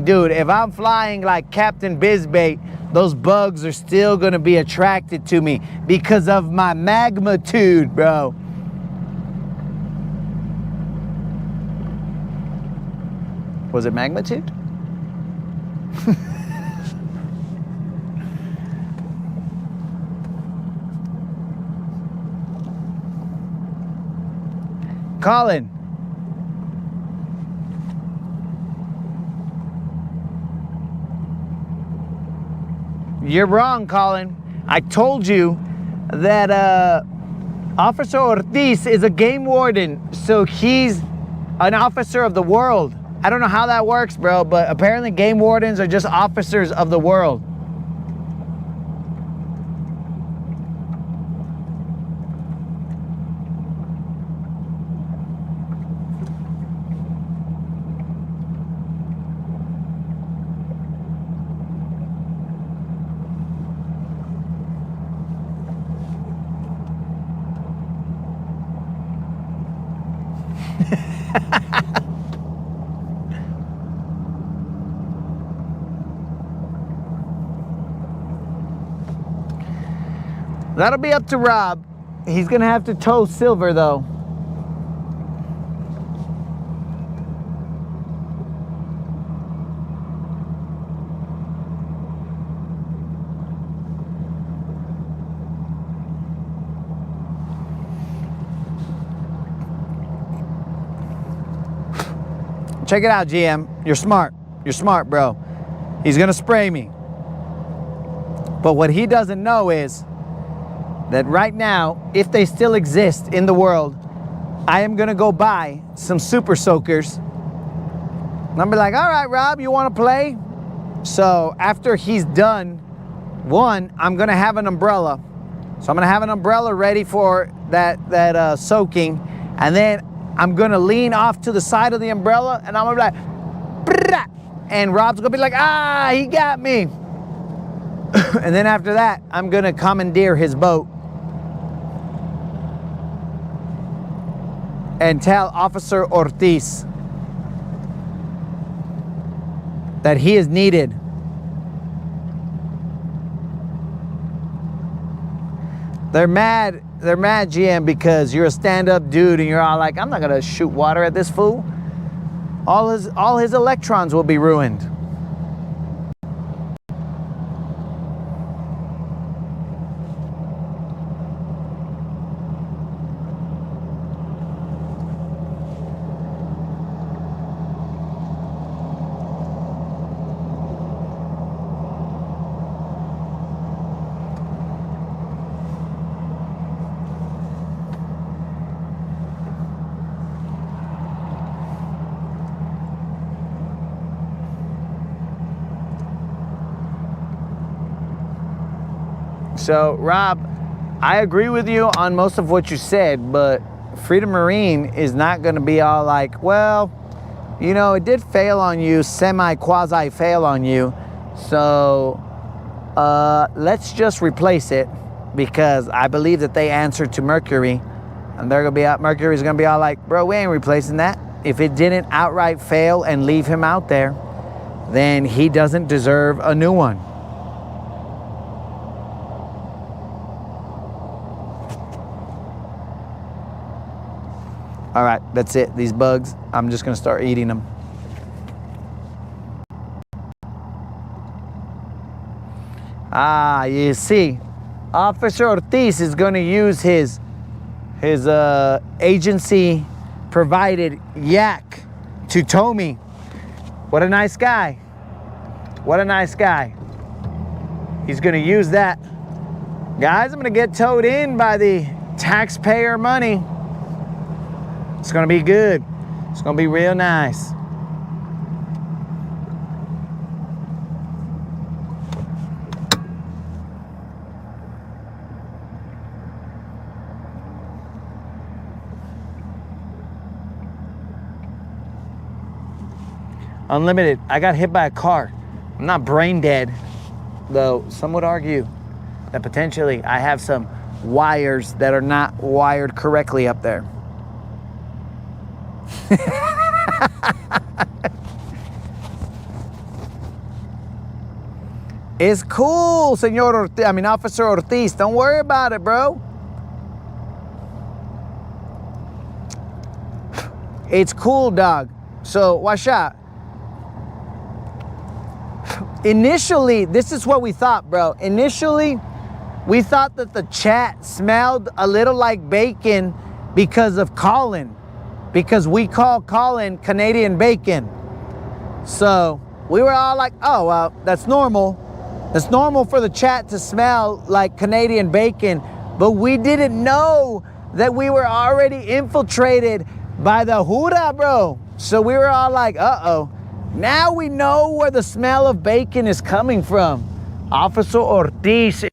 dude, if I'm flying like Captain Bizbait, those bugs are still gonna be attracted to me because of my magnitude, bro. Was it magnitude? Colin. You're wrong, Colin. I told you that Officer Ortiz is a game warden, so he's an officer of the world. I don't know how that works, bro, but apparently game wardens are just officers of the world. That'll be up to Rob. He's gonna have to tow Silver though. Check it out, GM. You're smart. You're smart, bro. He's gonna spray me. But what he doesn't know is that right now, if they still exist in the world, I am gonna go buy some super soakers. And I'm be like, all right, Rob, you wanna play? So after he's done one, I'm gonna have an umbrella. So I'm gonna have an umbrella ready for that soaking. And then I'm gonna lean off to the side of the umbrella and I'm gonna be like, brah! And Rob's gonna be like, ah, he got me. And then after that, I'm gonna commandeer his boat and tell Officer Ortiz that he is needed. They're mad, GM, because you're a stand-up dude and you're all like, I'm not gonna shoot water at this fool. All his electrons will be ruined. So, Rob, I agree with you on most of what you said, but Freedom Marine is not going to be all like, well, you know, it did fail on you, semi-quasi fail on you, so let's just replace it, because I believe that they answered to Mercury, and they're going to be out, Mercury's going to be all like, bro, we ain't replacing that. If it didn't outright fail and leave him out there, then he doesn't deserve a new one. All right, that's it. These bugs, I'm just gonna start eating them. Ah, you see, Officer Ortiz is gonna use his agency provided yak to tow me. What a nice guy. What a nice guy. He's gonna use that. Guys, I'm gonna get towed in by the taxpayer money. It's gonna be good. It's gonna be real nice. Unlimited. I got hit by a car. I'm not brain dead, though some would argue that potentially I have some wires that are not wired correctly up there. It's cool, Officer Ortiz. Don't worry about it, bro. It's cool, dog. So, watch out. Initially, this is what we thought, bro. Initially, we thought that the chat smelled a little like bacon because of Colin. Because we call Colin Canadian bacon. So, we were all like, oh, well, that's normal. It's normal for the chat to smell like Canadian bacon, but we didn't know that we were already infiltrated by the Huda, bro. So we were all like, uh-oh. Now we know where the smell of bacon is coming from. Officer Ortiz.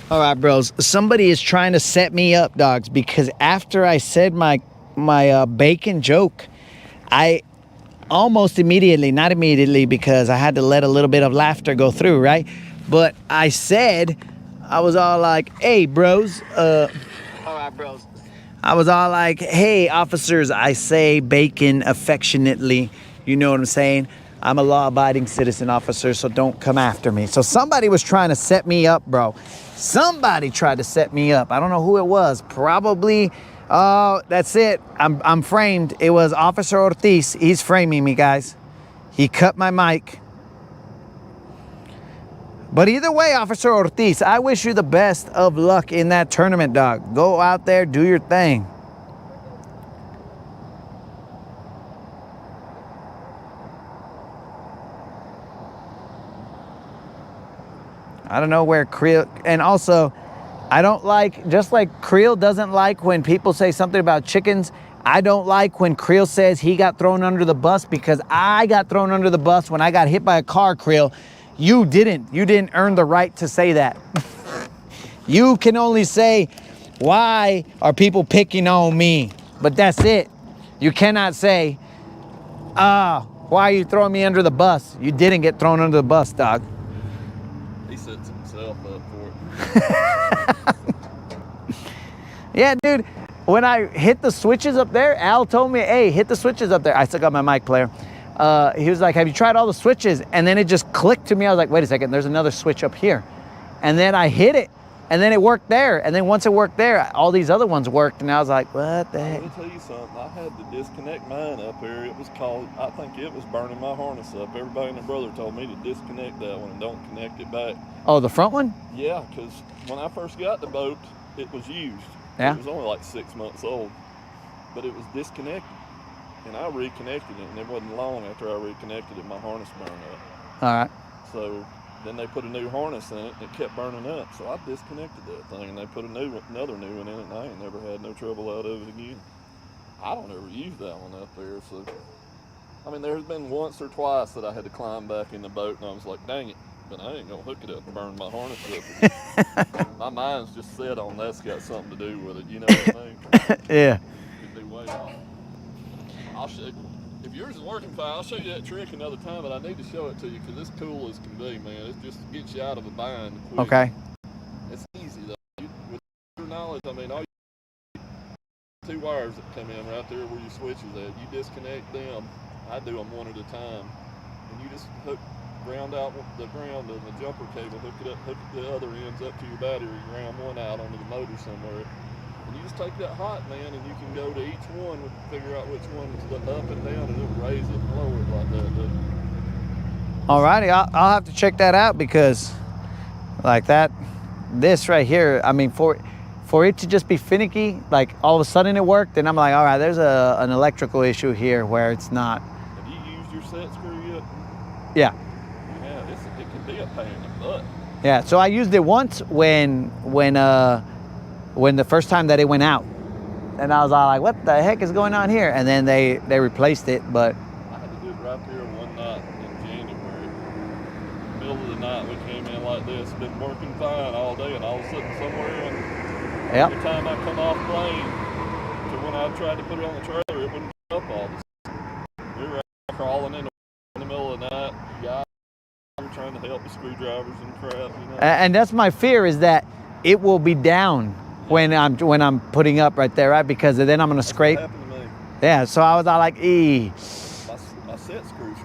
All right, bros. Somebody is trying to set me up, dogs, because after I said my bacon joke, I almost immediately, not immediately because I had to let a little bit of laughter go through, right? But I was all like, hey, bros. All right, bros. I was all like, hey, officers, I say bacon affectionately. You know what I'm saying? I'm a law-abiding citizen, officer, so don't come after me. So somebody was trying to set me up, bro. Somebody tried to set me up. I don't know who it was. Probably, that's it. I'm framed. It was Officer Ortiz. He's framing me, guys. He cut my mic. But either way, Officer Ortiz, I wish you the best of luck in that tournament, dog. Go out there, do your thing. I don't know where Creel, and also, I don't like, just like Creel doesn't like when people say something about chickens, I don't like when Creel says he got thrown under the bus, because I got thrown under the bus when I got hit by a car, Creel. You didn't earn the right to say that. You can only say, why are people picking on me? But that's it. You cannot say, why are you throwing me under the bus? You didn't get thrown under the bus, dog. He sets himself up for it. Yeah, dude. When I hit the switches up there, Al told me, hey, hit the switches up there. I still got my mic player. He was like, have you tried all the switches? And then it just clicked to me. I was like, wait a second, there's another switch up here. And then I hit it, and then it worked there. And then once it worked there, all these other ones worked. And I was like, what the heck? Let me tell you something. I had to disconnect mine up here. It was called, I think it was burning my harness up. Everybody and their brother told me to disconnect that one and don't connect it back. Oh, the front one? Yeah, because when I first got the boat, it was used. Yeah. It was only like 6 months old, but it was disconnected. And I reconnected it, and it wasn't long after I reconnected it, my harness burned up. All right. So then they put a new harness in it, and it kept burning up. So I disconnected that thing, and they put another new one in it, and I ain't never had no trouble out of it again. I don't ever use that one up there. So, I mean, there's been once or twice that I had to climb back in the boat, and I was like, dang it, but I ain't gonna hook it up and burn my harness up again. My mind's just set on that's got something to do with it, you know what I mean? Yeah. It'd be way off. I'll show you. If yours is working fine, I'll show you that trick another time, but I need to show it to you because it's cool as can be, man. It just gets you out of a bind quick. Okay. It's easy, though. With your knowledge, I mean, all you two wires that come in right there where your switch is at, you disconnect them. I do them one at a time. And you just ground out the ground and the jumper cable, hook the other ends up to your battery, ground one out onto the motor somewhere. And you just take that hot, man, and you can go to each one and figure out which one is the up and down, and it'll raise it and lower it like that, dude. Alrighty, I'll have to check that out because like that, this right here, I mean, for it to just be finicky, like all of a sudden it worked, and I'm like, all right, there's an electrical issue here where it's not. Have you used your set screw yet? Yeah. Yeah, it can be a pain in the butt. Yeah, so I used it once when the first time that it went out, and I was all like, what the heck is going on here? And then they replaced it, but I had to do it right there one night in January. Middle of the night, we came in like this, been working fine all day, and I was sitting somewhere, and yep. every time I come off plane to when I tried to put it on the trailer, it wouldn't get up all this. We were out crawling in the middle of the night, guys were trying to help with screwdrivers and crap, you know. And that's my fear, is that it will be down when I'm putting up right there, right? Because then I'm gonna scrape. That's what happened to me. Yeah, so I was all like, My set screwed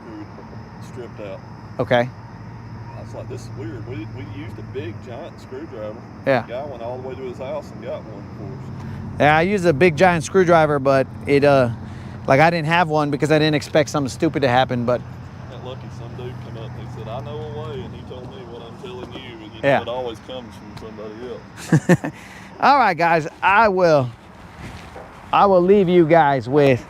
stripped out. Okay. I was like, this is weird. We used a big giant screwdriver. Yeah. The guy went all the way to his house and got one for us. Yeah, I used a big giant screwdriver, but it like I didn't have one because I didn't expect something stupid to happen. But Got lucky, some dude come up and he said, I know a way, and he told me what I'm telling you, and you Yeah. know it always comes from somebody else. all right, guys, I will leave you guys with,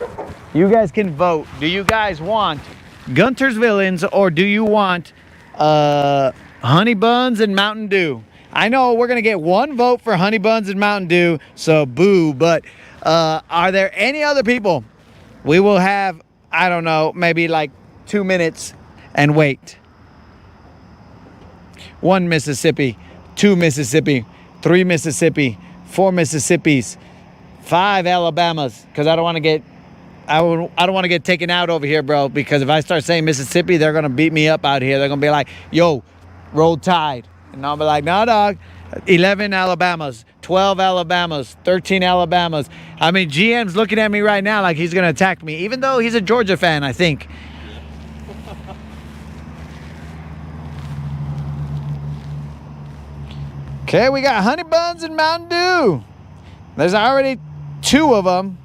you guys can vote. Do you guys want Guntersvilleans or do you want Honey Buns and Mountain Dew? I know we're gonna get one vote for Honey Buns and Mountain Dew, so boo. But are there any other people? We will have, I don't know, maybe like 2 minutes and wait. 1 Mississippi, 2 Mississippi, 3 Mississippi, 4 Mississippis, 5 Alabamas, because I don't want to get taken out over here, bro, because if I start saying Mississippi, they're going to beat me up out here. They're going to be like, yo, roll tide. And I'll be like, no, dog. 11 Alabamas, 12 Alabamas, 13 Alabamas. I mean, GM's looking at me right now like he's going to attack me, even though he's a Georgia fan, I think. Okay, we got Honey Buns and Mountain Dew. There's already 2 of them.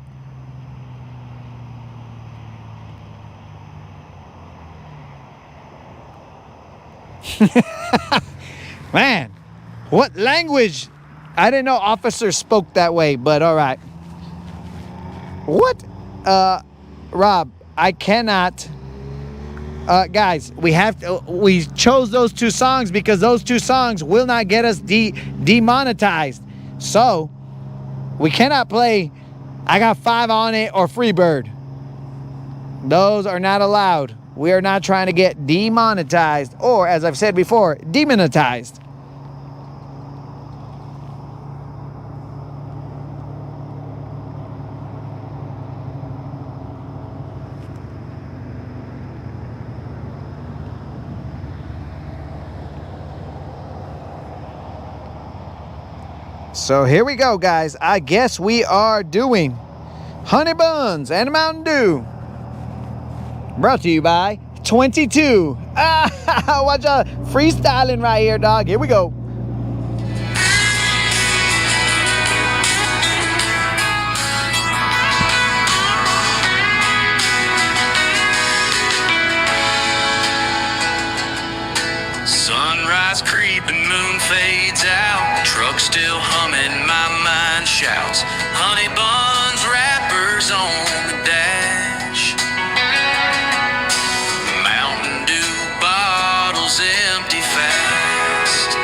Man, what language? I didn't know officers spoke that way, but all right. What? Rob, I cannot. Guys, we chose those 2 songs because those 2 songs will not get us demonetized. So, we cannot play I Got 5 on It or Freebird. Those are not allowed. We are not trying to get demonetized or, as I've said before, demonetized. So here we go, guys. I guess we are doing honey buns and a Mountain Dew. Brought to you by 22. Watch out. Freestyling right here, dog. Here we go. Sunrise creeping, moon fades out. Truck still humming, my mind shouts. Honey buns, wrappers on the dash. Mountain Dew bottles empty fast.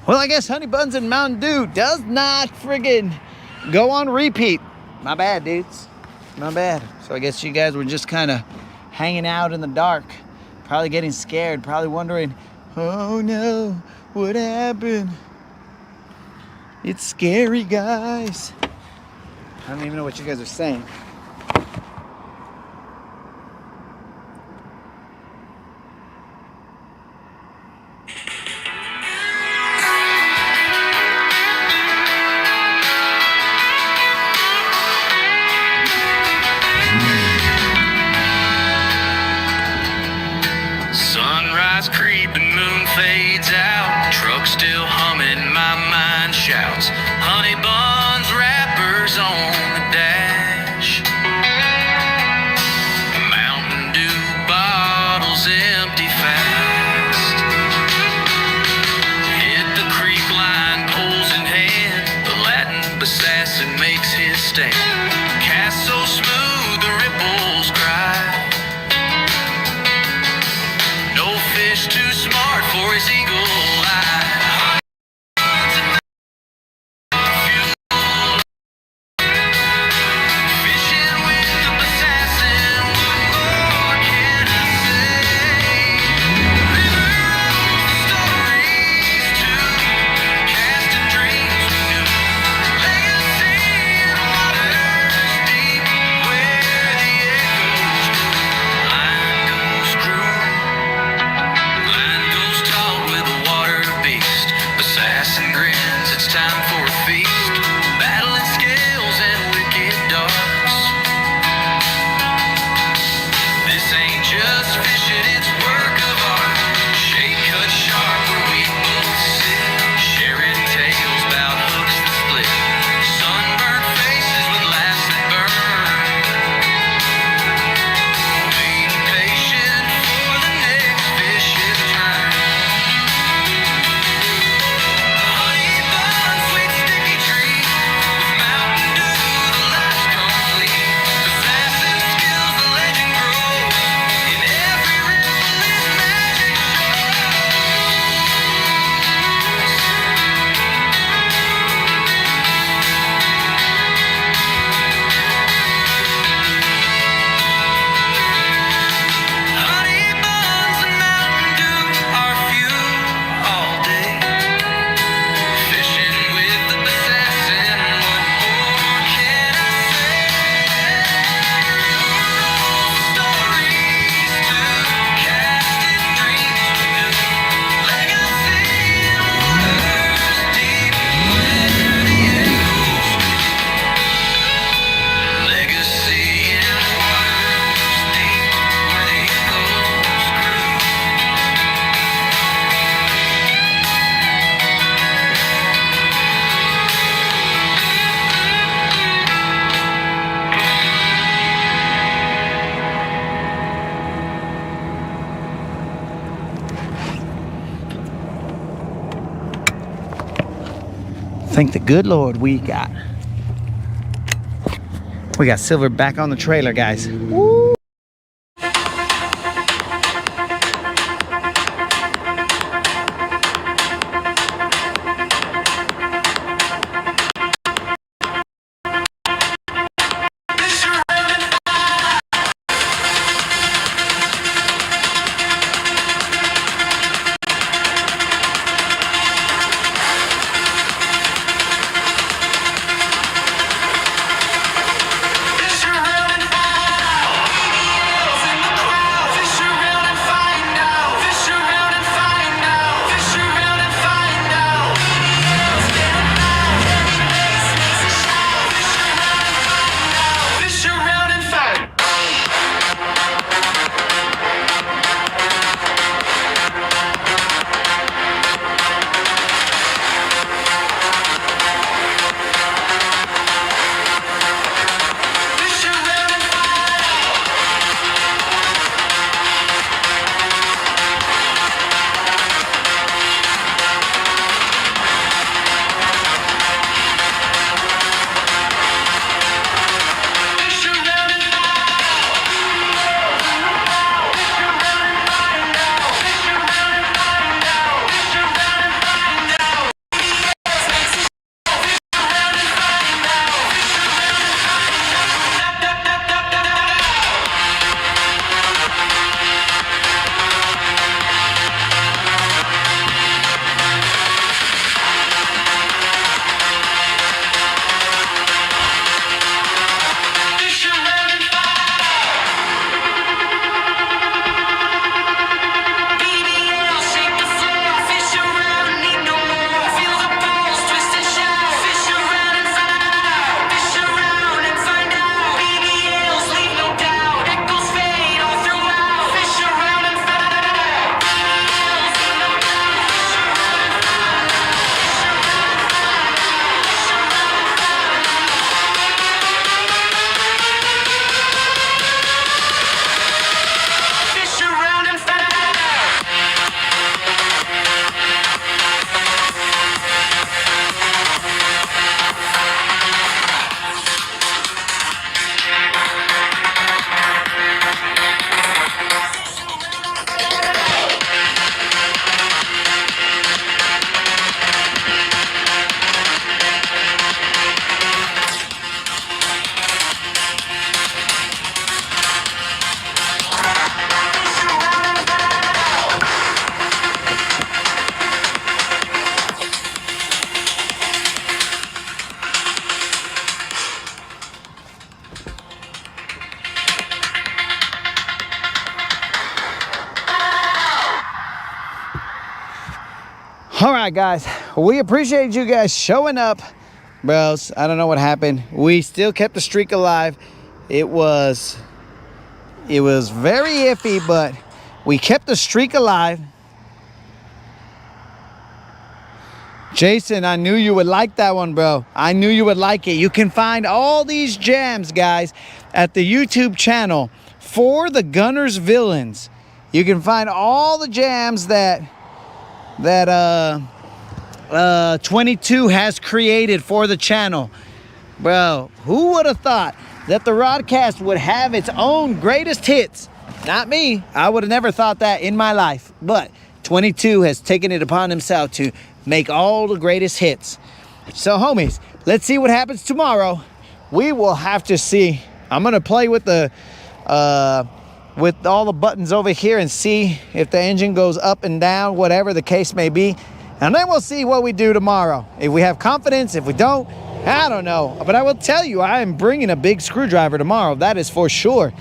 Well, I guess Honey Buns and Mountain Dew does not friggin' go on repeat. My bad, dudes. My bad. So I guess you guys were just kind of hanging out in the dark, probably getting scared, probably wondering, oh no, what happened? It's scary, guys. I don't even know what you guys are saying. Sunrise creeping, moon fades out. Truck still humming, my mind shouts. Honey buns, wrappers on the dash. Mountain Dew bottles empty fast. Hit the creek line, poles in hand. The Latin assassin makes his stand. Cast so smooth, the ripples cry. No fish too smart for his eagle eye. Fishing with the assassin, what more can I say? River of stories to casting dreams we knew. Legacy in waters deep where the echoes line goes through. Line goes taut with a water beast. Assassin grins, it's time for a feast. Battling scales and wicked darts. This ain't just fishing, it's work of art. Shade cut sharp where we both sit. Sharing tales about hooks that split. Sunburned faces with laughs that burn. Waiting patient for the next fish's turn. Honey bun, sweet sticky treat. With Mountain Dew, the life's complete. Assassin skills, the legend grows. In every ripple is magic shows. Honey buns and Mountain Dew are few all day. Fishing with the assassin, what more can I say? Stories to casting dreams we knew. Legacy in waters deep where the echoes grew. Legacy in waters deep where the echoes grew. Thank the good Lord we got silver back on the trailer, guys. All right, guys, we appreciate you guys showing up, bros. I don't know what happened. We still kept the streak alive. It was very iffy, but we kept the streak alive. Jason, I knew you would like that one, bro. I knew you would like it. You can find all these jams, guys, at the YouTube channel for the Guntersville. You can find all the jams that 22 has created for the channel. Bro, who would have thought that the Rodcast would have its own greatest hits? Not me. I would have never thought that in my life. But 22 has taken it upon himself to make all the greatest hits. So, homies, let's see what happens tomorrow. We will have to see. I'm gonna play with the with all the buttons over here and see if the engine goes up and down, whatever the case may be. And then we'll see what we do tomorrow. If we have confidence, if we don't, I don't know. But I will tell you, I am bringing a big screwdriver tomorrow. That is for sure.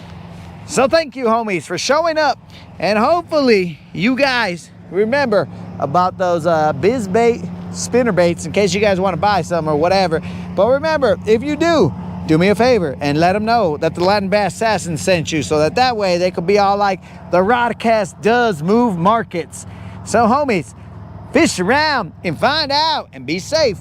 So thank you, homies, for showing up. And hopefully you guys remember about those BizBait spinner baits in case you guys want to buy some or whatever. But remember, if you do me a favor and let them know that the Latin Bass Assassin sent you, so that way they could be all like, the Rodcast does move markets. So homies, fish around and find out and be safe.